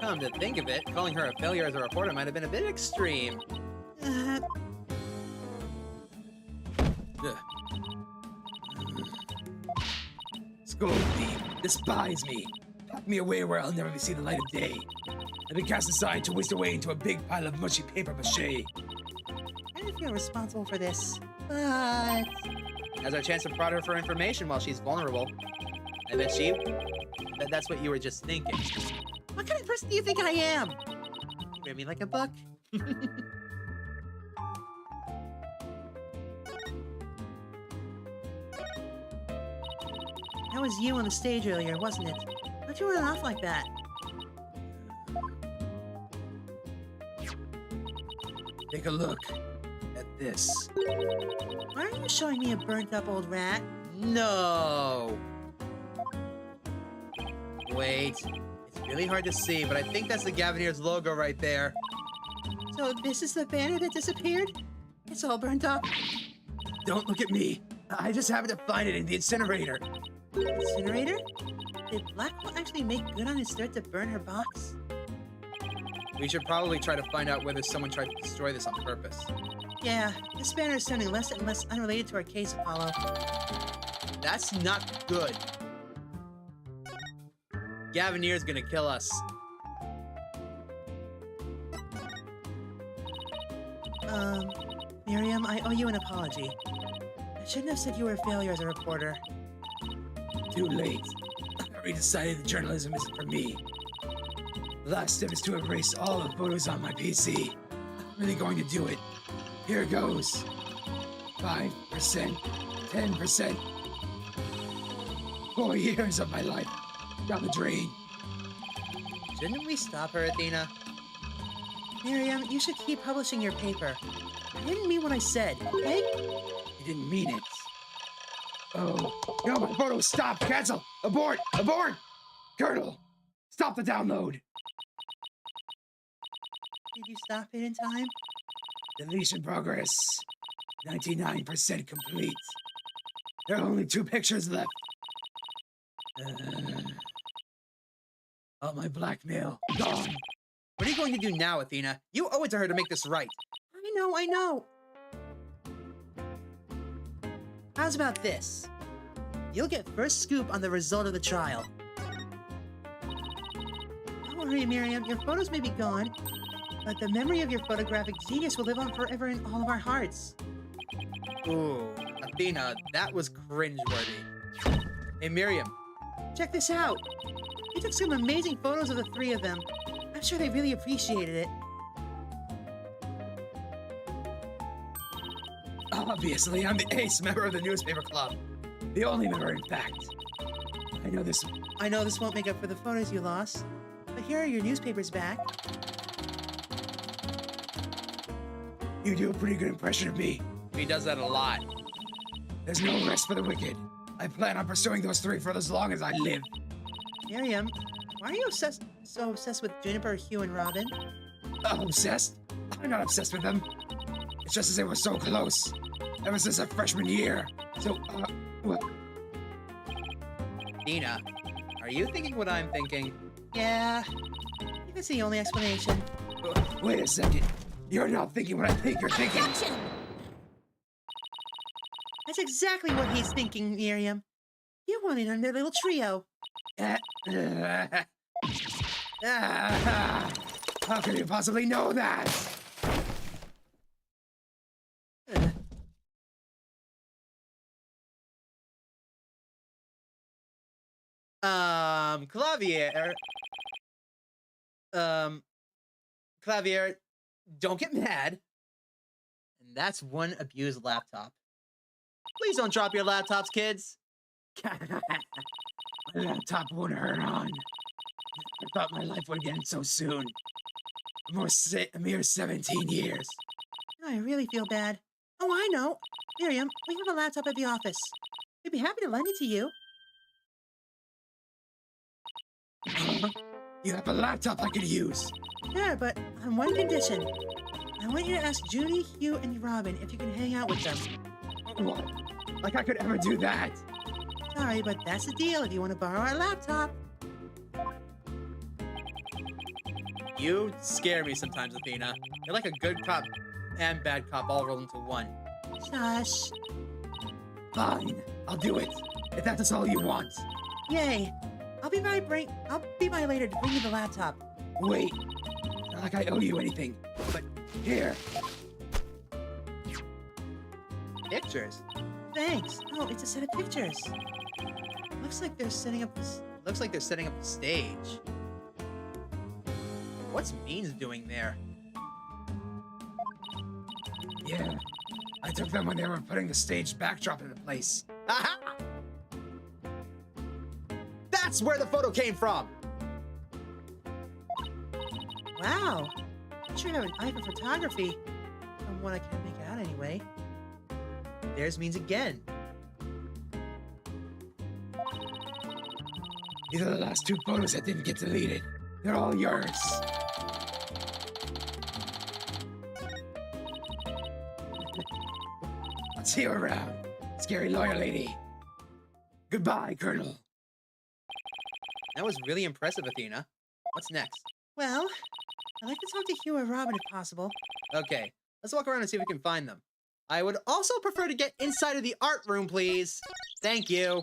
Come to think of it, calling her a failure as a reporter might have been a bit extreme. Uh, Scold me, despise me, tuck me away where I'll never see the light of day. I've been cast aside to waste away into a big pile of mushy paper mache. I don't feel responsible for this, but... As our chance to prod her for information while she's vulnerable. I bet that's what you were just thinking. What kind of person do you think I am? You read me like a book? That was you on the stage earlier, wasn't it? Why'd you run off like that? Take a look at this. Why are you showing me a burnt-up old rat? No! Wait. It's really hard to see, but I think that's the Gavanier's logo right there. So this is the banner that disappeared? It's all burnt up. Don't look at me. I just happened to find it in the incinerator. Incinerator? Did Blackwell actually make good on his threat to burn her box? We should probably try to find out whether someone tried to destroy this on purpose. Yeah, this banner is sounding less and less unrelated to our case, Apollo. That's not good. Gavanier's gonna kill us. Miriam, I owe you an apology. I shouldn't have said you were a failure as a reporter. Too late. I already decided that journalism isn't for me. The last step is to erase all the photos on my PC. I'm really going to do it. Here goes. 5%, 10%. 4 years of my life down the drain. Shouldn't we stop her, Athena? Miriam, you should keep publishing your paper. I didn't mean what I said, okay? You didn't mean it. Oh, no, my photo, stop, cancel, abort, abort! Colonel, stop the download. Did you stop it in time? Deletion progress, 99% complete. There are only 2 pictures left. All my blackmail, gone. What are you going to do now, Athena? You owe it to her to make this right. I know. How's about this? You'll get first scoop on the result of the trial. Don't worry, Miriam, your photos may be gone, but the memory of your photographic genius will live on forever in all of our hearts. Ooh, Athena, that was cringeworthy. Hey, Miriam. Check this out. You took some amazing photos of the 3 of them. I'm sure they really appreciated it. Obviously, I'm the ace member of the newspaper club. The only member, in fact. I know this won't make up for the photos you lost, but here are your newspapers back. You do a pretty good impression of me. He does that a lot. There's no rest for the wicked. I plan on pursuing those three for as long as I live. Miriam, why are you so obsessed with Juniper, Hugh, and Robin? Obsessed? I'm not obsessed with them. It's just as they were so close. Ever since our freshman year. So, well, Nina, are you thinking what I'm thinking? Yeah, I think that's the only explanation. wait a second. You're not thinking what I think you're thinking. Objection! That's exactly what he's thinking, Miriam. You wanted on their little trio. How could you possibly know that? Clavier, don't get mad. And that's one abused laptop. Please don't drop your laptops, kids. My laptop won't hurt on. I thought my life would end so soon. A mere 17 years. I really feel bad. Oh, I know. Miriam, we have a laptop at the office. We'd be happy to lend it to you. You have a laptop I could use. Sure, but on one condition. I want you to ask Junie, Hugh, and Robin if you can hang out with them. What? Like I could ever do that? Sorry, but that's the deal if you want to borrow our laptop. You scare me sometimes, Athena. You're like a good cop and bad cop all rolled into one. Shush. Fine, I'll do it. If that's all you want. Yay. I'll be by later to bring you the laptop. Wait. Not like I owe you anything. But here. Pictures. Thanks. Oh, it's a set of pictures. Looks like they're setting up the stage. What's Means doing there? Yeah. I took them when they were putting the stage backdrop into place. Aha! That's where the photo came from! Wow. You sure have an eye for photography. From what I can make out anyway. There's Means again. These are the last two photos that didn't get deleted. They're all yours. I'll see you around, scary lawyer lady. Goodbye, Colonel. That was really impressive, Athena. What's next? Well, I'd like to talk to Hugh or Robin if possible. Okay, let's walk around and see if we can find them. I would also prefer to get inside of the art room, please. Thank you.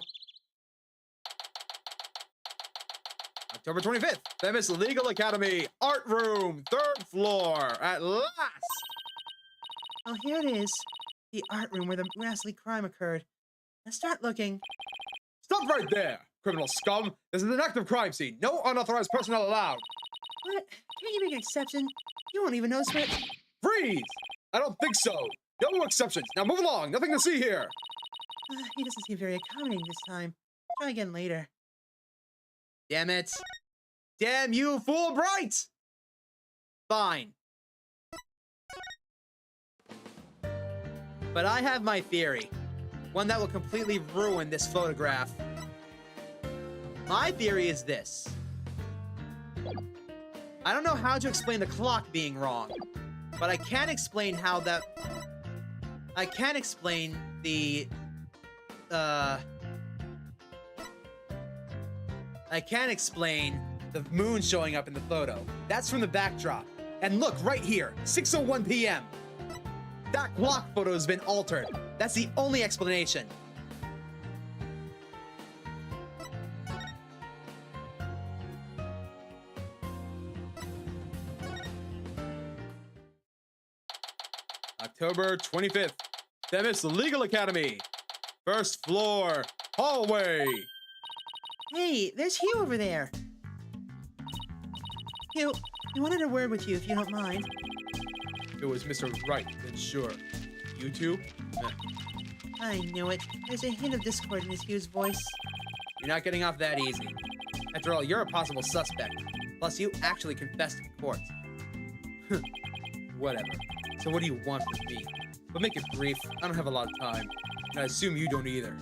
October 25th, Famous Legal Academy, Art Room, 3rd floor, at last! Oh, here it is. The art room where the ghastly crime occurred. Let's start looking. Stop right there, criminal scum. This is an active crime scene. No unauthorized personnel allowed. What? Can't you make an exception? You won't even notice where... Freeze! I don't think so. No exceptions. Now move along. Nothing to see here. He doesn't seem very accommodating this time. Try again later. Damn it. Damn you, fool bright! Fine. But I have my theory. One that will completely ruin this photograph. My theory is this. I don't know how to explain the clock being wrong, but I can explain how that... I can explain the... I can't explain the moon showing up in the photo. That's from the backdrop. And look, right here, 6:01 p.m. That clock photo has been altered. That's the only explanation. October 25th, Themis Legal Academy, 1st floor, hallway. Hey, there's Hugh over there. Hugh, we wanted a word with you if you don't mind. If it was Mr. Wright, then sure. You two? Meh. I knew it. There's a hint of discord in Hugh's voice. You're not getting off that easy. After all, you're a possible suspect. Plus, you actually confessed in court. Whatever. So what do you want from me? But make it brief. I don't have a lot of time. And I assume you don't either.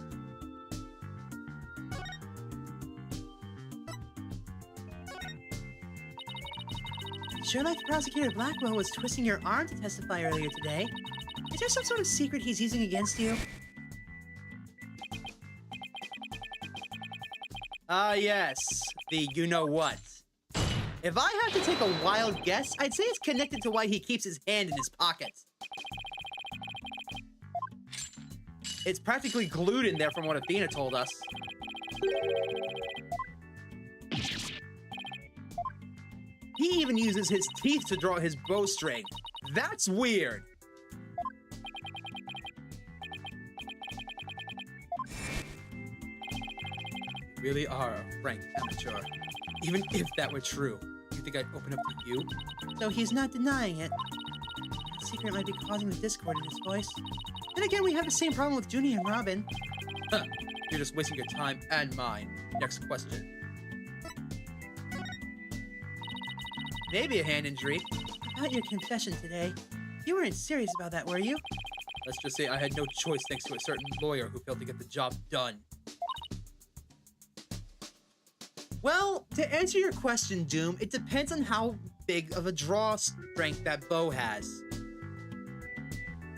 Sure like Prosecutor Blackwell was twisting your arm to testify earlier today. Is there some sort of secret he's using against you? Yes. The you-know-what. If I had to take a wild guess, I'd say it's connected to why he keeps his hand in his pocket. It's practically glued in there from what Athena told us. He even uses his teeth to draw his bowstring. That's weird. You really are a frank amateur. Even if that were true, you think I'd open up to you? Though he's not denying it. The secret might be causing the discord in his voice. Then again, we have the same problem with Junie and Robin. Huh. You're just wasting your time and mine. Next question. Maybe a hand injury. About your confession today, you weren't serious about that, were you? Let's just say I had no choice thanks to a certain lawyer who failed to get the job done. Well, to answer your question, Doom, it depends on how big of a draw strength that bow has.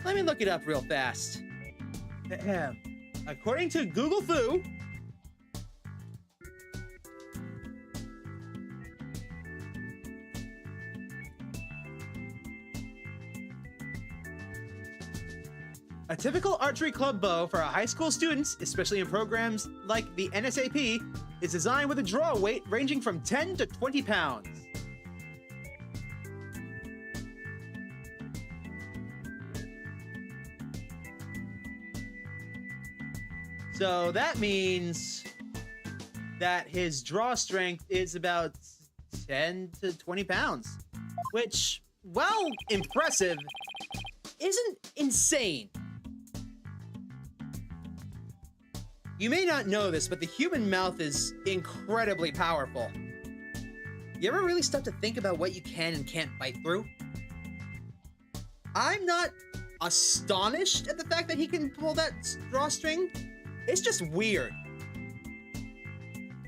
Let me look it up real fast. Ahem. According to Google Foo, a typical archery club bow for high school students, especially in programs like the NSAP, is designed with a draw weight ranging from 10 to 20 pounds. So that means that his draw strength is about 10 to 20 pounds, which, while impressive, isn't insane. You may not know this, but the human mouth is incredibly powerful. You ever really stop to think about what you can and can't bite through? I'm not astonished at the fact that he can pull that drawstring. It's just weird.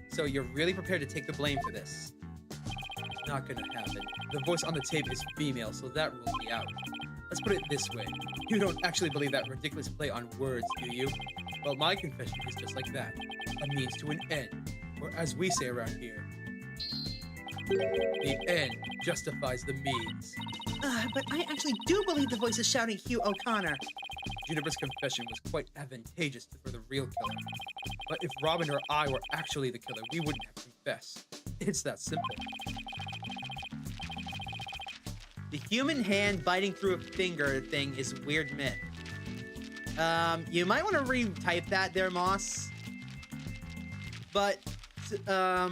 So you're really prepared to take the blame for this? Not gonna happen. The voice on the tape is female, so that rules me out. Let's put it this way. You don't actually believe that ridiculous play on words, do you? Well, my confession is just like that. A means to an end. Or as we say around here, the end justifies the means. But I actually do believe the voice is shouting Hugh O'Connor. Juniper's confession was quite advantageous for the real killer. But if Robin or I were actually the killer, we wouldn't have confessed. It's that simple. The human hand biting through a finger thing is a weird myth. You might want to retype that there, Moss. But, I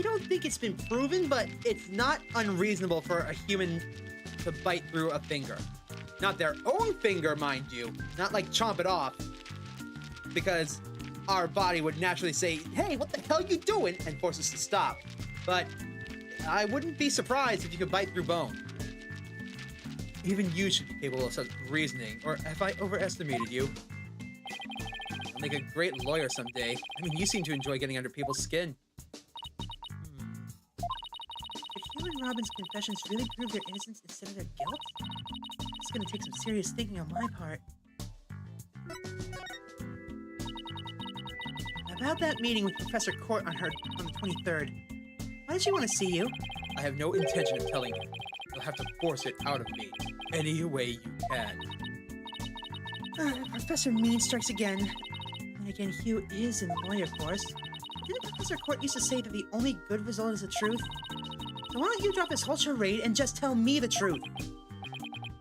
don't think it's been proven, but it's not unreasonable for a human to bite through a finger. Not their own finger, mind you. Not like chomp it off. Because our body would naturally say, hey, what the hell are you doing? And force us to stop. But I wouldn't be surprised if you could bite through bone. Even you should be capable of such reasoning, or have I overestimated you? You'll make a great lawyer someday. I mean, you seem to enjoy getting under people's skin. If Hugh and Robin's confessions really prove their innocence instead of their guilt, it's gonna take some serious thinking on my part. About that meeting with Professor Court on the 23rd. Why did she want to see you? I have no intention of telling you. You'll have to force it out of me any way you can. Professor Mean strikes again. And again, Hugh is in the lawyer course. Didn't Professor Court used to say that the only good result is the truth? So why don't you drop this whole charade and just tell me the truth?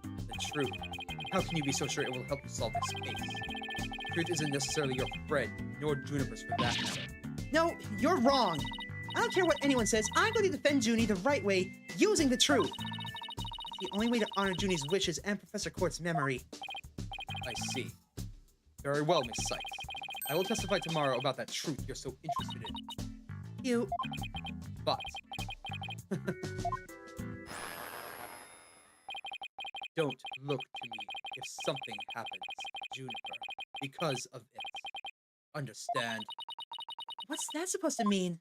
The truth? How can you be so sure it will help you solve this case? Truth isn't necessarily your friend, nor Juniper's for that matter. No, you're wrong. I don't care what anyone says. I'm going to defend Junie the right way, using the truth. the only way to honor Junie's wishes and Professor Court's memory. I see. Very well, Miss Sykes. I will testify tomorrow about that truth you're so interested in. You... But... don't look to me if something happens, Juniper, because of it. Understand? What's that supposed to mean?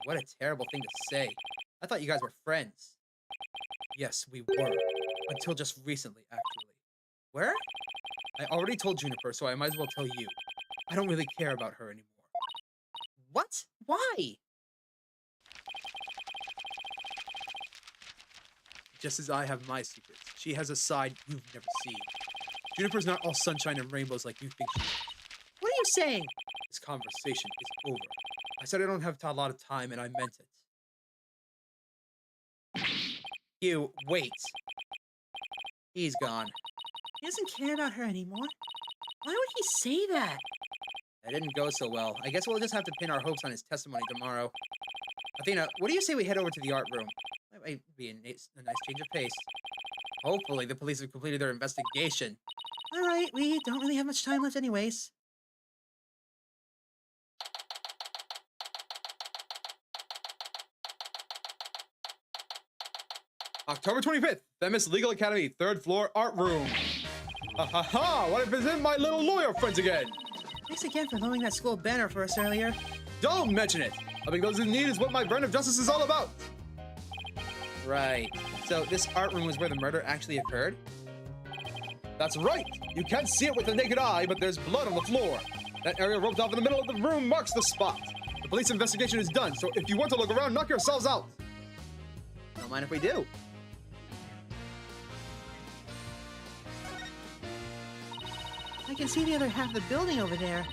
What a terrible thing to say. I thought you guys were friends. Yes, we were. Until just recently, actually. Where? I already told Juniper, so I might as well tell you. I don't really care about her anymore. What? Why? Just as I have my secrets, she has a side you've never seen. Juniper's not all sunshine and rainbows like you think she is. What are you saying? This conversation is over. I said I don't have a lot of time, and I meant it. You, wait. He's gone. He doesn't care about her anymore. Why would he say that? That didn't go so well. I guess we'll just have to pin our hopes on his testimony tomorrow. Athena, what do you say we head over to the art room? That might be a nice change of pace. Hopefully the police have completed their investigation. All right, we don't really have much time left anyways. October 25th, Themis Legal Academy, 3rd floor, art room. Ha ha ha! What if it's in my little lawyer friends again? Thanks again for loaning that school banner for us earlier. Don't mention it! Helping those in need is what my brand of justice is all about. Right. So this art room was where the murder actually occurred? That's right! You can't see it with the naked eye, but there's blood on the floor. That area roped off in the middle of the room marks the spot. The police investigation is done, so if you want to look around, knock yourselves out. Don't mind if we do. I can see the other half of the building over there.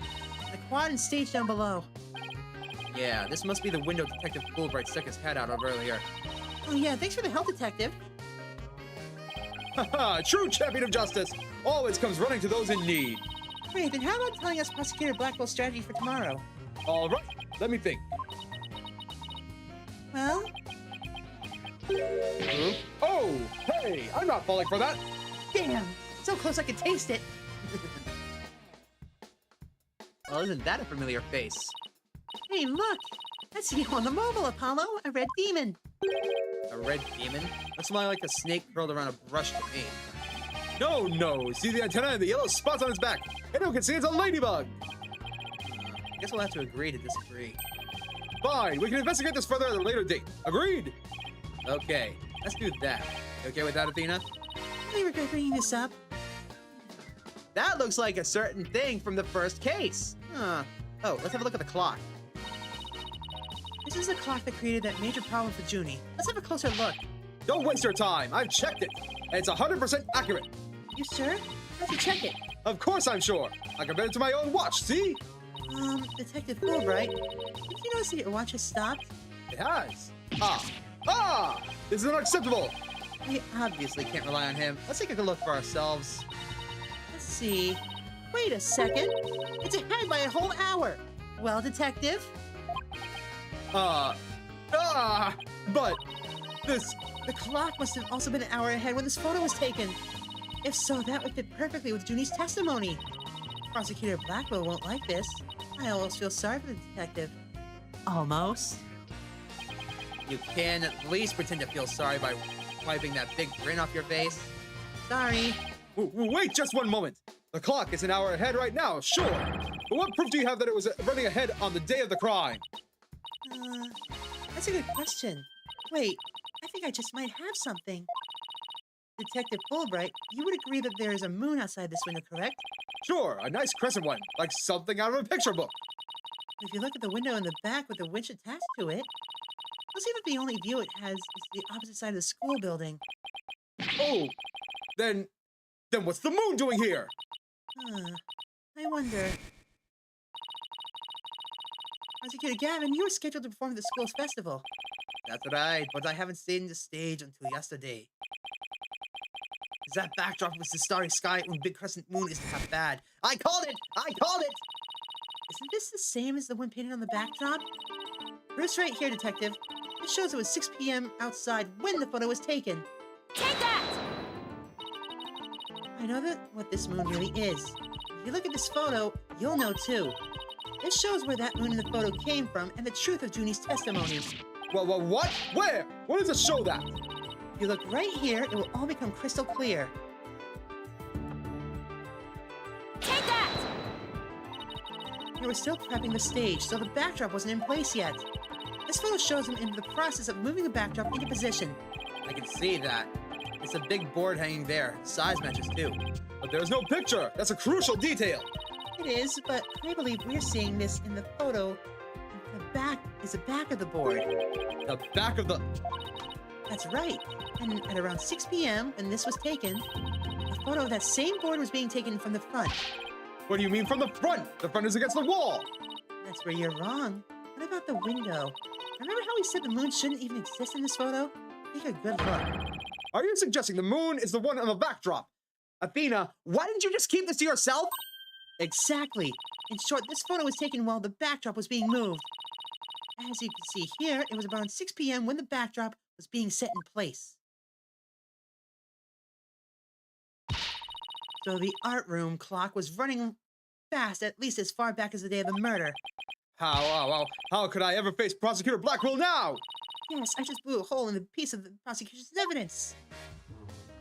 The quad and stage down below. Yeah, this must be the window Detective Fulbright stuck his head out of earlier. Oh yeah, thanks for the help, Detective. Haha, true champion of justice always comes running to those in need. Great, then how about telling us Prosecutor Blackwell's strategy for tomorrow? All right, let me think. Well, Oh, hey, I'm not falling for that. damn! So close I could taste it. Well, isn't that a familiar face? Hey, look! That's you on the mobile, Apollo, a red demon. A red demon? Looks more like a snake curled around a brush to me. No, see the antenna and the yellow spots on its back. Anyone can see it's a ladybug. I guess we'll have to agree to disagree. Fine, we can investigate this further at a later date. Agreed? Okay, let's do that. You okay with that, Athena? I regret bringing this up. That looks like a certain thing from the first case. Huh. Oh, let's have a look at the clock. This is the clock that created that major problem for Junie. Let's have a closer look. Don't waste your time. I've checked it. And it's 100% accurate. You sure? How'd you check it? Of course I'm sure. I compared it to my own watch, see? Detective Fulbright, did you notice that your watch has stopped? It has. This is unacceptable. We obviously can't rely on him. Let's take a good look for ourselves. Let's see. Wait a second. It's ahead by a whole hour. Well, Detective? But The clock must have also been an hour ahead when this photo was taken. If so, that would fit perfectly with Junie's testimony. Prosecutor Blackwell won't like this. I almost feel sorry for the detective. Almost. You can at least pretend to feel sorry by wiping that big grin off your face. Sorry. Wait just one moment. The clock is an hour ahead right now, sure. But what proof do you have that it was running ahead on the day of the crime? That's a good question. Wait, I think I just might have something. Detective Fulbright, you would agree that there is a moon outside this window, correct? Sure, a nice crescent one, like something out of a picture book. If you look at the window in the back with the winch attached to it, you'll see that the only view it has is the opposite side of the school building. Oh, then what's the moon doing here? I wonder. Prosecutor Gavin, you were scheduled to perform at the school's festival. That's right, but I haven't seen the stage until yesterday. Is that backdrop with the starry sky and big crescent moon isn't half bad. I called it! Isn't this the same as the one painted on the backdrop? Proof's right here, Detective. It shows it was 6 p.m. outside when the photo was taken. Take that! I know that what this moon really is. If you look at this photo, you'll know too. This shows where that moon in the photo came from and the truth of Junie's testimony. Well, what? Where? What does it show that? If you look right here, it will all become crystal clear. Take that! They were still prepping the stage, so the backdrop wasn't in place yet. This photo shows them in the process of moving the backdrop into position. I can see that. It's a big board hanging there. Size matches too. But there's no picture. That's a crucial detail. It is, but I believe we're seeing this in the photo. The back is the back of the board. The back of the... That's right. And at around 6 p.m., when this was taken, a photo of that same board was being taken from the front. What do you mean from the front? The front is against the wall. That's where you're wrong. What about the window? Remember how we said the moon shouldn't even exist in this photo? Take a good look. Are you suggesting the moon is the one on the backdrop? Athena, why didn't you just keep this to yourself? Exactly. In short, this photo was taken while the backdrop was being moved. As you can see here, it was around 6 p.m. when the backdrop was being set in place. So the art room clock was running fast, at least as far back as the day of the murder. How could I ever face Prosecutor Blackwell now? Yes, I just blew a hole in the piece of the prosecution's evidence.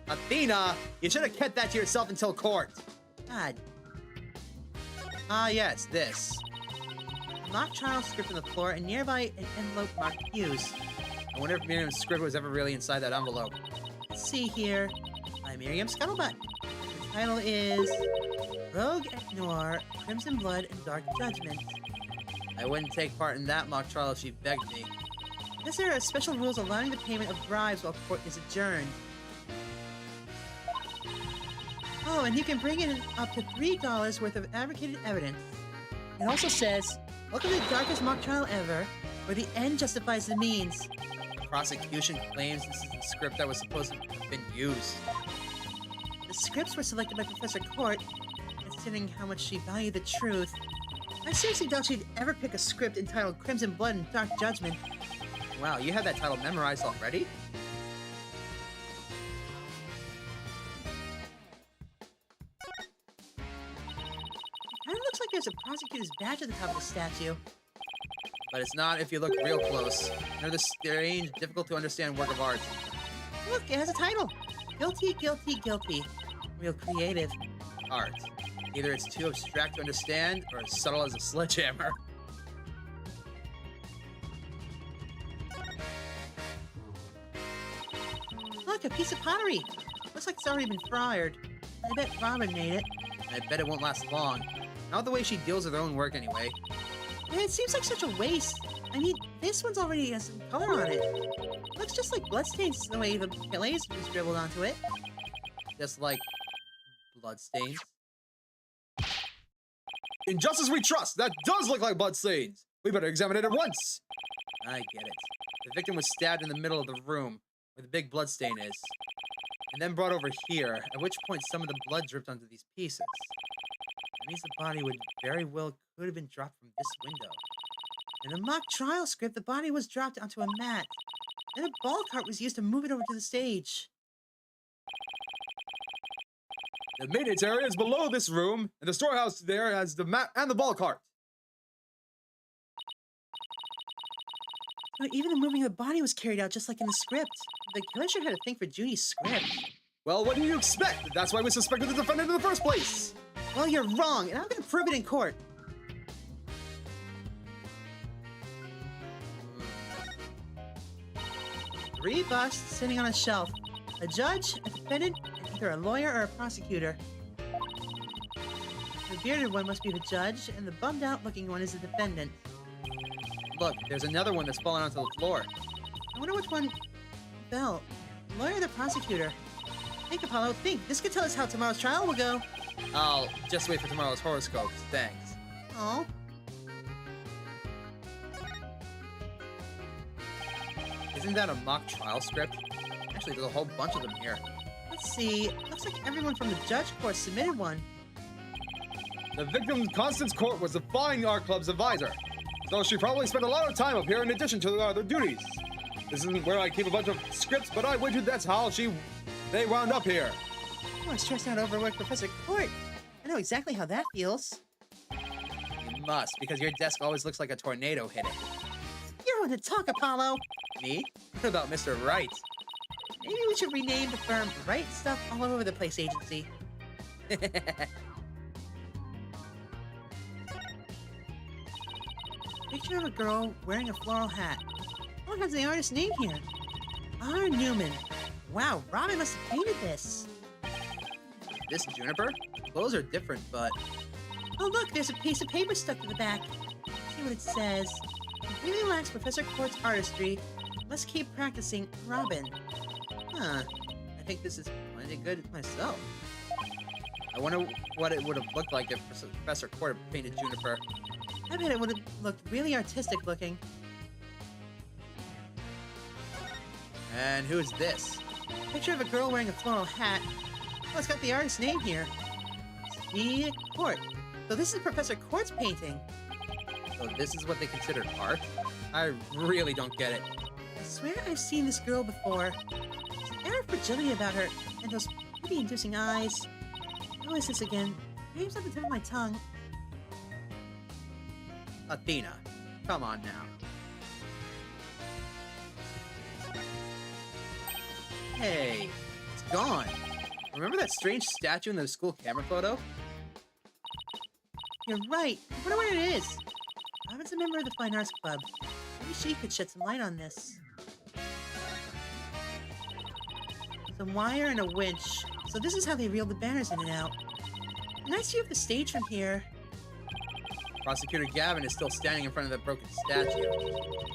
Athena, you should have kept that to yourself until court. God. Ah, yes, this. A mock trial script on the floor and nearby an envelope marked Hughes. I wonder if Miriam's script was ever really inside that envelope. Let's see here. By Miriam Scuttlebutt. The title is Rogue et Noir, Crimson Blood and Dark Judgment. I wouldn't take part in that mock trial if she begged me. Yes, there are special rules allowing the payment of bribes while court is adjourned. Oh, and you can bring in up to $3 worth of fabricated evidence. It also says, welcome to the darkest mock trial ever, where the end justifies the means. The prosecution claims this is the script that was supposed to have been used. The scripts were selected by Professor Court, considering how much she valued the truth. I seriously doubt she'd ever pick a script entitled Crimson Blood and Dark Judgment. Wow, you had that title memorized already? It looks like there's a prosecutor's badge at the top of the statue. But it's not if you look real close. They're the strange, difficult to understand work of art. Look, it has a title. Guilty, Guilty, Guilty. Real creative. Art. Either it's too abstract to understand, or as subtle as a sledgehammer. Look, a piece of pottery. Looks like it's already been fired. I bet Robin made it. I bet it won't last long. Not the way she deals with her own work, anyway. And it seems like such a waste. I mean, this one's already has some color on it. Looks just like bloodstains the way the glaze was dribbled onto it. Just like bloodstains. In justice we trust! That does look like bloodstains! We better examine it at once! I get it. The victim was stabbed in the middle of the room, where the big bloodstain is. And then brought over here, at which point some of the blood dripped onto these pieces. That means the body would very well could have been dropped from this window. In a mock trial script, the body was dropped onto a mat. Then a ball cart was used to move it over to the stage. The maintenance area is below this room, and the storehouse there has the mat and the ball cart. But even the moving of the body was carried out just like in the script. The killer sure had a thing for Junie's script. Well, what do you expect? That's why we suspected the defendant in the first place! Well, you're wrong, and I'm gonna prove it in court. Three busts sitting on a shelf. A judge, a defendant, and either a lawyer or a prosecutor. The bearded one must be the judge, and the bummed-out looking one is the defendant. Look, there's another one that's fallen onto the floor. I wonder which one fell. The lawyer or the prosecutor? Think, Apollo, think. This could tell us how tomorrow's trial will go. I'll just wait for tomorrow's horoscopes. Thanks. Oh. Isn't that a mock trial script? Actually, there's a whole bunch of them here. Let's see. Looks like everyone from the judge court submitted one. The victim, Constance Court, was the Fine Art Club's advisor, so she probably spent a lot of time up here in addition to the other duties. This isn't where I keep a bunch of scripts, but I wager that's how they wound up here. Oh, I'm stressed out over work, Professor Court. I know exactly how that feels. You must, because your desk always looks like a tornado hit it. You're one to talk, Apollo. Me? What about Mr. Wright? Maybe we should rename the firm Right Stuff All Over the Place Agency. Picture of a girl wearing a floral hat. What has the artist's name here? R. Newman. Wow, Robin must have painted this. This Juniper? Clothes are different, but... Oh look, there's a piece of paper stuck to the back. See what it says. If really lacks Professor Court's artistry, let's keep practicing Robin. Huh. I think this is plenty good myself. I wonder what it would have looked like if Professor Court had painted Juniper. I bet it would have looked really artistic looking. And who is this? Picture of a girl wearing a floral hat. Oh, it's got the artist's name here. C. Court. So this is Professor Court's painting. So this is what they consider art? I really don't get it. I swear I've seen this girl before. There's an air of fragility about her, and those beauty-inducing eyes. Who is this again? Name's on the tip of my tongue. Athena. Come on now. Hey, it's gone. Remember that strange statue in the school camera photo? You're right. I wonder what it is. Robin's a member of the Fine Arts Club. Maybe she could shed some light on this. Some wire and a winch. So this is how they reel the banners in and out. A nice view of the stage from here. Prosecutor Gavin is still standing in front of the broken statue.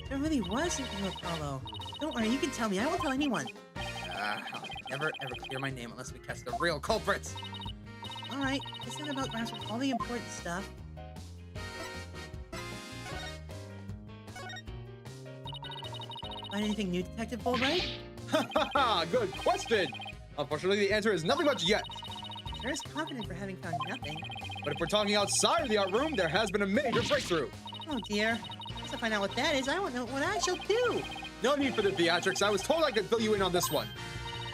There really was something with Apollo. Don't worry, you can tell me. I won't tell anyone. I'll never ever clear my name unless we catch the real culprits. Alright, this is about grasping all the important stuff. Find anything new, Detective Fulbright? Ha ha ha! Good question! Unfortunately, the answer is nothing much yet. Sure is confident for having found nothing. But if we're talking outside of the art room, there has been a major breakthrough. Oh dear. Once I find out what that is, I won't know what I shall do. No need for the theatrics. I was told I could fill you in on this one.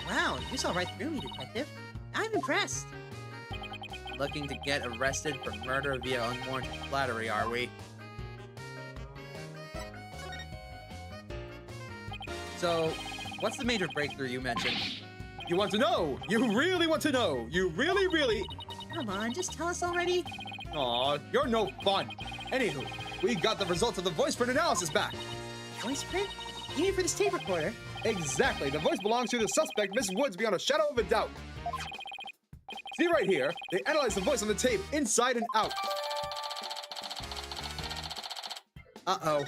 Wow, you saw right through me, Detective. I'm impressed. Looking to get arrested for murder via unwarranted flattery, are we? So, what's the major breakthrough you mentioned? You want to know? You really want to know? You really... Come on, just tell us already. Aw, you're no fun. Anywho, we got the results of the voice print analysis back. Voice print? You mean for this tape recorder? Exactly. The voice belongs to the suspect, Miss Woods, beyond a shadow of a doubt. See right here, they analyzed the voice on the tape inside and out. Uh-oh.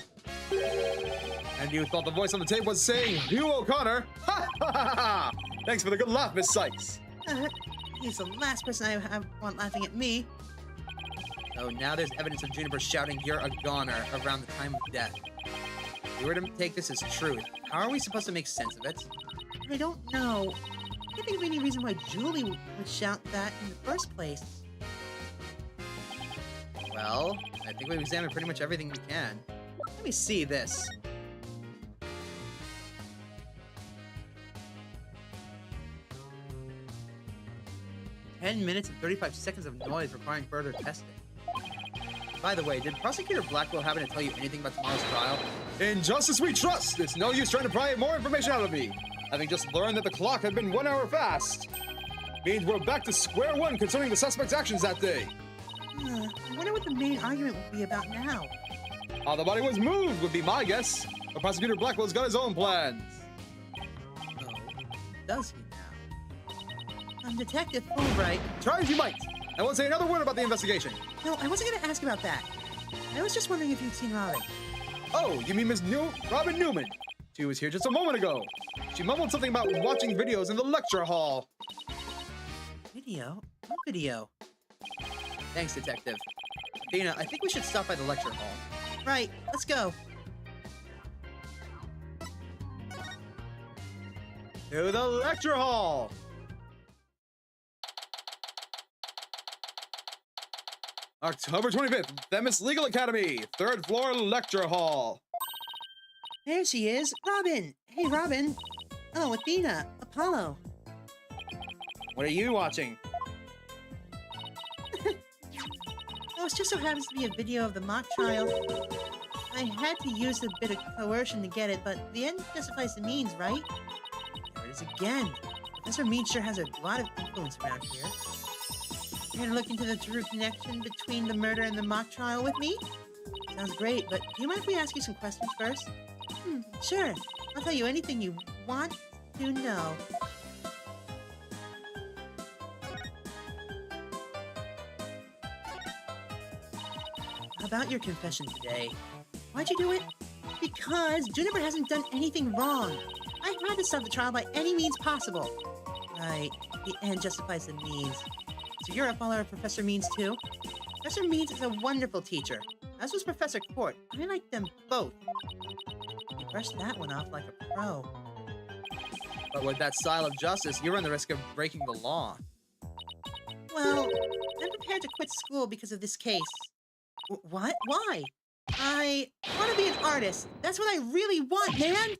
And you thought the voice on the tape was saying, Hugh O'Connor? Ha ha ha ha! Thanks for the good laugh, Miss Sykes. He's the last person I want laughing at me. So now there's evidence of Juniper shouting, "You're a goner," around the time of death. If we were to take this as truth, how are we supposed to make sense of it? I don't know. I can't think of any reason why Julie would shout that in the first place. Well, I think we've examined pretty much everything we can. Let me see this. "10 minutes and 35 seconds of noise requiring further testing." By the way, did Prosecutor Blackwell happen to tell you anything about tomorrow's trial? In justice we trust. It's no use trying to pry more information out of me. Having just learned that the clock had been 1 hour fast. Means we're back to square one concerning the suspect's actions that day. I wonder what the main argument will be about now. How the body was moved would be my guess. But Prosecutor Blackwell's got his own plans. Oh, does he now? I'm Detective Fulbright. Try as you might. I won't say another word about the investigation. No, I wasn't going to ask about that. I was just wondering if you'd seen Robin. Oh, you mean Miss Robin Newman? She was here just a moment ago. She mumbled something about watching videos in the lecture hall. Video? What video? Thanks, Detective. Athena, I think we should stop by the lecture hall. Right, let's go. To the lecture hall! October 25th, Themis Legal Academy, 3rd floor lecture hall. There she is, Robin! Hey, Robin! Oh, Athena, Apollo. What are you watching? Oh, it just so happens to be a video of the mock trial. I had to use a bit of coercion to get it, but the end justifies the means, right? There it is again. Professor Mean sure has a lot of influence around here. You're gonna look into the true connection between the murder and the mock trial with me? Sounds great, but do you mind if we ask you some questions first? Sure. I'll tell you anything you want to know. About your confession today. Why'd you do it? Because Juniper hasn't done anything wrong. I had to stop the trial by any means possible. Right, the end justifies the means. So you're a follower of Professor Means too? Professor Means is a wonderful teacher, as was Professor Court. I like them both. You brushed that one off like a pro. But with that style of justice, you run the risk of breaking the law. Well, I'm prepared to quit school because of this case. What? Why? I want to be an artist. That's what I really want, man!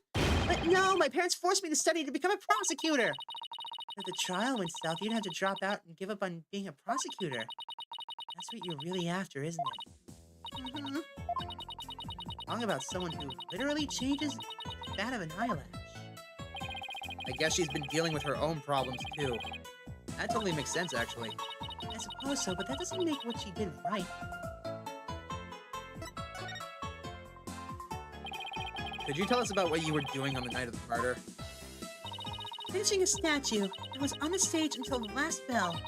But no, my parents forced me to study to become a prosecutor. If the trial went south, you'd have to drop out and give up on being a prosecutor. That's what you're really after, isn't it? Mm-hmm. Talking about someone who literally changes the fat of an eyelash. I guess she's been dealing with her own problems too. That totally makes sense, actually. I suppose so, but that doesn't make what she did right. Could you tell us about what you were doing on the night of the murder? Finishing a statue. I was on the stage until the last bell.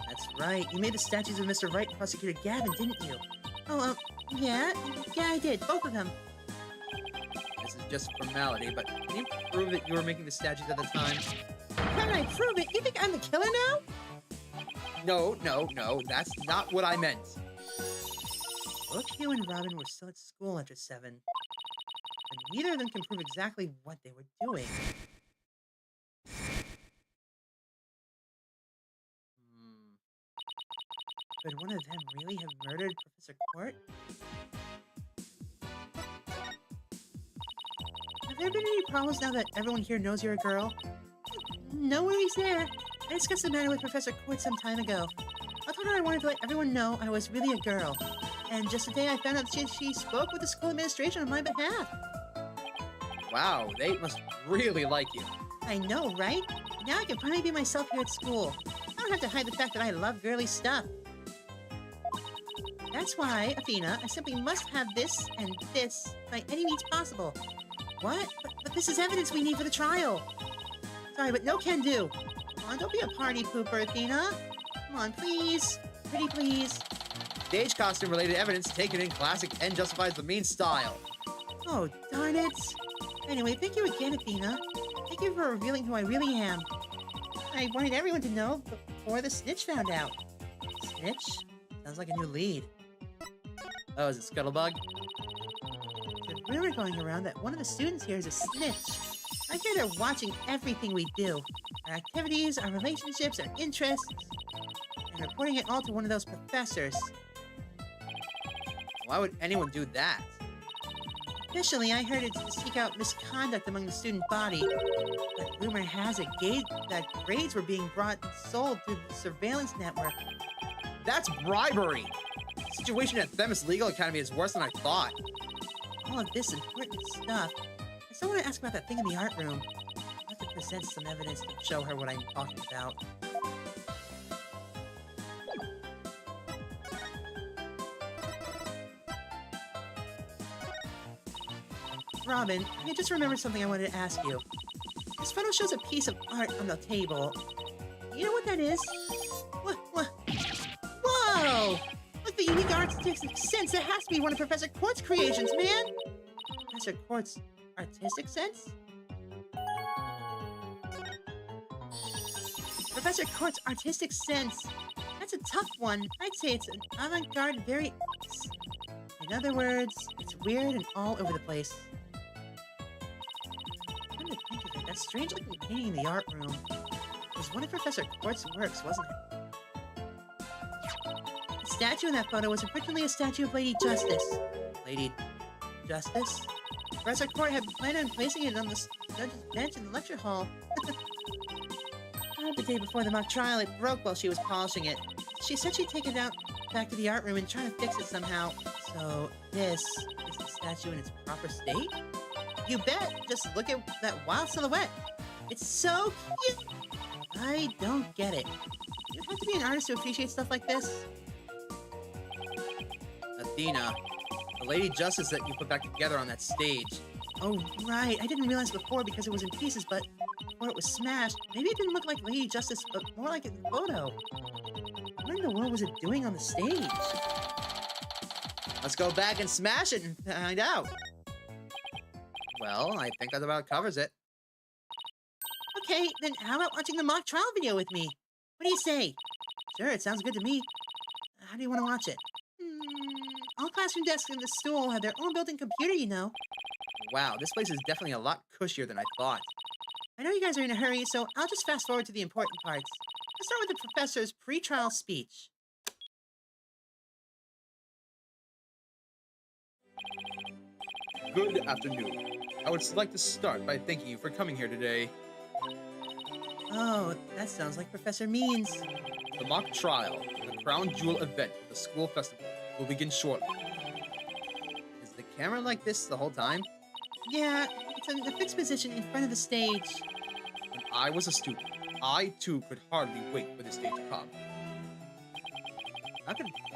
That's right. You made the statues of Mr. Wright and Prosecutor Gavin, didn't you? Oh, yeah. Yeah, I did. Both of them. This is just formality, but can you prove that you were making the statues at the time? Can I prove it? You think I'm the killer now? No. That's not what I meant. Both you and Robin were still at school after 7. And neither of them can prove exactly what they were doing. Could one of them really have murdered Professor Court? Have there been any problems now that everyone here knows you're a girl? No worries there. I discussed the matter with Professor Court some time ago. I told her I wanted to let everyone know I was really a girl. And just today I found out that she spoke with the school administration on my behalf. Wow, they must really like you. I know, right? Now I can finally be myself here at school. I don't have to hide the fact that I love girly stuff. That's why, Athena, I simply must have this and this by any means possible. What? But this is evidence we need for the trial. Sorry, but no can do. Come on, don't be a party pooper, Athena. Come on, please. Pretty please. Stage costume related evidence taken in classic and justifies the mean style. Oh, darn it. Anyway, thank you again, Athena. Thank you for revealing who I really am. I wanted everyone to know before the snitch found out. Snitch? Sounds like a new lead. Oh, is it Scuttlebug? There's a rumor going around that one of the students here is a snitch. I hear they're watching everything we do. Our activities, our relationships, our interests. And reporting it all to one of those professors. Why would anyone do that? Officially, I heard it's to seek out misconduct among the student body. But rumor has it that grades were being brought and sold through the surveillance network. That's bribery! The situation at Themis Legal Academy is worse than I thought. All of this important stuff. I still want to ask about that thing in the art room. I have to present some evidence to show her what I'm talking about. Robin, I just remembered something I wanted to ask you. This photo shows a piece of art on the table. You know what that is? What? Whoa! Look, the unique artistic sense. That has to be one of Professor Quart's creations, man! Professor Quart's artistic sense? Professor Quart's artistic sense. That's a tough one. I'd say it's an avant-garde, very... In other words, it's weird and all over the place. Come to think of it, that strange-looking painting in the art room was one of Professor Quart's works, wasn't it? The statue in that photo was originally a statue of Lady Justice. Lady Justice? Professor Court had planned on placing it on the judge's bench in the lecture hall. The day before the mock trial, it broke while she was polishing it. She said she'd take it out back to the art room and try to fix it somehow. So this is the statue in its proper state? You bet! Just look at that wild silhouette. It's so cute! I don't get it. You have to be an artist to appreciate stuff like this. Athena, the Lady Justice that you put back together on that stage. Oh, right. I didn't realize before because it was in pieces, but before it was smashed, maybe it didn't look like Lady Justice, but more like in the photo. What in the world was it doing on the stage? Let's go back and smash it and find out. Well, I think that about covers it. Okay, then how about watching the mock trial video with me? What do you say? Sure, it sounds good to me. How do you want to watch it? All classroom desks and the stool have their own built-in computer, you know. Wow, this place is definitely a lot cushier than I thought. I know you guys are in a hurry, so I'll just fast forward to the important parts. Let's start with the professor's pre-trial speech. Good afternoon. I would like to start by thanking you for coming here today. Oh, that sounds like Professor Means. The mock trial, the crown jewel event of the school festival, will begin shortly. Is the camera like this the whole time? Yeah, it's in the fixed position in front of the stage. When I was a student, I too could hardly wait for this day to come.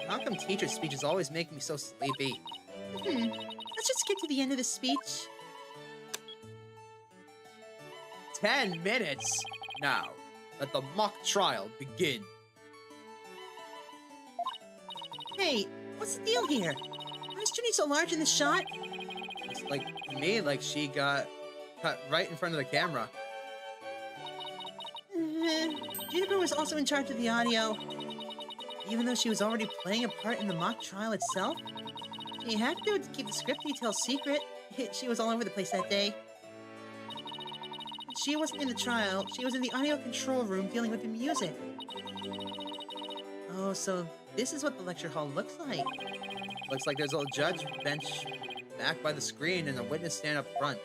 How come teacher speeches always make me so sleepy? Let's just get to the end of the speech. 10 minutes! Now, let the mock trial begin. Hey, what's the deal here? Why is Junie so large in the shot? It's like, to me, like she got cut right in front of the camera. Juniper was also in charge of the audio. Even though she was already playing a part in the mock trial itself, she had to do it to keep the script details secret. She was all over the place that day. She wasn't in the trial, she was in the audio control room dealing with the music. Oh, so this is what the lecture hall looks like. Looks like there's a judge bench back by the screen and a witness stand up front.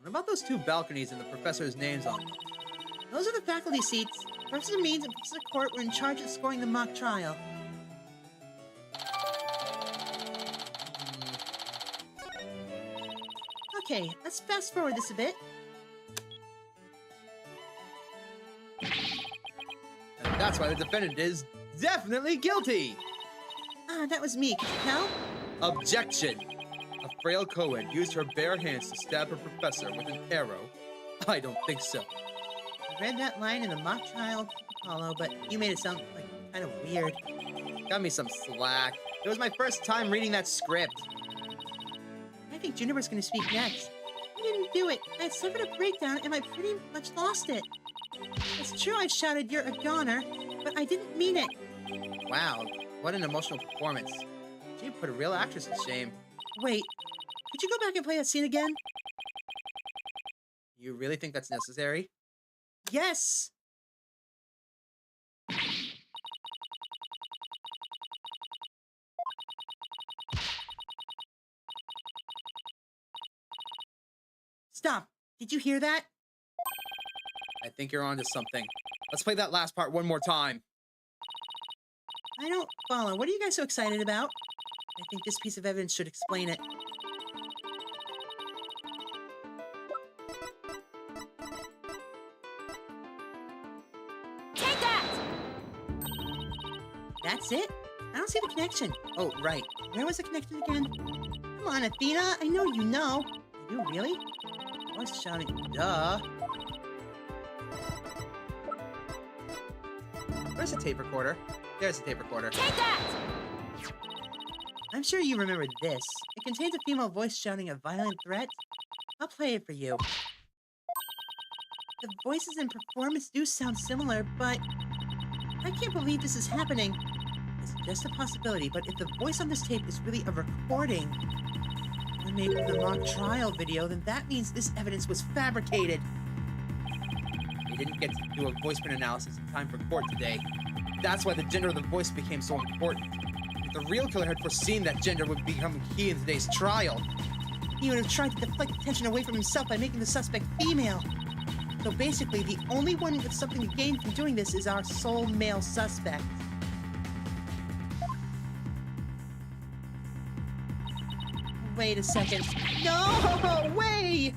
What about those two balconies and the professor's names on them? Those are the faculty seats. Professor Means and Professor Court were in charge of scoring the mock trial. Okay, let's fast forward this a bit. And that's why the defendant is definitely guilty! Ah, that was me. Could you tell? Objection! A frail co-ed used her bare hands to stab her professor with an arrow? I don't think so. I read that line in the mock trial, Apollo, but you made it sound like kind of weird. Got me some slack. It was my first time reading that script. I think Juniper's gonna speak next. I didn't do it. I suffered a breakdown and I pretty much lost it. It's true I shouted, "You're a goner," but I didn't mean it. Wow, what an emotional performance. She put a real actress to shame. Wait, could you go back and play that scene again? You really think that's necessary? Yes! Stop! Did you hear that? I think you're onto something. Let's play that last part one more time. I don't follow. What are you guys so excited about? I think this piece of evidence should explain it. Take that! That's it? I don't see the connection. Oh, right. Where was the connection again? Come on, Athena. I know you know. You do, really? Voice shouting, duh. Where's the tape recorder? There's the tape recorder. Take that! I'm sure you remember this. It contains a female voice shouting a violent threat. I'll play it for you. The voices and performance do sound similar, but I can't believe this is happening. It's just a possibility, but if the voice on this tape is really a recording, or maybe the mock trial video, then that means this evidence was fabricated. We didn't get to do a voice print analysis in time for court today. That's why the gender of the voice became so important. If The real killer had foreseen that gender would become key in today's trial. He would have tried to deflect attention away from himself by making the suspect female. So basically, the only one with something to gain from doing this is our sole male suspect. Wait a second. No way!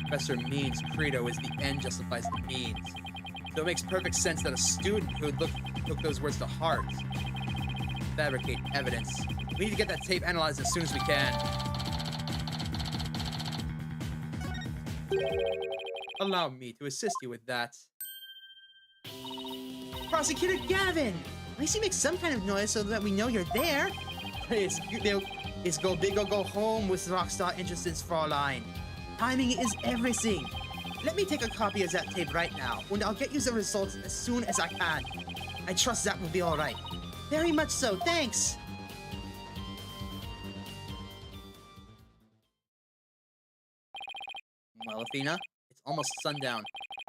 Professor Mean's credo is the end justifies the means. So it makes perfect sense that a student who took those words to heart fabricate evidence. We need to get that tape analyzed as soon as we can. Allow me to assist you with that. Prosecutor Gavin! At least you make some kind of noise so that we know you're there. It's go big or go home with Rockstar Interests, Fraulein. Timing is everything. Let me take a copy of that tape right now, and I'll get you the results as soon as I can. I trust that will be all right. Very much so, thanks. Well, Athena, it's almost sundown.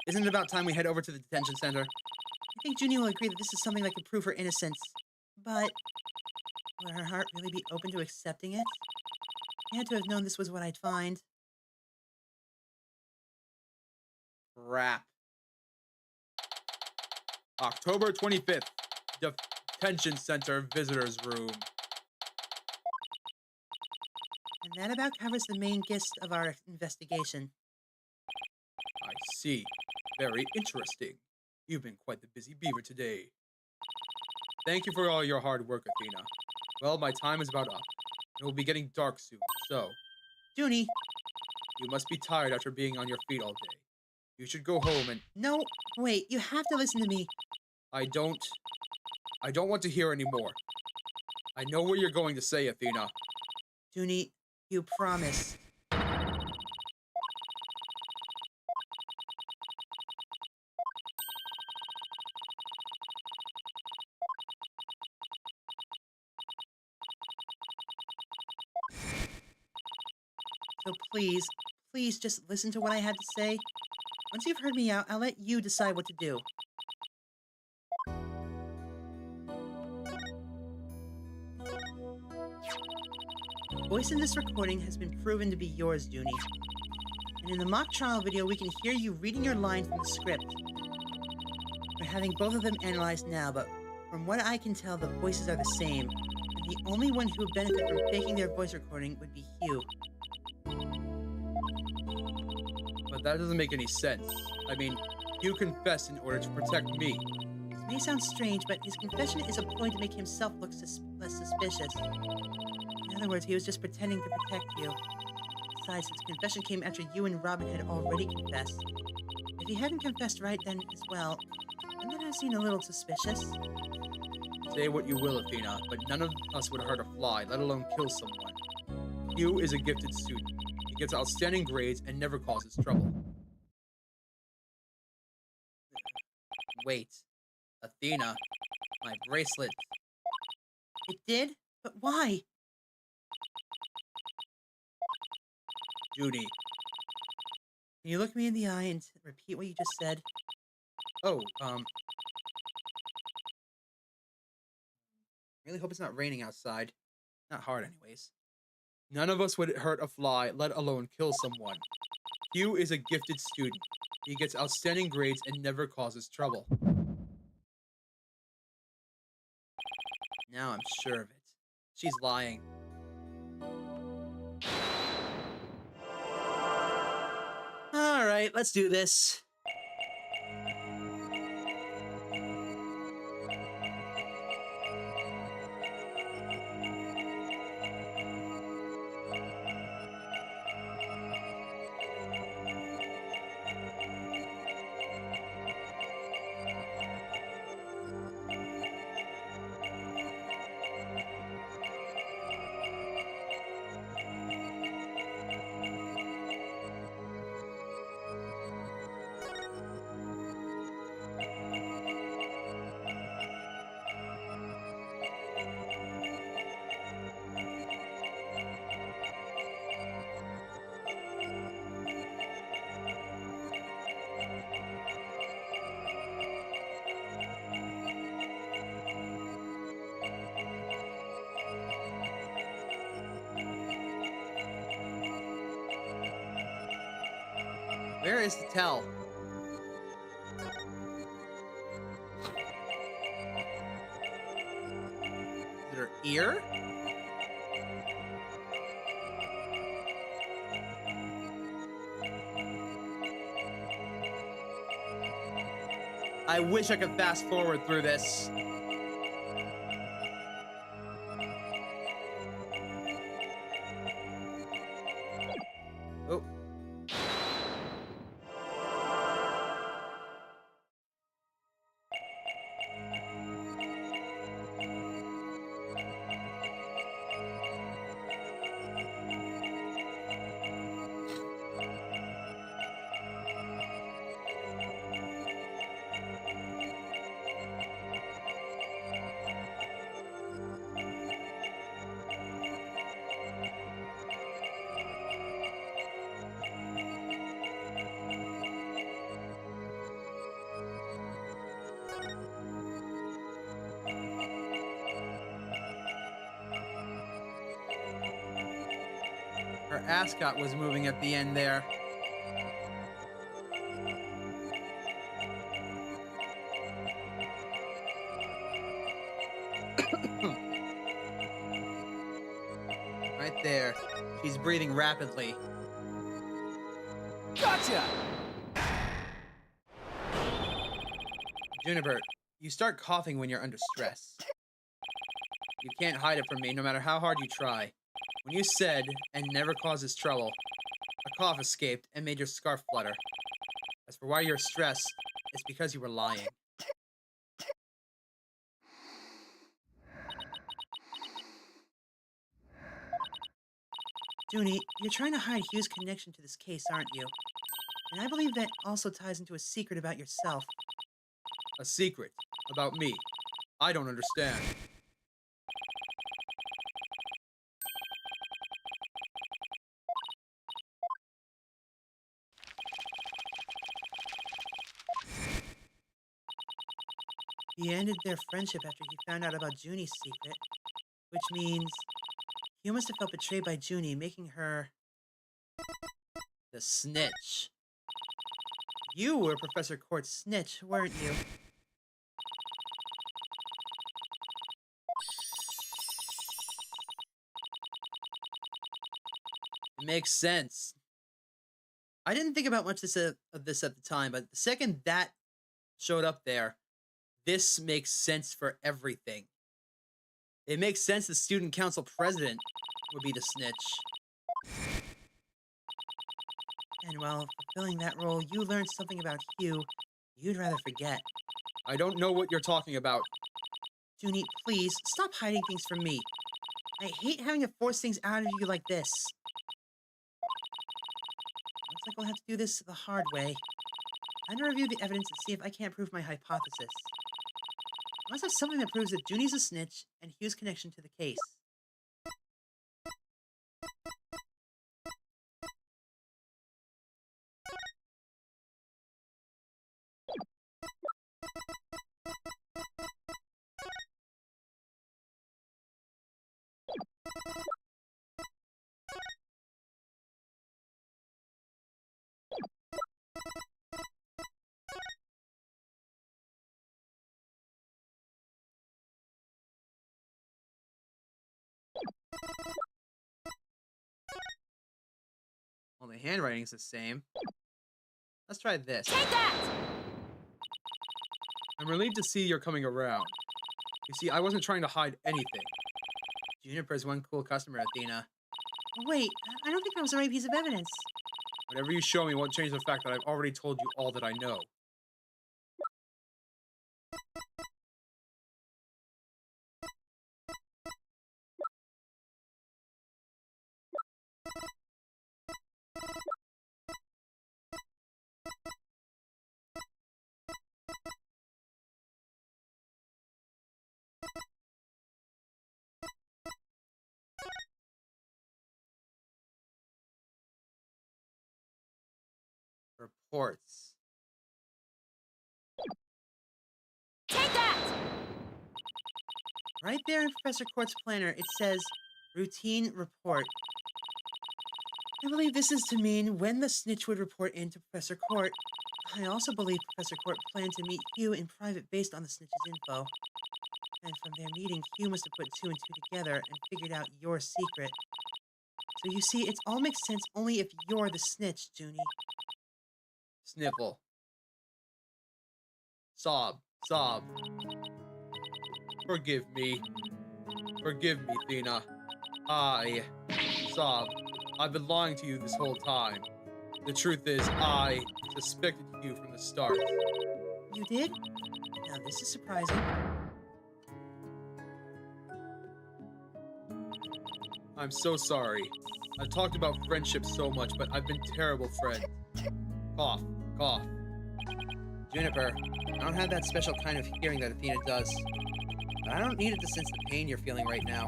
Isn't it about time we head over to the detention center? I think Junie will agree that this is something that can prove her innocence. But will her heart really be open to accepting it? I had to have known this was what I'd find. Crap. October 25th, Detention Center Visitors Room. And that about covers the main gist of our investigation. I see. Very interesting. You've been quite the busy beaver today. Thank you for all your hard work, Athena. Well, my time is about up. It will be getting dark soon, so... Junie! You must be tired after being on your feet all day. You should go home and... No, wait, you have to listen to me. I don't want to hear any more. I know what you're going to say, Athena. Junie, you promise. So please just listen to what I had to say. Once you've heard me out, I'll let you decide what to do. The voice in this recording has been proven to be yours, Junie. And in the mock trial video, we can hear you reading your line from the script. We're having both of them analyzed now, but from what I can tell, the voices are the same. And the only one who would benefit from faking their voice recording would be Hugh. But that doesn't make any sense. I mean, Hugh confessed in order to protect me. This may sound strange, but his confession is a ploy to make himself look less suspicious. In other words, he was just pretending to protect you. Besides, his confession came after you and Robin had already confessed. If he hadn't confessed right then as well, wouldn't that have seemed a little suspicious? Say what you will, Athena, but none of us would hurt a fly, let alone kill someone. Hugh is a gifted student. He gets outstanding grades and never causes trouble. Wait. Athena, my bracelet. It did? But why? Junie. Can you look me in the eye and repeat what you just said? Oh, really hope it's not raining outside. Not hard, anyways. None of us would hurt a fly, let alone kill someone. Hugh is a gifted student. He gets outstanding grades and never causes trouble. Now I'm sure of it. She's lying. All right, let's do this. Where is the tell? Is it her ear? I wish I could fast forward through this. Oh. Her ascot was moving at the end there. Right there. She's breathing rapidly. Gotcha! Juniper, you start coughing when you're under stress. You can't hide it from me no matter how hard you try. When you said, "and never causes trouble," a cough escaped and made your scarf flutter. As for why you're stressed, it's because you were lying. Junie, you're trying to hide Hugh's connection to this case, aren't you? And I believe that also ties into a secret about yourself. A secret about me. I don't understand. He ended their friendship after he found out about Junie's secret, which means Hugh must have felt betrayed by Junie, making her The snitch. You were Professor Court's snitch, weren't you? It makes sense. I didn't think about much of this at the time, but the second that showed up there, this makes sense for everything. It makes sense the student council president would be the snitch. And while fulfilling that role, you learned something about Hugh you'd rather forget. I don't know what you're talking about. Junie, please, stop hiding things from me. I hate having to force things out of you like this. Looks like we'll have to do this the hard way. I'm gonna review the evidence and see if I can't prove my hypothesis. I must have something that proves that Junie's a snitch and Hugh's connection to the case. Well, the handwriting's the same. Let's try this. Take that! I'm relieved to see you're coming around. You see, I wasn't trying to hide anything. Juniper's one cool customer, Athena. Wait, I don't think that was the right piece of evidence. Whatever you show me won't change the fact that I've already told you all that I know. Reports. Take that! Right there in Professor Court's planner, it says, routine report. I believe this is to mean when the snitch would report in to Professor Court. I also believe Professor Court planned to meet Hugh in private based on the snitch's info. And from their meeting, Hugh must have put 2 and 2 together and figured out your secret. So you see, it all makes sense only if you're the snitch, Junie. Sniffle. Sob. Sob. Forgive me. Forgive me, Thena. Sob. I've been lying to you this whole time. The truth is, I suspected you from the start. You did? Now this is surprising. I'm so sorry. I've talked about friendship so much, but I've been terrible friends. Cough. Cough. Juniper, I don't have that special kind of hearing that Athena does. But I don't need it to sense the pain you're feeling right now.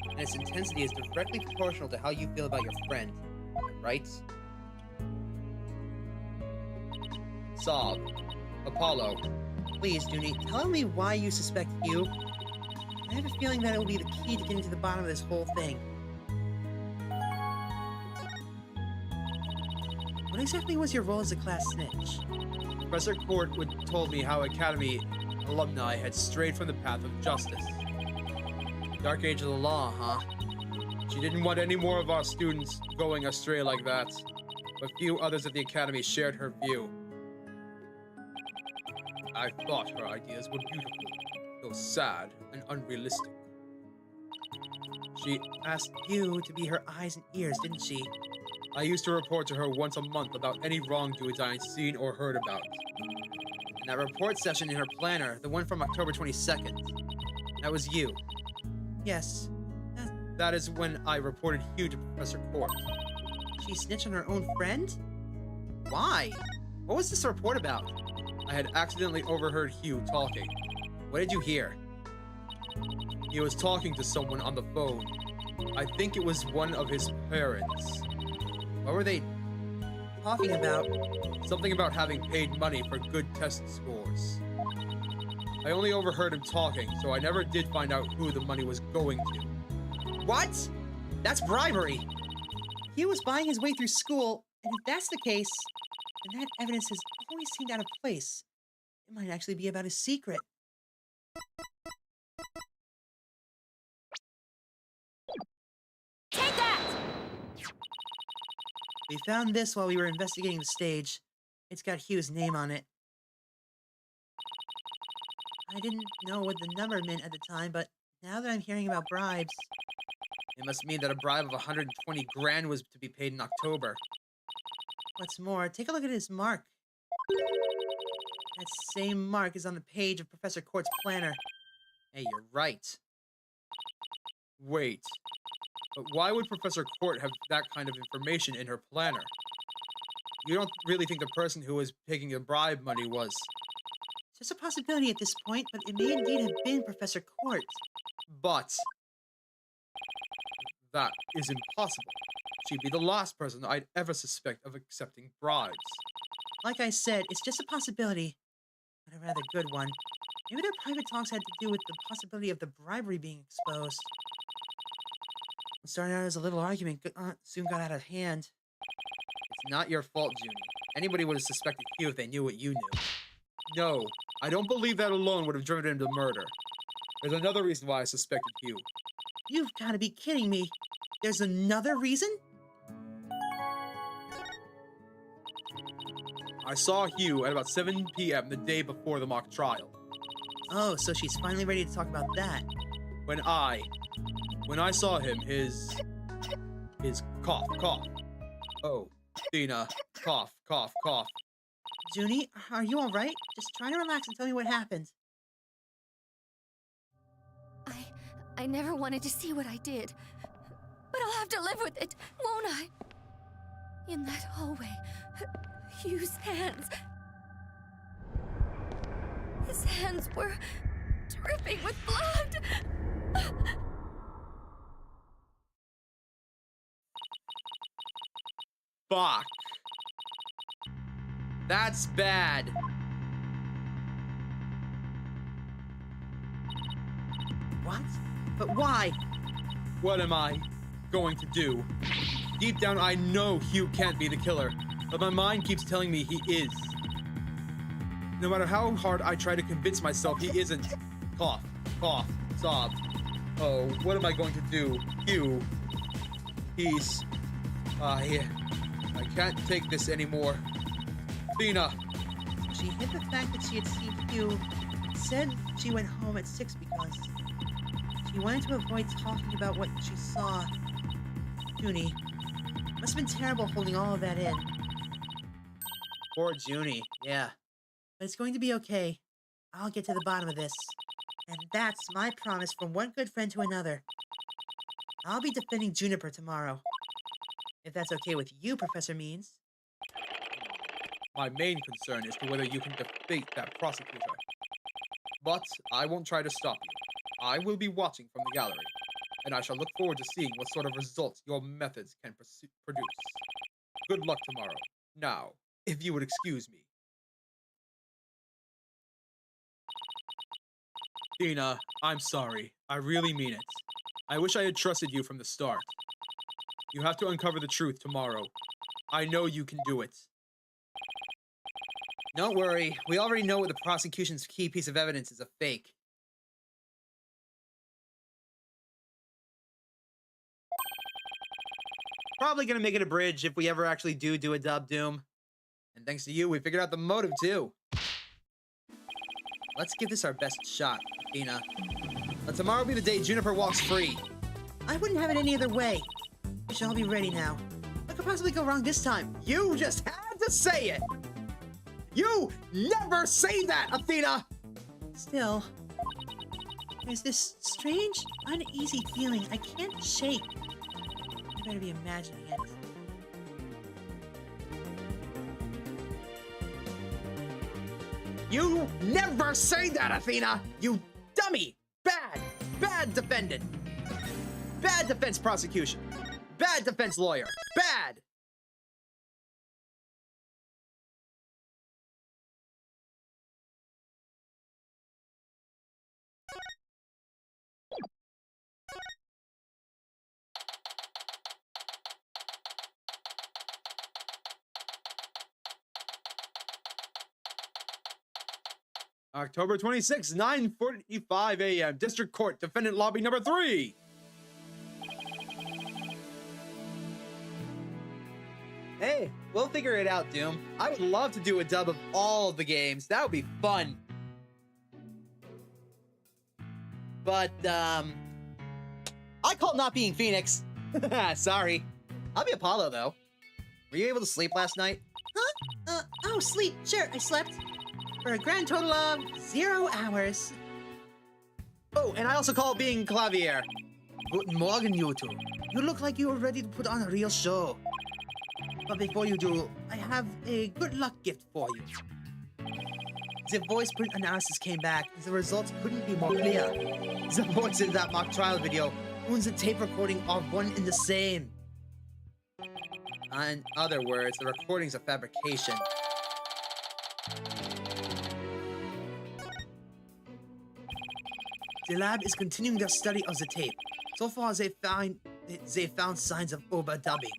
And its intensity is directly proportional to how you feel about your friend. Right? Sob. Apollo. Please, Junie, tell me why you suspect Hugh. I have a feeling that it will be the key to getting to the bottom of this whole thing. What exactly was your role as a class snitch? Professor Court told me how Academy alumni had strayed from the path of justice. Dark age of the law, huh? She didn't want any more of our students going astray like that, but few others at the Academy shared her view. I thought her ideas were beautiful, though sad and unrealistic. She asked you to be her eyes and ears, didn't she? I used to report to her once a month about any wrongdoings I had seen or heard about. And that report session in her planner, the one from October 22nd, that was you. Yes. That is when I reported Hugh to Professor Court. She snitched on her own friend? Why? What was this report about? I had accidentally overheard Hugh talking. What did you hear? He was talking to someone on the phone. I think it was one of his parents. What were they talking about? Something about having paid money for good test scores. I only overheard him talking, so I never did find out who the money was going to. What? That's bribery! Hugh was buying his way through school, and if that's the case, then that evidence has always seemed out of place. It might actually be about his secret. Take that! We found this while we were investigating the stage. It's got Hugh's name on it. I didn't know what the number meant at the time, but now that I'm hearing about bribes... It must mean that a bribe of 120 grand was to be paid in October. What's more, take a look at his mark. That same mark is on the page of Professor Court's planner. Hey, you're right. Wait. But why would Professor Court have that kind of information in her planner? You don't really think the person who was taking the bribe money was... It's just a possibility at this point, but it may indeed have been Professor Court. But... that is impossible. She'd be the last person I'd ever suspect of accepting bribes. Like I said, it's just a possibility, but a rather good one. Maybe their private talks had to do with the possibility of the bribery being exposed. What started out as a little argument soon got out of hand. It's not your fault, Junie. Anybody would have suspected Hugh if they knew what you knew. No, I don't believe that alone would have driven him to murder. There's another reason why I suspected Hugh. You've got to be kidding me. There's another reason? I saw Hugh at about 7 p.m. the day before the mock trial. Oh, so she's finally ready to talk about that. When I saw him, his cough, cough. Oh, Thena, cough, cough, cough. Junie, are you alright? Just try to relax and tell me what happened. I never wanted to see what I did. But I'll have to live with it, won't I? In that hallway, Hugh's hands... His hands were dripping with blood. Fuck. That's bad. What? But why? What am I going to do? Deep down, I know Hugh can't be the killer, but my mind keeps telling me he is. No matter how hard I try to convince myself he isn't. Cough, cough, sob. Oh, what am I going to do? Hugh. Peace. I can't take this anymore. Athena. She hid the fact that she had seen Hugh. Said she went home at 6 because she wanted to avoid talking about what she saw. Junie. Must have been terrible holding all of that in. Poor Junie. Yeah. But it's going to be okay. I'll get to the bottom of this. And that's my promise from one good friend to another. I'll be defending Juniper tomorrow. If that's okay with you, Professor Means. My main concern is to whether you can defeat that prosecutor. But I won't try to stop you. I will be watching from the gallery, and I shall look forward to seeing what sort of results your methods can produce. Good luck tomorrow. Now, if you would excuse me. Tina, I'm sorry. I really mean it. I wish I had trusted you from the start. You have to uncover the truth tomorrow. I know you can do it. Don't worry. We already know what the prosecution's key piece of evidence is a fake. Probably gonna make it a bridge if we ever actually do a dub doom. And thanks to you, we figured out the motive too. Let's give this our best shot, Athena. Let tomorrow be the day Juniper walks free. I wouldn't have it any other way. We should all be ready now. What could possibly go wrong this time? You just had to say it! You never say that, Athena! Still, there's this strange, uneasy feeling I can't shake. I better be imagining it. You never say that, Athena! You dummy! Bad defendant! Bad defense prosecution! Bad defense lawyer! Bad! October 26, 9:45 a.m. District Court, Defendant Lobby number 3. Hey, we'll figure it out, Doom. I would love to do a dub of all the games. That would be fun. But, I call not being Phoenix. Sorry. I'll be Apollo, though. Were you able to sleep last night? Huh? Oh, sleep. Sure, I slept. For a grand total of 0 hours. Oh, and I also call being Clavier. Guten Morgen, you two. You look like you are ready to put on a real show. But before you do, I have a good luck gift for you. The voice print analysis came back, and the results couldn't be more clear. The voice in that mock trial video and the tape recording are one and the same. In other words, the recording's a fabrication. The lab is continuing their study of the tape. So far, they found signs of overdubbing.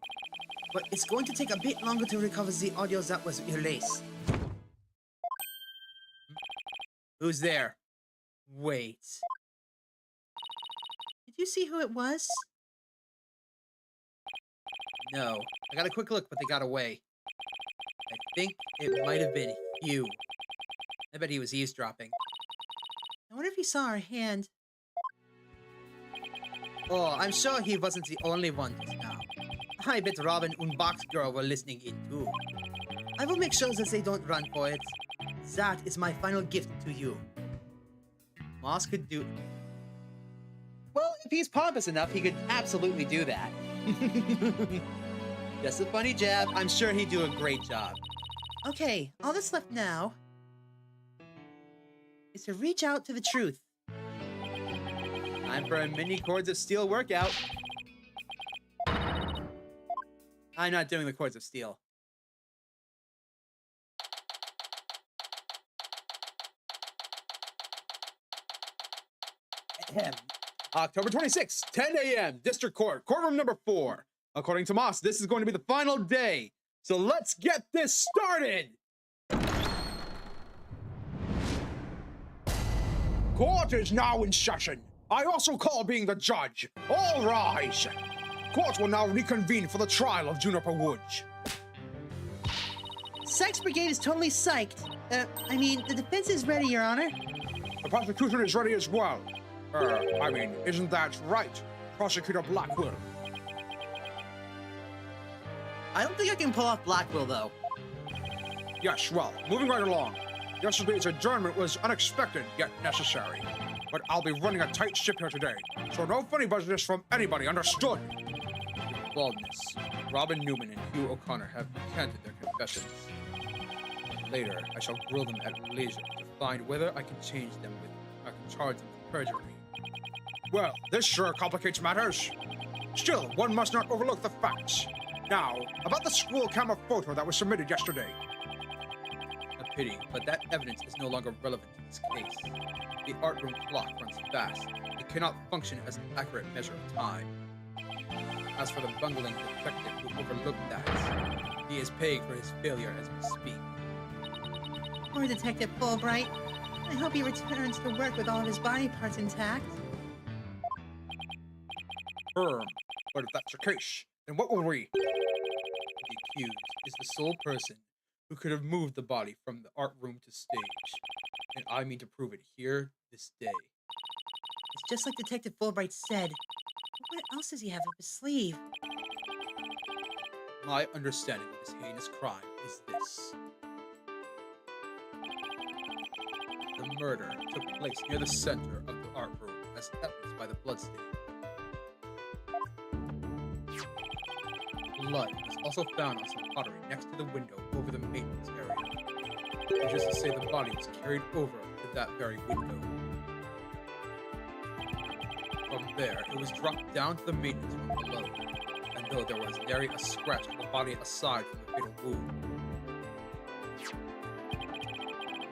But it's going to take a bit longer to recover the audio that was erased. Who's there? Wait. Did you see who it was? No. I got a quick look, but they got away. I think it might have been Hugh. I bet he was eavesdropping. I wonder if he saw our hand. Oh, I'm sure he wasn't the only one just now. I bet Robin and Box Girl were listening in too. I will make sure that they don't run for it. That is my final gift to you. Moss could do... Well, if he's pompous enough, he could absolutely do that. Just a funny jab. I'm sure he'd do a great job. Okay, all that's left now is to reach out to the truth. Time for a mini Chords of Steel workout. I'm not doing the Chords of Steel. October 26, 10 a.m. District Court, courtroom number 4. According to Moss, this is going to be the final day. So let's get this started! Court is now in session. I also call being the judge. All rise. Court will now reconvene for the trial of Juniper Woods. Sex Brigade is totally psyched. I mean, the defense is ready, Your Honor. The prosecution is ready as well. Isn't that right, Prosecutor Blackwell? I don't think I can pull off Blackwell, though. Yes, well, moving right along. Yesterday's adjournment was unexpected, yet necessary. But I'll be running a tight ship here today, so no funny business from anybody, understood? Baldness. Robin Newman and Hugh O'Connor have recanted their confessions. Later, I shall grill them at leisure to find whether I can charge them with perjury. Well, this sure complicates matters. Still, one must not overlook the facts. Now, about the school camera photo that was submitted yesterday. A pity, but that evidence is no longer relevant to this case. The art room clock runs fast. It cannot function as an accurate measure of time. As for the bungling detective who overlooked that, he is paying for his failure as we speak. Poor Detective Fulbright. I hope he returns to work with all of his body parts intact. But if that's the case, then what will we? The accused is the sole person who could have moved the body from the art room to stage. And I mean to prove it here, this day. It's just like Detective Fulbright said. What else does he have up his sleeve? My understanding of this heinous crime is this. The murder took place near the center of the art room, as evidenced by the bloodstain. Blood was also found on some pottery next to the window over the maintenance area, which is to say the body was carried over to that very window. From there, it was dropped down to the maintenance room below, and though there was nary a scratch on the body aside from the fatal wound.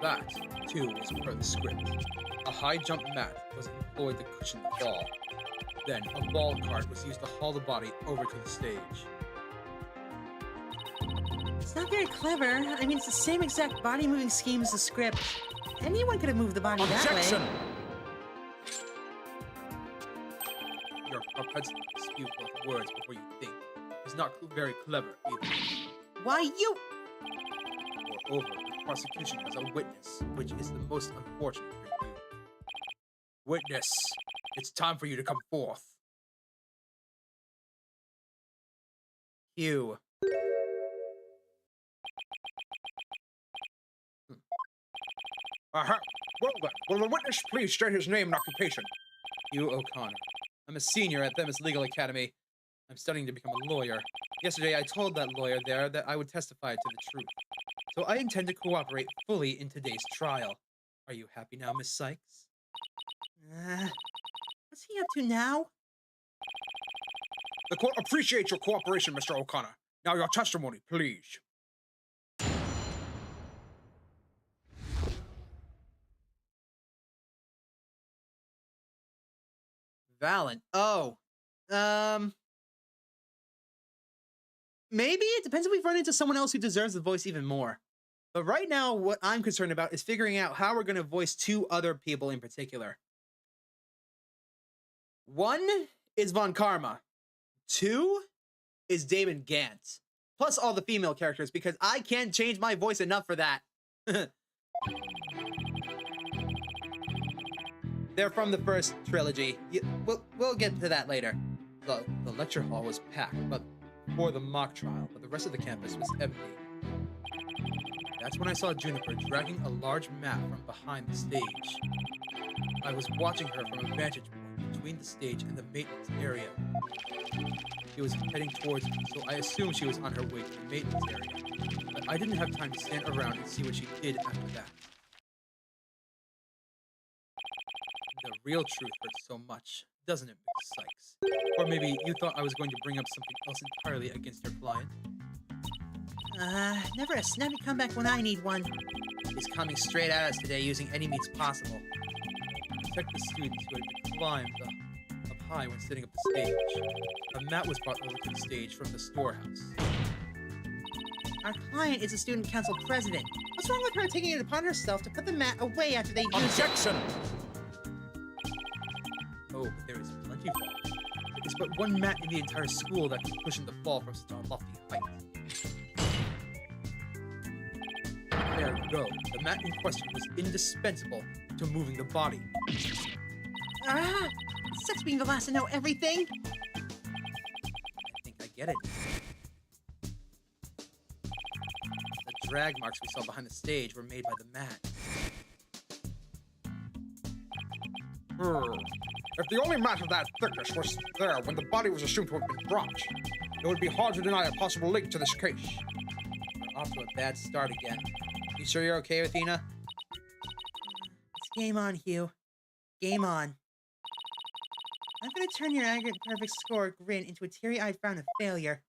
That, too, was per the script. A high jump mat was employed to cushion the fall. Then, a ball cart was used to haul the body over to the stage. It's not very clever. I mean, it's the same exact body-moving scheme as the script. Anyone could have moved the body Objection! that way. Your propensity to spew forth words before you think is not very clever either. Why, you... Moreover, the prosecution has a witness, which is the most unfortunate for you. Witness, it's time for you to come forth. Hugh. Aha! Well then, will the witness please state his name and occupation? Hugh O'Connor. I'm a senior at Themis Legal Academy. I'm studying to become a lawyer. Yesterday, I told that lawyer there that I would testify to the truth. So I intend to cooperate fully in today's trial. Are you happy now, Miss Sykes? What's he up to now? The court appreciates your cooperation, Mr. O'Connor. Now your testimony, please. Valen. Oh. Maybe it depends if we've run into someone else who deserves the voice even more. But right now, what I'm concerned about is figuring out how we're going to voice two other people in particular. One is Von Karma. Two is Damon Gant. Plus all the female characters, because I can't change my voice enough for that. They're from the first trilogy. We'll get to that later. The lecture hall was packed, but for the mock trial, but the rest of the campus was empty. That's when I saw Juniper dragging a large mat from behind the stage. I was watching her from a vantage point between the stage and the maintenance area. She was heading towards me, so I assumed she was on her way to the maintenance area. But I didn't have time to stand around and see what she did after that. The real truth hurts so much, doesn't it, Miss Sykes? Or maybe you thought I was going to bring up something else entirely against your client? Never a snappy comeback when I need one. He's coming straight at us today using any means possible. Protect the students who had climbed high when setting up the stage. A mat was brought over to the stage from the storehouse. Our client is a student council president. What's wrong with her taking it upon herself to put the mat away after they use it? Objection! Oh, but there is plenty of fall. There is but one mat in the entire school that can cushion the fall from such a lofty height. There you go. The mat in question was indispensable to moving the body. Ah! It sucks being the last to know everything. I think I get it. The drag marks we saw behind the stage were made by the mat. If the only mat of that thickness was there when the body was assumed to have been brought, it would be hard to deny a possible link to this case. We're off to a bad start again. You sure you're okay, Athena? It's game on, Hugh. Game on. I'm gonna turn your arrogant perfect score grin into a teary-eyed frown of failure.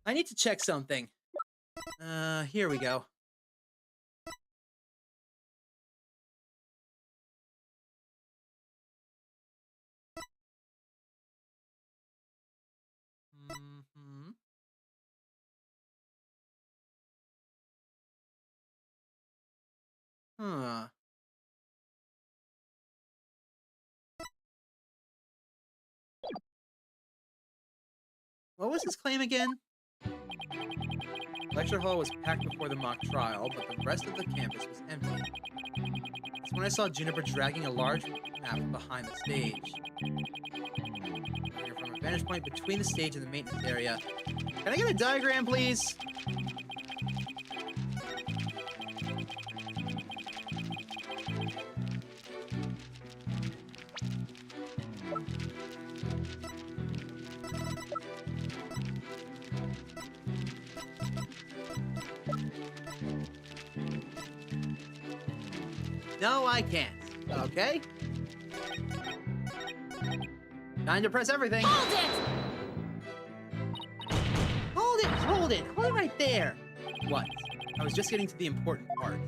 I need to check something. Here we go. Huh. What was his claim again? Lecture hall was packed before the mock trial, but the rest of the campus was empty. That's when I saw Juniper dragging a large map behind the stage. From a vantage point between the stage and the maintenance area. Can I get a diagram, please? No, I can't. Okay. Time to press everything. Hold it! Hold it! Hold it! Hold it right there! What? I was just getting to the important part.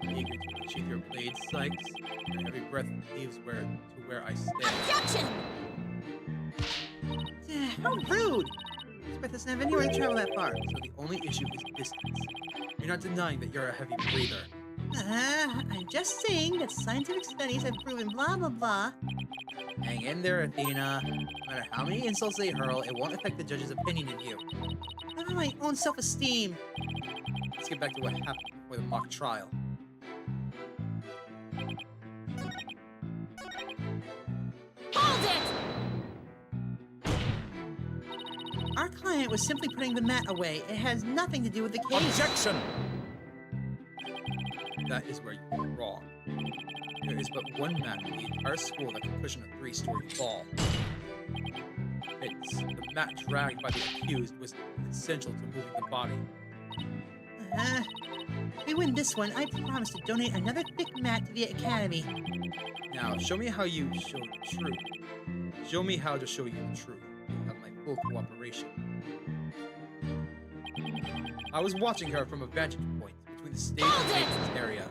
Eager to achieve your blade, Sykes. Your heavy breath leaves where I stand. Objection! How rude! This breath doesn't have anywhere to travel that far. So the only issue is distance. You're not denying that you're a heavy breather. I'm just saying that scientific studies have proven blah blah blah. Hang in there, Athena. No matter how many insults they hurl, it won't affect the judge's opinion of you. Not on my own self-esteem. Let's get back to what happened before the mock trial. Hold it! Our client was simply putting the mat away. It has nothing to do with the case. Objection! That is where you are wrong. There is but one mat in the entire school that can cushion a 3-story fall. It's the mat dragged by the accused was essential to moving the body. If we win this one, I promise to donate another thick mat to the academy. Now, show me how you show the truth. Show me how to show you the truth. You have my full cooperation. I was watching her from a vantage point between the stage and the maintenance area.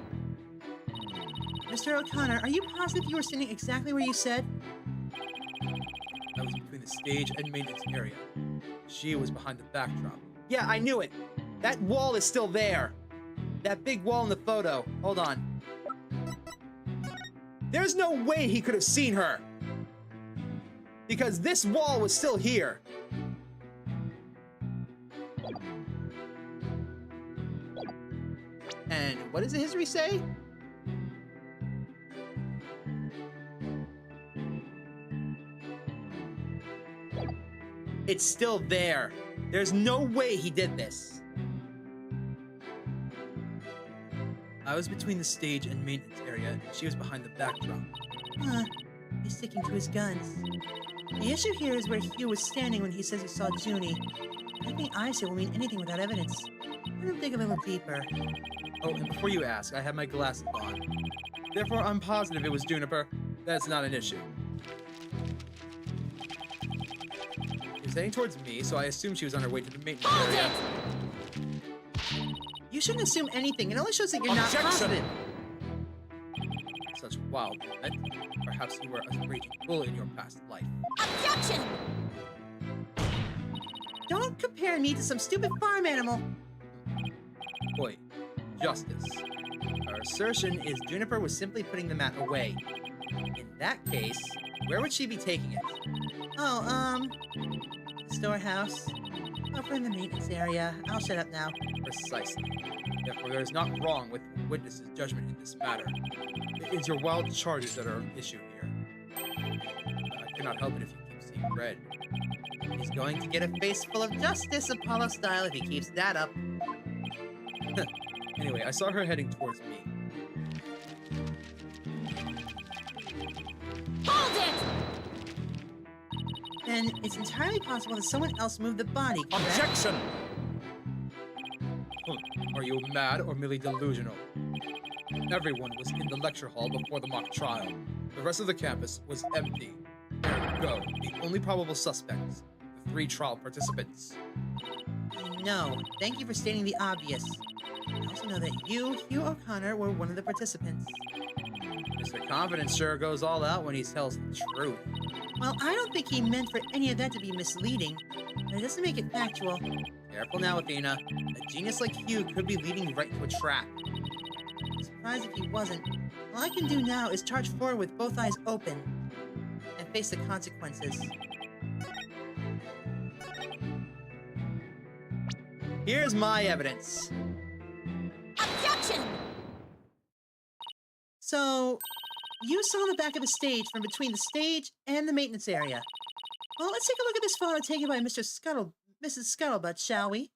Mr. O'Connor, are you positive you were standing exactly where you said? I was between the stage and maintenance area. She was behind the backdrop. Yeah, I knew it. That wall is still there. That big wall in the photo. Hold on. There's no way he could have seen her. Because this wall was still here. And what does the history say? It's still there. There's no way he did this. I was between the stage and maintenance area, and she was behind the backdrop. He's sticking to his guns. The issue here is where Hugh was standing when he says he saw Junie. Nothing I say will mean anything without evidence. I'm gonna dig a little deeper. Oh, and before you ask, I have my glasses on. Therefore, I'm positive it was Juniper. That's not an issue. She was heading towards me, so I assumed she was on her way to the maintenance area. You shouldn't assume anything. It only shows that you're not positive. Such wild comment. Perhaps you were a raging bull in your past life. Objection! Don't compare me to some stupid farm animal. Boy, justice. Our assertion is Juniper was simply putting the mat away. In that case, where would she be taking it? Oh, the storehouse. Over in the maintenance area. I'll shut up now. Precisely. Therefore, there is not wrong with the witness's judgment in this matter. It is your wild charges that are an issue here. I cannot help it if you keep seeing red. He's going to get a face full of justice, Apollo style, if he keeps that up. Anyway, I saw her heading towards me. Hold it! Then it's entirely possible that someone else moved the body, correct? Objection! Are you mad or merely delusional? Everyone was in the lecture hall before the mock trial. The rest of the campus was empty. Ergo, the only probable suspects, the 3 trial participants. No, thank you for stating the obvious. I also know that you, Hugh O'Connor, were one of the participants. Mr. Confidence sure goes all out when he tells the truth. Well, I don't think he meant for any of that to be misleading, but it doesn't make it factual. Careful now, Athena. A genius like Hugh could be leading right into a trap. I'm surprised if he wasn't. All I can do now is charge forward with both eyes open and face the consequences. Here's my evidence. Objection! So, you saw the back of the stage from between the stage and the maintenance area. Well, let's take a look at this photo taken by Mrs. Scuttlebutt, shall we?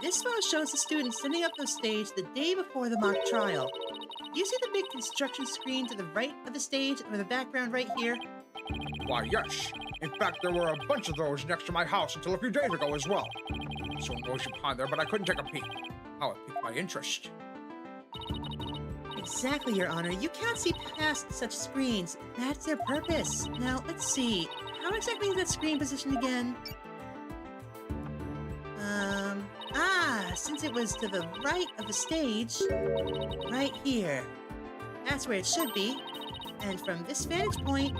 This photo shows the students standing up on stage the day before the mock trial. Do you see the big construction screen to the right of the stage or the background right here? Why, yes. In fact, there were a bunch of those next to my house until a few days ago as well. So noisy behind there, but I couldn't take a peek. How it piqued my interest. Exactly, Your Honor. You can't see past such screens. That's their purpose. Now, let's see. How exactly is that screen positioned again? Since it was to the right of the stage, right here. That's where it should be. And from this vantage point,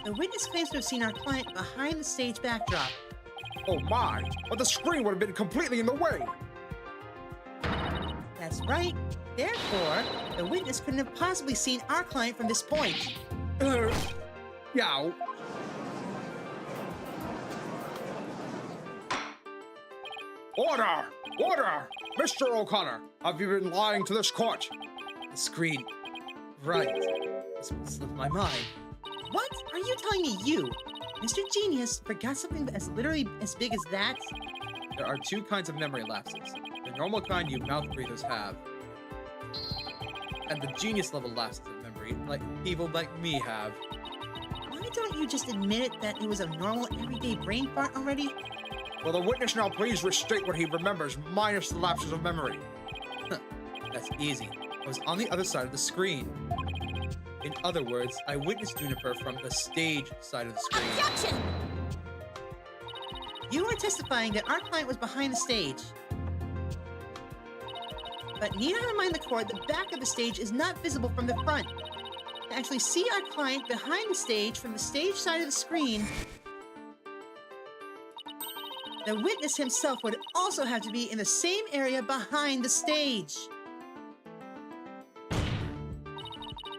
the witness claims to have seen our client behind the stage backdrop. Oh my, but the screen would have been completely in the way. That's right. Therefore, the witness couldn't have possibly seen our client from this point. Yow. Order! Order! Mr. O'Connor, have you been lying to this court? The screen. Right. This slipped my mind. What? Are you telling me you, Mr. Genius, forgot something as literally as big as that? There are 2 kinds of memory lapses. The normal kind you mouth breathers have, and the genius level lapses of memory like people like me have. Why don't you just admit that it was a normal everyday brain fart already? Will the witness now please restate what he remembers minus the lapses of memory? That's easy. I was on the other side of the screen. In other words, I witnessed Juniper from the stage side of the screen. Objection! You are testifying that our client was behind the stage. But need I remind the court the back of the stage is not visible from the front. To actually see our client behind the stage from the stage side of the screen, the witness himself would also have to be in the same area behind the stage.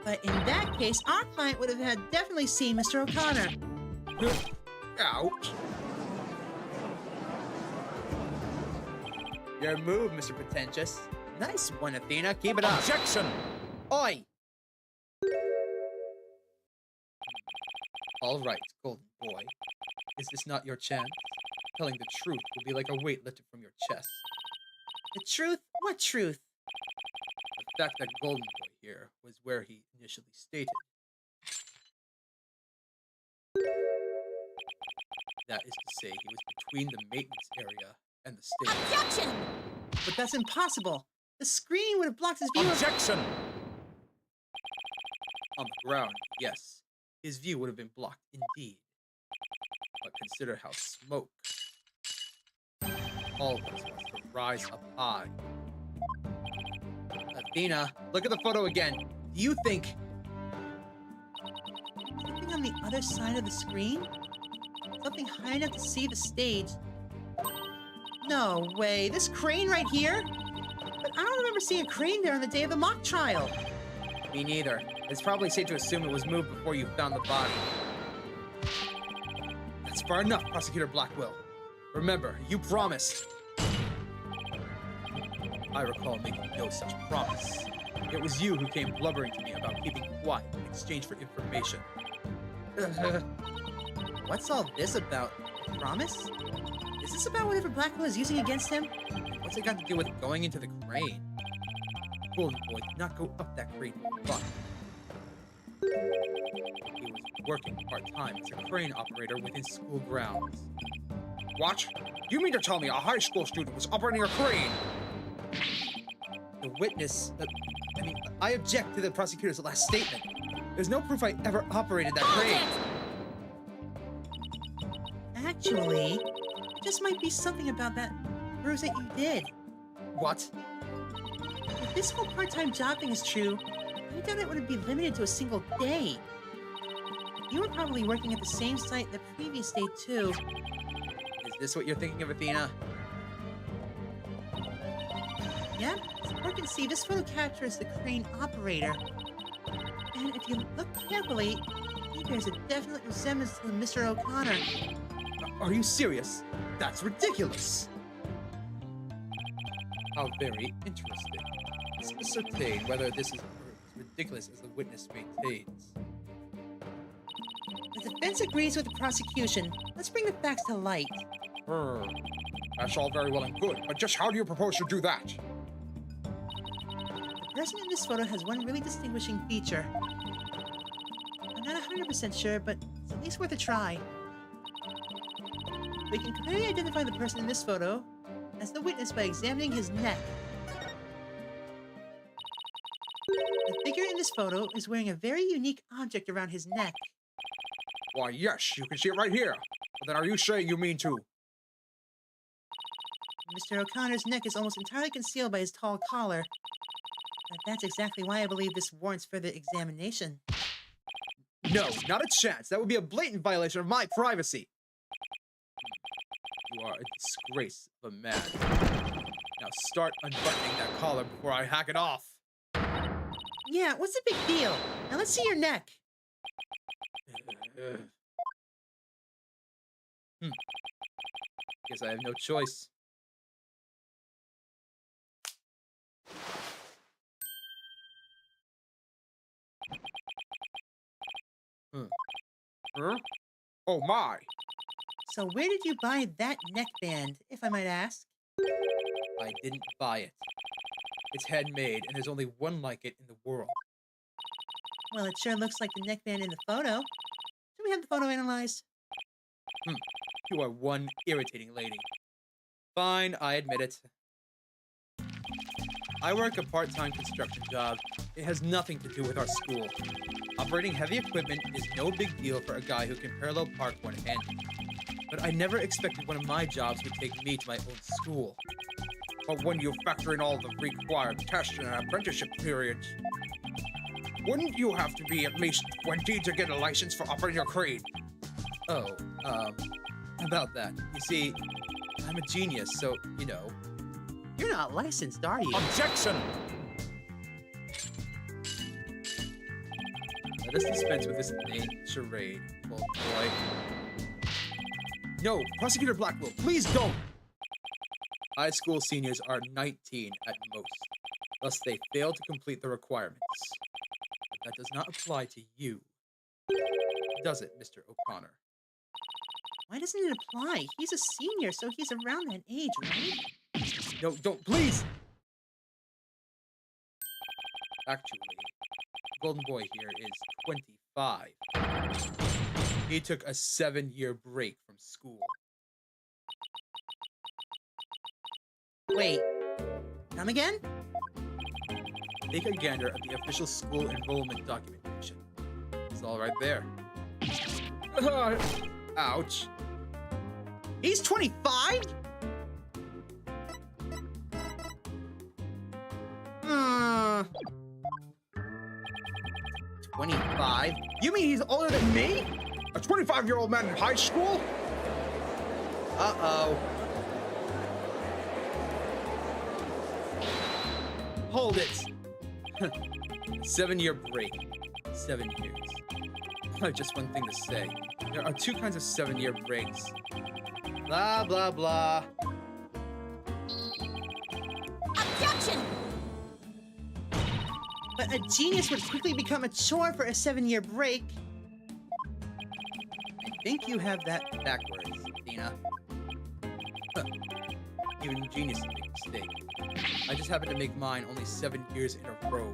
But in that case, our client would have had definitely seen Mr. O'Connor. Ouch. Your move, Mr. Pretentious. Nice one, Athena. Keep it up. Objection! Oi! All right, golden boy. Is this not your chance? Telling the truth will be like a weight lifted from your chest. The truth? What truth? The fact that golden boy here was where he initially stated. That is to say, he was between the maintenance area and the stage. Objection! But that's impossible. The screen would have blocked his view of... Objection! On the ground, yes. His view would have been blocked indeed. But consider how smoke all of us must have rise up high. Athena, look at the photo again. Do you think... Something on the other side of the screen? Something high enough to see the stage? No way, this crane right here? But I don't remember seeing a crane there on the day of the mock trial. Me neither. It's probably safe to assume it was moved before you found the body. That's far enough, Prosecutor Blackwell. Remember, you promised. I recall making no such promise. It was you who came blubbering to me about keeping quiet in exchange for information. What's all this about? A promise? Is this about whatever Blackwell is using against him? What's it got to do with going into the crane? Golden Boy did not go up that crane for fun. He was working part-time as a crane operator within school grounds. What? You mean to tell me a high school student was operating a crane? The witness... I object to the prosecutor's last statement. There's no proof I ever operated that crane. Actually, there just might be something about that cruise that you did. What? If this whole part-time job thing is true, I doubt it would be limited to a single day. You were probably working at the same site the previous day, too. Is this what you're thinking of, Athena? Yeah, as far as I can see, this photo captures the crane operator. And if you look carefully, I think there's a definite resemblance to Mr. O'Connor. Are you serious? That's ridiculous! How very interesting. Let's ascertain whether this is as ridiculous as the witness maintains. The defense agrees with the prosecution. Let's bring the facts to light. That's all very well and good, but just how do you propose to do that? The person in this photo has one really distinguishing feature. I'm not 100% sure, but it's at least worth a try. We can clearly identify the person in this photo as the witness by examining his neck. The figure in this photo is wearing a very unique object around his neck. Why, yes, you can see it right here. But then are you saying you mean to... Mr. O'Connor's neck is almost entirely concealed by his tall collar. But that's exactly why I believe this warrants further examination. No, not a chance. That would be a blatant violation of my privacy. You are a disgrace of a man. Now start unbuttoning that collar before I hack it off. Yeah, what's the big deal? Now let's see your neck. Guess I have no choice. Huh? Oh my! So where did you buy that neckband, if I might ask? I didn't buy it. It's handmade, and there's only one like it in the world. Well, it sure looks like the neckband in the photo. Should we have the photo analyzed? You are one irritating lady. Fine, I admit it. I work a part-time construction job. It has nothing to do with our school. Operating heavy equipment is no big deal for a guy who can parallel park one-handed. But I never expected one of my jobs would take me to my own school. But when you factor in all the required tests and apprenticeship periods, wouldn't you have to be at least 20 to get a license for operating a crane? Oh, about that. You see, I'm a genius, so, you know. You're not licensed, are you? Objection! Let us dispense with this inane charade, old boy. No, Prosecutor Blackwell, please don't! High school seniors are 19 at most, thus they fail to complete the requirements. But that does not apply to you. Does it, Mr. O'Connor? Why doesn't it apply? He's a senior, so he's around that age, right? No, don't, please! Actually, Golden Boy here is 25. He took a 7-year break from school. Wait, come again? Take a gander at the official school enrollment documentation. It's all right there. Ouch. He's 25? 25? You mean he's older than me? A 25-year-old man in high school? Uh-oh. Hold it. 7-year break. 7 years. Just one thing to say. There are 2 kinds of 7-year breaks. Blah, blah, blah. Objection! But a genius would quickly become a chore for a 7-year break. I think you have that backwards, Athena. Even geniuses make mistakes. I just happen to make mine only 7 years in a row.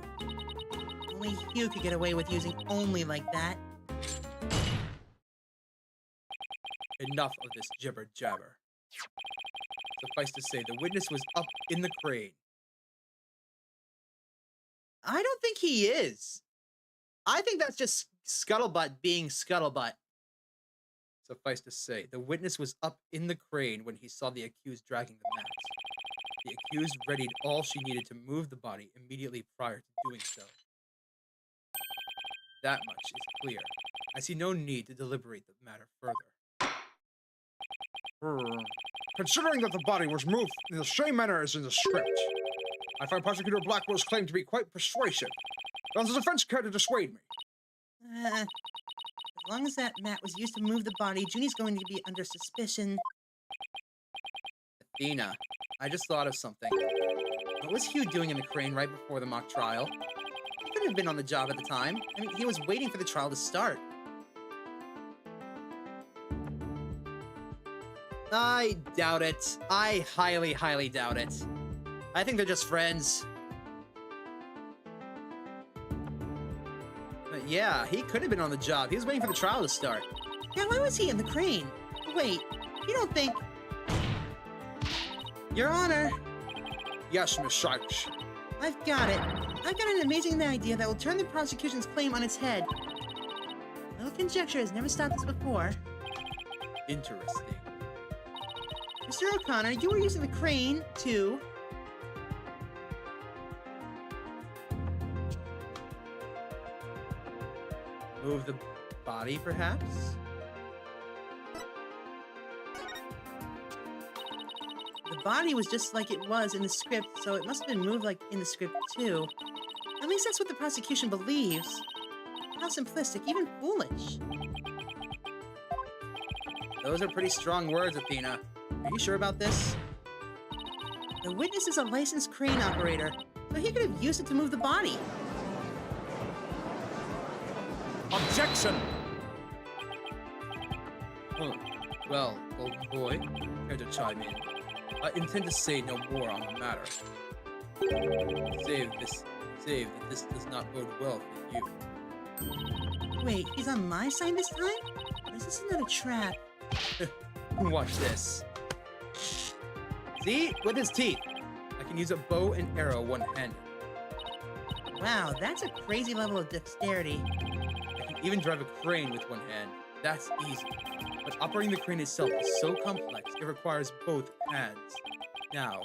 Only Hugh could get away with using only like that. Enough of this jibber jabber. Suffice to say, the witness was up in the crane. I don't think he is. I think that's just Scuttlebutt being Scuttlebutt. Suffice to say, the witness was up in the crane when he saw the accused dragging the mat. The accused readied all she needed to move the body immediately prior to doing so. That much is clear. I see no need to deliberate the matter further. Considering that the body was moved in the same manner as in the script, I find Prosecutor Blackwell's claim to be quite persuasive. Does the defense care to dissuade me? As long as that mat was used to move the body, Junie's going to be under suspicion. Athena, I just thought of something. What was Hugh doing in the crane right before the mock trial? He couldn't have been on the job at the time. I mean, he was waiting for the trial to start. I doubt it. I highly, highly doubt it. I think they're just friends. But yeah, he could have been on the job. He was waiting for the trial to start. Yeah, why was he in the crane? Wait, you don't think... Your Honor, Yes, Miss Sykes. I've got it. I've got an amazing idea that will turn the prosecution's claim on its head. No conjecture has never stopped us before. Interesting. Mr. O'Connor, you were using the crane to... Move the body, perhaps? The body was just like it was in the script, so it must have been moved like in the script too. At least that's what the prosecution believes. How simplistic, even foolish. Those are pretty strong words, Athena. Are you sure about this? The witness is a licensed crane operator, so he could have used it to move the body. Objection! Oh, well, golden boy, care to chime in? I intend to say no more on the matter. Save that this does not bode well for you. Wait, he's on my side this time? Or is this another trap? Watch this. See? With his teeth. I can use a bow and arrow one-handed. Wow, that's a crazy level of dexterity. I can even drive a crane with one hand. That's easy. But operating the crane itself is so complex, it requires both hands. Now,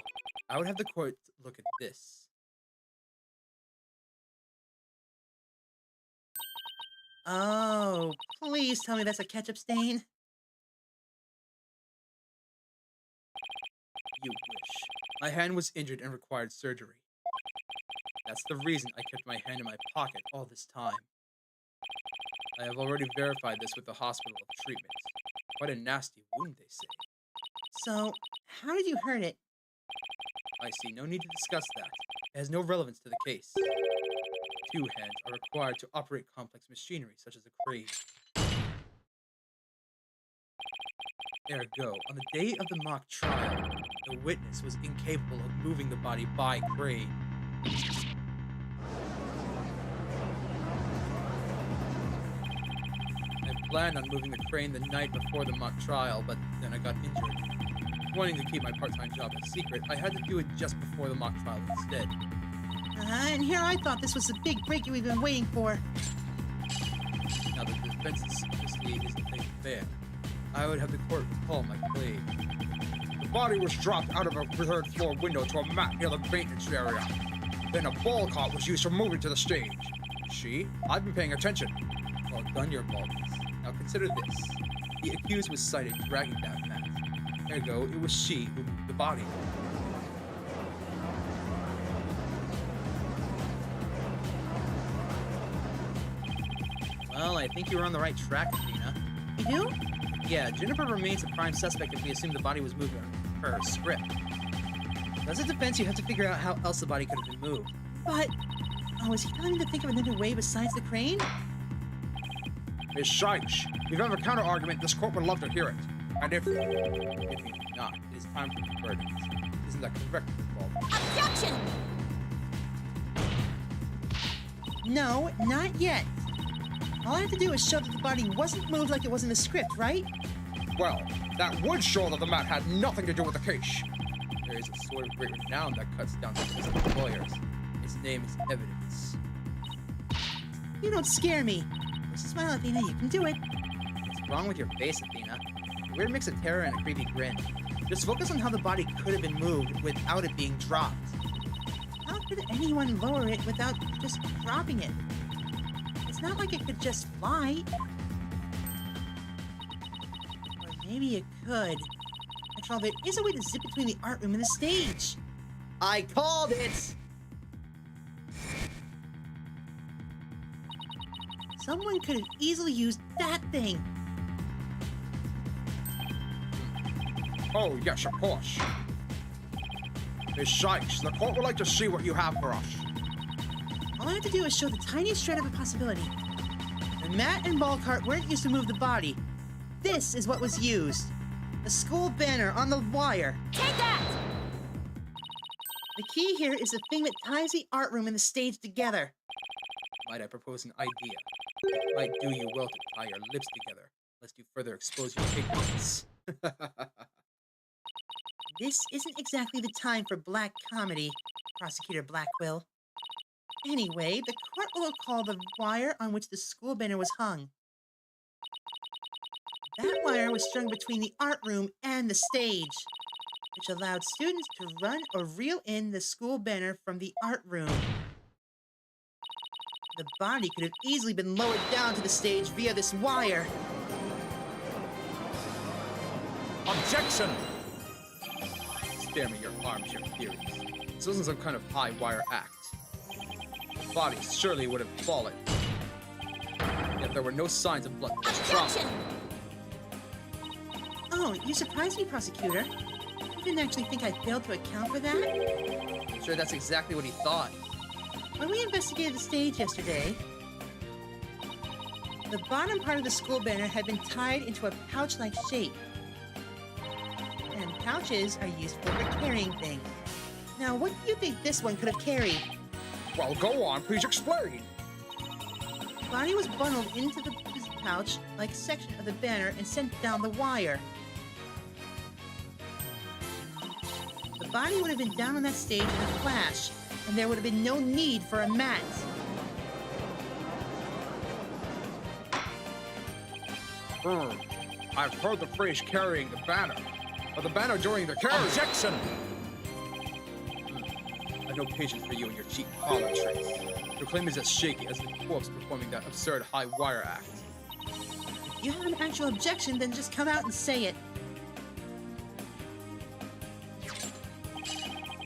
I would have the court look at this. Oh, please tell me that's a ketchup stain. You wish. My hand was injured and required surgery. That's the reason I kept my hand in my pocket all this time. I have already verified this with the hospital of treatment. Quite a nasty wound, they say. So, how did you hurt it? I see no need to discuss that. It has no relevance to the case. 2 hands are required to operate complex machinery, such as a crane. Ergo, on the day of the mock trial, the witness was incapable of moving the body by crane. I planned on moving the crane the night before the mock trial, but then I got injured. Wanting to keep my part-time job a secret, I had to do it just before the mock trial instead. And here I thought this was the big break we've been waiting for. Now that the defense's secrecy isn't fair, I would have the court recall my claim. The body was dropped out of a third-floor window to a mat near the maintenance area. Then a ball cart was used to move it to the stage. She? I've been paying attention. Well done, your baldness. Now consider this. The accused was sighted dragging that mat. Ergo, it was she who moved the body. Well, I think you were on the right track, Athena. You do? Yeah, Juniper remains a prime suspect if we assume the body was moved on her script. As a defense, you have to figure out how else the body could have been moved. But... Oh, is he telling me to think of another way besides the crane? Miss Shikes, if you have a counter-argument, this court would love to hear it. And if you do not, it is time for the verdict. Isn't that correct, Paul? Objection! No, not yet. All I have to do is show that the body wasn't moved like it was in the script, right? Well, that would show that the mat had nothing to do with the case. There is a sort of great renown that cuts down the lawyers. Its name is evidence. You don't scare me. Just smile, Athena. You can do it. What's wrong with your face, Athena? A weird mix of terror and a creepy grin. Just focus on how the body could have been moved without it being dropped. How could anyone lower it without just dropping it? It's not like it could just fly. Or maybe it could. After all, there is a way to zip between the art room and the stage. I called it! Someone could have easily used that thing. Oh, yes, of course. Miss Shikes, the court would like to see what you have for us. All I have to do is show the tiniest shred of a possibility. The mat and ball cart weren't used to move the body. This is what was used. The school banner on the wire. Take that! The key here is the thing that ties the art room and the stage together. Might I propose an idea? It might do you well to tie your lips together, lest you further expose your ignorance. This isn't exactly the time for black comedy, Prosecutor Blackwell. Anyway, the court will call the wire on which the school banner was hung. That wire was strung between the art room and the stage, which allowed students to run or reel in the school banner from the art room. The body could have easily been lowered down to the stage via this wire. Objection! Spare me your armchair theories. This wasn't some kind of high wire act. The body surely would have fallen. Yet there were no signs of blood trauma. Objection! Oh, you surprised me, Prosecutor. You didn't actually think I failed to account for that? I'm sure that's exactly what he thought. When we investigated the stage yesterday, the bottom part of the school banner had been tied into a pouch-like shape. And pouches are useful for carrying things. Now, what do you think this one could have carried? Well, go on, please explain. The body was bundled into this pouch-like section of the banner and sent down the wire. The body would have been down on that stage in a flash, and there would have been no need for a mat. I've heard the phrase carrying the banner, but the banner during the carry... Objection! I've no patience for you and your cheap parlor tricks. Your claim is as shaky as the corpse performing that absurd high wire act. If you have an actual objection, then just come out and say it.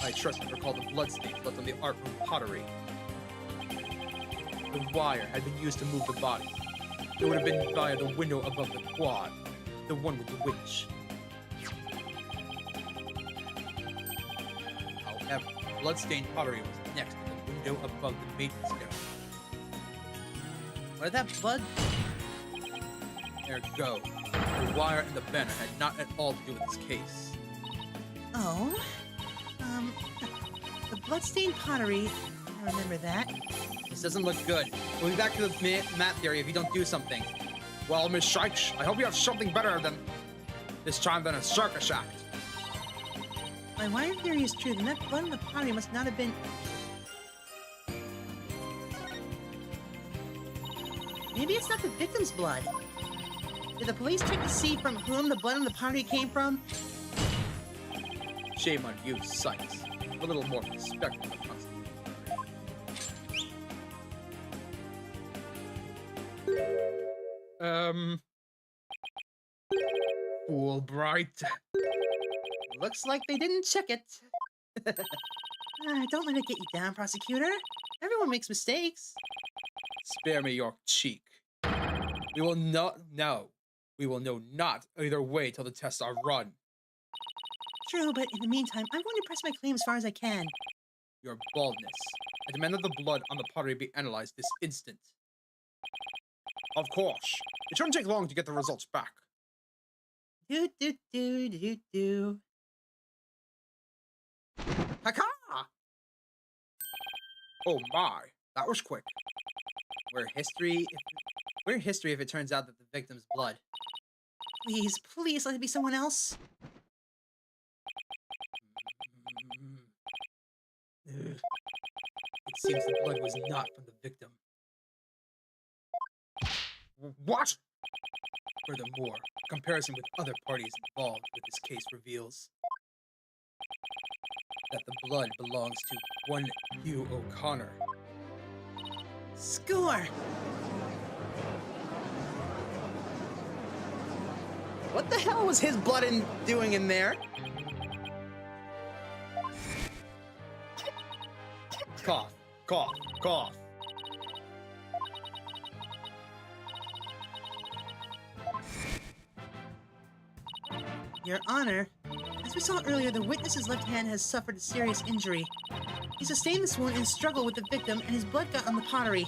I trust you recall the bloodstains left on the art room pottery. The wire had been used to move the body. It would have been via the window above the quad, the one with the witch. However, bloodstained pottery was next to the window above the maiden's nose. Where that blood? Ergo, the wire and the banner had not at all to do with this case. Oh? The bloodstained pottery, I remember that. This doesn't look good. We'll be back to the mat theory if you don't do something. Well, Miss Shikes, I hope you have something better than... this time than a circus act. My wire theory is true, then that blood in the pottery must not have been... Maybe it's not the victim's blood. Did the police check to see from whom the blood in the pottery came from? Shame on you, Sykes. A little more respect for the Constitution. Fulbright. Looks like they didn't check it. Don't let it get you down, prosecutor. Everyone makes mistakes. Spare me your cheek. We will not know. We will know not either way till the tests are run. True, but in the meantime, I'm going to press my claim as far as I can. Your baldness. I demand that the blood on the pottery be analyzed this instant. Of course. It shouldn't take long to get the results back. Do do do do do. Haka! Oh my, that was quick. We're history if it turns out that the victim's blood. Please, please let it be someone else. It seems the blood was not from the victim. What? Furthermore, comparison with other parties involved with this case reveals that the blood belongs to one Hugh O'Connor. Score! What the hell was his blood doing in there? Cough, cough, cough. Your Honor, as we saw earlier, the witness's left hand has suffered a serious injury. He sustained this wound in a struggle with the victim, and his blood got on the pottery.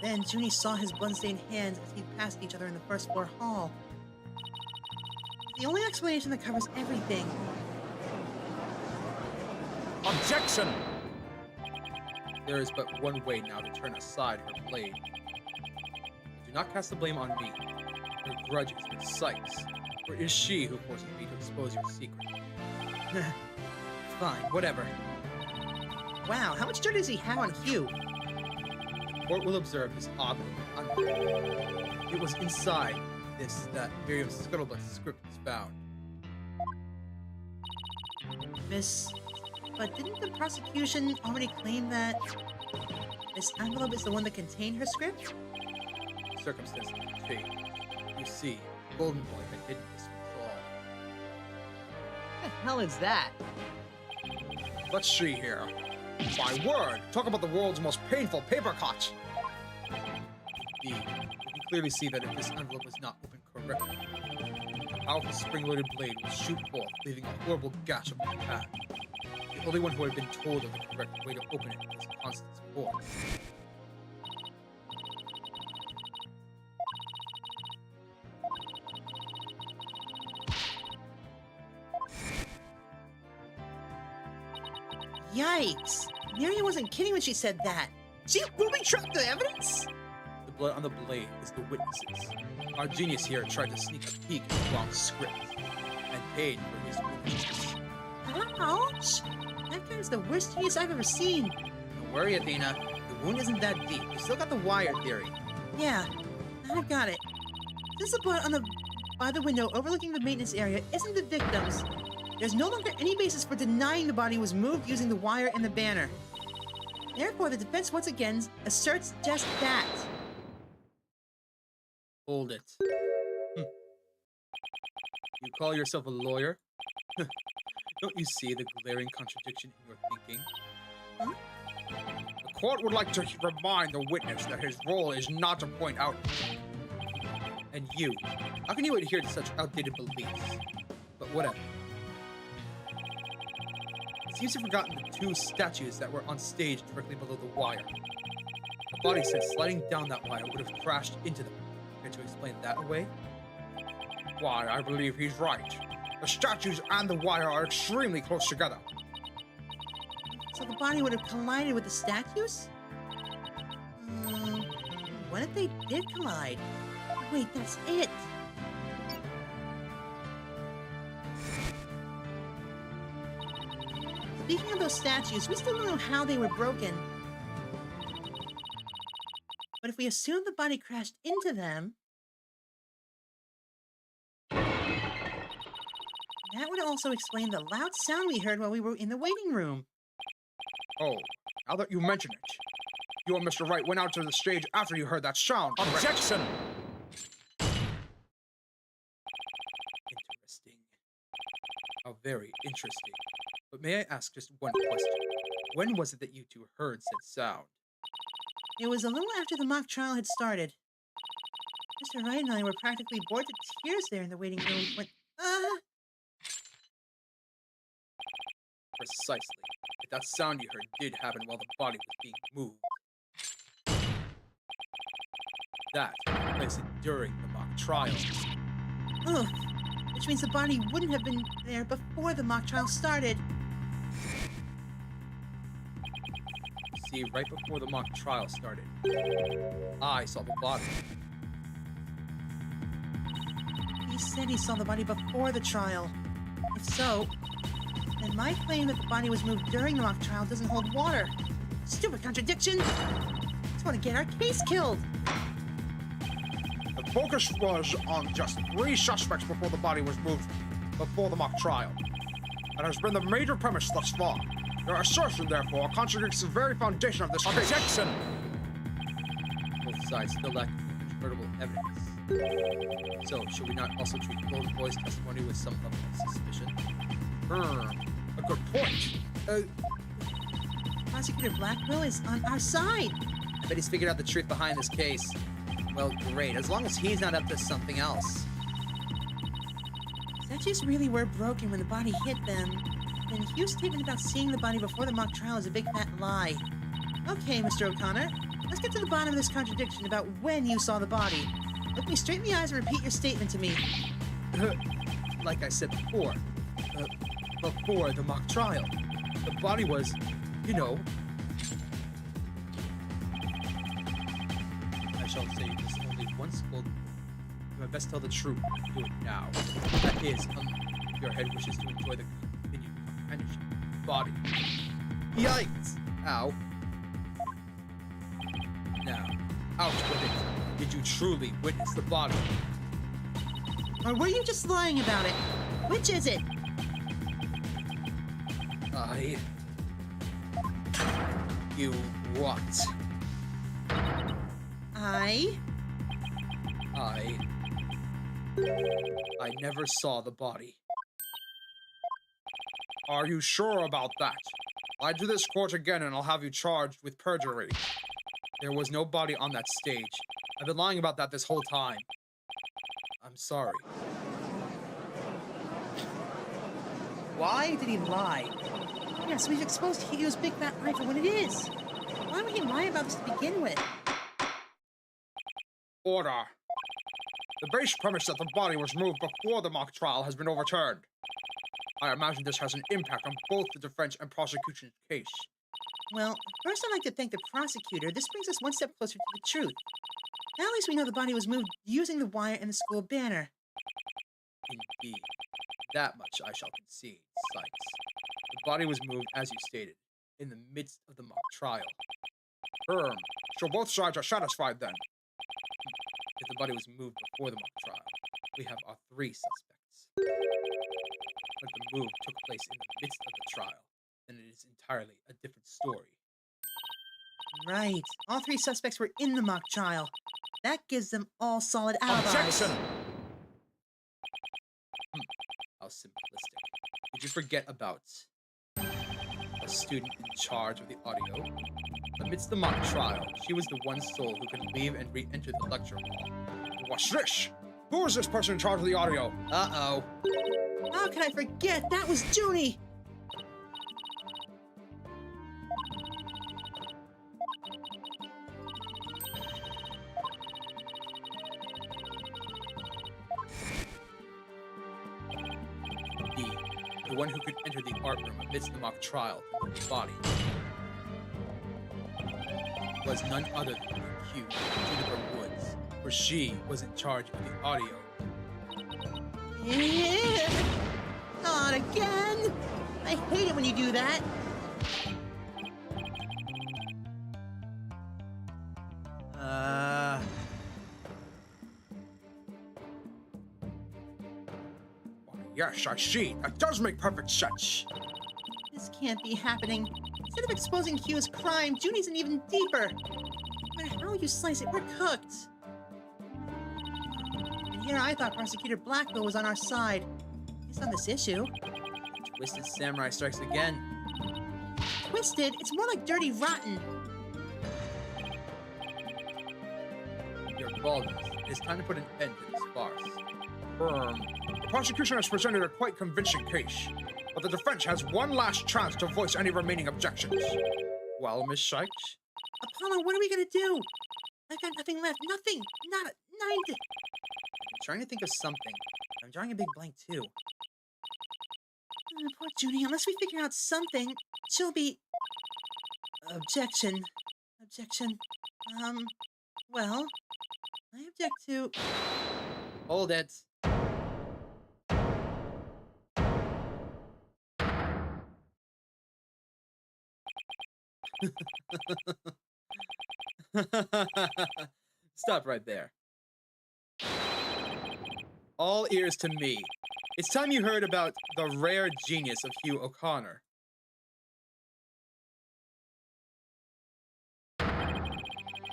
Then Junie saw his blood-stained hands as he passed each other in the first floor hall. The only explanation that covers everything. Objection! There is but one way now to turn aside her blade. Do not cast the blame on me. Your grudge is with Sykes. Or is she who forces me to expose your secret? Fine, whatever. Wow, how much dirt does he have on Hugh? The court will observe this oddly. It was inside this that Miriam's Scuttlebutt script was found. Miss... But didn't the prosecution already claim that this envelope is the one that contained her script? Circumstances have changed. You see, Golden Boy had hidden this from us all. What the hell is that? Let's see here. My word! Talk about the world's most painful paper cut! Indeed, you can clearly see that if this envelope was not opened correctly, the powerful spring-loaded blade will shoot forth, leaving a horrible gash upon the pad. The only one who had been told of the correct way to open it was Constance Ford. Yikes! Miriam wasn't kidding when she said that. She booby-trapped the evidence? The blood on the blade is the witnesses. Our genius here tried to sneak a peek at the wrong script and paid for his foolishness. Ouch! That guy's the worst genius I've ever seen. Don't worry, Athena. The wound isn't that deep. You still got the wire theory. Yeah, I've got it. Since the blood on by the window overlooking the maintenance area isn't the victim's, there's no longer any basis for denying the body was moved using the wire and the banner. Therefore, the defense once again asserts just that. Hold it. You call yourself a lawyer? Don't you see the glaring contradiction in your thinking? The court would like to remind the witness that his role is not to point out. And you, how can you adhere to such outdated beliefs? But whatever. It seems you've forgotten the two statues that were on stage directly below the wire. The body said sliding down that wire would have crashed into them. Care to explain that away? Why, I believe he's right. The statues and the wire are extremely close together. So the body would have collided with the statues? What if they did collide? Wait, that's it! Speaking of those statues, we still don't know how they were broken. But if we assume the body crashed into them, that would also explain the loud sound we heard while we were in the waiting room. Oh, now that you mention it, You and Mr. Wright went out to the stage after you heard that sound. Objection! Interesting. How very interesting. But may I ask just one question? When was it that you two heard said sound? It was a little after the mock trial had started. Mr. Wright and I were practically bored to tears there in the waiting room when... Precisely. If that sound you heard did happen while the body was being moved. That took place during the mock trial. Ugh. Which means the body wouldn't have been there before the mock trial started. See, right before the mock trial started, I saw the body. He said he saw the body before the trial. If so, then my claim that the body was moved during the mock trial doesn't hold water. Stupid contradiction! Just want to get our case killed! The focus was on just 3 suspects before the body was moved before the mock trial. That has been the major premise thus far. Your assertion, therefore, contradicts the very foundation of this case. Objection! Both sides still lack incontrovertible evidence. So, should we not also treat both boys' testimony with some level of suspicion? A good point. Prosecutor Blackwell is on our side. I bet he's figured out the truth behind this case. Well, great, as long as he's not up to something else. Statues really were broken when the body hit them. Then Hugh's statement about seeing the body before the mock trial is a big fat lie. Okay, Mr. O'Connor, let's get to the bottom of this contradiction about when you saw the body. Look me straight in the eyes and repeat your statement to me. Like I said before, before the mock trial, the body was, you know... I shall say this only once, well, you had best tell the truth. Do it now. That is, if your head wishes to enjoy the continued companionship of the body. Yikes! Ow. Now, out with it. Did you truly witness the body? Or were you just lying about it? Which is it? You what? I never saw the body. Are you sure about that? Lie to this court again and I'll have you charged with perjury. There was no body on that stage. I've been lying about that this whole time. I'm sorry. Why did he lie? Yes, we've exposed Hugh's big fat lie for what it is. Why would he lie about this to begin with? Order. The base premise that the body was moved before the mock trial has been overturned. I imagine this has an impact on both the defense and prosecution's case. Well, first I'd like to thank the prosecutor. This brings us one step closer to the truth. Now at least we know the body was moved using the wire and the school banner. Indeed. That much I shall concede, Sykes. The body was moved, as you stated, in the midst of the mock trial. So both sides are satisfied then? If the body was moved before the mock trial, we have our 3 suspects. But the move took place in the midst of the trial, then it is entirely a different story. Right. All 3 suspects were in the mock trial. That gives them all solid alibis. Objection! How simplistic. Did you forget about a student in charge of the audio? Amidst the mock trial, she was the one soul who could leave and re-enter the lecture hall. What's this? Who is this person in charge of the audio? Uh-oh. How could I forget? That was Junie! The one who could enter the art room amidst the mock trial from the body was none other than the accused, Juniper Woods, for she was in charge of the audio. Not again! I hate it when you do that. Yes, I see. That does make perfect sense. This can't be happening. Instead of exposing Hugh's crime, Junie's in even deeper. How you slice it? We're cooked. And here I thought Prosecutor Blackwell was on our side. At least on this issue. Twisted Samurai strikes again. Twisted? It's more like dirty rotten. Your baldness. It's time to put an end to this farce. The prosecution has presented a quite convincing case, but the defense has one last chance to voice any remaining objections. Well, Miss Sykes? Apollo, what are we gonna do? I've got nothing left. Nothing. Not a... I'm trying to think of something. I'm drawing a big blank too. Poor Judy. Unless we figure out something, she'll be... Objection. Objection. Well, I object to... Hold it. Stop right there. All ears to me. It's time you heard about the rare genius of Hugh O'Connor.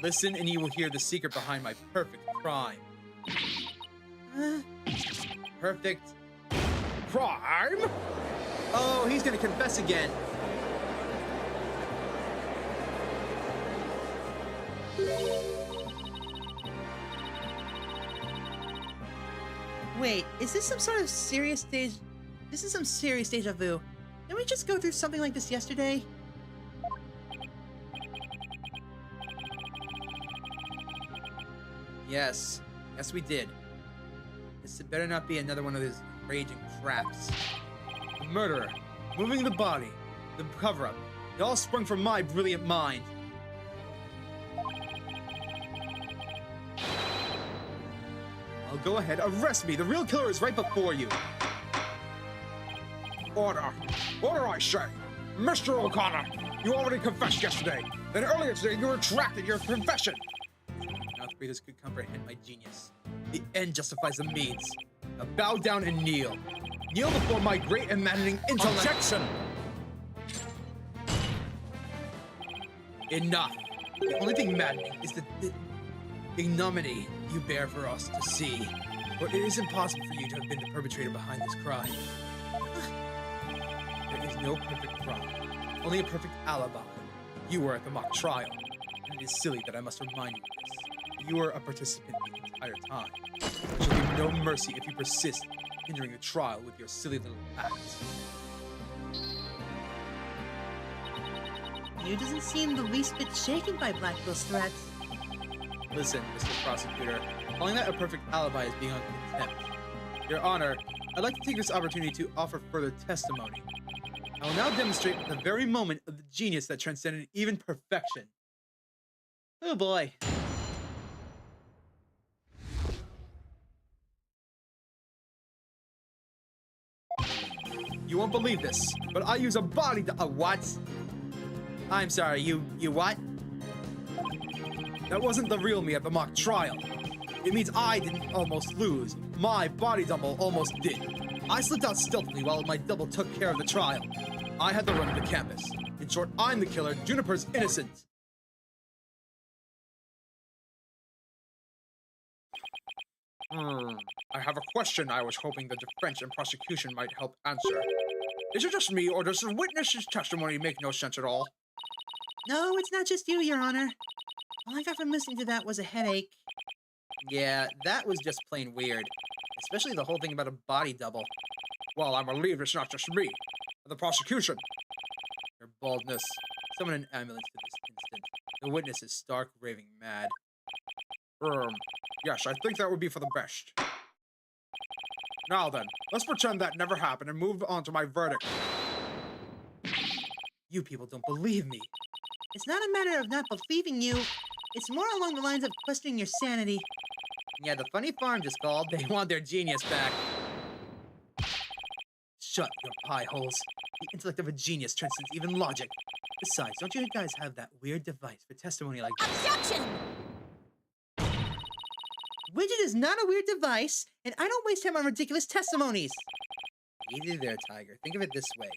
Listen and you will hear the secret behind my perfect crime. Perfect Crime? Oh, he's gonna confess again. Wait, is this some sort of serious stage... This is some serious deja vu. Didn't we just go through something like this yesterday? Yes. Yes, we did. This better not be another one of his raging traps. The murderer, moving the body, the cover-up, it all sprung from my brilliant mind. I'll go ahead, arrest me. The real killer is right before you. Order. Order, I say. Mr. O'Connor, you already confessed yesterday. Then earlier today, you retracted your confession. Now the readers could comprehend my genius. The end justifies the means. Now bow down and kneel. Kneel before my great and maddening intellect. Objection! Enough. The only thing maddening is the ignominy you bear for us to see. For it is impossible for you to have been the perpetrator behind this crime. There is no perfect crime, only a perfect alibi. You were at the mock trial, and it is silly that I must remind you of this. You were a participant the entire time. I shall give no mercy if you persist hindering the trial with your silly little acts. You doesn't seem the least bit shaken by Blackwell's threats. Listen, Mr. Prosecutor, calling that a perfect alibi is beyond contempt. Your Honor, I'd like to take this opportunity to offer further testimony. I will now demonstrate the very moment of the genius that transcended even perfection. Oh boy. You won't believe this, but I use a body what? I'm sorry, you what? That wasn't the real me at the mock trial. It means I didn't almost lose. My body double almost did. I slipped out stealthily while my double took care of the trial. I had the run of the campus. In short, I'm the killer. Juniper's innocent. I have a question I was hoping the defense and prosecution might help answer. Is it just me, or does the witness's testimony make no sense at all? No, it's not just you, Your Honor. All I got from listening to that was a headache. Yeah, that was just plain weird. Especially the whole thing about a body double. Well, I'm relieved it's not just me. The prosecution. Your baldness. Summon an ambulance to this instant. The witness is stark raving mad. Yes, I think that would be for the best. Now then, let's pretend that never happened and move on to my verdict. You people don't believe me. It's not a matter of not believing you. It's more along the lines of questioning your sanity. Yeah, the funny farm just called. They want their genius back. Shut your pie holes. The intellect of a genius transcends even logic. Besides, don't you guys have that weird device for testimony like this? Objection! Widget is not a weird device, and I don't waste time on ridiculous testimonies. Easy there, Tiger. Think of it this way.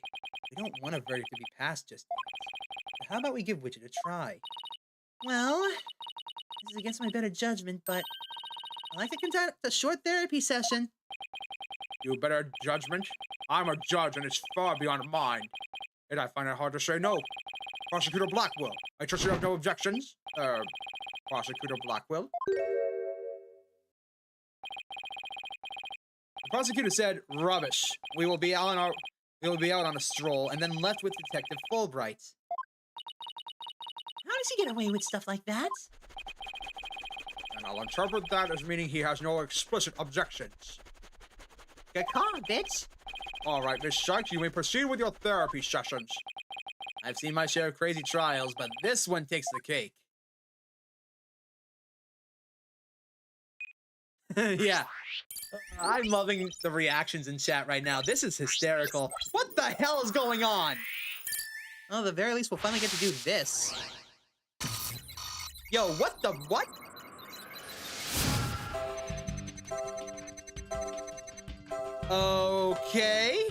We don't want a verdict to be passed just yet. So how about we give Widget a try? Well, is against my better judgment, but I'd like to conduct a short therapy session. You better judgment? I'm a judge and it's far beyond mine. And I find it hard to say no. Prosecutor Blackwell, I trust you have no objections? Prosecutor Blackwell? The prosecutor said, "Rubbish. We will be out on a stroll," and then left with Detective Fulbright. How does he get away with stuff like that? And I'll interpret that as meaning he has no explicit objections. Get caught, bitch. All right, Miss Sykes, you may proceed with your therapy sessions. I've seen my share of crazy trials, but this one takes the cake. Yeah. I'm loving the reactions in chat right now. This is hysterical. What the hell is going on? Well, at the very least, we'll finally get to do this. Yo, what the what? Okay.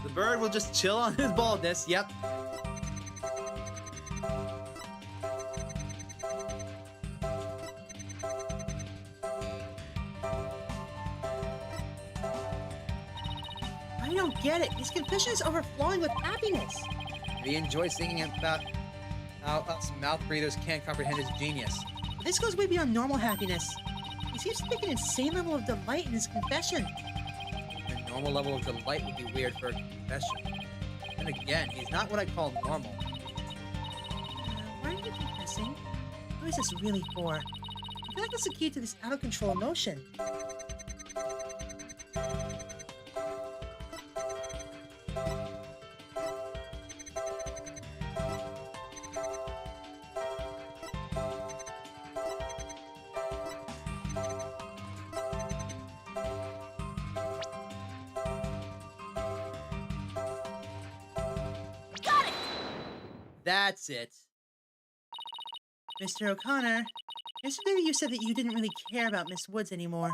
The bird will just chill on his baldness. Yep. I don't get it. His confession is overflowing with happiness. He enjoys singing about how us mouth breathers can't comprehend his genius. But this goes way beyond normal happiness. He seems to take an insane level of delight in his confession. A normal level of delight would be weird for a confession. And again, he's not what I call normal. Why are you confessing? What is this really for? I feel like that's the key to this out-of-control emotion. That's it. Mr. O'Connor, yesterday you said that you didn't really care about Miss Woods anymore.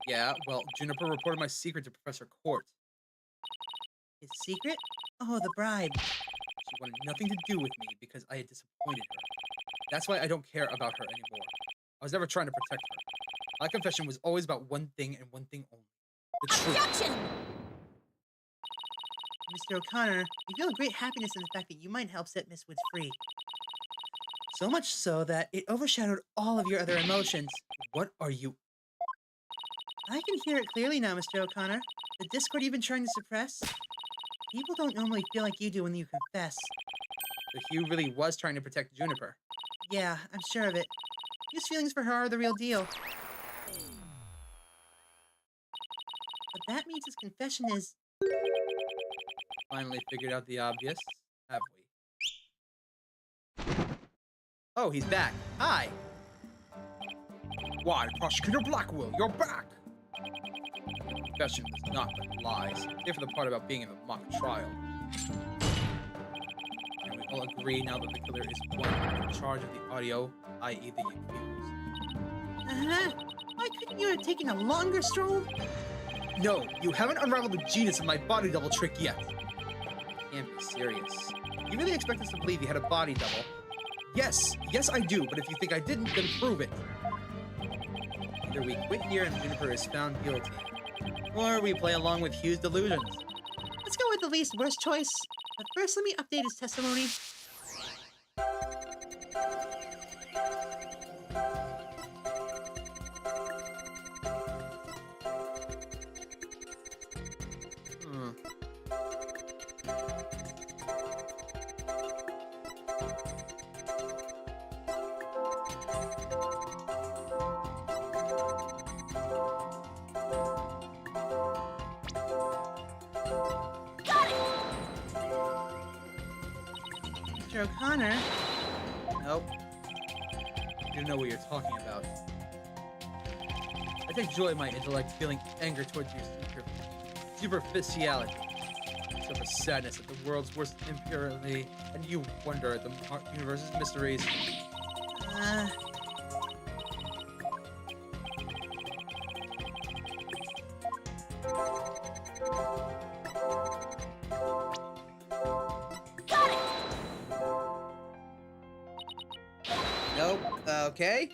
Yeah, well, Juniper reported my secret to Professor Court. His secret? Oh, the bribe. She wanted nothing to do with me because I had disappointed her. That's why I don't care about her anymore. I was never trying to protect her. My confession was always about one thing and one thing only. The truth. Objection! Mr. O'Connor, we feel great happiness in the fact that you might help set Miss Woods free. So much so that it overshadowed all of your other emotions. What are you... I can hear it clearly now, Mr. O'Connor. The discord you've been trying to suppress. People don't normally feel like you do when you confess. So Hugh really was trying to protect Juniper. Yeah, I'm sure of it. His feelings for her are the real deal. But that means his confession is... Finally figured out the obvious, have we? Oh, he's back. Hi. Why, Prosecutor Blackwell, you're back! The confession was not but lies, save for the part about being in the mock trial. And we all agree now that the killer is one in charge of the audio, i.e. the accused. Why couldn't you have taken a longer stroll? No, you haven't unraveled the genius of my body double trick yet. You can't be serious. You really expect us to believe you had a body double? Yes, I do, but if you think I didn't, then prove it. Either we quit here and Juniper is found guilty, or we play along with Hugh's delusions. Let's go with the least worst choice. But first, let me update his testimony. Mr. O'Connor? Nope. You know what you're talking about. I take joy in my intellect feeling anger towards your superficiality. discover sadness at the world's worst impurity, and you wonder at the universe's mysteries. Got it! Nope. Okay.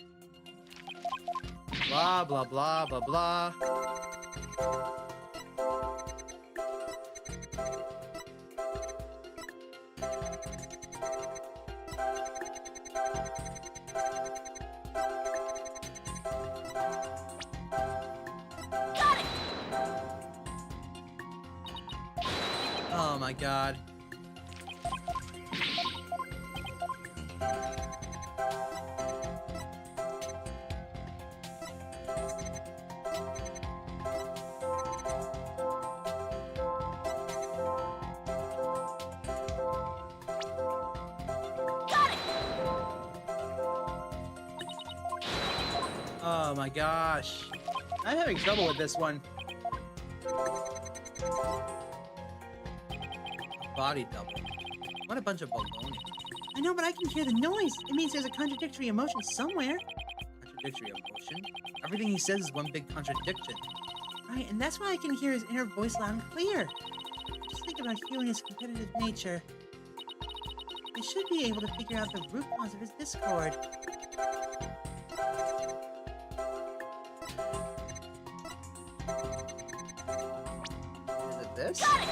Blah, blah, blah, blah, blah. Got it! Oh my god. Got it! Oh my gosh. I'm having trouble with this one. Body double. What a bunch of baloney. I know, but I can hear the noise. It means there's a contradictory emotion somewhere. Contradictory emotion? Everything he says is one big contradiction. Right, and that's why I can hear his inner voice loud and clear. Just think about healing his competitive nature. I should be able to figure out the root cause of his discord. Is it this? Got it!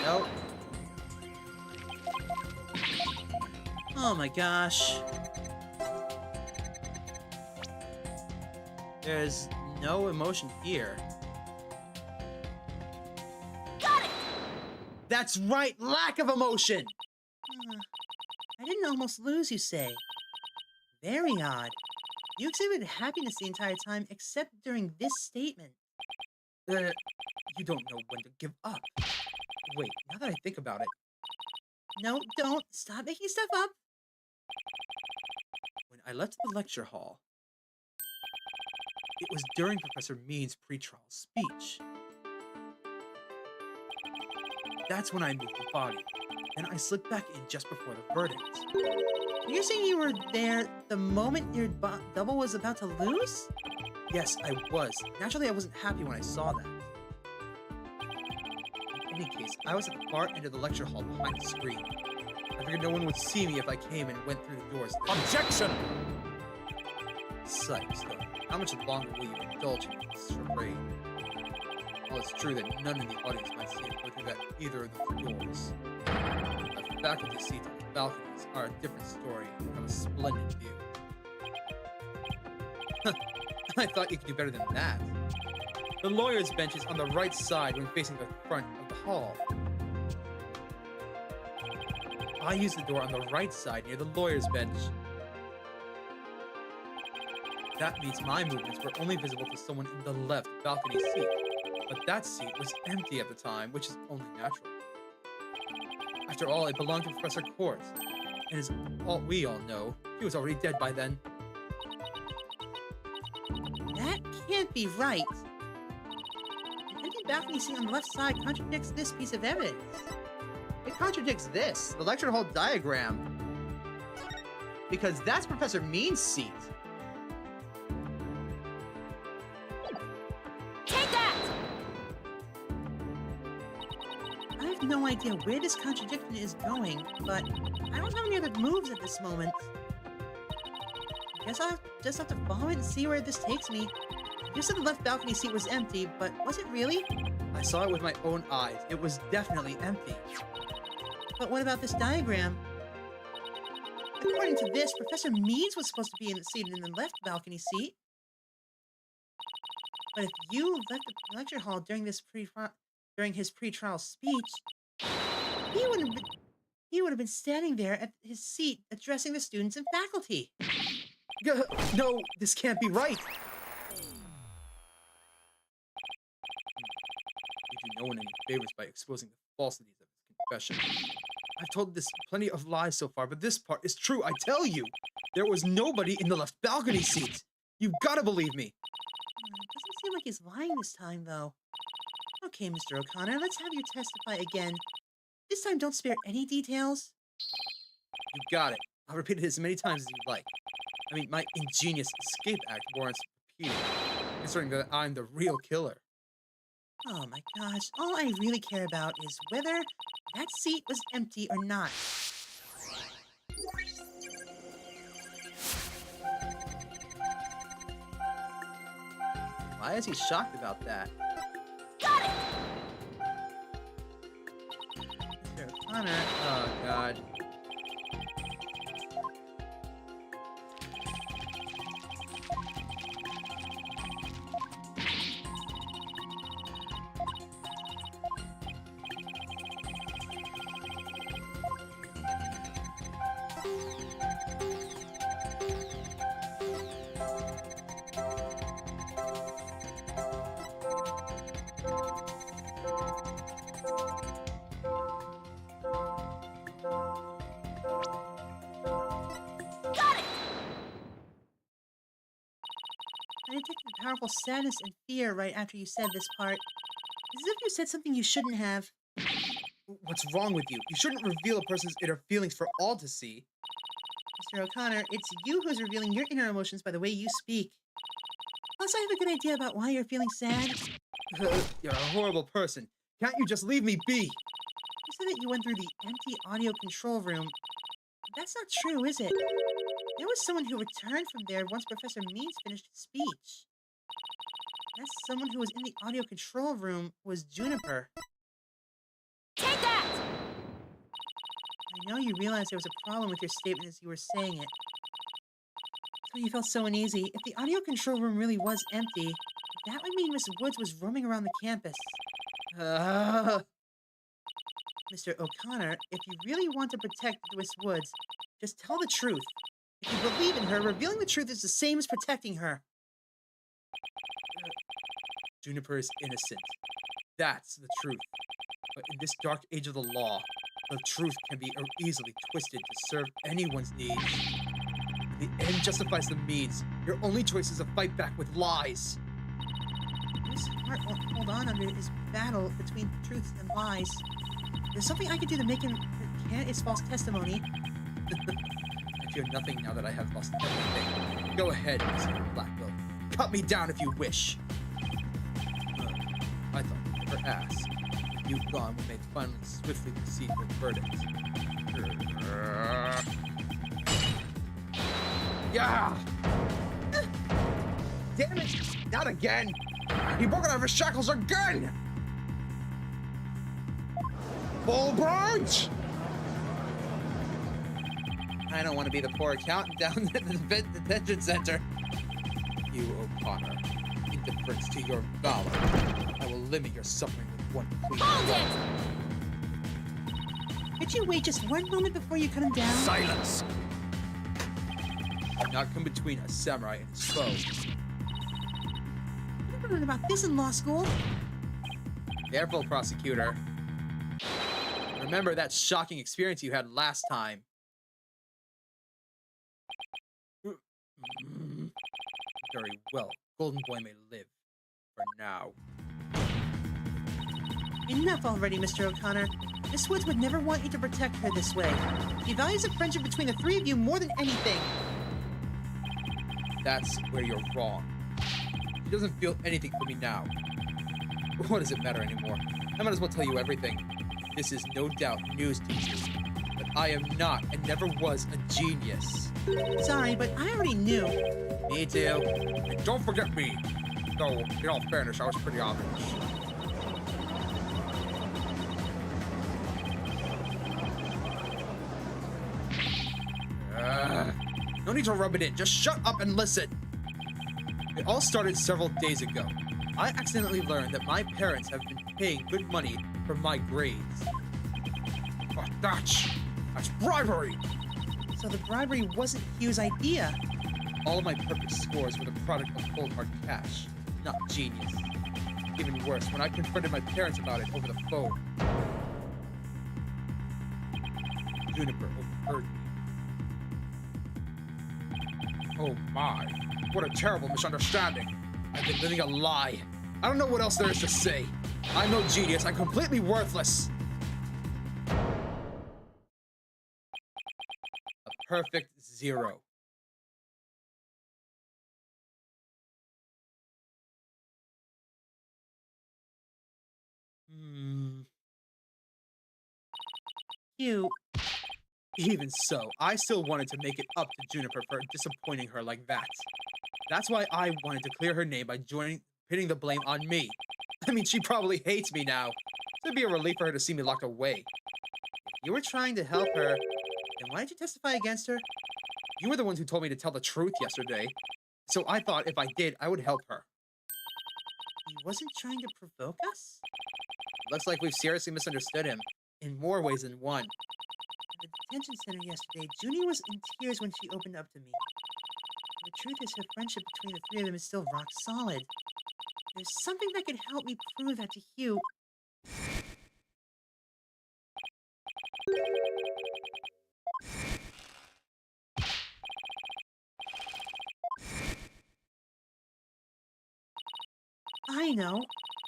Nope. Oh my gosh. There's no emotion here. Got it! That's right, lack of emotion! I didn't almost lose, you say. Very odd. You exhibited happiness the entire time, except during this statement. You don't know when to give up. Wait, now that I think about it, No, don't. Stop making stuff up. when I left the lecture hall, it was during Professor Mean's pretrial speech. That's when I moved the body, and I slipped back in just before the verdict. You're saying you were there the moment your double was about to lose? Yes, I was. Naturally, I wasn't happy when I saw that. In any case, I was at the far end of the lecture hall behind the screen. I figured no one would see me if I came and went through the doors. Objection! Sykes, though. How much longer will you indulge in this charade? Well, it's true that none in the audience might see it go through that either of the doors. The faculty seats on the balconies are a different story and have a splendid view. I thought you could do better than that. The lawyer's bench is on the right side when facing the front of the hall. I use the door on the right side near the lawyer's bench. That means my movements were only visible to someone in the left balcony seat. But that seat was empty at the time, which is only natural. After all, it belonged to Professor Court. And as we all know, he was already dead by then. That can't be right. An empty balcony seat on the left side contradicts this piece of evidence. It contradicts this, the lecture hall diagram. Because that's Professor Mean's seat. Take that! I have no idea where this contradiction is going, but I don't have any other moves at this moment. I guess I'll just have to follow it and see where this takes me. You said the left balcony seat was empty, but was it really? I saw it with my own eyes. It was definitely empty. But what about this diagram? According to this, Professor Means was supposed to be seated in the left balcony seat. But if you left the lecture hall during his pre-trial speech, he would have been standing there at his seat addressing the students and faculty. No, this can't be right. You do no one any favors by exposing the falsities of his confession. I've told this plenty of lies so far, but this part is true, I tell you. There was nobody in the left balcony seat. You've got to believe me. It doesn't seem like he's lying this time, though. Okay, Mr. O'Connor, let's have you testify again. This time, don't spare any details. You got it. I'll repeat it as many times as you like. I mean, my ingenious escape act warrants repeating, considering that I'm the real killer. Oh my gosh, all I really care about is whether that seat was empty or not. Why is he shocked about that? Mr. O'Connor, Oh, God. I detected powerful sadness and fear right after you said this part. It's as if you said something you shouldn't have. What's wrong with you? You shouldn't reveal a person's inner feelings for all to see. Mr. O'Connor, it's you who's revealing your inner emotions by the way you speak. Plus, I have a good idea about why you're feeling sad. You're a horrible person. Can't you just leave me be? You said that you went through the empty audio control room. That's not true, is it? There was someone who returned from there once Professor Means finished his speech. That someone who was in the audio control room was Juniper. Take that! I know you realized there was a problem with your statement as you were saying it. That's why you felt so uneasy. If the audio control room really was empty, that would mean Miss Woods was roaming around the campus. Mr. O'Connor, if you really want to protect Miss Woods, just tell the truth. If you believe in her, revealing the truth is the same as protecting her. Juniper is innocent. That's the truth. But in this dark age of the law, the truth can be easily twisted to serve anyone's needs. The end justifies the means. Your only choice is to fight back with lies. Miss Hart won't hold on under his battle between truths and lies. There's something I can do to make him recant his false testimony. I fear nothing now that I have lost everything. Go ahead, Mr. Blackwell. Cut me down if you wish. I thought you'd never ask. You've gone, we may finally swiftly proceed with verdict. Yeah! Damn it! Not again! He broke out of his shackles again! Bullbright! I don't want to be the poor accountant down at the detention center. You, O'Connor, in deference to your valor, I will limit your suffering with one clean blow. Could you wait just one moment before you cut him down? Silence! Do not come between a samurai and his foe. You never learned about this in law school. Careful, prosecutor. Remember that shocking experience you had last time. Very well. Golden Boy may live. For now. Enough already, Mr. O'Connor. Miss Woods would never want you to protect her this way. She values the friendship between the three of you more than anything. That's where you're wrong. She doesn't feel anything for me now. What does it matter anymore? I might as well tell you everything. This is no doubt news to you. But I am not and never was a genius. Sorry, but I already knew. Me too. And don't forget me. Though, in all fairness, I was pretty obvious. No need to rub it in. Just shut up and listen. It all started several days ago. I accidentally learned that my parents have been paying good money for my grades. Oh, that's bribery! So the bribery wasn't Hugh's idea. All of my perfect scores were the product of cold hard cash, not genius. Even worse, when I confronted my parents about it over the phone, Juniper overheard me. Oh my, what a terrible misunderstanding. I've been living a lie. I don't know what else there is to say. I'm no genius. I'm completely worthless. A perfect 0. You. Even so, I still wanted to make it up to Juniper for disappointing her like that. That's why I wanted to clear her name by pinning the blame on me. I mean, she probably hates me now. It'd be a relief for her to see me locked away. If you were trying to help her, then why did you testify against her? You were the ones who told me to tell the truth yesterday. So I thought if I did, I would help her. He wasn't trying to provoke us? Looks like we've seriously misunderstood him. In more ways than one. At the detention center yesterday, Junie was in tears when she opened up to me. The truth is, her friendship between the three of them is still rock solid. There's something that could help me prove that to Hugh. I know.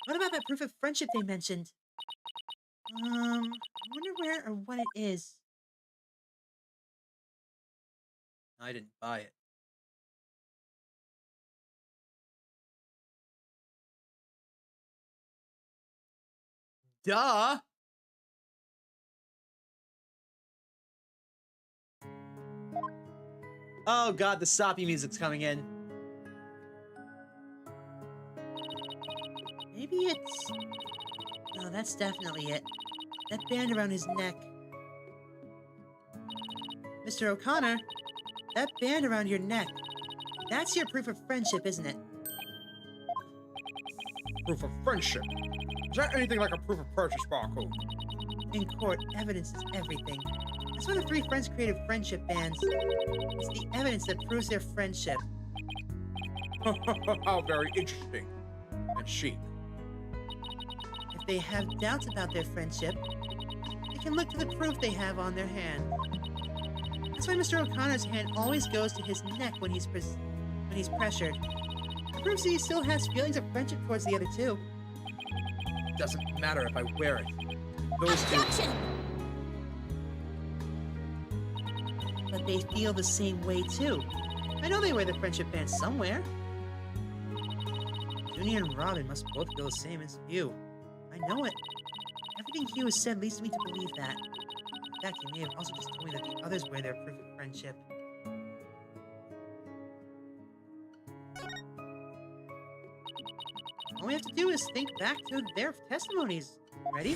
What about that proof of friendship they mentioned? I wonder where or what it is. I didn't buy it. Duh! Oh god, the soppy music's coming in. Maybe it's... Oh, that's definitely it. That band around his neck. Mr. O'Connor, that band around your neck. That's your proof of friendship, isn't it? Proof of friendship? Is that anything like a proof of purchase barcode? In court, evidence is everything. That's why the three friends created friendship bands. It's the evidence that proves their friendship. How very interesting. And chic. If they have doubts about their friendship, they can look to the proof they have on their hand. That's why Mr. O'Connor's hand always goes to his neck when he's pressured. It proves that he still has feelings of friendship towards the other two. Doesn't matter if I wear it. Those two... Objection! But they feel the same way too. I know they wear the friendship band somewhere. Junie and Robin must both feel the same as Hugh. I know it. Everything Hugh has said leads me to believe that. In fact, he may have also just told me that the others wear their proof of friendship. All we have to do is think back to their testimonies. Ready?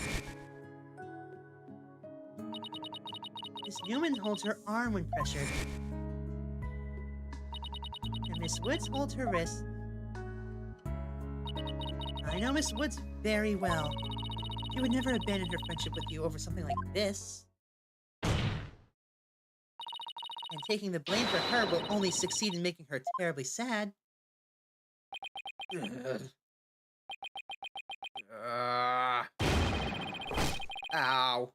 Miss Newman holds her arm when pressured. And Miss Woods holds her wrist. I know Miss Woods very well. She would never abandon her friendship with you over something like this. And taking the blame for her will only succeed in making her terribly sad. Ow.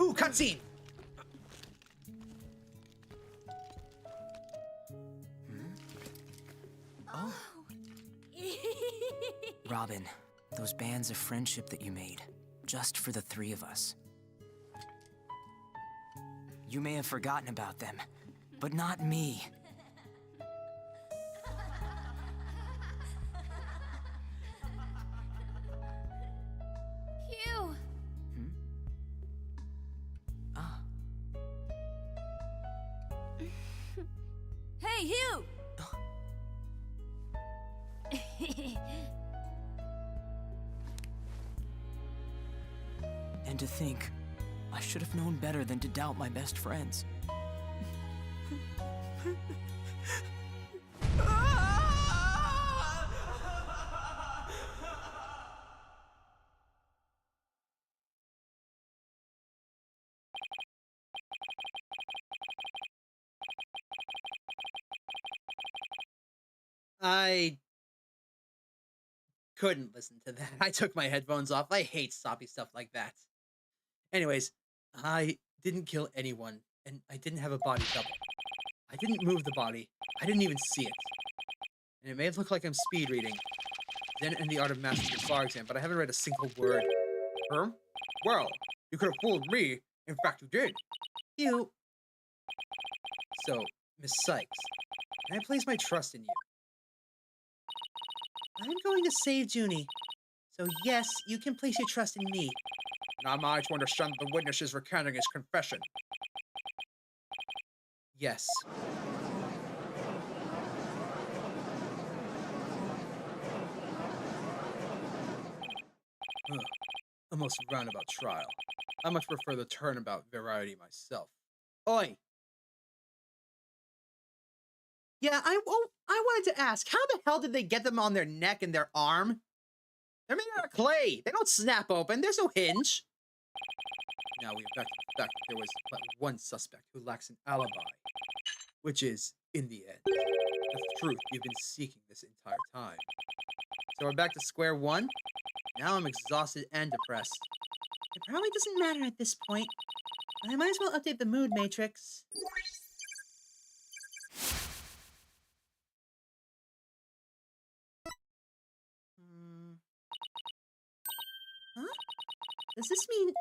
Ooh, cutscene! Robin, those bands of friendship that you made, just for the three of us. You may have forgotten about them, but not me. Hugh! Ah. Hey, Hugh! And to think, I should have known better than to doubt my best friends. I couldn't listen to that. I took my headphones off. I hate soppy stuff like that. Anyways, I didn't kill anyone, and I didn't have a body double. I didn't move the body. I didn't even see it. And it may look like I'm speed reading. Then in the Art of Mastering Your Bar exam, but I haven't read a single word. Well, you could have fooled me. In fact, you did. You. So, Miss Sykes, can I place my trust in you? I'm going to save Junie. So yes, you can place your trust in me. Now am I to understand the witness is recanting his confession? Yes. A most roundabout trial. I much prefer the turnabout variety myself. Oi! Yeah, I wanted to ask, how the hell did they get them on their neck and their arm? They're made out of clay. They don't snap open. There's no hinge. Now we have back to the fact that there was but one suspect who lacks an alibi, which is, in the end, the truth you've been seeking this entire time. So we're back to square one. Now I'm exhausted and depressed. It probably doesn't matter at this point, but I might as well update the mood matrix. Huh? Does this mean...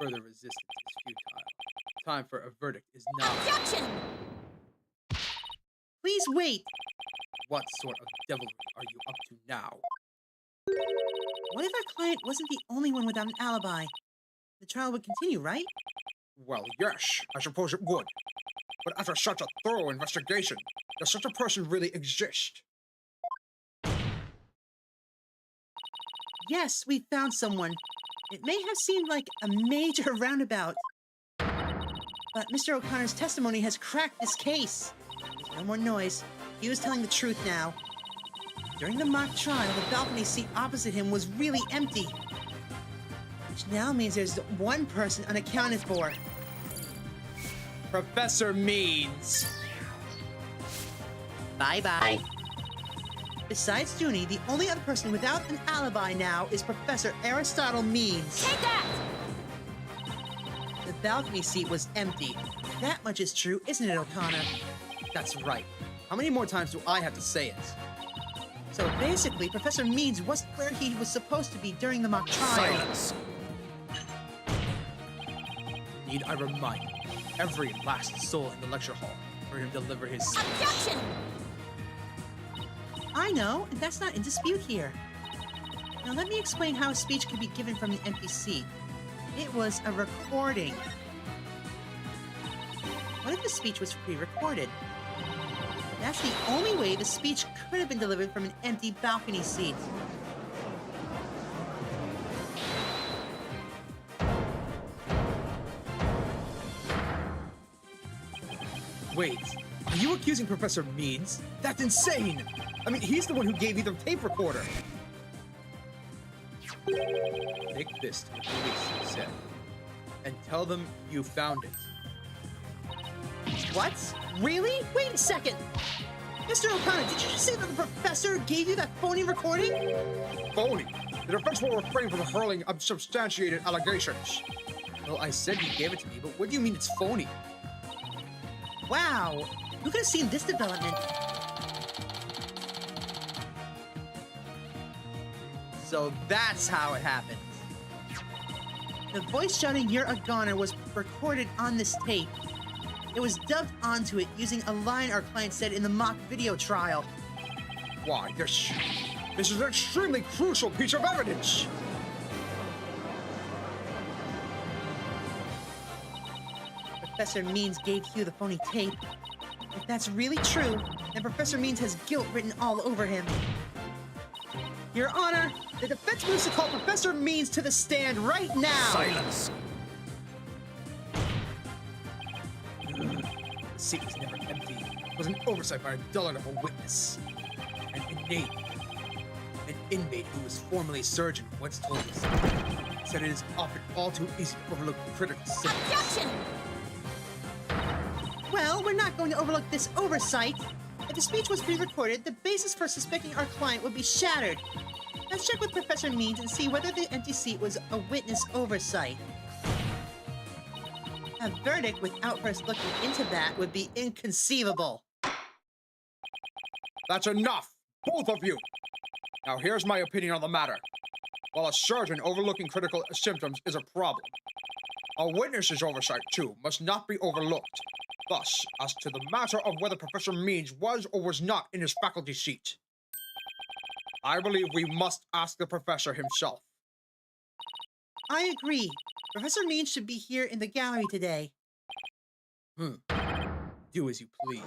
Further resistance is futile. Time for a verdict is now. Objection! Please wait! What sort of devilry are you up to now? What if our client wasn't the only one without an alibi? The trial would continue, right? Well, yes, I suppose it would. But after such a thorough investigation, does such a person really exist? Yes, we found someone. It may have seemed like a major roundabout, but Mr. O'Connor's testimony has cracked this case. There's no more noise. He was telling the truth now. During the mock trial, the balcony seat opposite him was really empty, which now means there's one person unaccounted for. Professor Means. Bye-bye. Besides Junie, the only other person without an alibi now is Professor Aristotle Means. Take that! The balcony seat was empty. That much is true, isn't it, O'Connor? That's right. How many more times do I have to say it? So basically, Professor Means wasn't where he was supposed to be during the mock trial. Silence! Need I remind you, every last soul in the lecture hall heard him deliver his... Objection! I know, and that's not in dispute here. Now let me explain how a speech could be given from an empty seat. It was a recording. What if the speech was pre-recorded? That's the only way the speech could have been delivered from an empty balcony seat. Wait, are you accusing Professor Means? That's insane! I mean, he's the one who gave you the tape recorder! Take this to the police, he said, and tell them you found it. What? Really? Wait a second! Mr. O'Connor, did you just say that the professor gave you that phony recording? Phony! The defense will refrain from hurling unsubstantiated allegations. Well, I said you gave it to me, but what do you mean it's phony? Wow! Who could have seen this development? So that's how it happened. The voice shouting "You're a goner" was recorded on this tape. It was dubbed onto it using a line our client said in the mock video trial. Why, this is an extremely crucial piece of evidence! Professor Means gave Hugh the phony tape. If that's really true, then Professor Means has guilt written all over him. Your Honor, the defense moves to call Professor Means to the stand right now! Silence! The seat was never empty. It was an oversight by a dullard of a witness. An inmate who was formerly surgeon once told us said it is often all too easy to overlook critical symptoms. Objection! Well, we're not going to overlook this oversight. If the speech was pre-recorded, the basis for suspecting our client would be shattered. Let's check with Professor Means and see whether the empty seat was a witness oversight. A verdict without first looking into that would be inconceivable. That's enough! Both of you! Now here's my opinion on the matter. While a surgeon overlooking critical symptoms is a problem, a witness's oversight, too, must not be overlooked. Thus, as to the matter of whether Professor Means was or was not in his faculty seat, I believe we must ask the professor himself. I agree. Professor Means should be here in the gallery today. Do as you please.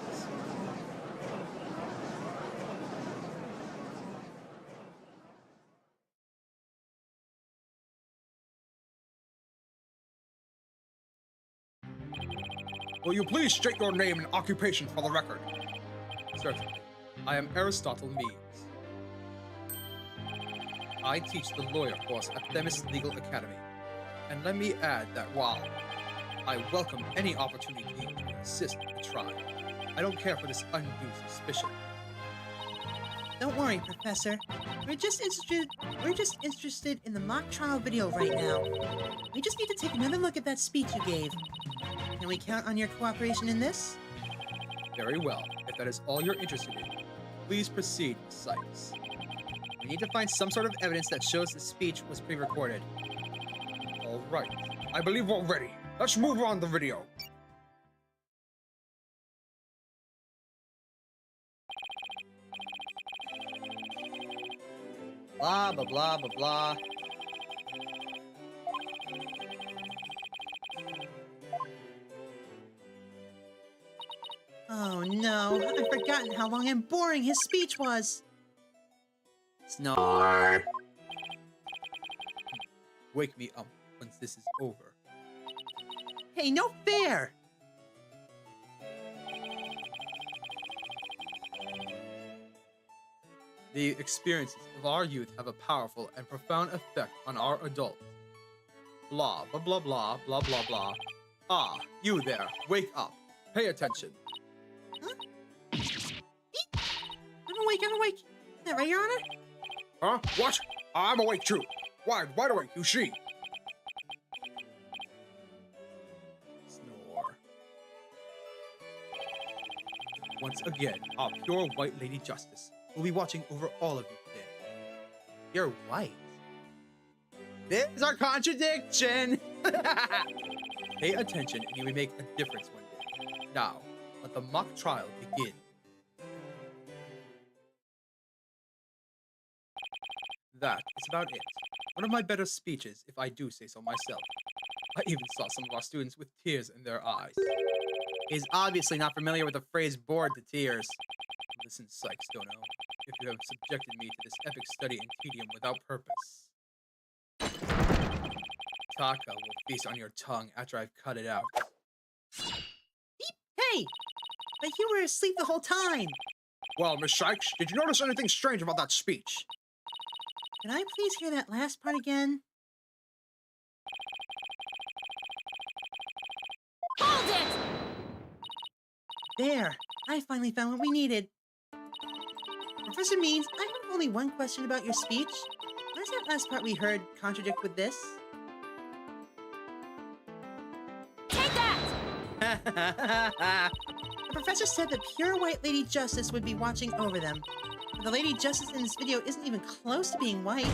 Will you please state your name and occupation for the record? Certainly. I am Aristotle Means. I teach the lawyer course at Themis Legal Academy. And let me add that while I welcome any opportunity to assist the trial, I don't care for this undue suspicion. Don't worry, Professor. We're just interested in the mock trial video right now. We just need to take another look at that speech you gave. Can we count on your cooperation in this? Very well. If that is all you're interested in, please proceed, Sykes. We need to find some sort of evidence that shows the speech was pre-recorded. All right. I believe we're ready. Let's move on the video. Blah, blah, blah, blah, blah. Oh no, I've forgotten how long and boring his speech was. Snore. Wake me up once this is over. Hey, no fair! The experiences of our youth have a powerful and profound effect on our adults. Blah, blah, blah, blah, blah, blah, blah. Ah, you there, wake up. Pay attention. Huh? I'm awake. Is that right, Your Honor? Huh? What? I'm awake too. Wide awake, you see. Snore. Once again, our pure white lady justice will be watching over all of you today. You're white. There's our contradiction! Pay attention and you may make a difference one day. Now, let the mock trial begin. That is about it. One of my better speeches, if I do say so myself. I even saw some of our students with tears in their eyes. He's obviously not familiar with the phrase bored to tears. Listen, Sykes, Dono. If you have subjected me to this epic study in tedium without purpose, Taka will feast on your tongue after I've cut it out. Hey! But you were asleep the whole time! Well, Miss Sykes, did you notice anything strange about that speech? Can I please hear that last part again? Hold it! There! I finally found what we needed. Professor Means, I have only one question about your speech. Why does that last part we heard contradict with this? Take that! The professor said that pure white Lady Justice would be watching over them. The Lady Justice in this video isn't even close to being white.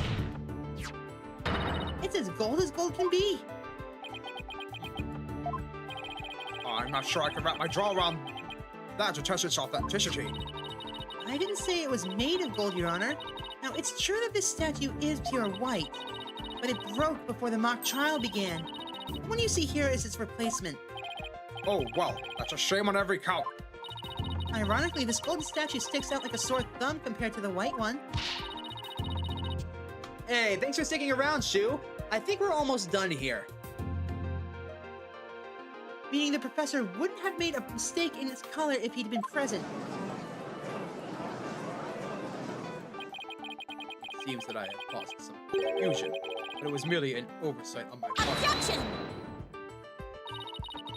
It's as gold can be. I'm not sure I can wrap my jaw around that to test its authenticity. I didn't say it was made of gold, Your Honor. Now, it's true that this statue is pure white, but it broke before the mock trial began. The one you see here is its replacement. Oh, well, that's a shame on every count. Ironically, this golden statue sticks out like a sore thumb compared to the white one. Hey, thanks for sticking around, Shu. I think we're almost done here. Meaning the professor wouldn't have made a mistake in its color if he'd been present. It seems that I have caused some confusion, but it was merely an oversight on my part. Objection!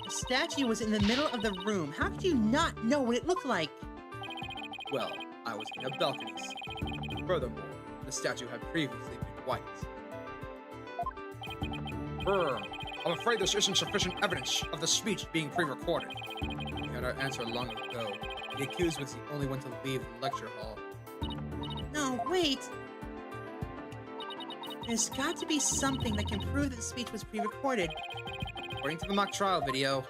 The statue was in the middle of the room. How could you not know what it looked like? Well, I was in a balcony scene. Furthermore, the statue had previously been white. I'm afraid this isn't sufficient evidence of the speech being pre-recorded. We had our answer long ago. The accused was the only one to leave the lecture hall. No, wait. There's got to be something that can prove that the speech was pre-recorded. According to the mock trial video,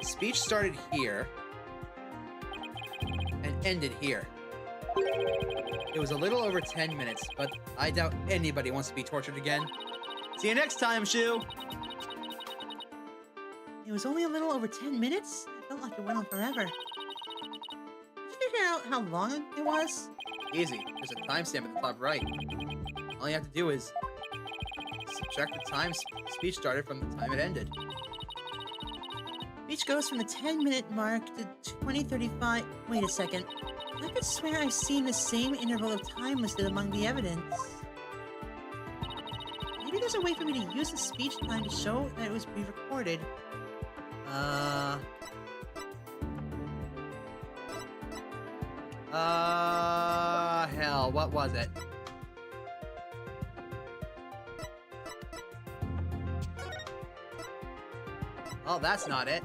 the speech started here and ended here. It was a little over 10 minutes, but I doubt anybody wants to be tortured again. See you next time, Shu! It was only a little over 10 minutes? It felt like it went on forever. Did you figure out how long it was? Easy. There's a timestamp at the top right. All you have to do is subtract the time speech started from the time it ended. Speech goes from the 10-minute mark to 20:35. Wait a second. I could swear I've seen the same interval of time listed among the evidence. Maybe there's a way for me to use the speech time to show that it was pre-recorded. Hell, what was it? Oh, that's not it.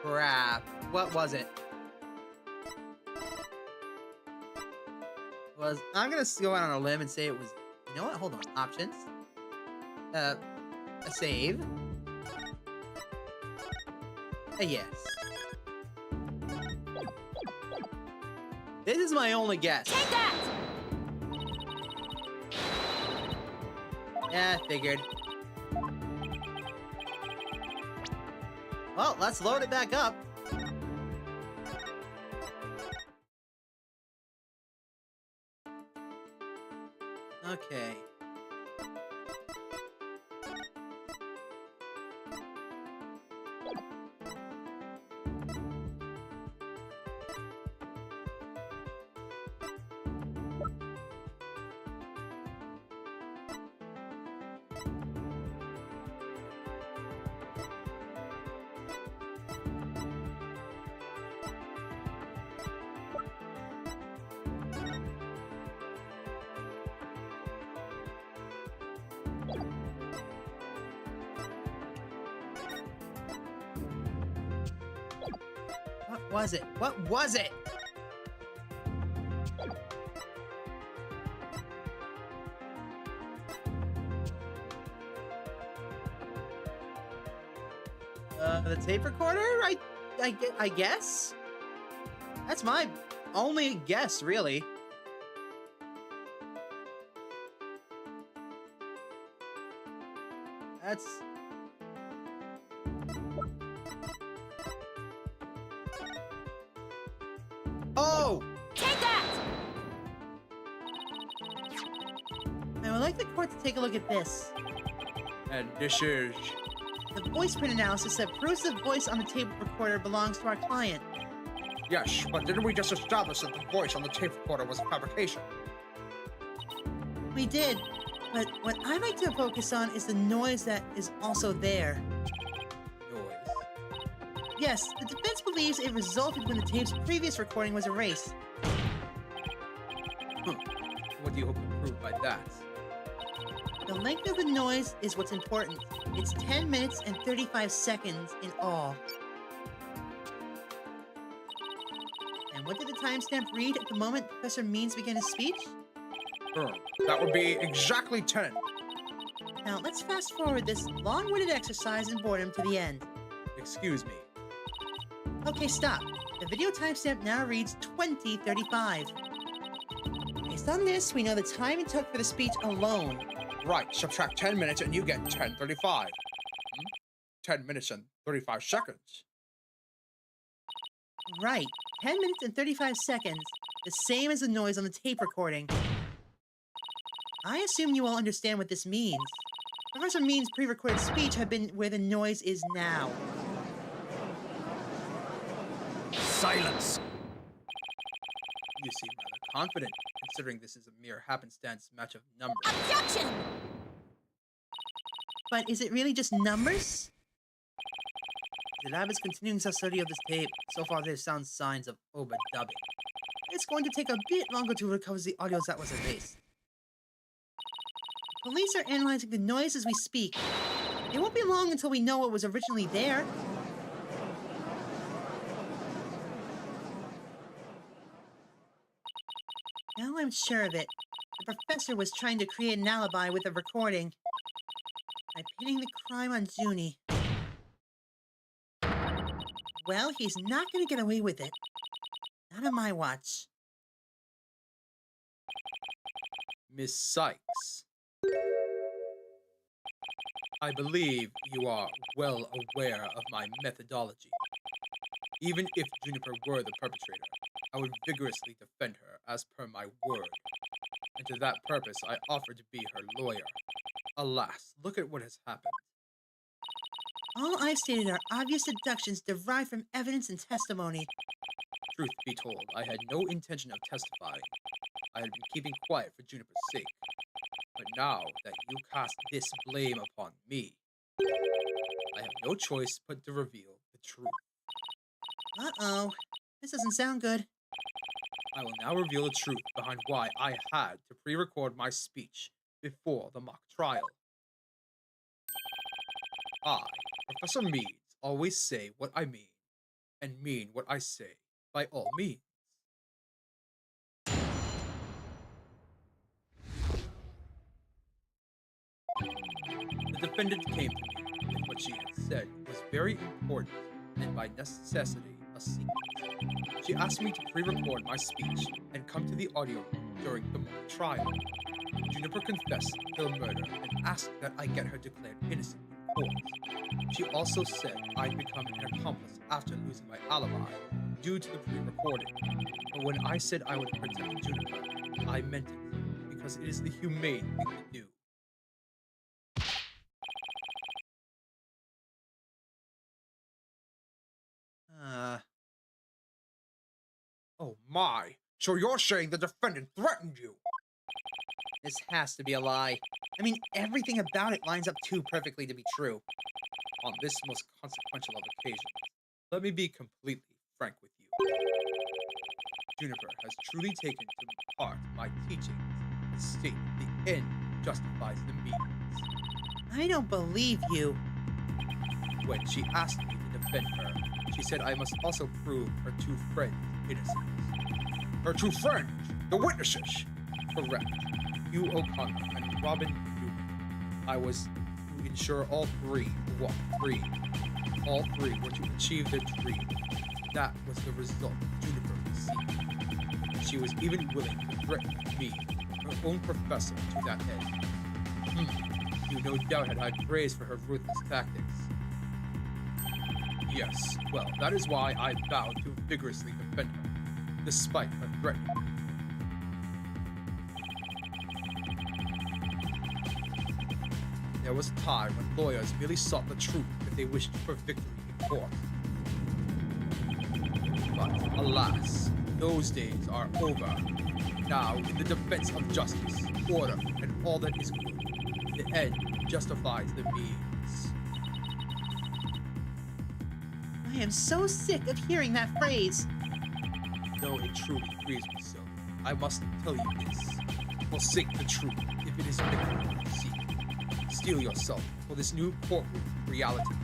Crap. What was it? I'm gonna go out on a limb and say it was... You know what? Hold on. Options. A save. A yes. This is my only guess. Take that! Yeah, figured. Well, let's load it back up. Okay. What was it? What was it? The tape recorder? I guess? That's my only guess, really. That's... Oh! Take that! I would like the court to take a look at this. And this is... The voice print analysis that proves the voice on the tape recorder belongs to our client. Yes, but didn't we just establish that the voice on the tape recorder was a fabrication? We did, but what I like to focus on is the noise that is also there. Noise. Yes, the defense believes it resulted when the tape's previous recording was erased. What do you hope to prove by that? The length of the noise is what's important. It's 10 minutes and 35 seconds in all. And what did the timestamp read at the moment Professor Means began his speech? That would be exactly 10. Now, let's fast forward this long-winded exercise in boredom to the end. Excuse me. Okay, stop. The video timestamp now reads 20:35. Based on this, we know the time it took for the speech alone. Right, subtract 10 minutes and you get 10:35. 10 minutes and 35 seconds. Right, 10 minutes and 35 seconds, the same as the noise on the tape recording. I assume you all understand what this means. Professor Means' pre-recorded speech had been where the noise is now. Silence! You seem rather confident, considering this is a mere happenstance match of numbers. The lab is continuing the study of this tape. So far, there's sound signs of overdubbing. It's going to take a bit longer to recover the audio that was erased. Police are analyzing the noise as we speak. It won't be long until we know what was originally there. Now I'm sure of it. The professor was trying to create an alibi with a recording by pinning the crime on Junie. Well, he's not going to get away with it. Not on my watch. Miss Sykes, I believe you are well aware of my methodology. Even if Juniper were the perpetrator, I would vigorously defend her as per my word. And to that purpose, I offered to be her lawyer. Alas, look at what has happened. All I stated are obvious deductions derived from evidence and testimony. Truth be told, I had no intention of testifying. I had been keeping quiet for Juniper's sake. But now that you cast this blame upon me, I have no choice but to reveal the truth. Uh-oh. This doesn't sound good. I will now reveal the truth behind why I had to pre-record my speech before the mock trial. I, Professor Meads, always say what I mean, and mean what I say by all means. The defendant came to me, and what she had said was very important and by necessity a secret. She asked me to pre-record my speech and come to the audio room during the mock trial. Juniper confessed the murder and asked that I get her declared innocent in court. She also said I'd become an accomplice after losing my alibi due to the pre-recording. But when I said I would protect Juniper, I meant it, because it is the humane thing to do. Oh my! So you're saying the defendant threatened you? This has to be a lie. I mean, everything about it lines up too perfectly to be true. On this most consequential of occasions, let me be completely frank with you. Juniper has truly taken to heart my teachings and stated the end justifies the means. I don't believe you. When she asked me to defend her, she said I must also prove her two friends' innocence. Her two friends? The witnesses? Correct. Hugh O'Connor and Robin Newman. I was to ensure all three were free. All three were to achieve their dream. That was the result Juniper received. And she was even willing to threaten me, her own professor, to that end. You no doubt had high praise for her ruthless tactics. Yes, well, that is why I vowed to vigorously defend her, despite her threatening. There was a time when lawyers merely sought the truth if they wished for victory in court. But alas, those days are over. Now, in the defense of justice, order, and all that is good, the end justifies the means. I am so sick of hearing that phrase. Though it truly grieves me so, I must tell you this. Forsake the truth if it is victory you seek. Steel yourself for this new courtroom reality.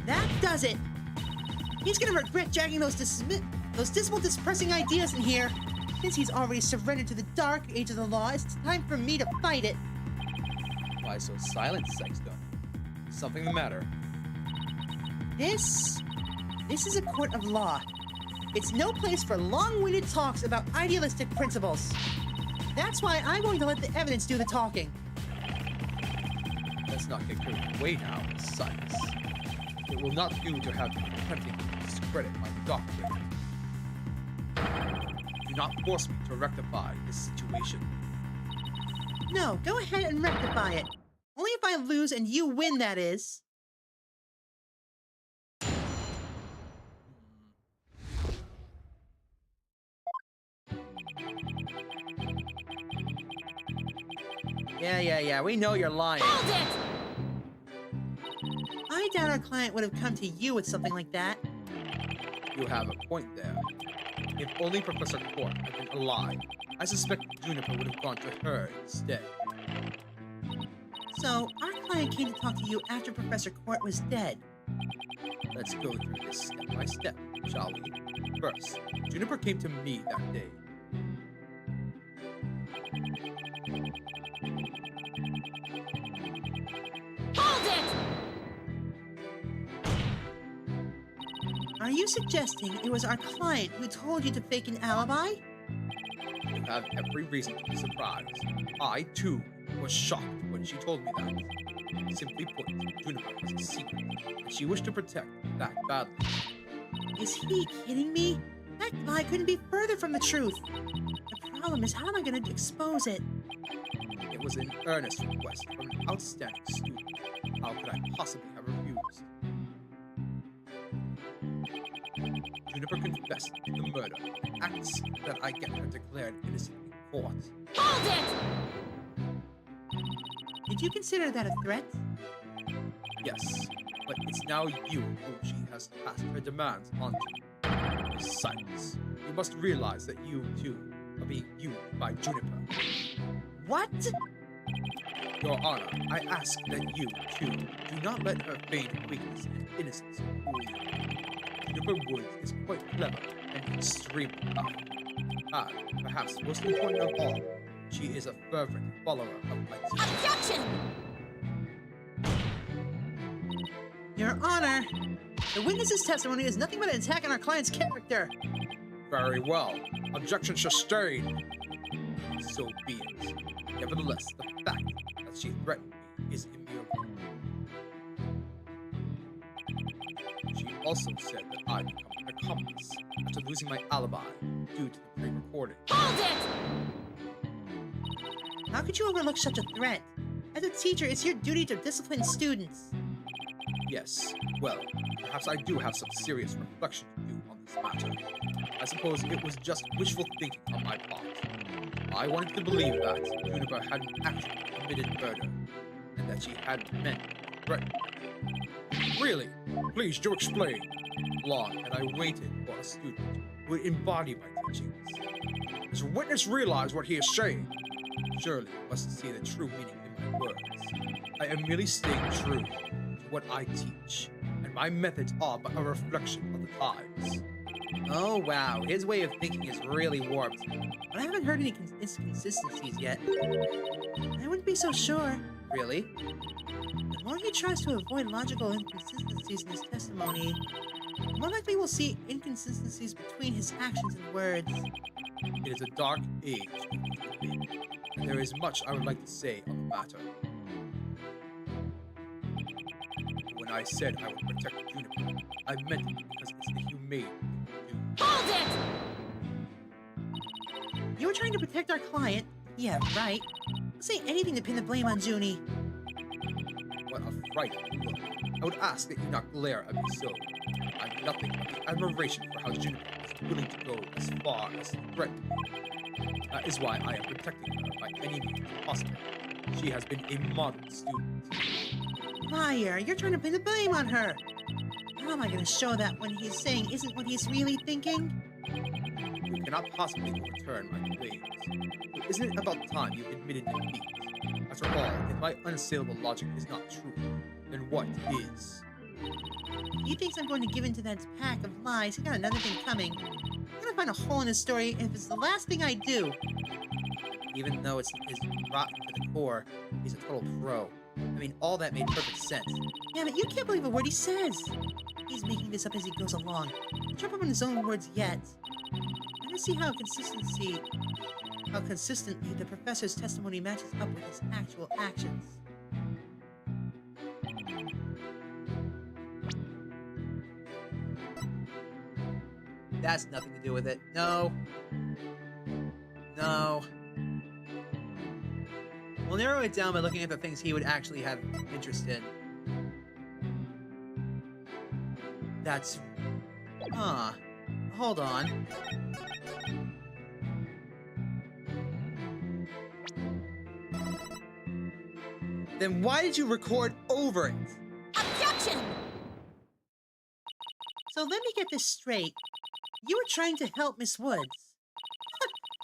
That does it. He's gonna regret dragging those dismal, depressing ideas in here. Since he's already surrendered to the dark age of the law, it's time for me to fight it. Why so silent, Sexton? Something the matter? This is a court of law. It's no place for long-winded talks about idealistic principles. That's why I'm going to let the evidence do the talking. Let's not get carried away now, Miss Sykes. It will not do to have you attempting to discredit my doctrine. Do not force me to rectify this situation. No, go ahead and rectify it. Only if I lose and you win, that is. Yeah, we know you're lying. Hold it! I doubt our client would have come to you with something like that. You have a point there. If only Professor Court had been alive, I suspect Juniper would have gone to her instead. So, our client came to talk to you after Professor Court was dead. Let's go through this step by step, shall we? First, Juniper came to me that day. Hold it! Are you suggesting it was our client who told you to fake an alibi? You have every reason to be surprised. I, too, was shocked when she told me that. Simply put, Juniper has a secret, and she wished to protect that badly. Is he kidding me? That lie couldn't be further from the truth. The problem is, how am I going to expose it? It was an earnest request from an outstanding student. How could I possibly have refused? Juniper confessed to the murder, and acts that I get her declared innocent in court. Hold it! Did you consider that a threat? Yes, but it's now you who she has passed her demands on to. Besides, you must realize that you, too, are being used by Juniper. What? Your Honor, I ask that you, too, do not let her feigned weakness and innocence fool you. Juniper Woods is quite clever and extremely powerful. And, perhaps most important of all, she is a fervent follower of my teaching. Objection! Your Honor, the witness's testimony is nothing but an attack on our client's character. Very well. Objection sustained. So be it. Nevertheless, the fact that she threatened me is immutable. She also said that I become an accomplice after losing my alibi due to the pre-recording. Hold it! How could you overlook such a threat? As a teacher, it's your duty to discipline students. Yes, well, perhaps I do have some serious reflection to do on this matter. I suppose it was just wishful thinking on my part. I wanted to believe that Juniper hadn't actually committed murder, and that she hadn't meant to threaten me. Really? Please do explain. Long had I waited for a student who would embody my teachings. Does the witness realize what he is saying? Surely you must see the true meaning in my words. I am merely staying true to what I teach, and my methods are but a reflection of the times. Oh wow, his way of thinking is really warped. But I haven't heard any inconsistencies yet. I wouldn't be so sure. Really? The more he tries to avoid logical inconsistencies in his testimony, the more likely we'll see inconsistencies between his actions and words. It is a dark age, and there is much I would like to say on the matter. When I said I would protect Juniper, I meant it because it's the humane thing to do. Hold it! You were trying to protect our client? Yeah, right. Don't say anything to pin the blame on Junie. What a frightful look. I would ask that you not glare at me so. I'm nothing but the admiration for how Juniper is willing to go as far as to threaten me. That is why I am protecting her by any means possible. She has been a model student. Liar, you're trying to pin the blame on her. How am I going to show that when he's saying isn't what he's really thinking? You cannot possibly overturn my claims. But isn't it about time you admitted defeat? After all, if my unassailable logic is not true, then what is? If he thinks I'm going to give in to that pack of lies, he got another thing coming. I'm going to find a hole in his story if it's the last thing I do. Even though it's rotten to the core, he's a total pro. I mean, all that made perfect sense. Yeah, but you can't believe a word he says. He's making this up as he goes along. Don't trip up on his own words yet. I want to see how consistently the professor's testimony matches up with his actual actions. That's nothing to do with it. No. No. We'll narrow it down by looking at the things he would actually have interest in. That's... Hold on. Then why did you record over it? Objection! So let me get this straight. You were trying to help Miss Woods.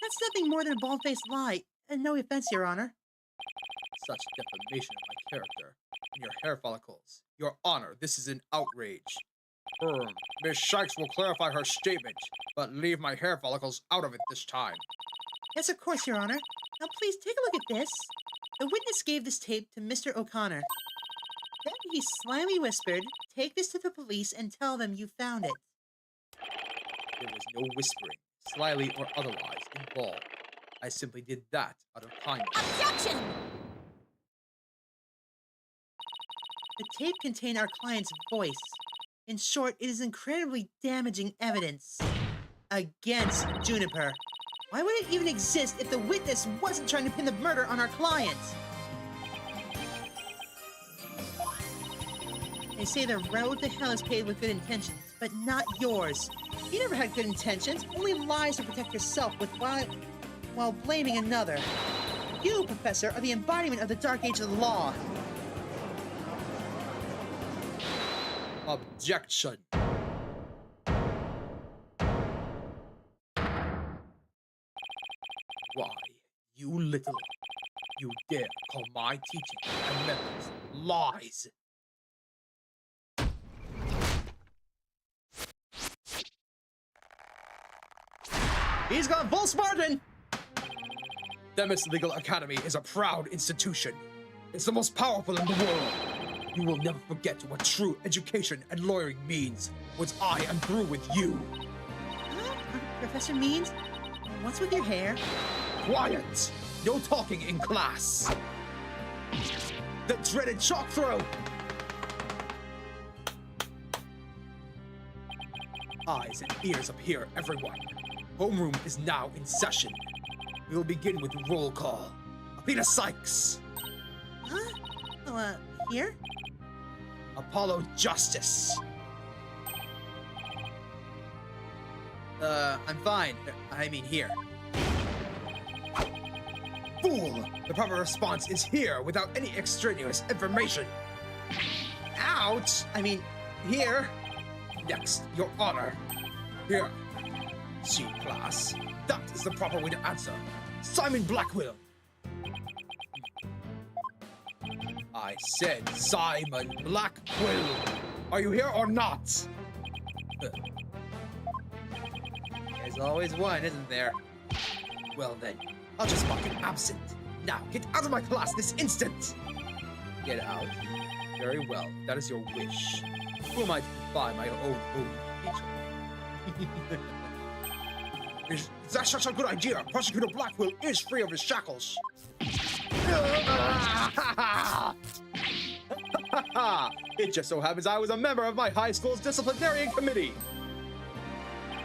That's nothing more than a bald-faced lie. And no offense, Your Honor. Such defamation of my character and your hair follicles. Your Honor, this is an outrage. Miss Shikes will clarify her statement, but leave my hair follicles out of it this time. Yes, of course, Your Honor. Now please take a look at this. The witness gave this tape to Mr. O'Connor. Then he slyly whispered, "Take this to the police and tell them you found it." There was no whispering, slyly or otherwise, involved. I simply did that out of kindness. Objection! The tape contained our client's voice. In short, it is incredibly damaging evidence against Juniper. Why would it even exist if the witness wasn't trying to pin the murder on our client? They say the road to hell is paved with good intentions, but not yours. You never had good intentions, only lies to protect yourself with while blaming another. You, Professor, are the embodiment of the dark age of the law. Objection. Why, you dare call my teaching and methods lies? He's gone full Spartan! Themis Legal Academy is a proud institution. It's the most powerful in the world. You will never forget what true education and lawyering means once I am through with you. Professor Means, what's with your hair? Quiet! No talking in class. The dreaded chalk throw! Eyes and ears up here, everyone. Homeroom is now in session. We will begin with roll call. Athena Sykes. Huh? Oh, here? Apollo Justice. I'm fine. I mean, here. Fool! The proper response is here without any extraneous information. Ouch! I mean, here. Next, Your Honor. Here. See, class. That is the proper way to answer. Simon Blackwell. I said Simon Blackwell. Are you here or not? There's always one, isn't there? Well then, I'll just mark him absent. Now, get out of my class this instant! Get out. Very well, that is your wish. Who am I to defy my own teacher? Is that such a good idea? Prosecutor Blackwell is free of his shackles. It just so happens I was a member of my high school's disciplinary committee.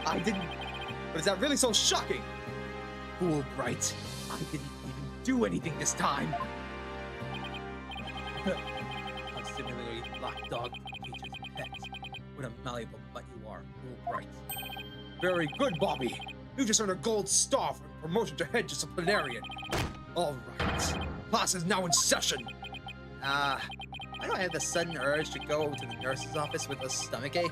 I didn't... But is that really so shocking? Fool Bright, I didn't even do anything this time. A similarly lapdog teacher's pet. What a malleable butt you are, Fool Bright. Very good, Bobby. You just earned a gold star for promotion to head disciplinarian. All right. Class is now in session. Why do I have the sudden urge to go to the nurse's office with a stomachache?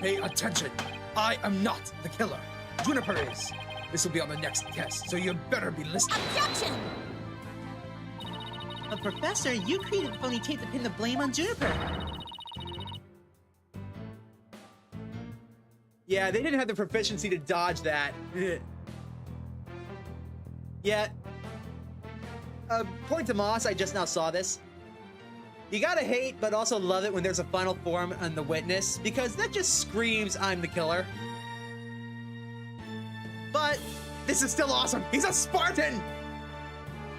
Pay attention. I am not the killer. Juniper is. This will be on the next test, so you better be listening. Objection! Professor, you created the phony tape to pin the blame on Juniper. Yeah, they didn't have the proficiency to dodge that. Yeah. Point to Moss, I just now saw this. You gotta hate, but also love it when there's a final form on the witness, because that just screams, I'm the killer. But this is still awesome. He's a Spartan!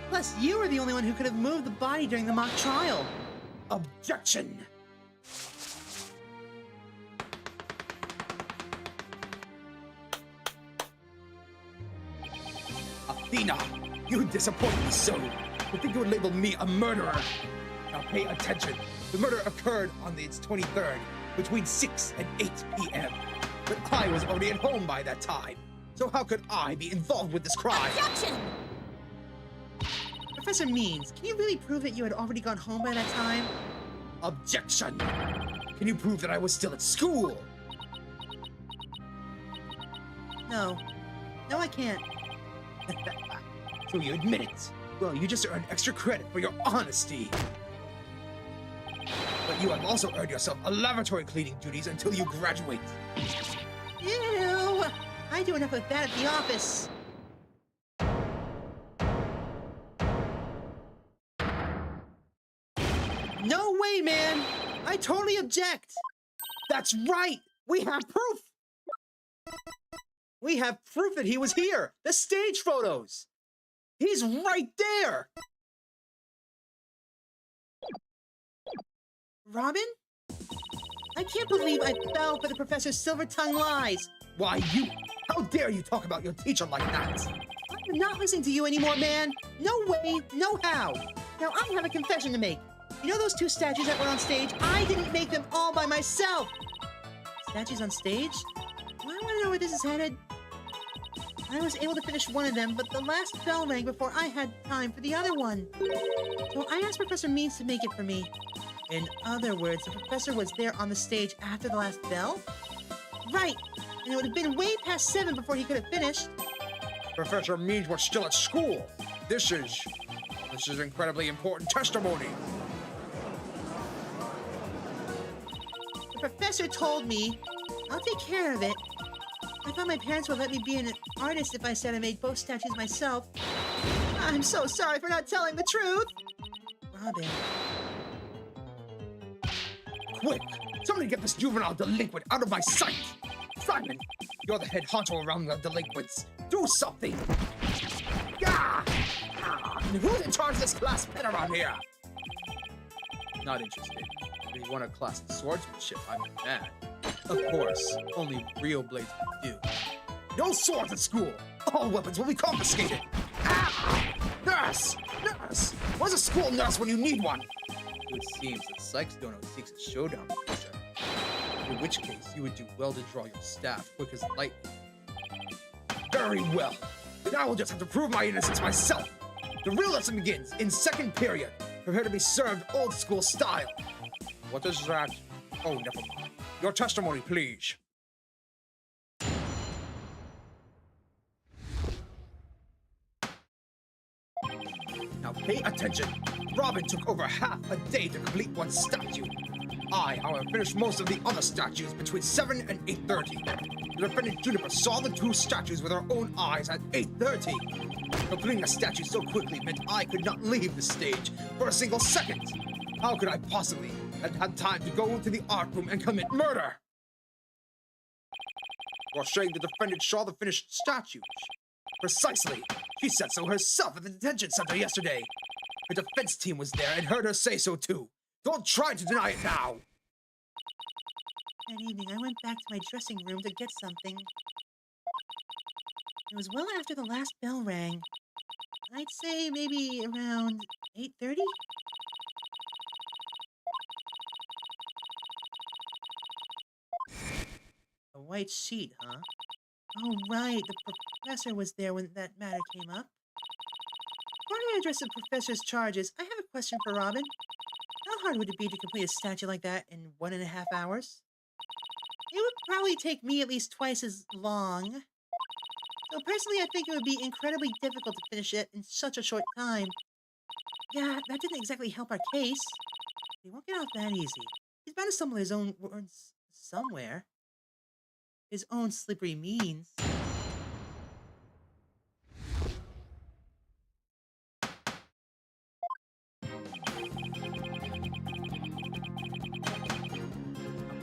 Plus, you were the only one who could have moved the body during the mock trial. Objection! Athena, you disappoint me so. You think you would label me a murderer? Now pay attention. The murder occurred on the 23rd, between 6 and 8 p.m. But I was already at home by that time. So how could I be involved with this crime? Objection! Professor Means, can you really prove that you had already gone home by that time? Objection! Can you prove that I was still at school? No. No, I can't. So you admit it. Well, you just earned extra credit for your honesty. But you have also earned yourself a lavatory cleaning duties until you graduate. Ew! I do enough of that at the office. No way, man! I totally object! That's right! We have proof! We have proof that he was here! The stage photos! He's right there! Robin? I can't believe I fell for the professor's silver-tongued lies. Why, you! How dare you talk about your teacher like that? I'm not listening to you anymore, man. No way, no how. Now I have a confession to make. You know those two statues that were on stage? I didn't make them all by myself. Statues on stage? Do I want to know where this is headed? I was able to finish one of them, but the last bell rang before I had time for the other one. So I asked Professor Means to make it for me. In other words, the professor was there on the stage after the last bell? Right, and it would have been way past 7 before he could have finished. Professor Means was still at school. This is incredibly important testimony. The professor told me, I'll take care of it. I thought my parents would let me be an artist if I said I made both statues myself. I'm so sorry for not telling the truth. Robin. Quick! Somebody get this juvenile delinquent out of my sight! Simon, you're the head honcho around the delinquents. Do something! Ah! And who's in charge of this class pet around here? Not interested. If you want a class in swordsmanship, I'm mad. Of course, only real blades can do. No swords at school! All weapons will be confiscated! Ah! Nurse! Nurse! Where's a school nurse when you need one? It seems that Sykes Dono seeks a showdown with each other. In which case, you would do well to draw your staff quick as lightning. Very well. Then I will just have to prove my innocence myself. The real lesson begins in second period. Prepare to be served old school style. What is that? Oh, never mind. Your testimony, please. Now pay attention. Robin took over half a day to complete one statue. I, however, finished most of the other statues between 7 and 8:30. The defendant Juniper saw the two statues with her own eyes at 8:30. Completing a statue so quickly meant I could not leave the stage for a single second. How could I possibly have had time to go to the art room and commit murder? You're saying the defendant saw the finished statues? Precisely. She said so herself at the detention center yesterday. Her defense team was there and heard her say so too. Don't try to deny it now. That evening, I went back to my dressing room to get something. It was well after the last bell rang. I'd say maybe around 8:30? A white sheet, huh? Oh, right. The professor was there when that matter came up. Before I address the professor's charges, I have a question for Robin. How hard would it be to complete a statue like that in 1.5 hours? It would probably take me at least twice as long. So personally, I think it would be incredibly difficult to finish it in such a short time. Yeah, that didn't exactly help our case. He won't get off that easy. He's bound to stumble his own words somewhere. His own slippery means.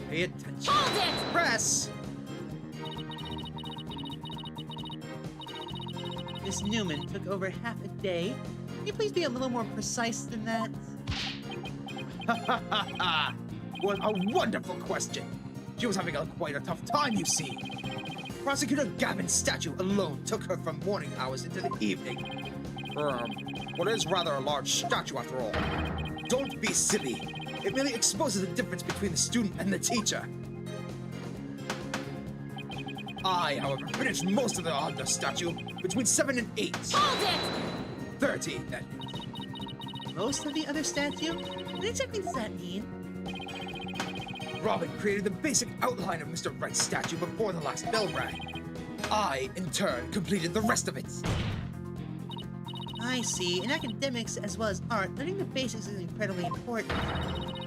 Pay attention. Hold it! Press! Miss Newman took over half a day. Can you please be a little more precise than that? Ha ha ha ha! What a wonderful question! She was having quite a tough time, you see. Prosecutor Gavin's statue alone took her from morning hours into the evening. What is rather a large statue after all. Don't be silly. It merely exposes the difference between the student and the teacher. I, however, finished most of the statue between 7 and 8. Hold it! 30, that is. most of the other statue? What exactly does that mean? Robin created the basic outline of Mr. Wright's statue before the last bell rang. I, in turn, completed the rest of it. I see. In academics as well as art, learning the basics is incredibly important.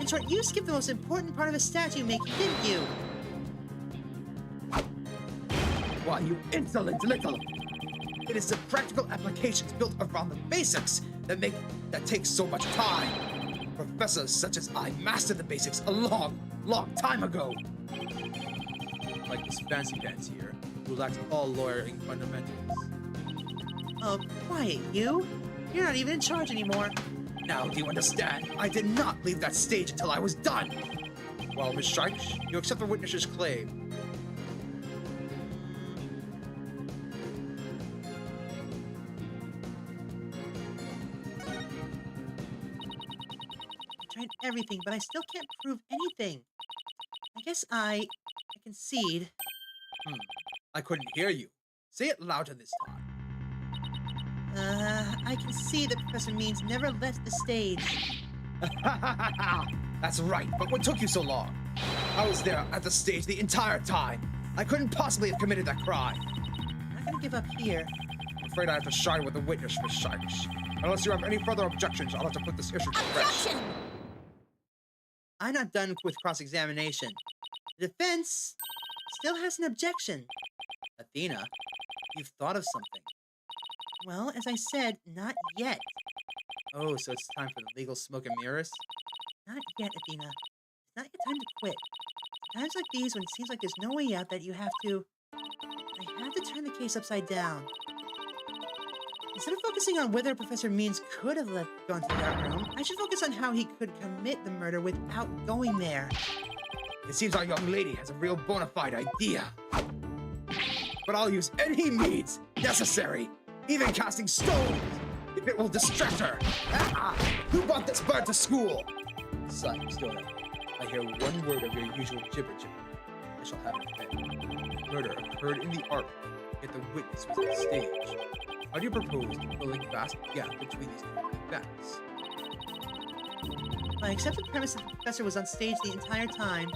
In short, you skipped the most important part of a statue making, didn't you? Why, you insolent little! It is the practical applications built around the basics that take so much time. Professors such as I mastered the basics a long time ago. Like this fancy pants here, who lacks all lawyering fundamentals. Oh, quiet, you. You're not even in charge anymore. Now do you understand? I did not leave that stage until I was done. Well, Miss Sykes, you accept the witness's claim. I tried everything, but I still can't prove anything. I guess I concede. I couldn't hear you. Say it louder this time. I can see that Professor Means never left the stage. That's right, but what took you so long? I was there at the stage the entire time. I couldn't possibly have committed that crime. I'm not gonna give up here. I'm afraid I have to side with the witness, Miss Sykes. Unless you have any further objections, I'll have to put this issue to rest. Objection! I'm not done with cross-examination. The defense still has an objection. Athena, you've thought of something. Well, as I said, not yet. Oh, so it's time for the legal smoke and mirrors? Not yet, Athena. It's not your time to quit. Times like these, when it seems like there's no way out, that you have to... I have to turn the case upside down. Instead of focusing on whether Professor Means could have gone to that room, I should focus on how he could commit the murder without going there. It seems our young lady has a real bona fide idea. But I'll use any means necessary, even casting stones, if it will distract her. Who brought this bird to school? Sykes, don't I hear one word of your usual gibber. I shall have it then. The murder occurred in the art room, yet the witness was on stage. How do you propose to fill a vast gap between these two events? I accept the premise that the professor was on stage the entire time.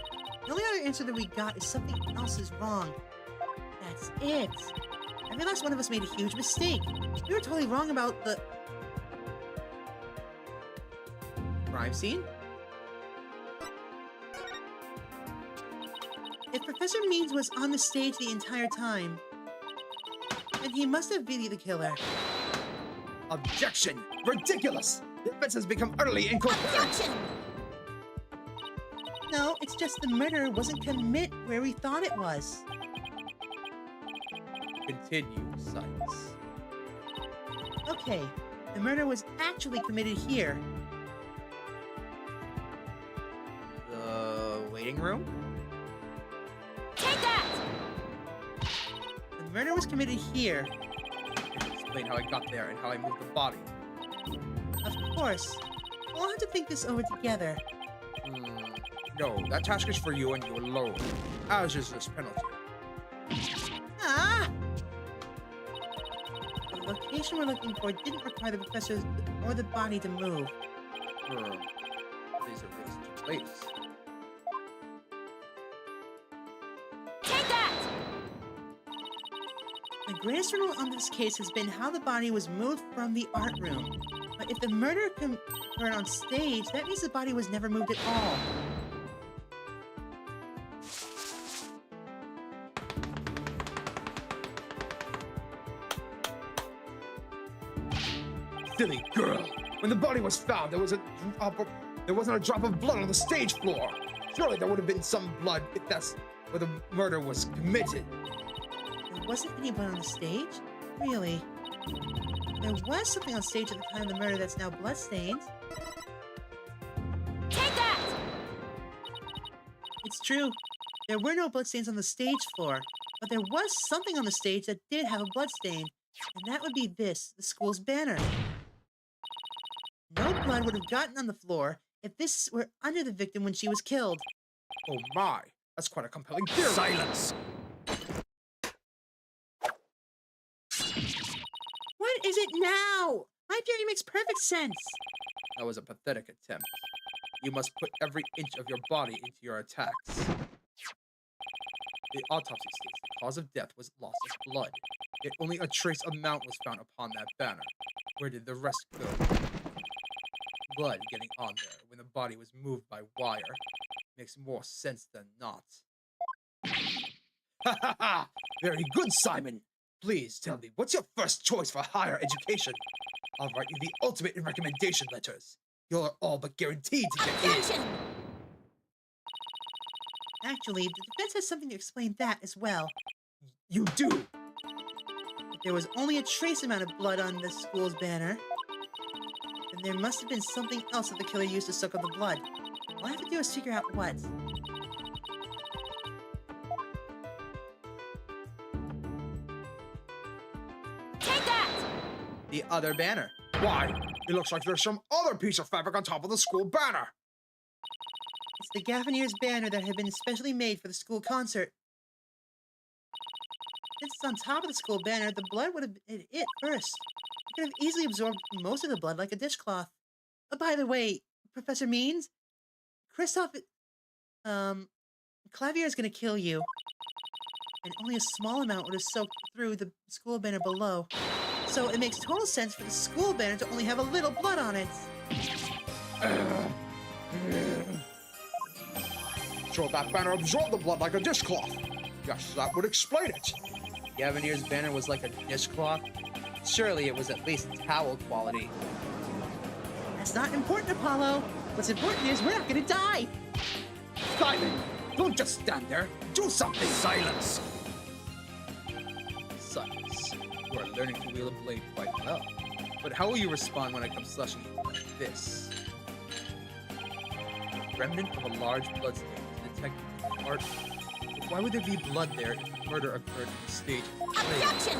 The only other answer that we got is something else is wrong. That's it. Every last one of us made a huge mistake. We were totally wrong about the... Crime scene? If Professor Means was on the stage the entire time, then he must have been the killer. Objection! Ridiculous! The defense has become utterly incoherent. Objection! No, it's just the murder wasn't commit where we thought it was. Continue, Sykes. Okay, the murder was actually committed here. The waiting room? Take that! The murder was committed here. Can you explain how I got there and how I moved the body? Of course. We'll have to think this over together. No, that task is for you and you alone, as is this penalty. Ah! The location we're looking for didn't require the professor or the body to move. These are raised to place. Take that! The greatest riddle on this case has been how the body was moved from the art room. But if the murder occurred on stage, that means the body was never moved at all. Silly girl! When the body was found, there wasn't a drop of blood on the stage floor. Surely there would have been some blood if that's where the murder was committed. There wasn't any blood on the stage? Really? There was something on stage at the time of the murder that's now bloodstained. Take that! It's true. There were no bloodstains on the stage floor, but there was something on the stage that did have a bloodstain, and that would be this, the school's banner. No blood would have gotten on the floor if this were under the victim when she was killed. Oh my, that's quite a compelling theory. Silence! What is it now? My theory makes perfect sense. That was a pathetic attempt. You must put every inch of your body into your attacks. The autopsy states the cause of death was loss of blood. Yet only a trace amount was found upon that banner. Where did the rest go? Blood getting on there when the body was moved by wire makes more sense than not. Ha ha ha! Very good, Simon! Please tell me, what's your first choice for higher education? I'll write you the ultimate in recommendation letters. You're all but guaranteed to get in. Actually, the defense has something to explain that as well. You do! If there was only a trace amount of blood on the school's banner, then there must have been something else that the killer used to suck up the blood. All I have to do is figure out what. Take that! The other banner. Why? It looks like there's some other piece of fabric on top of the school banner. It's the Gaffineer's banner that had been specially made for the school concert. Since it's on top of the school banner, the blood would have hit it first. It could have easily absorbed most of the blood like a dishcloth. By the way, Professor Means, Kristoff, Clavier is going to kill you. And only a small amount would have soaked through the school banner below. So it makes total sense for the school banner to only have a little blood on it. So that banner absorbed the blood like a dishcloth. Yes, that would explain it. Gavinier's banner was like a dishcloth. Surely it was at least towel quality. That's not important, Apollo. What's important is we're not going to die. Simon, don't just stand there. Do something. Silence! Silence. You are learning to wield a blade quite well. But how will you respond when I come slashing you like this? A remnant of a large bloodstain was detected in the art. But why would there be blood there if the murder occurred in the stage of the play? Objection!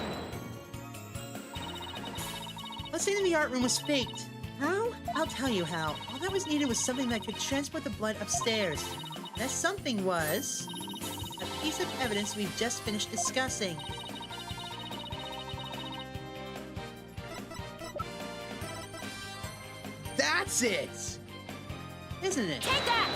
Let's say that the art room was faked. How? I'll tell you how. All that was needed was something that could transport the blood upstairs. That something was a piece of evidence we've just finished discussing. That's it! Isn't it? Take that!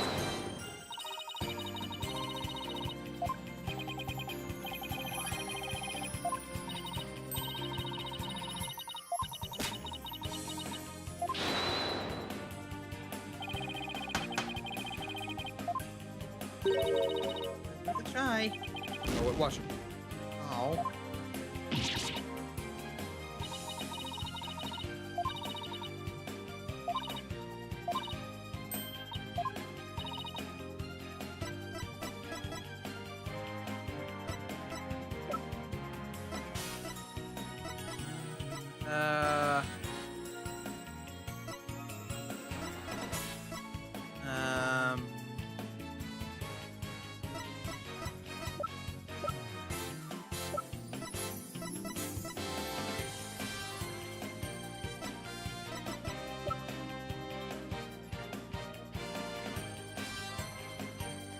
Worth a try. Oh, wait, watch it. Oh.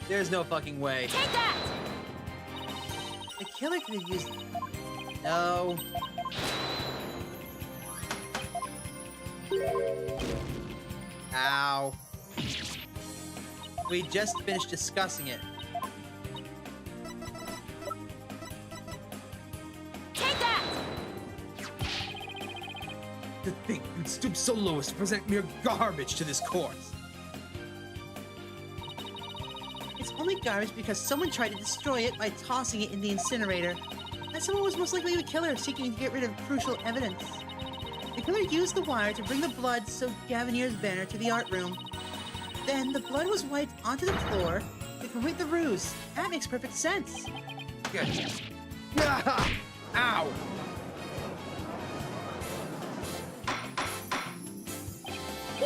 There's no fucking way. Take that! The killer could have used... No. Ow. We just finished discussing it. Take that! To think you'd stoop so low as to present mere garbage to this court. It's only garbage because someone tried to destroy it by tossing it in the incinerator. That someone was most likely the killer, seeking to get rid of crucial evidence. The killer used the wire to bring the blood-soaked Gavinier's banner to the art room. Then the blood was wiped onto the floor to complete the ruse. That makes perfect sense. Good. Ah! Ow!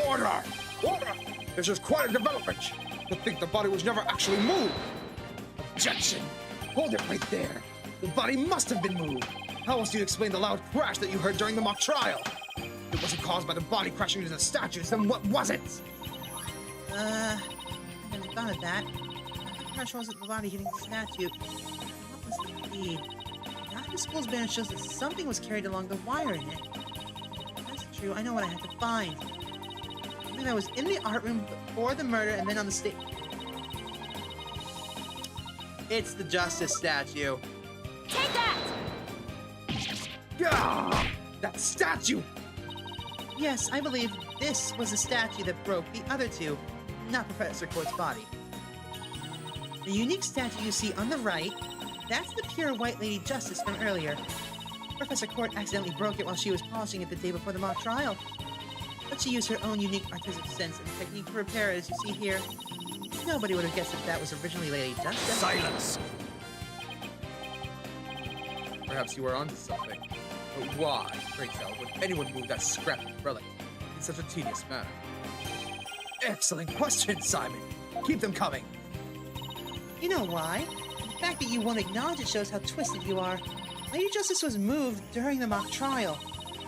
Order! Order! This is quite a development. To think the body was never actually moved. Objection! Hold it right there. The body must have been moved. How else do you explain the loud crash that you heard during the mock trial? If it wasn't caused by the body crashing into the statues, then what was it? I never thought of that. The crash wasn't the body hitting the statue. What was the feed? Now the school's banner shows that something was carried along the wire in it. If that's true, I know what I have to find. Something that was in the art room before the murder and then on the stage. It's the Justice statue. Take that! Gah! That statue! Yes, I believe this was the statue that broke the other two, not Professor Court's body. The unique statue you see on the right, that's the pure White Lady Justice from earlier. Professor Court accidentally broke it while she was polishing it the day before the mock trial. But she used her own unique artistic sense and technique to repair it, as you see here. Nobody would have guessed that was originally Lady Justice. Silence! Perhaps you were onto something. But why, pray tell, would anyone move that scrappy relic in such a tedious manner? Excellent question, Simon. Keep them coming. You know why? The fact that you won't acknowledge it shows how twisted you are. Lady Justice was moved during the mock trial.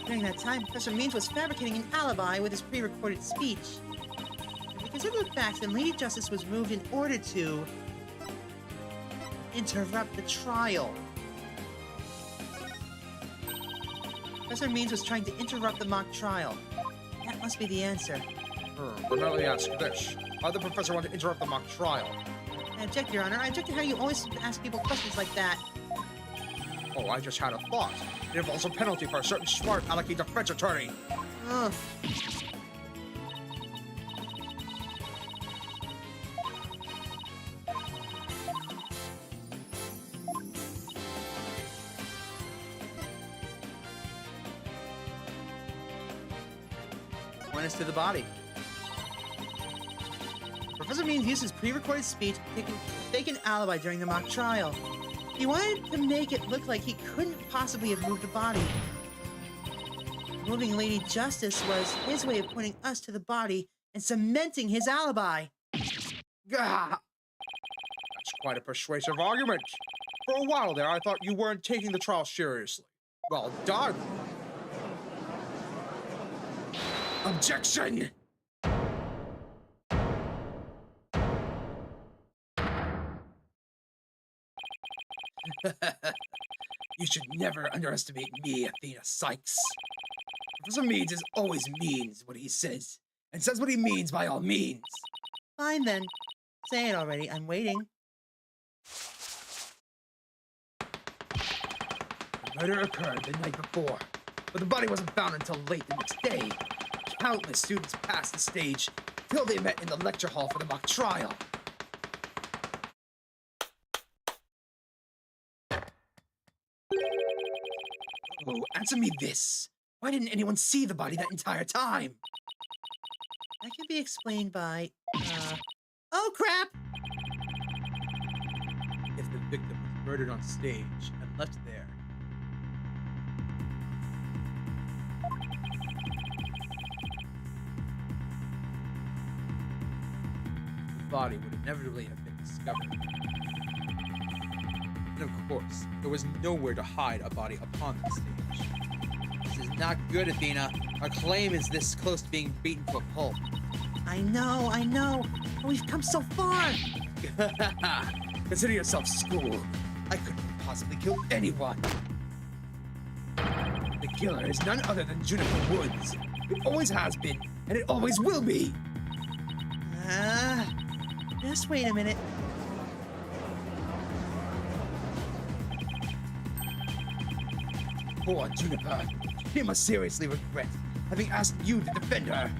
During that time, Professor Means was fabricating an alibi with his pre-recorded speech. If we consider the facts, then Lady Justice was moved in order to interrupt the trial. Professor Means was trying to interrupt the mock trial. That must be the answer. But now let me ask you this. Why did the professor want to interrupt the mock trial? I object, Your Honor. I object to how you always ask people questions like that. Oh, I just had a thought. It involves a penalty for a certain smart alecky defense attorney. Ugh. Point us to the body. Professor Means used his pre-recorded speech to fake an alibi during the mock trial. He wanted to make it look like he couldn't possibly have moved the body. Moving Lady Justice was his way of pointing us to the body and cementing his alibi. Gah! That's quite a persuasive argument. For a while there, I thought you weren't taking the trial seriously. Well done. Objection! You should never underestimate me, Athena Sykes. Professor Means always means what he says, and says what he means by all means. Fine then. Say it already. I'm waiting. The murder occurred the night before, but the body wasn't found until late the next day. Countless students passed the stage till they met in the lecture hall for the mock trial. Oh, answer me this. Why didn't anyone see the body that entire time? That can be explained by, oh crap! If the victim was murdered on stage and left there. The body would inevitably have been discovered. And of course, there was nowhere to hide a body upon the stage. This is not good, Athena. Our claim is this close to being beaten to a pulp. I know. But we've come so far. Consider yourself schooled. I couldn't possibly kill anyone. The killer is none other than Juniper Woods. It always has been, and it always will be. Just wait a minute. Poor Juniper. She must seriously regret having asked you to defend her.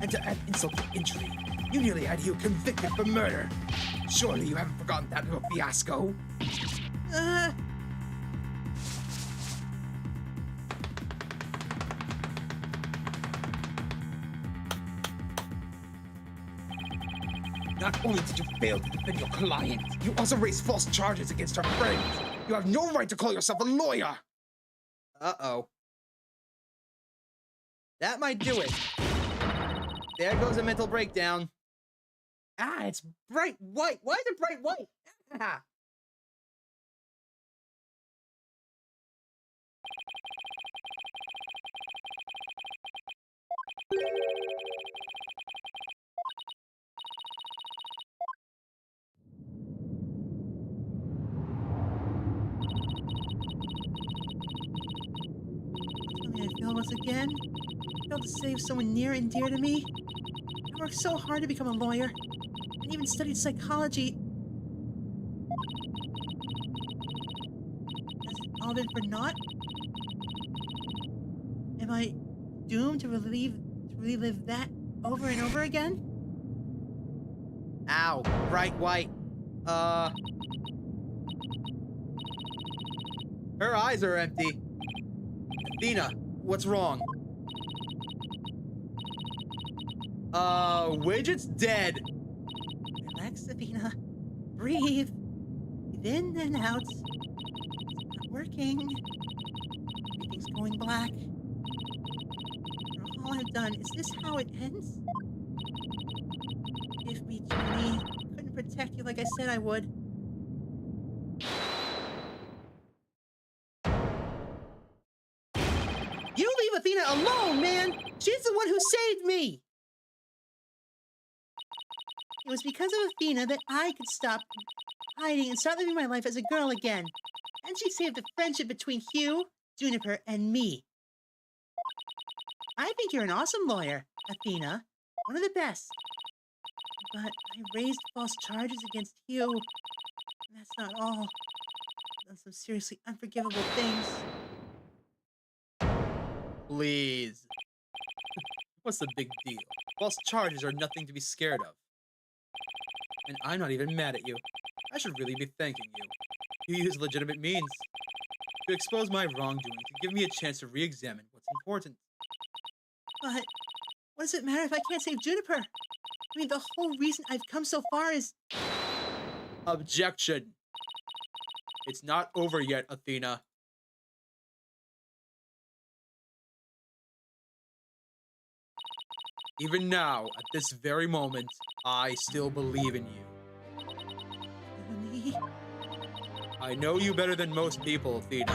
And to add insult to injury, you nearly had you convicted for murder. Surely you haven't forgotten that little fiasco. Not only did you fail to defend your client, you also raised false charges against her friend. You have no right to call yourself a lawyer. Uh-oh. That might do it. There goes a mental breakdown. It's bright white. Why is it bright white? Tell me I failed once again. failed to save someone near and dear to me. I worked so hard to become a lawyer, and even studied psychology. Has it all been for naught? Am I doomed to relive that over and over again? Ow, bright white. Her eyes are empty. Athena, what's wrong? Widget's dead. Relax, Athena. Breathe. Breathe in and out. It's not working. Everything's going black. For all I've done, is this how it ends? Forgive me, Junie. I couldn't protect you like I said I would. You leave Athena alone, man! She's the one who saved me! It was because of Athena that I could stop hiding and start living my life as a girl again. And she saved the friendship between Hugh, Juniper, and me. I think you're an awesome lawyer, Athena. One of the best. But I raised false charges against Hugh. And that's not all. I've done some seriously unforgivable things. Please. What's the big deal? False charges are nothing to be scared of. And I'm not even mad at you. I should really be thanking you. You use legitimate means to expose my wrongdoing, to give me a chance to re-examine what's important. But what does it matter if I can't save Juniper? I mean, the whole reason I've come so far is... Objection. It's not over yet, Athena. Even now, at this very moment, I still believe in you. Junie? I know you better than most people, Athena.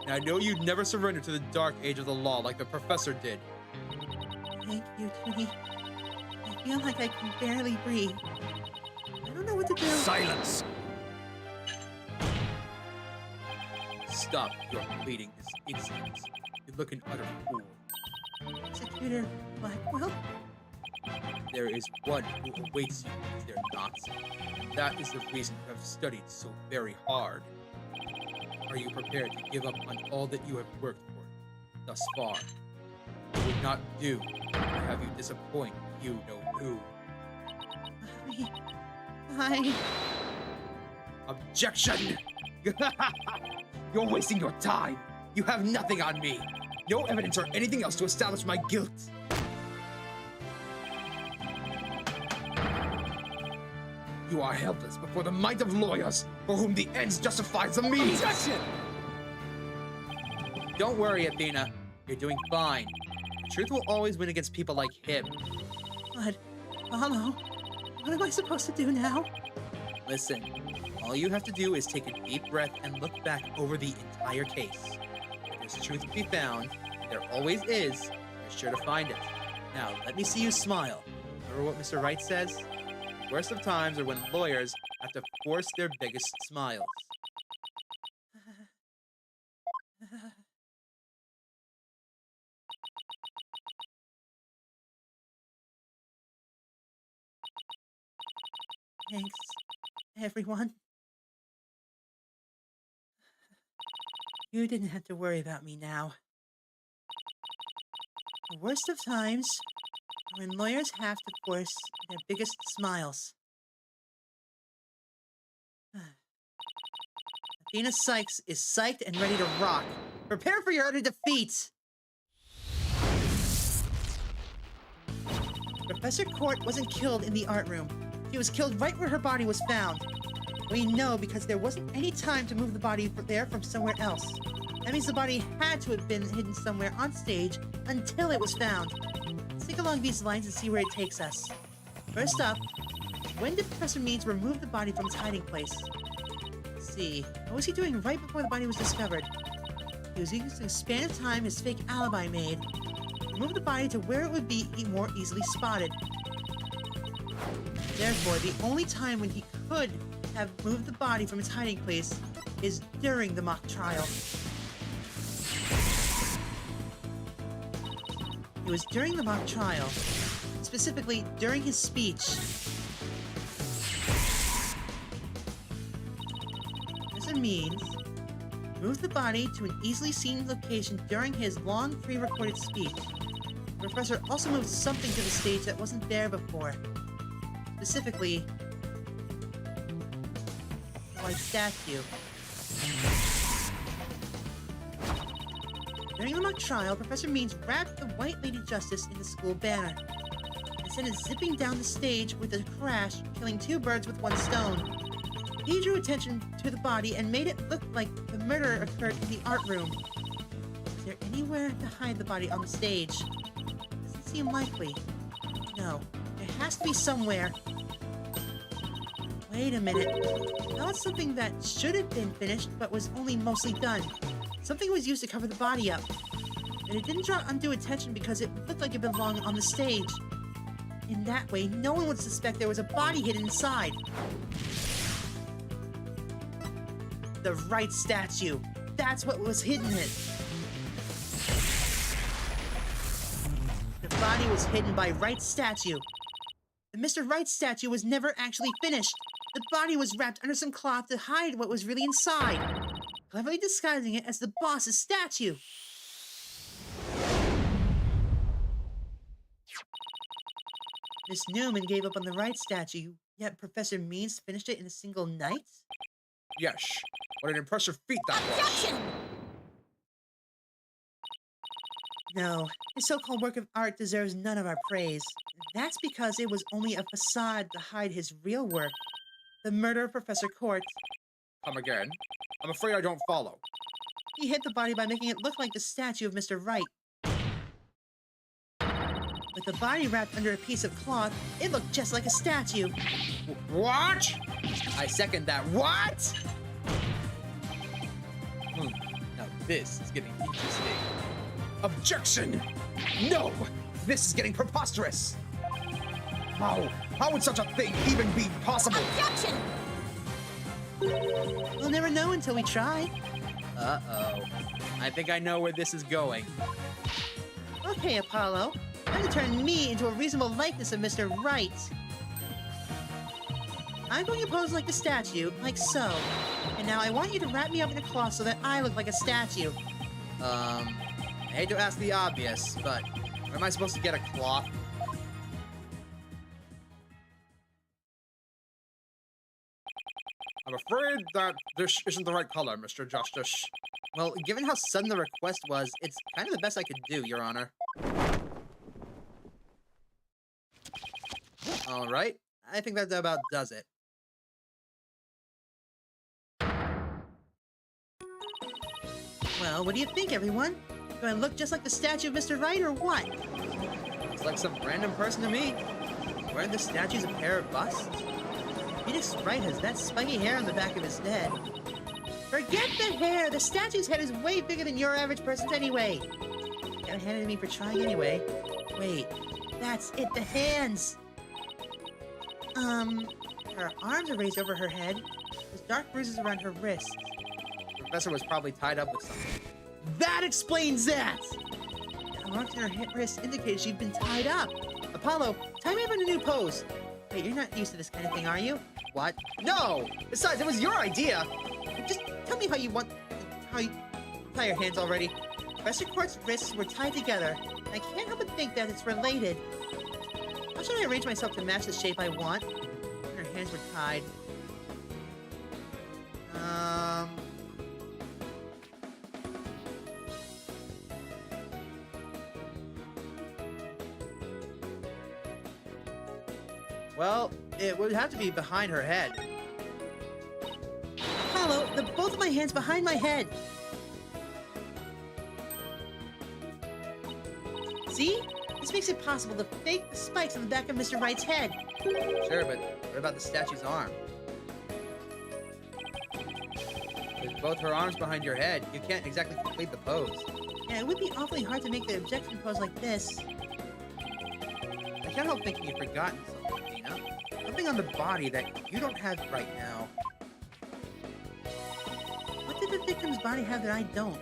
And I know you'd never surrender to the dark age of the law like the professor did. Thank you, Junie. I feel like I can barely breathe. I don't know what to do. Silence! Stop your pleading this insolence. You look an utter fool. Executor Blackwell? There is one who awaits you, is there not? And that is the reason you have studied so very hard. Are you prepared to give up on all that you have worked for thus far? It would not do to have you disappoint you know who. I... Objection! You're wasting your time. You have nothing on me. No evidence or anything else to establish my guilt. You are helpless before the might of lawyers, for whom the ends justifies the means. Objection! Don't worry, Athena. You're doing fine. The truth will always win against people like him. But, Apollo, what am I supposed to do now? Listen, all you have to do is take a deep breath and look back over the entire case. If there's truth to be found, there always is, you're sure to find it. Now, let me see you smile. Remember what Mr. Wright says? The worst of times are when lawyers have to force their biggest smiles. Thanks, everyone. You didn't have to worry about me now. The worst of times are when lawyers have to force their biggest smiles. Athena Sykes is psyched and ready to rock. Prepare for your utter defeat! Professor Court wasn't killed in the art room. She was killed right where her body was found. We know because there wasn't any time to move the body there from somewhere else. That means the body had to have been hidden somewhere on stage until it was found. Let's think along these lines and see where it takes us. First up, when did Professor Meads remove the body from its hiding place? Let's see, what was he doing right before the body was discovered? He was using the span of time his fake alibi made. Move the body to where it would be more easily spotted. Therefore, the only time when he could have moved the body from its hiding place is during the mock trial. It It was during the mock trial, specifically during his speech. Professor Means moved the body to an easily seen location during his long pre-recorded speech. The professor also moved something to the stage that wasn't there before. Specifically, the white statue. During the mock trial, Professor Means wrapped the White Lady Justice in the school banner and sent it zipping down the stage with a crash, killing 2 birds with 1 stone. He drew attention to the body and made it look like the murder occurred in the art room. Is there anywhere to hide the body on the stage? Doesn't seem likely. No, there has to be somewhere. Wait a minute. That was something that should have been finished, but was only mostly done. Something was used to cover the body up, and it didn't draw undue attention because it looked like it belonged on the stage. In that way, no one would suspect there was a body hidden inside. The right statue. That's what was hidden in it. The body was hidden by Wright's statue. The Mr. Wright statue was never actually finished. The body was wrapped under some cloth to hide what was really inside, cleverly disguising it as the boss's statue. Miss Newman gave up on the Wright statue, yet Professor Means finished it in a single night? Yes. What an impressive feat that was. Objection! No, his so-called work of art deserves none of our praise. That's because it was only a facade to hide his real work. The murder of Professor Court. Come again. I'm afraid I don't follow. He hid the body by making it look like the statue of Mr. Wright. With the body wrapped under a piece of cloth, it looked just like a statue. What? I second that. What? Now this is getting interesting. Objection! No! This is getting preposterous! How would such a thing even be possible? Objection! We'll never know until we try. Uh-oh. I think I know where this is going. Okay, Apollo. Time to turn me into a reasonable likeness of Mr. Wright. I'm going to pose like the statue, like so. And now I want you to wrap me up in a cloth so that I look like a statue. I hate to ask the obvious, but where am I supposed to get a cloth? I'm afraid that this isn't the right color, Mr. Justice. Well, given how sudden the request was, it's kind of the best I could do, Your Honor. All right, I think that about does it. Well, what do you think, everyone? Do I look just like the statue of Mr. Wright, or what? Looks like some random person to me. Wearing the statue's a pair of busts? Phoenix Wright has that spiky hair on the back of his head. Forget the hair! The statue's head is way bigger than your average person's anyway. Gotta hand it to me for trying anyway. Wait, that's it, the hands! Her arms are raised over her head. There's dark bruises around her wrists. The professor was probably tied up with something. That explains that! The marks on her wrists indicate she'd been tied up. Apollo, tie me up in a new pose. Wait, you're not used to this kind of thing, are you? What? No! Besides, it was your idea! Just tell me how you tie your hands already. Professor Quartz's wrists were tied together. I can't help but think that it's related. How should I arrange myself to match the shape I want? Her hands were tied. Well, it would have to be behind her head. Apollo, both of my hands behind my head. See? This makes it possible to fake the spikes on the back of Mr. Wright's head. Sure, but what about the statue's arm? With both her arms behind your head, you can't exactly complete the pose. Yeah, it would be awfully hard to make the objection pose like this. I can't help thinking you've forgotten something, Dina. Something on the body that you don't have right now. What did the victim's body have that I don't?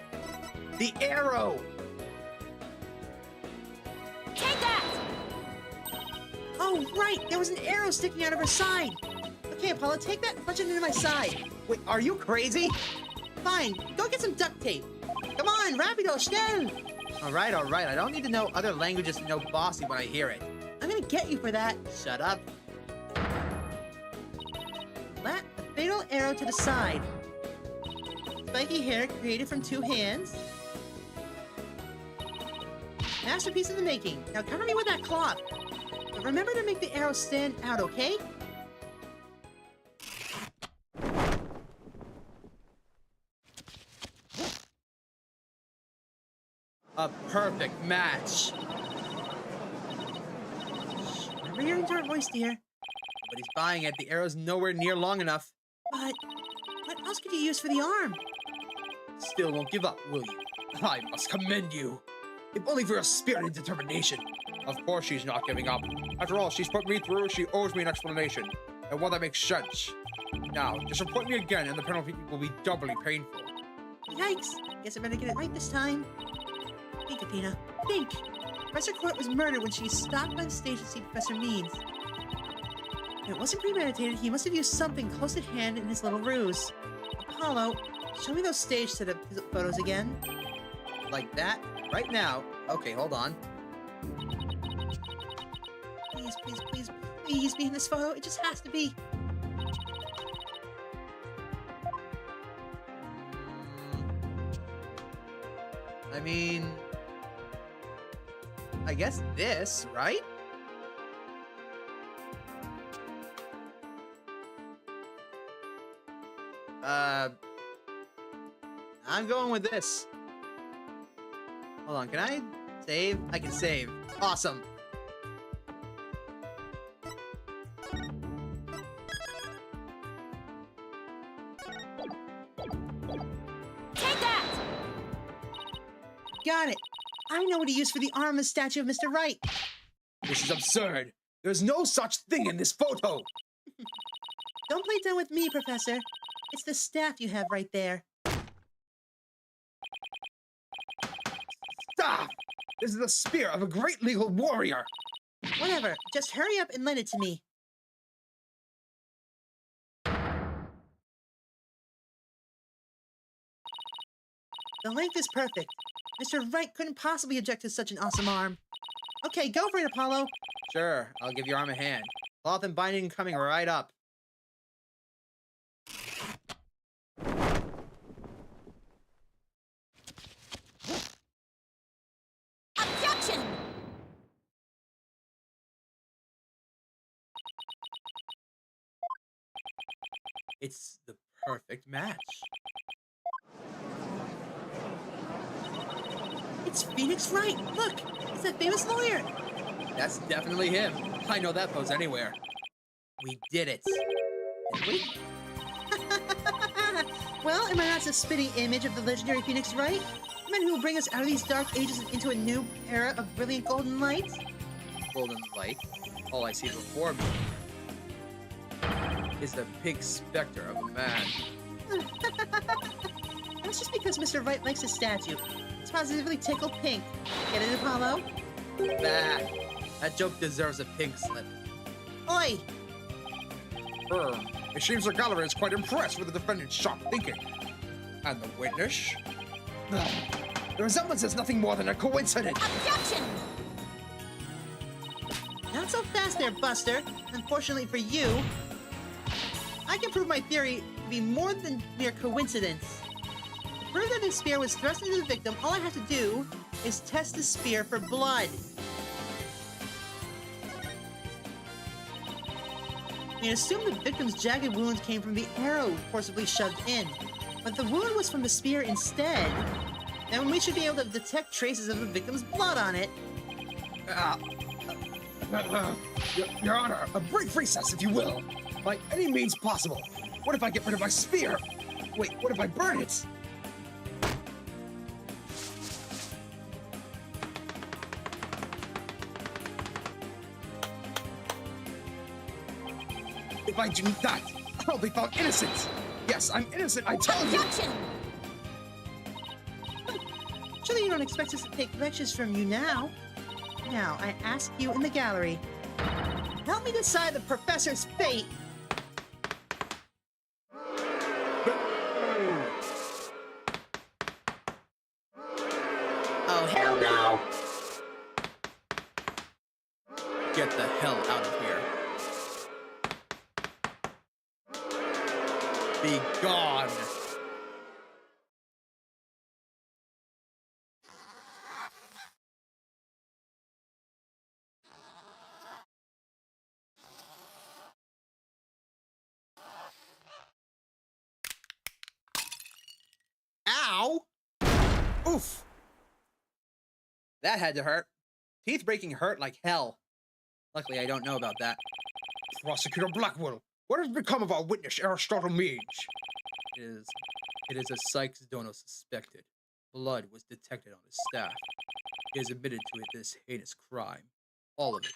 The arrow! Take that! Oh, right! There was an arrow sticking out of her side! Okay, Apollo, take that and punch it into my side. Wait, are you crazy? Fine, go get some duct tape. Come on, rapido, schnell! All right. I don't need to know other languages to know bossy when I hear it. I'm gonna get you for that. Shut up. Flat the fatal arrow to the side. Spiky hair created from 2 hands. Masterpiece in the making. Now cover me with that cloth. But remember to make the arrow stand out, okay? A perfect match. Remember your intern voice, dear. But he's buying it. The arrow's nowhere near long enough. But what else could you use for the arm? Still won't give up, will you? I must commend you. If only for your spirit and determination. Of course she's not giving up. After all she's put me through, she owes me an explanation. And one that makes sense. Now, disappoint me again and the penalty will be doubly painful. Yikes! Guess I better get it right this time. Think, Athena. Think! Professor Court was murdered when she stopped by the stage to see Professor Means. If it wasn't premeditated, he must have used something close at hand in his little ruse. Apollo, show me those stage setup photos again. Like that? Right now? Okay, hold on. Please, please, please, please be in this photo. It just has to be. I mean... I guess this, right? I'm going with this. Hold on, can I save? I can save. Awesome. Take that! Got it. I know what to use for the arm of the statue of Mr. Wright. This is absurd. There's no such thing in this photo. Don't play dumb with me, Professor. It's the staff you have right there. Stop! This is the spear of a great legal warrior. Whatever. Just hurry up and lend it to me. The length is perfect. Mr. Wright couldn't possibly object to such an awesome arm. Okay, go for it, Apollo. Sure, I'll give your arm a hand. Cloth and binding coming right up. Objection! It's the perfect match. It's Phoenix Wright. Look, it's that famous lawyer. That's definitely him. I know that pose anywhere. We did it. Did we? Well, am I not a spitting image of the legendary Phoenix Wright? The man who will bring us out of these dark ages and into a new era of brilliant golden light? Golden light. All I see before me is the big specter of a man. That's just because Mr. Wright likes his statue. It's positively tickled pink. Get it, Apollo? Bah! That joke deserves a pink slip. Oi! It seems the gallery is quite impressed with the defendant's sharp thinking. And the witness? The resemblance is nothing more than a coincidence. Objection! Not so fast there, Buster. Unfortunately for you, I can prove my theory to be more than mere coincidence. To prove that the spear was thrust into the victim, all I have to do is test the spear for blood. We assume the victim's jagged wounds came from the arrow forcibly shoved in, but the wound was from the spear instead. Then we should be able to detect traces of the victim's blood on it. Your Honor, a brief recess, if you will. By any means possible. What if I get rid of my spear? Wait, what if I burn it? If I do that, I'll be found innocent. Yes, I'm innocent, I tell you. Objection! Surely you don't expect us to take lectures from you now. Now, I ask you in the gallery, help me decide the professor's fate. Oh, hell no! Get the hell out of here. Be gone! Ow! Oof! That had to hurt. Teeth breaking hurt like hell. Luckily, I don't know about that. Prosecutor Blackwell, what has become of our witness, Aristotle Mage? It is as Sykes Dono suspected. Blood was detected on his staff. He has admitted to this heinous crime. All of it.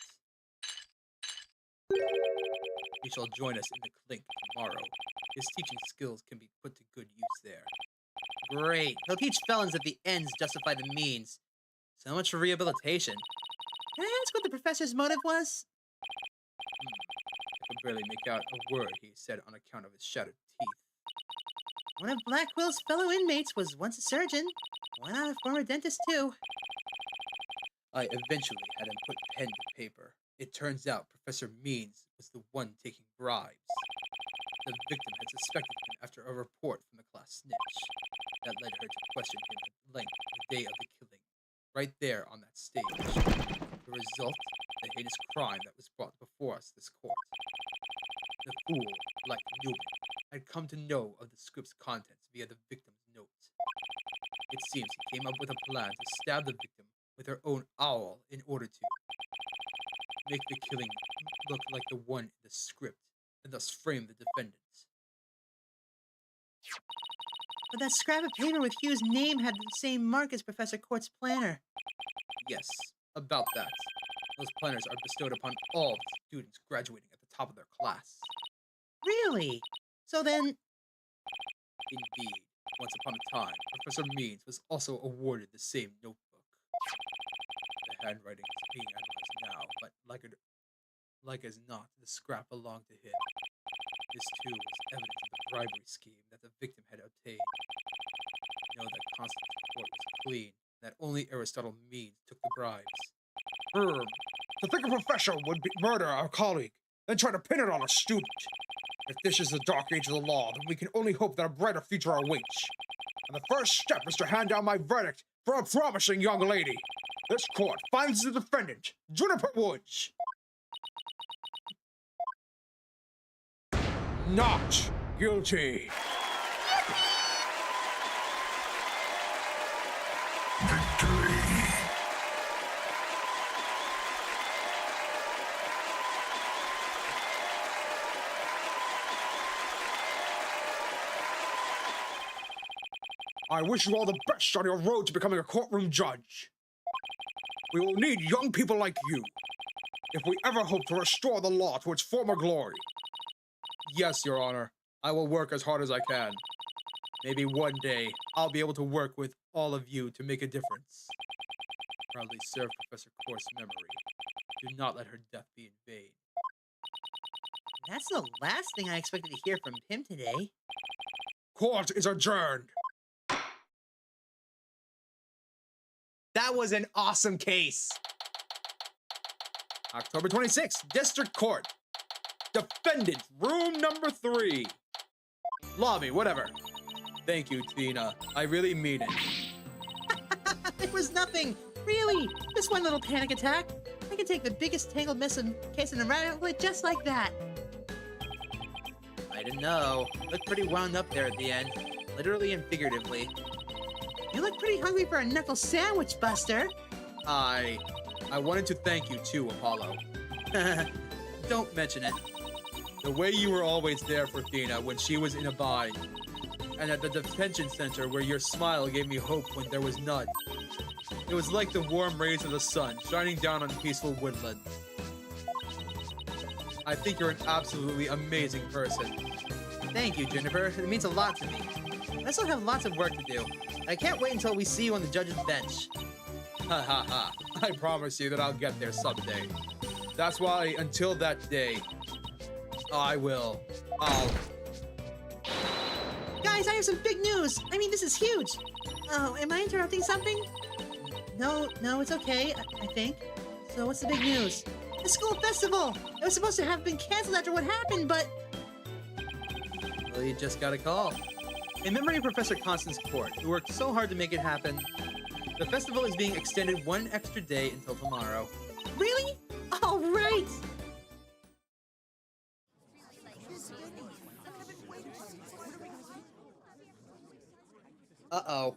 He shall join us in the clink tomorrow. His teaching skills can be put to good use there. Great. He'll teach felons that the ends justify the means. So much for rehabilitation. Can I ask what the professor's motive was? I could barely make out a word he said on account of his shattered teeth. One of Blackwell's fellow inmates was once a surgeon. Why not a former dentist, too? I eventually had him put pen to paper. It turns out Professor Means was the one taking bribes. The victim had suspected him after a report from the class snitch. That led her to question him at length the day of the killing, right there on that stage. The result, the heinous crime that was brought before us this court. The fool, like Newman, had come to know of the script's contents via the victim's note. It seems he came up with a plan to stab the victim with her own owl in order to make the killing look like the one in the script, and thus frame the defendant. But that scrap of paper with Hugh's name had the same mark as Professor Court's planner. Yes, about that. Those planners are bestowed upon all the students graduating at the top of their class. Really? So then... Indeed, once upon a time, Professor Means was also awarded the same notebook. The handwriting is being analyzed now, but like as not, the scrap belonged to him. This too was evidence of the bribery scheme that the victim had obtained. Know that Constance's report was clean, that only Aristotle Means took the bribes. To think a professor would murder our colleague, then try to pin it on a student. If this is the dark age of the law, then we can only hope that a brighter future awaits. And the first step is to hand down my verdict for a promising young lady. This court finds the defendant, Juniper Woods, not guilty. I wish you all the best on your road to becoming a courtroom judge. We will need young people like you if we ever hope to restore the law to its former glory. Yes, Your Honor. I will work as hard as I can. Maybe one day, I'll be able to work with all of you to make a difference. Proudly serve Professor Court's memory. Do not let her death be in vain. That's the last thing I expected to hear from him today. Court is adjourned. That was an awesome case. October 26th, District Court. Defendant, room number 3. Lobby, whatever. Thank you, Tina. I really mean it. It was nothing. Really. Just one little panic attack. I can take the biggest tangled mess of case and unravel it just like that. I didn't know. Looked pretty wound up there at the end. Literally and figuratively. You look pretty hungry for a knuckle sandwich, Buster. I wanted to thank you too, Apollo. Don't mention it. The way you were always there for Tina when she was in a bind. And at the detention center where your smile gave me hope when there was none. It was like the warm rays of the sun shining down on peaceful woodlands. I think you're an absolutely amazing person. Thank you, Jennifer. It means a lot to me. I still have lots of work to do. I can't wait until we see you on the judge's bench. Ha ha ha. I promise you that I'll get there someday. That's why, until that day, I'll... Guys, I have some big news. I mean, this is huge. Oh, am I interrupting something? No, it's okay, I think. So what's the big news? The school festival! It was supposed to have been canceled after what happened, but... Well, you just got a call. In memory of Professor Constance Court, who worked so hard to make it happen, the festival is being extended one extra day until tomorrow. Really? All right! Uh-oh.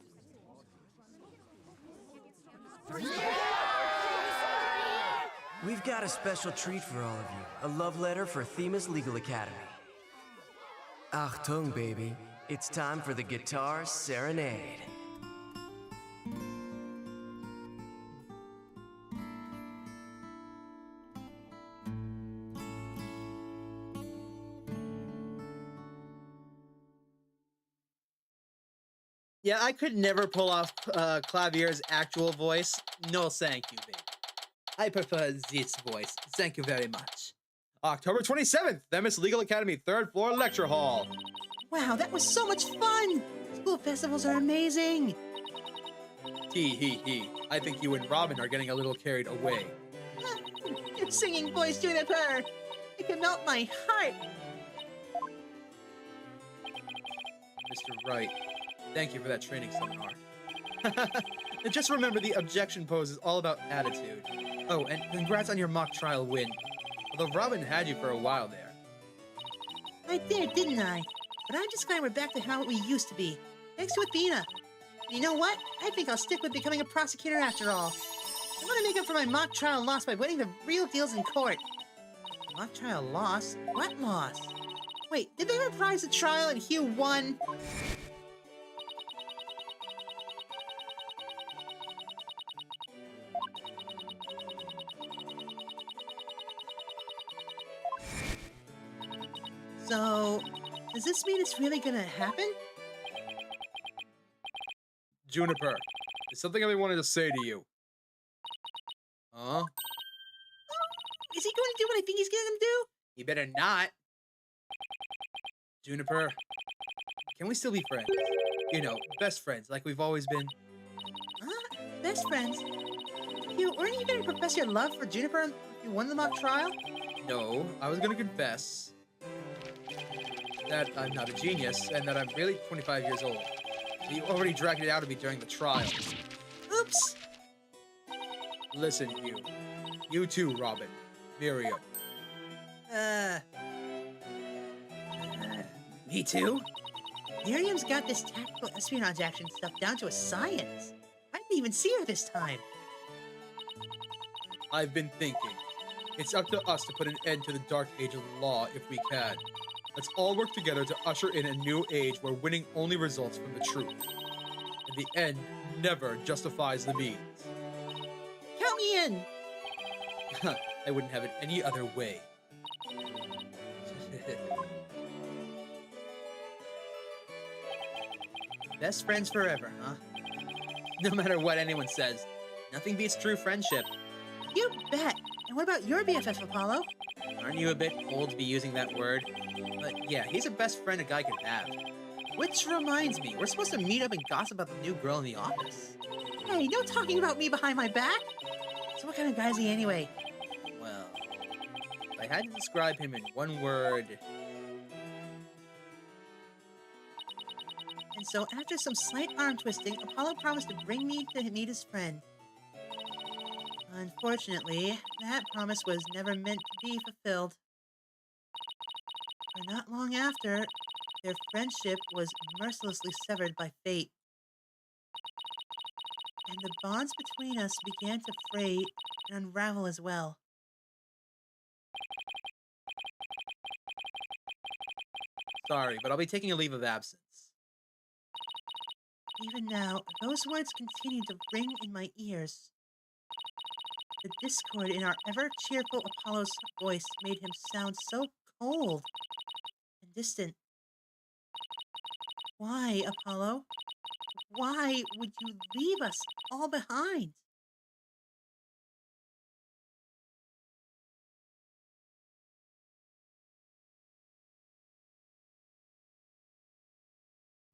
We've got a special treat for all of you. A love letter for Themis Legal Academy. Achtung, baby. It's time for the Guitar Serenade. Yeah, I could never pull off Clavier's actual voice. No, thank you, baby. I prefer this voice. Thank you very much. October 27th, Themis Legal Academy, 3rd floor lecture hall. Wow, that was so much fun! School festivals are amazing! Hee. I think you and Robin are getting a little carried away. Your singing voice, Juniper! It can melt my heart! Mr. Wright, thank you for that training seminar. And just remember, the objection pose is all about attitude. Oh, and congrats on your mock trial win. Although Robin had you for a while there. I did, didn't I? But I'm just glad we're back to how we used to be. Thanks to Athena. And you know what? I think I'll stick with becoming a prosecutor after all. I'm gonna make up for my mock trial loss by winning the real deals in court. Mock trial loss? What loss? Wait, did they reprise the trial and Hugh won? So, does this mean it's really gonna happen? Juniper, there's something I wanted to say to you. Huh? Is he going to do what I think he's gonna do? He better not. Juniper, can we still be friends? You know, best friends, like we've always been. Huh? Best friends? Hugh, weren't you gonna profess your love for Juniper if you won the mock trial? No, I was gonna confess that I'm not a genius and that I'm really 25 years old. You already dragged it out of me during the trial. Oops! Listen, Hugh. You too, Robin. Miriam. Me too? Miriam's got this tactical espionage action stuff down to a science. I didn't even see her this time. I've been thinking. It's up to us to put an end to the dark age of the law if we can. Let's all work together to usher in a new age where winning only results from the truth. And the end never justifies the means. Count me in! I wouldn't have it any other way. Best friends forever, huh? No matter what anyone says, nothing beats true friendship. You bet! And what about your BFF, Apollo? Aren't you a bit old to be using that word? But yeah, he's the best friend a guy could have. Which reminds me, we're supposed to meet up and gossip about the new girl in the office. Hey, no talking about me behind my back! So what kind of guy is he anyway? Well, if I had to describe him in one word... And so after some slight arm twisting, Apollo promised to bring me to meet his friend. Unfortunately, that promise was never meant to be fulfilled. For not long after, their friendship was mercilessly severed by fate. And the bonds between us began to fray and unravel as well. Sorry, but I'll be taking a leave of absence. Even now, those words continue to ring in my ears. The discord in our ever-cheerful Apollo's voice made him sound so cold and distant. Why, Apollo? Why would you leave us all behind?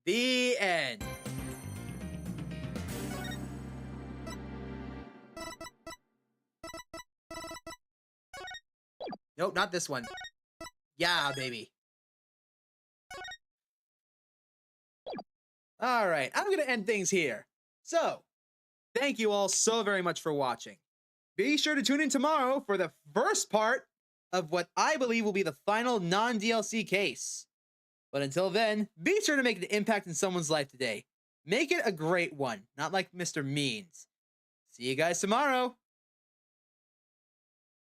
The end. Nope, not this one. Yeah, baby. All right, I'm going to end things here. So, thank you all so very much for watching. Be sure to tune in tomorrow for the first part of what I believe will be the final non-DLC case. But until then, be sure to make an impact in someone's life today. Make it a great one, not like Mr. Means. See you guys tomorrow.